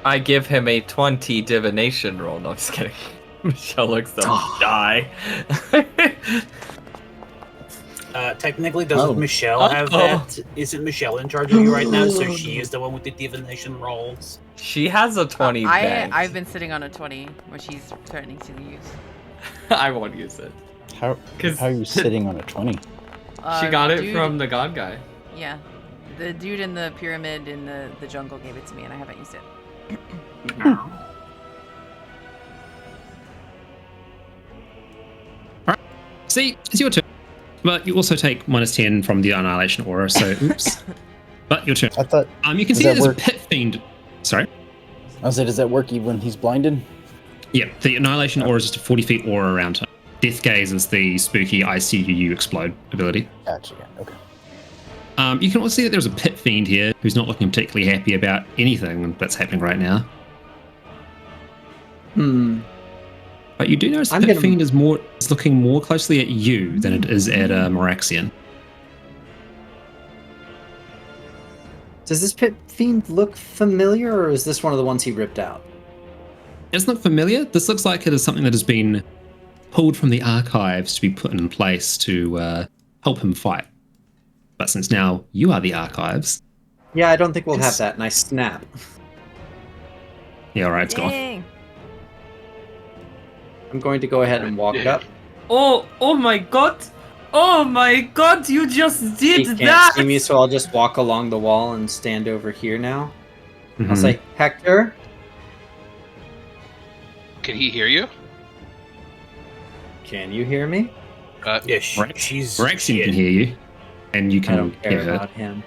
I give him a 20 divination roll. No, I'm just kidding. Michelle looks to die. Technically, doesn't Michelle have that? Isn't Michelle in charge of you right now? So she is the one with the divination rolls. She has a 20 I've been sitting on a 20, which he's threatening to use. I won't use it. How are you sitting on a 20? She got it dude- from the god guy. Yeah. The dude in the pyramid in the jungle gave it to me, and I haven't used it. See, it's your turn. But you also take -10 from the annihilation aura, so oops. But your turn. I thought. You can Does see that there's work? a pit fiend. Sorry? I was say, does that work even when he's blinded? Yeah, the annihilation aura is just a 40 feet aura around him. Death gaze is the spooky I see you explode ability. Gotcha. Okay. You can also see that there's a pit fiend here who's not looking particularly happy about anything that's happening right now. But you do notice the pit fiend is looking more closely at you than it is at Meraxian. Does this pit fiend look familiar, or is this one of the ones he ripped out? doesn't look familiar. This looks like it is something that has been pulled from the archives to be put in place to help him fight. But since now you are the archives... Yeah, I don't think we'll have that. And I snap. Yeah, all right, it's gone. Dang. I'm going to go ahead and walk up. Oh my god! Oh my god, you just He did can't that! see me, so I'll just walk along the wall and stand over here now. Mhm. I'll say, Hector? Can he hear you? Can you hear me? Yeah, Rex- she's... Rexian can hear you, and you I can don't care hear her. about him.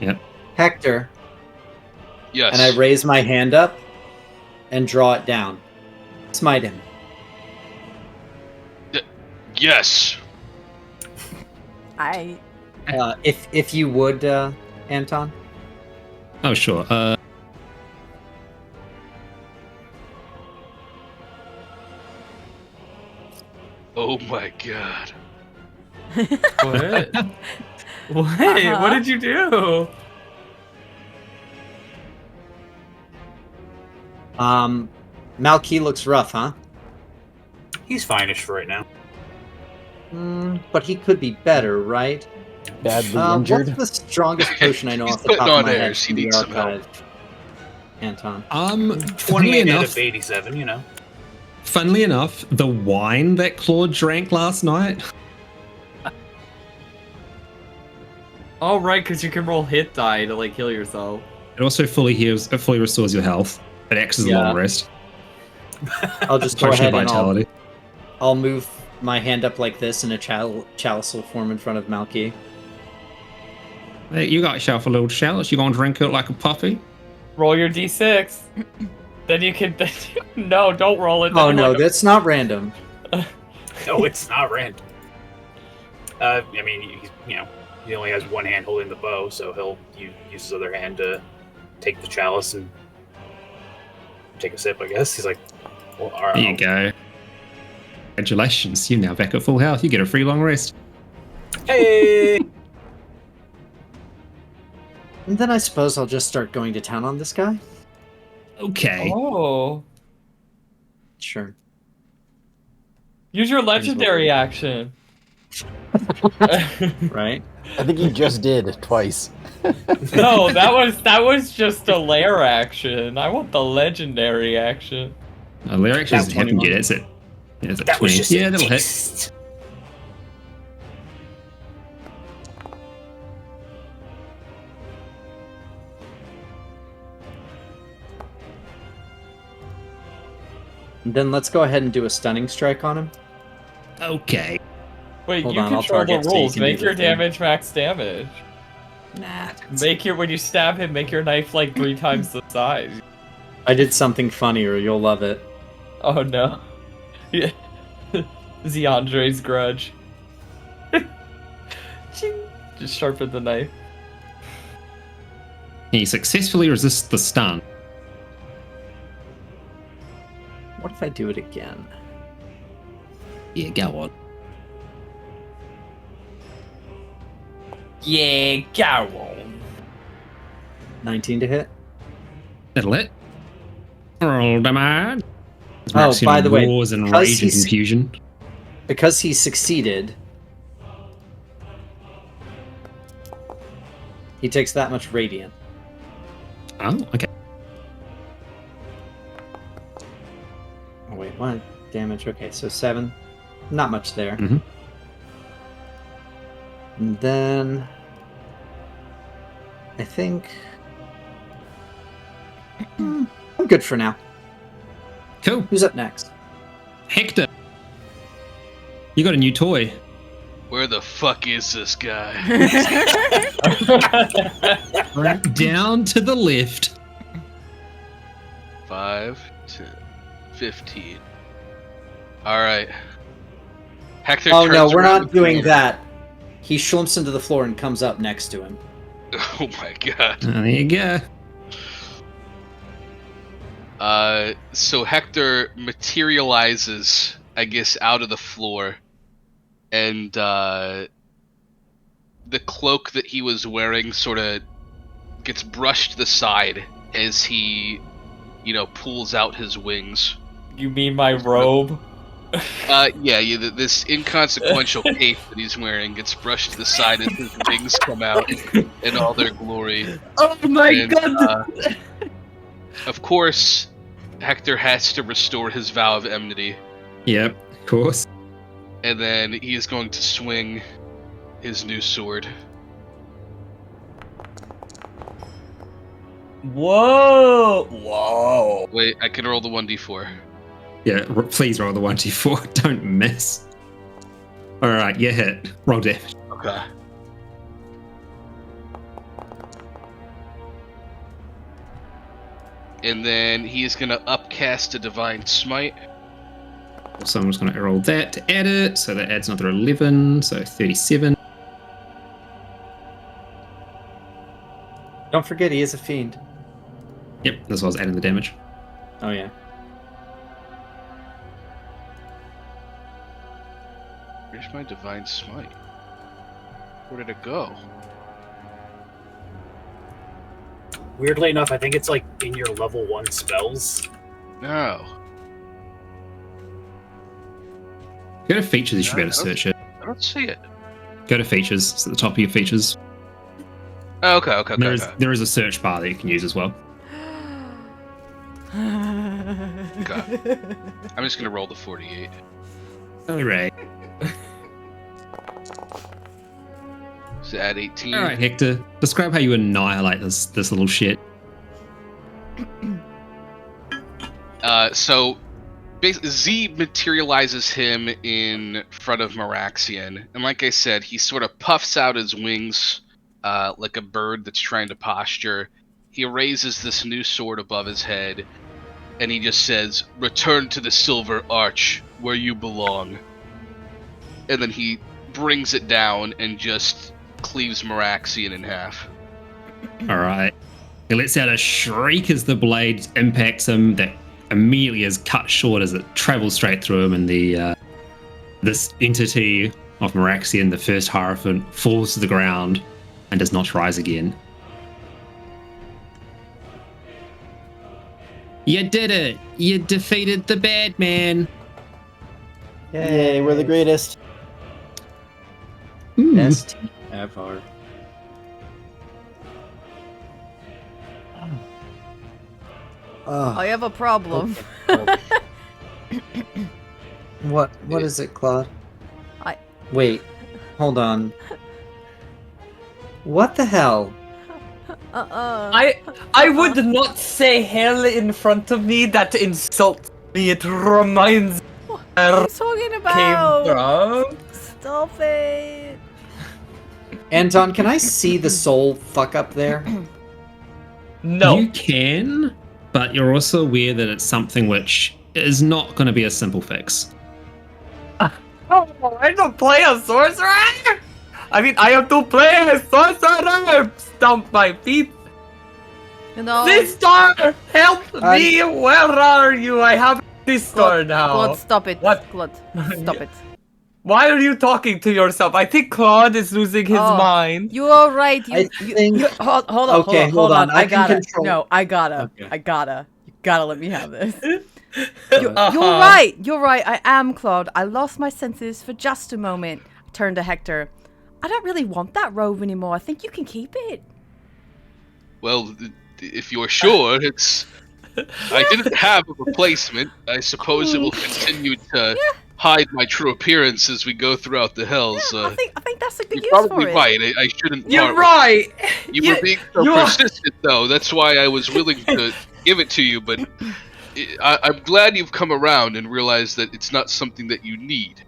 Yep. Hector. Yes. And I raise my hand up and draw it down. Smite him. Yes. If you would, Anton. Oh, sure. Oh my god. What? What? What did you do? Malky looks rough, huh? He's fine-ish for right now. But he could be better, right? Badly injured. What's the strongest potion I know He's off the top putting of on my head airs. He from the needs some help. archive? Anton. Funnily 28 out enough, of 87, you know. funnily enough, the wine that Claude drank last night... Oh, right, because you can roll hit die to, like, heal yourself. It also fully heals, it fully restores your health. It acts as a long rest. I'll just go Potion ahead of and vitality. I'll move my hand up like this in a chalice will form in front of Malky. Hey, you got yourself a little chalice. You gonna drink it like a puppy? Roll your d6. Then you can... No, don't roll it. Oh Then no, like that's not random. No, it's not random. I mean, he only has one hand holding the bow, so he'll use his other hand to take the chalice and take a sip, I guess. He's like, well, all right. There you go. Congratulations, you're now back at full health. You get a free long rest. Hey! And then I suppose I'll just start going to town on this guy. Okay. Oh. Sure. Use your legendary action. Right? I think you just did twice. No, that was just a lair action. I want the legendary action. Lair actually That's doesn't happen 21. yet, is it? Yeah, is it That 20? was just Yeah, a that'll hit. taste. And then let's go ahead and do a stunning strike on him. Okay. Wait, Hold you on, I'll control the target so you rules. can do Make the your thing. damage max damage. Nah. When you stab him, make your knife like 3 times the size. I did something funnier. You'll love it. Oh no. Yeah. Zeandre's grudge. Ching. Just sharpen the knife. He successfully resists the stun. What if I do it again? Yeah, go on. Yeah, go on. 19 to hit. That'll hit. Roll damage. Oh, by the way, roars and because rage and he's- confusion. Because he succeeded, he takes that much radiant. Oh, okay. Oh wait, what damage? Okay, so 7. Not much there. Mhm. And then I think I'm good for now. Cool. Who's up next? Hector. You got a new toy. Where the fuck is this guy? Down to the left. 5, 10, 15. Alright. Hector Oh no, turns we're around not the doing corner. that. He slumps into the floor and comes up next to him. Oh my god. There you go. So Hector materializes, I guess, out of the floor, and the cloak that he was wearing sort of gets brushed to the side as he, pulls out his wings, You mean my robe? This inconsequential cape that he's wearing gets brushed to the side as his wings come out in all their glory. Oh my And, god! Of course, Hector has to restore his vow of enmity. Yep, of course. And then he is going to swing his new sword. Whoa! Whoa! Wait, I can roll the 1d4. Yeah, please roll the 1d4. Don't miss. Alright, you hit. Roll damage. Okay. And then he is going to upcast a Divine Smite. So I'm just going to roll that to add it. So that adds another 11, so 37. Don't forget, he is a fiend. Yep, that's why I was adding the damage. Oh, yeah. Where's my Divine Smite? Where did it go? Weirdly enough, I think it's like in your level 1 spells. No. Go to features, you should be able to search it. I don't see it. Go to features, it's at the top of your features. Oh, okay. There is a search bar that you can use as well. Okay. I'm just going to roll the 48. Alright. So add 18. Alright, Hector. Describe how you annihilate this little shit. So basically, Z materializes him in front of Maraxian, and like I said, he sort of puffs out his wings like a bird that's trying to posture. He raises this new sword above his head, and he just says, "Return to the Silver Arch, where you belong." And then he brings it down and just cleaves Maraxian in half. Alright. He lets out a shriek as the blade impacts him that immediately is cut short as it travels straight through him, and the this entity of Maraxian, the first Hierophant, falls to the ground and does not rise again. You did it! You defeated the bad man! Yay, we're the greatest. Best team ever. I have a problem. What is it, Claude? I- Wait, hold on. What the hell? I would not say hell in front of me. That insults me. It reminds me What are you talking came about? from. Stop it. Anton, can I see the soul fuck up there? No. You can, but you're also aware that it's something which is not going to be a simple fix. Oh, I don't play a sorcerer! I mean, I have to play a sorcerer! Stomp my feet! No. Sister! Help me! Where are you? I have a sister now! Claude, stop it. What? Claude, stop it. Why are you talking to yourself? I think Claude is losing his mind. You are right. I think... Hold on. Okay, hold on. I I can gotta. control- No, I gotta. Okay. I gotta. You gotta let me have this. You're Uh-huh. right. You're right. I am Claude. I lost my senses for just a moment. I turned to Hector. I don't really want that robe anymore. I think you can keep it. Well, if you're sure, it's... I didn't have a replacement. I suppose it will continue to hide my true appearance as we go throughout the hells. I think that's a good You're use probably for it. right. I shouldn't. You're part right! with you. You were being so persistent, though. That's why I was willing to give it to you. But I'm glad you've come around and realized that it's not something that you need.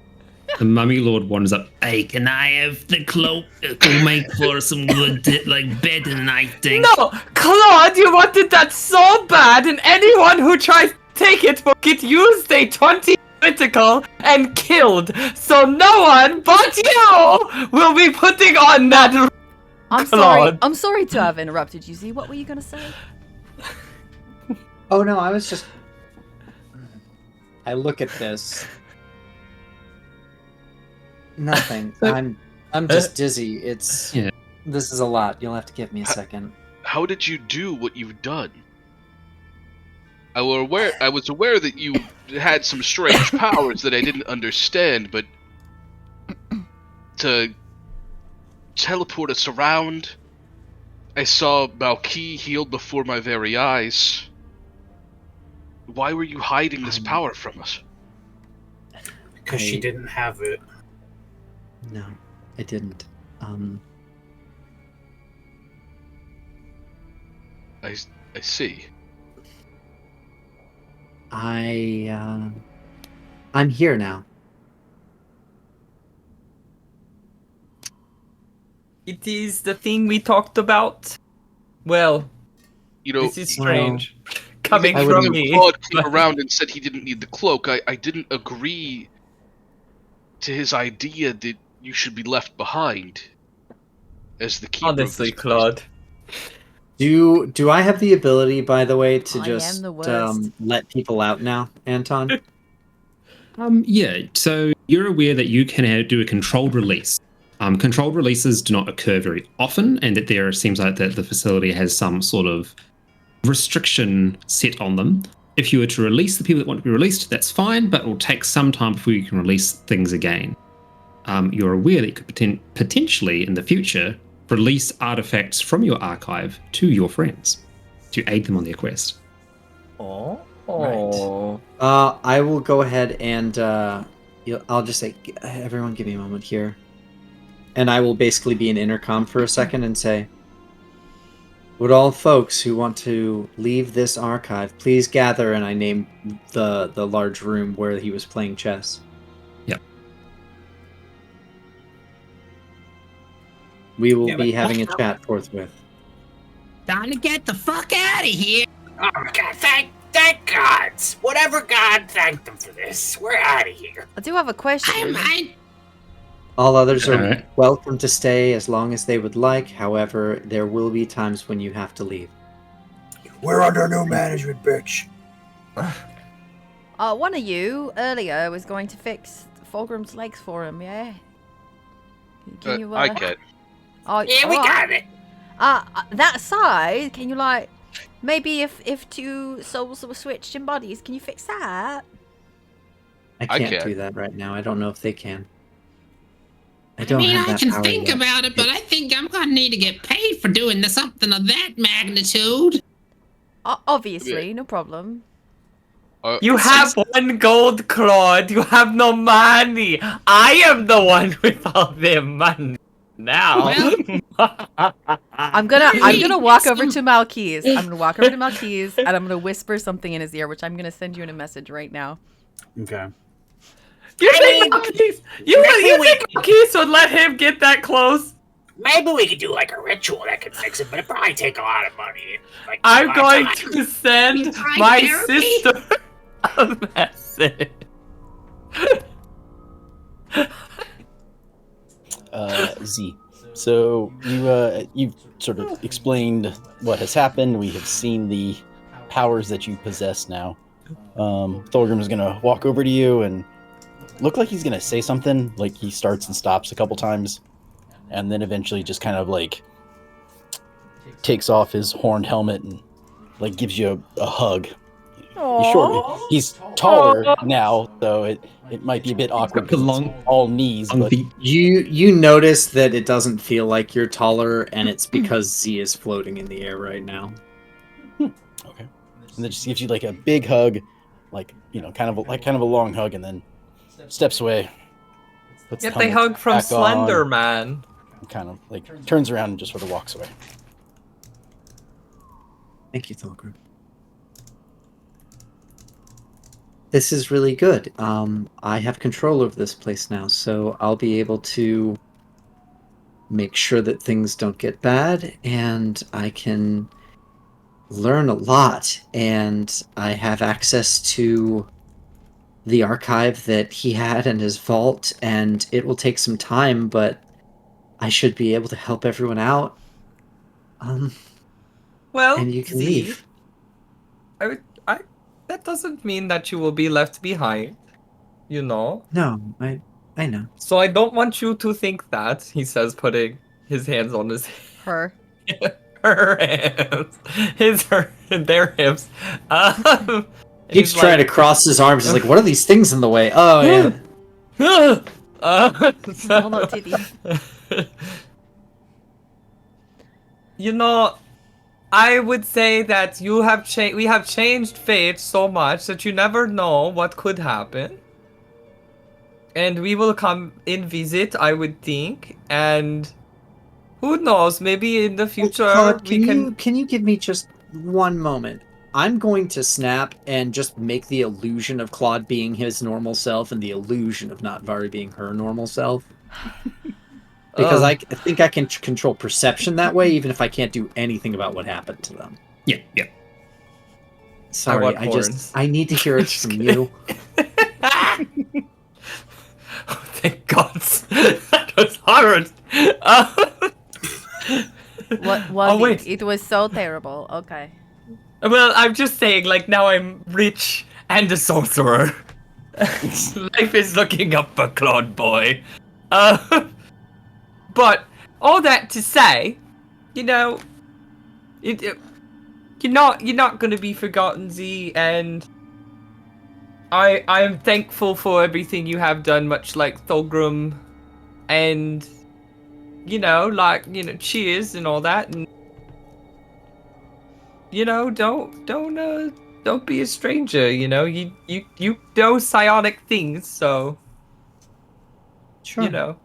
The Mummy Lord wanders up. Hey, can I have the cloak? It'll make for some good, bedding, I think. No! Claude, you wanted that so bad, and anyone who tries to take it will get used a 20 critical and killed. So no one but you will be putting on that. I'm Claude. sorry. I'm sorry to have interrupted you, Z. What were you gonna say? Oh no, I was just... I look at this. Nothing. I'm just dizzy. It's... Yeah. This is a lot. You'll have to give me a second. How did you do what you've done? I was aware that you had some strange powers that I didn't understand, but to teleport us around, I saw Malky healed before my very eyes. Why were you hiding this power from us? Because she didn't have it. No, I didn't. I see. I'm here now. It is the thing we talked about. Well, this is strange. Coming from me. Claude came around and said he didn't need the cloak. I didn't agree to his idea that you should be left behind as the keeper. Honestly, Claude. Do I have the ability, by the way, to I just am the worst. let people out now, Anton? Yeah, so you're aware that you can do a controlled release. Controlled releases do not occur very often, and that there seems like that the facility has some sort of restriction set on them. If you were to release the people that want to be released, that's fine, but it will take some time before you can release things again. You're aware that you could potentially, in the future, release artifacts from your archive to your friends to aid them on their quest. Oh. Right. I will go ahead and I'll just say, everyone give me a moment here. And I will basically be an intercom for a second and say, would all folks who want to leave this archive please gather, and I name the large room where he was playing chess. Yep. We will be having a chat forthwith. Time to get the fuck out of here! Oh my god, thank gods! Whatever god thanked them for this. We're out of here. I do have a question. All others are welcome to stay as long as they would like. However, there will be times when you have to leave. We're under new management, bitch. One of you earlier was going to fix Fulgrim's legs for him, yeah? Can you, I can. Oh, Yeah, we got it. That side, can you maybe if two souls were switched in bodies, can you fix that? I can't do that right now. I don't know if they can. I I mean, have I that can power think yet. about it, but I think I'm gonna need to get paid for doing something of that magnitude. Obviously, no problem. You have 1 gold, Claude. You have no money. I am the one with all the money now. I'm gonna walk over to Malkeys. I'm gonna walk over to Malkeys and I'm gonna whisper something in his ear, which I'm gonna send you in a message right now. Okay. You think Malkeys would let him get that close? Maybe we could do like a ritual that could fix it, but it'd probably take a lot of money. Like, I'm going to send my sister a message. Z. So you've sort of explained what has happened. We have seen the powers that you possess now. Thorgrim is gonna walk over to you and look like he's gonna say something. Like he starts and stops a couple times, and then eventually just kind of like takes off his horned helmet and like gives you a hug. He's taller now, so it might be a bit awkward because it's all knees. But You notice that it doesn't feel like you're taller, and it's because Z is floating in the air right now. Okay, and then just gives you like a big hug, like kind of a long hug, and then steps away. Get the hug from Slender Man. Kind of like turns around and just sort of walks away. Thank you, Thorgrim. This is really good. I have control over this place now, so I'll be able to make sure that things don't get bad, and I can learn a lot, and I have access to the archive that he had in his vault, and it will take some time, but I should be able to help everyone out. Well, and you can Z, leave. That doesn't mean that you will be left behind, you know? No, I know. So I don't want you to think that, he says, putting his hands on his Her. her hips, their hips. Keeps trying to cross his arms. He's like, "What are these things in the way?" Oh yeah. No, no, titties. You know, I would say that we have changed fate so much that you never know what could happen. And we will come and visit, I would think, and who knows, maybe in the future Claude, we can... Can you give me just one moment? I'm going to snap and just make the illusion of Claude being his normal self and the illusion of Natvari being her normal self. Because I think I can control perception that way, even if I can't do anything about what happened to them. Yeah, yeah. Sorry, I need to hear it from you. Oh, thank God. That was hard. What was it? It was so terrible. Okay. Well, I'm just saying, like, now I'm rich and a sorcerer. Life is looking up for Claude Boy. But all that to say, you know, you're not gonna be forgotten, Z, and I am thankful for everything you have done, much like Thulgrim, and cheers and all that, and don't be a stranger. You know psionic things, so Sure.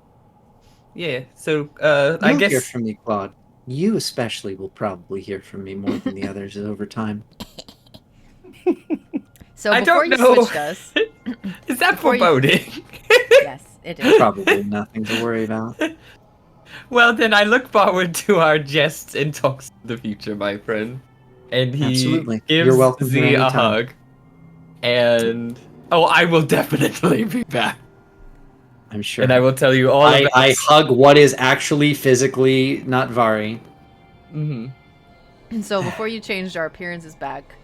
Yeah. So I You'll guess hear from me, Claude. You especially will probably hear from me more than the others over time. So I before don't you know. switched us, Is that foreboding? yes, it is. Probably nothing to worry about. Well, then I look forward to our jests and talks in the future, my friend. And he Absolutely. gives You're welcome Z here a anytime. hug. And I will definitely be back. I'm sure. And I will tell you all about I hug what is actually physically Natvari. Mm-hmm. So before you changed our appearances back,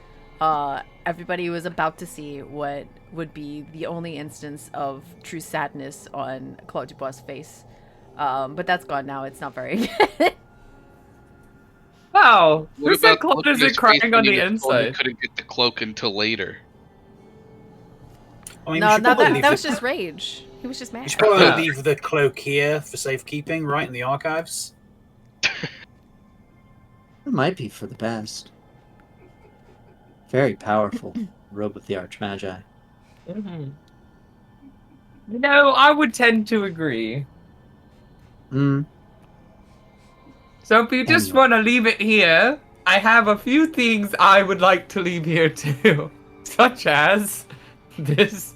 everybody was about to see what would be the only instance of true sadness on Claude Dubois' face. But that's gone now. It's not very good. Wow. What Who said about Claude looking at isn't his crying face on when the he was told he inside? couldn't get the cloak until later? I mean, No, we should no, probably leave that was the- just rage. He was just mad. We should probably Yeah. leave the cloak here for safekeeping, right in the archives. It might be for the best. Very powerful. Robe of the Archmagi. Mm-hmm. No, I would tend to agree. Hmm. So if you just want to leave it here, I have a few things I would like to leave here too. Such as this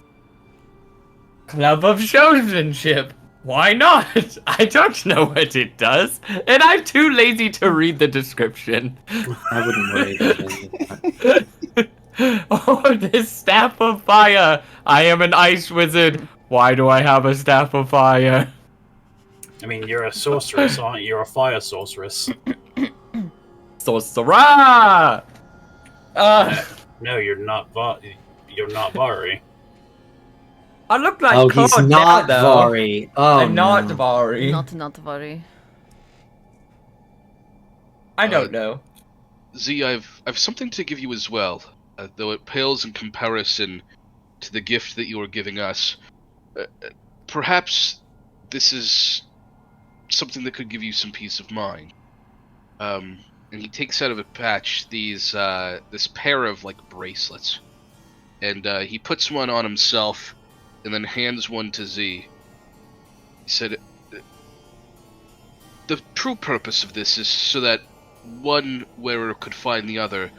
Club of Showmanship. Why not? I don't know what it does, and I'm too lazy to read the description. I wouldn't worry about it. Oh, this Staff of Fire. I am an ice wizard. Why do I have a Staff of Fire? I mean, you're a sorceress, aren't you? You're a fire sorceress. Sorcerer! No, you're not. You're not Vari. I look like Oh, Claude he's now, not though. Vari. Oh, I'm not no. Vari. Not Vari. I don't know. Z, I've something to give you as well, though it pales in comparison to the gift that you are giving us. Perhaps this is something that could give you some peace of mind. And he takes out of a patch this pair of like bracelets, and he puts one on himself, and then hands one to Z. He said, "The true purpose of this is so that one wearer could find the other,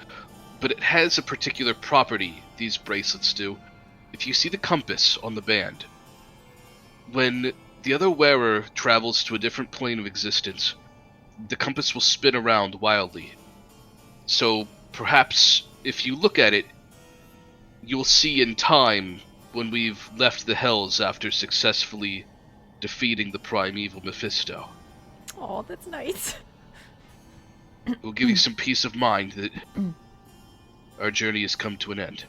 but it has a particular property, these bracelets do. If you see the compass on the band, when the other wearer travels to a different plane of existence, the compass will spin around wildly. So perhaps if you look at it, you'll see in time when we've left the Hells after successfully defeating the primeval Mephisto. Oh, that's nice. It will give you some peace of mind that our journey has come to an end."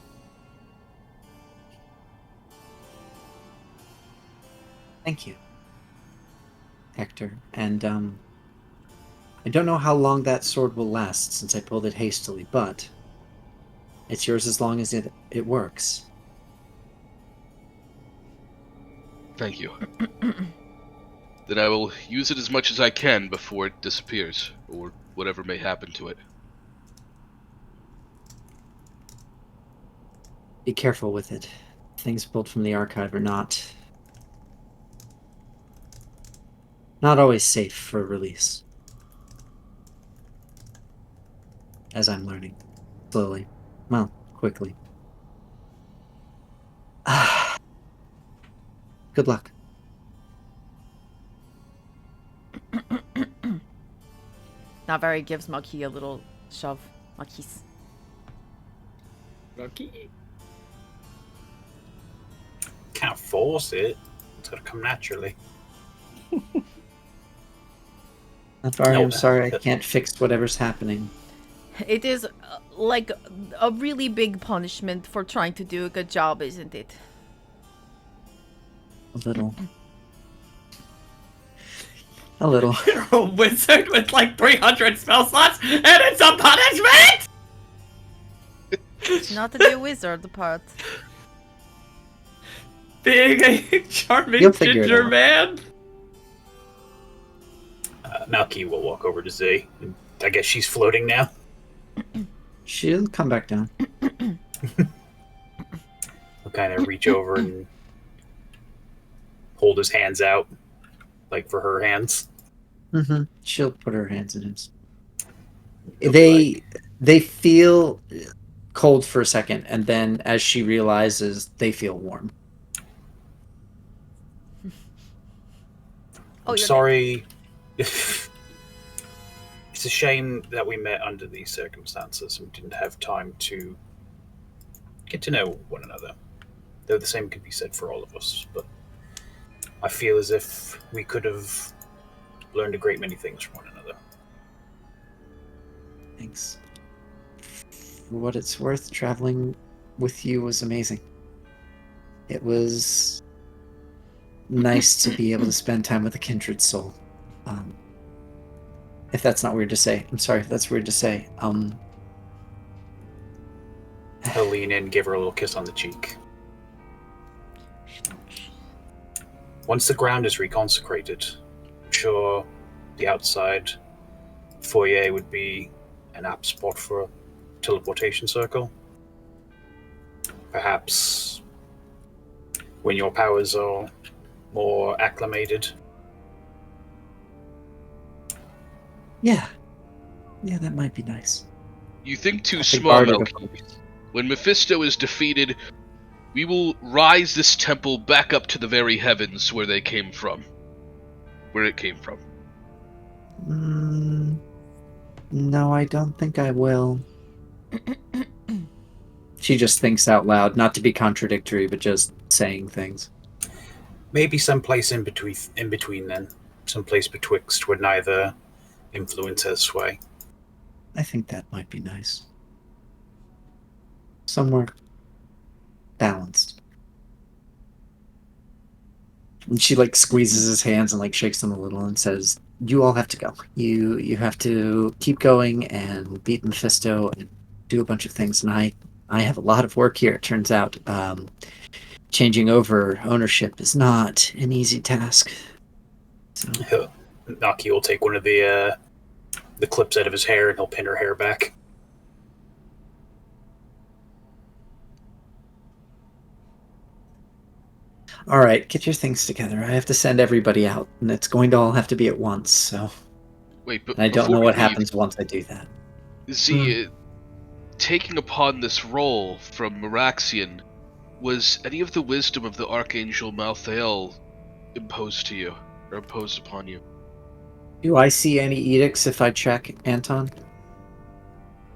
Thank you, Hector. And I don't know how long that sword will last since I pulled it hastily, but it's yours as long as it works. Thank you. Then I will use it as much as I can before it disappears, or whatever may happen to it. Be careful with it. Things pulled from the archive are not always safe for release. As I'm learning. Slowly. Well, quickly. Good luck. Navari gives Maki a little shove. Makis. Lucky. Can't force it. It's gotta come naturally. I'm sorry, I can't fix whatever's happening. It is like a really big punishment for trying to do a good job, isn't it? A little. A little. You're a wizard with like 300 spell slots, and it's a punishment! It's not the wizard part. Being a charming You'll figure it ginger out. man. Malky will walk over to Z. I guess she's floating now. She'll come back down. He'll kind of reach over and hold his hands out, like for her hands. Mm-hmm. She'll put her hands in his. They feel cold for a second, and then as she realizes, they feel warm. I'm sorry. It's a shame that we met under these circumstances and didn't have time to get to know one another. Though the same could be said for all of us, but I feel as if we could have learned a great many things from one another. Thanks. For what it's worth, traveling with you was amazing. It was nice to be able to spend time with a kindred soul. If that's not weird to say. I'm sorry if that's weird to say. He'll lean in, give her a little kiss on the cheek. Once the ground is reconsecrated, I'm sure the outside foyer would be an apt spot for a teleportation circle. Perhaps when your powers are more acclimated. Yeah, that might be nice. You think too I think small, Bardic, of Melky. course. When Mephisto is defeated, we will rise this temple back up to the very heavens where they came from. Where it came from. No, I don't think I will. She just thinks out loud, not to be contradictory, but just saying things. Maybe someplace in between then. Someplace betwixt would neither influence or sway. I think that might be nice. Somewhere balanced. And she squeezes his hands and shakes them a little and says, "You all have to go. You have to keep going and beat Mephisto and do a bunch of things. And I have a lot of work here. It turns out changing over ownership is not an easy task." So. Naki will take one of the clips out of his hair and he'll pin her hair back. All right, get your things together. I have to send everybody out, and it's going to all have to be at once. So. Wait, but I don't know before what we leave, happens once I do that. Z, taking upon this role from Meraxian, was any of the wisdom of the Archangel Malthael imposed to you, or imposed upon you? Do I see any edicts if I check, Anton?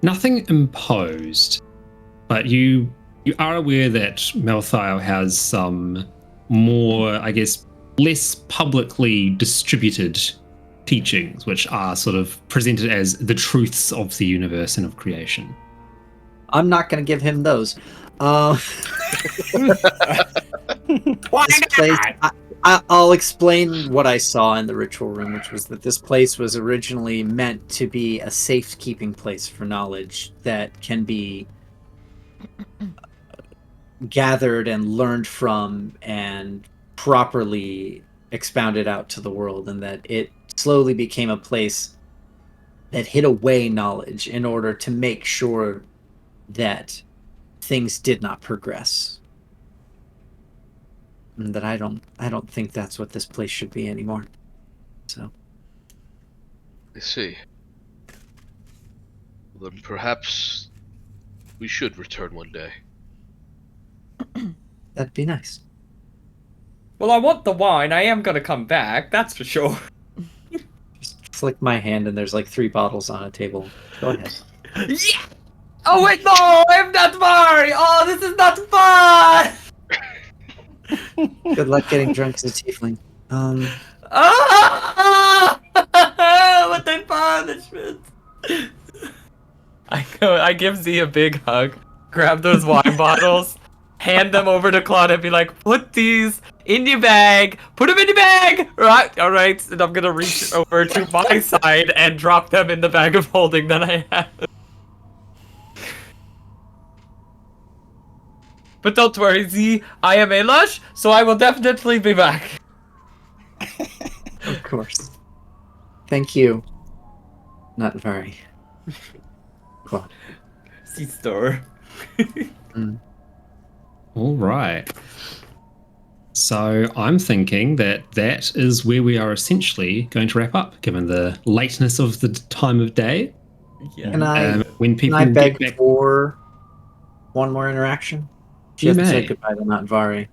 Nothing imposed, but you are aware that Malthael has some more, I guess, less publicly distributed teachings, which are sort of presented as the truths of the universe and of creation. I'm not going to give him those. Why this place, not? I'll explain what I saw in the ritual room, which was that this place was originally meant to be a safekeeping place for knowledge that can be gathered and learned from and properly expounded out to the world, and that it slowly became a place that hid away knowledge in order to make sure that things did not progress. And that I don't think that's what this place should be anymore. So I see. Well, then perhaps we should return one day. that'd be nice. Well, I want the wine. I am gonna come back, that's for sure. Just flick my hand and there's like 3 bottles on a table. Go ahead. Yeah! Oh wait, no! I'm not Mari! Oh, this is not fun! Good luck getting drunk as a tiefling. Ah! What a punishment! I give Z a big hug, grab those wine bottles, hand them over to Claude and be like, put these in your bag, put them in your bag! Right, alright, and I'm gonna reach over to my side and drop them in the bag of holding that I have. But don't worry, Z, I am a lush, so I will definitely be back. Of course. Thank you. Not very. Cool. C-store. All right. So I'm thinking that is where we are essentially going to wrap up, given the lateness of the time of day. Yeah. When people can I beg get back, for one more interaction? You She has to say may. goodbye to Not Vari.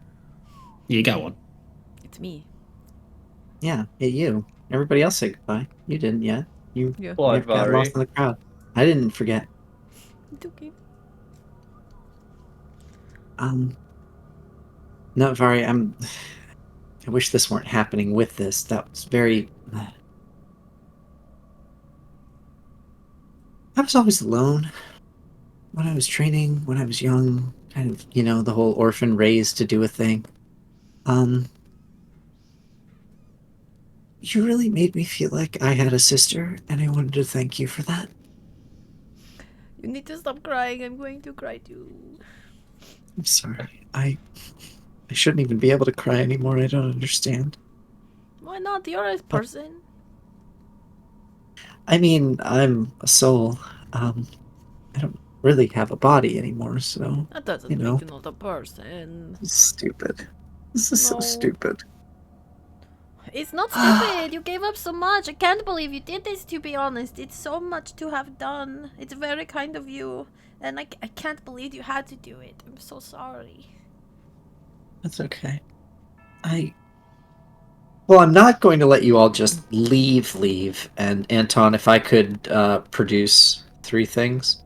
Yeah, go on. It's me. Yeah, you. Everybody else say goodbye. You didn't yet. You Yeah. Claude got Vari. lost in the crowd. I didn't forget. It's okay. Not Vari, I wish this weren't happening with this. That was very... I was always alone. When I was training, when I was young, kind of, the whole orphan raised to do a thing. You really made me feel like I had a sister, and I wanted to thank you for that. You need to stop crying. I'm going to cry too. I'm sorry. I shouldn't even be able to cry anymore. I don't understand. Why not? You're a person. I mean, I'm a soul. I don't really have a body anymore, so... That doesn't you know. make you not a person. It's stupid. This is so No. stupid. It's not stupid. You gave up so much. I can't believe you did this, to be honest. It's so much to have done. It's very kind of you. And I can't believe you had to do it. I'm so sorry. That's okay. Well, I'm not going to let you all just leave. And Anton, if I could produce 3 things.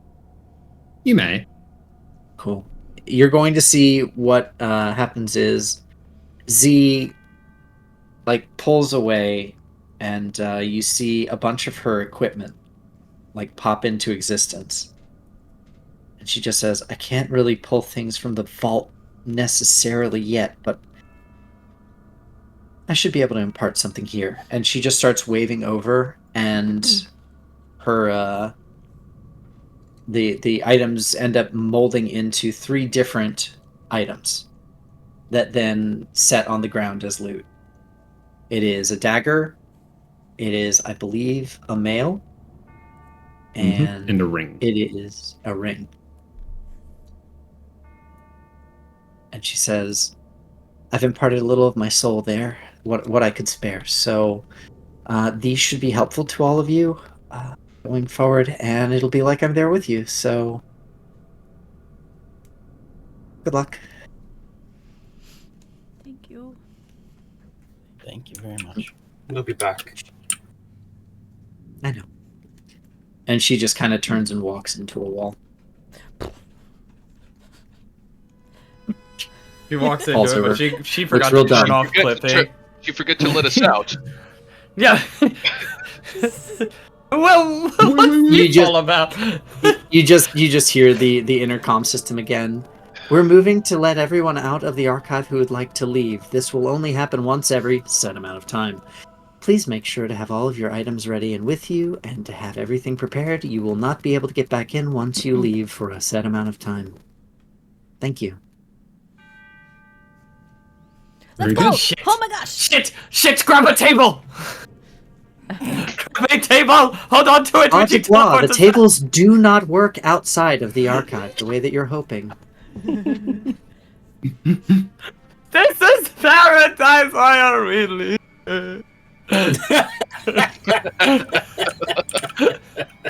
You may. Cool. You're going to see what happens is Z pulls away, and you see a bunch of her equipment pop into existence. And she just says, I can't really pull things from the vault necessarily yet, but I should be able to impart something here. And she just starts waving over, and her the items end up molding into 3 different items that then set on the ground as loot. It is a dagger. It is, I believe, a mail. And a ring. It is a ring. And she says, I've imparted a little of my soul there, what I could spare. So these should be helpful to all of you going forward, and it'll be like I'm there with you. So good luck. Thank you. Thank you very much. We'll be back. I know. And she just kind of turns and walks into a wall. She walks Falls into it, over. but she forgot real to turn dumb. off clipping. You forget to let us out. Yeah. Well, what's You this just- all about? You just hear the intercom system again. We're moving to let everyone out of the archive who would like to leave. This will only happen once every set amount of time. Please make sure to have all of your items ready and with you, and to have everything prepared. You will not be able to get back in once you leave for a set amount of time. Thank you. Let's go! Oh my gosh! Shit! Grab a table! Grab a table! Hold on to it! The tables do not work outside of the archive the way that you're hoping. This is paradise, I really.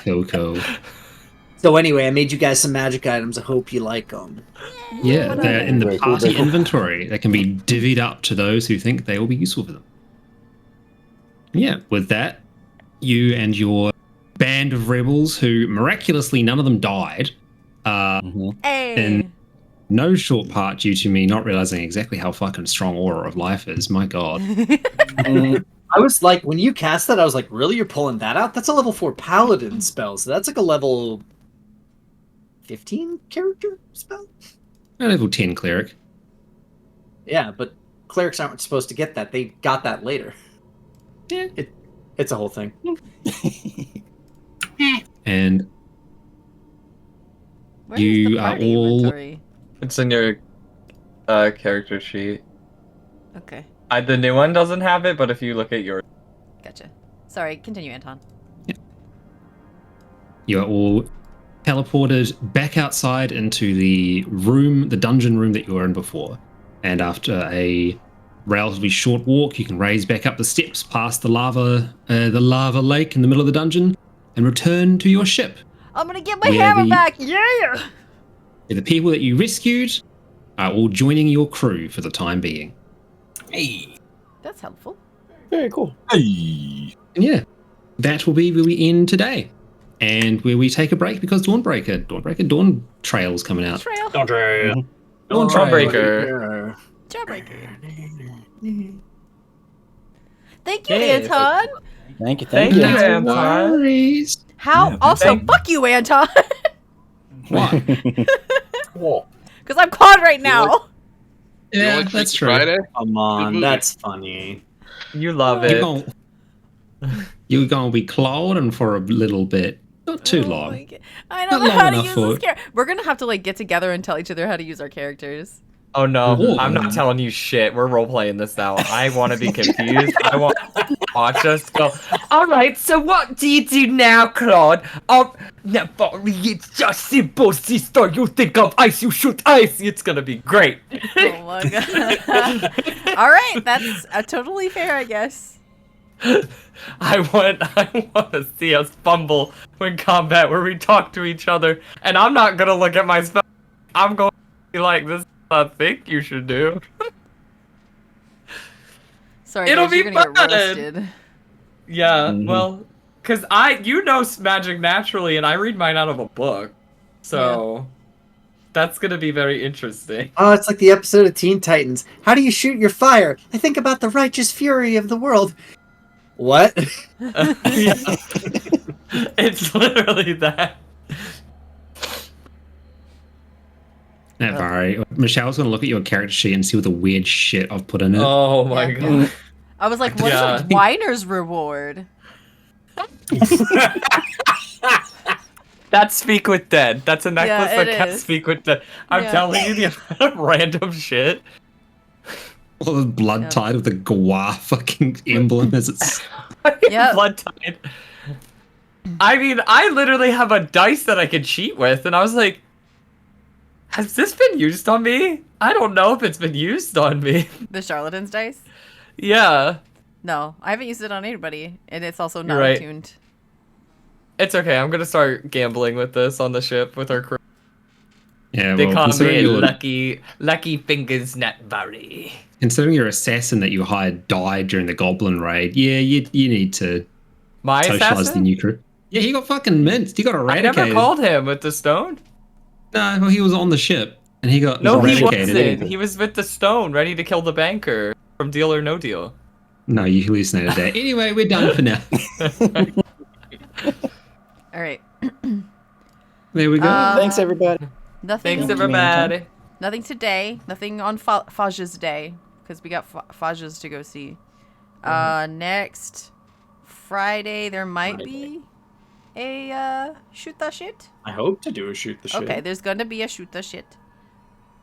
Coco. So anyway, I made you guys some magic items. I hope you like them. Yeah, they're in the party inventory. They can be divvied up to those who think they will be useful for them. Yeah, with that, you and your band of rebels, who miraculously none of them died, in no short part due to me not realizing exactly how fucking strong Aura of Life is. My god. I was like, when you cast that, I was like, really? You're pulling that out? That's a level 4 paladin spell, so that's like a level 15 character spell? A level 10 cleric. Yeah, but clerics aren't supposed to get that. They got that later. Yeah. It's a whole thing. And Where you is the are party all... inventory? It's in your character sheet. Okay, The new one doesn't have it, but if you look at yours. gotcha. Sorry, continue, Anton. You are all teleported back outside into the room, the dungeon room that you were in before. And after a relatively short walk, you can raise back up the steps past the lava lake in the middle of the dungeon and return to your ship. I'm gonna get my hammer back! Yeah! The people that you rescued are all joining your crew for the time being. Hey. That's helpful. Very cool. Hey. And yeah, that will be where we end today. And where we take a break because Dawn Trail's coming out. Dawn Trail. Dawnbreaker. Jawbreaker. Thank you, Yes. Anton! Thank you. Thank you, No Anton. worries. How? Yeah, Also, fuck you, Anton! Why? What? Because I'm Claude right now! You Yeah, don't like that's Freaky true. Friday? Come Good on, movie. that's funny. You love it. You're gonna be Clauding for a little bit. Not too Oh long. my God. I Not don't know long how to enough use for this it. character. We're gonna have to like get together and tell each other how to use our characters. Oh no, Ooh. I'm not telling you shit. We're role playing this now. I want to be confused. I want to watch us go. All right, so what do you do now, Claude? Never. It's just simple, sister. You think of ice, you shoot ice. It's gonna be great. Oh my god. All right, that's totally fair, I guess. I want to see us fumble in combat where we talk to each other, and I'm not gonna look at my spell. I'm going to be like, this is what I think you should do. Sorry, It'll guys, be you're gonna fun. get roasted. Yeah, well, cause you know magic naturally, and I read mine out of a book, so that's gonna be very interesting. Oh, it's like the episode of Teen Titans. How do you shoot your fire? I think about the righteous fury of the world. What? Yeah. It's literally that. Don't worry. Michelle's gonna look at your character sheet and see all the weird shit I've put in it. Oh my Yeah. god. I was like, what's Yeah. a whiner's reward? That's Speak with Dead. That's a necklace Yeah, that it can is. Speak with Dead. I'm Yeah. telling you the amount of random shit. All the blood Yeah. tide of the Gua fucking emblem as it's. Yep. Blood tide. I mean, I literally have a dice that I can cheat with, and I was like, has this been used on me? I don't know if it's been used on me. The charlatan's dice? Yeah. No, I haven't used it on anybody, and it's also You're not right. attuned. It's okay. I'm gonna start gambling with this on the ship with our crew. Yeah, They well, call considering me Lucky Fingers Netberry. considering your assassin that you hired died during the Goblin raid, yeah, you need to My socialize the assassin? new crew. Yeah, he got fucking minced. He got I eradicated. never called him with the stone. No, well, he was on the ship and he got No, he eradicated. wasn't. He was with the stone, ready to kill the banker from Deal or No Deal. No, you hallucinated that. Anyway, we're done for now. All right. There we go. Thanks, everybody. Nothing. Thanks, else. everybody. Nothing today. Nothing on Faja's day. Because we got Faja's to go see. Next Friday, there might be a shoot the shit. I hope to do a shoot the shit. Okay, there's going to be a shoot the shit.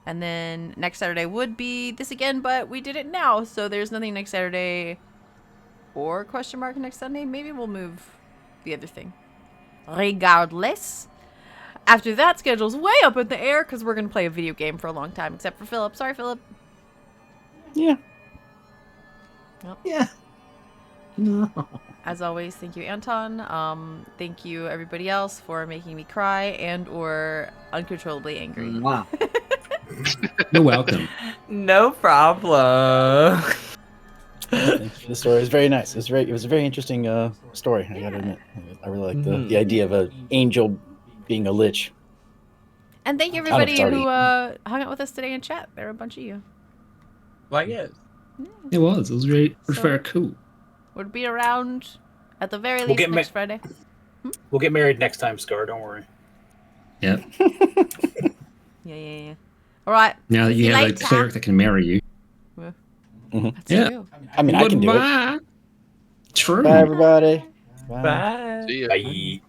And then next Saturday would be this again, but we did it now. So there's nothing next Saturday or question mark next Sunday. Maybe we'll move the other thing. Regardless. After that, schedule's way up in the air because we're going to play a video game for a long time, except for Philip. Sorry, Philip. Yeah. Well, Yeah. No. as always, thank you, Anton. Thank you, everybody else, for making me cry and or uncontrollably angry. Wow. You're welcome. No problem. Thank you for the story. It was very nice. It was a very interesting story. I gotta admit, I really like the idea of an angel being a lich. And thank you, everybody who hung out with us today in chat. There were a bunch of you. Like it. It was very cool. We'll be around at the very We'll least get next Friday. We'll get married next time, Scar. Don't worry. Yep. Yeah. All right. Now that you See have a later. cleric that can marry you. That's Yeah. true. I mean, I can do it. Goodbye. True. Bye, everybody. Bye. See ya. Bye.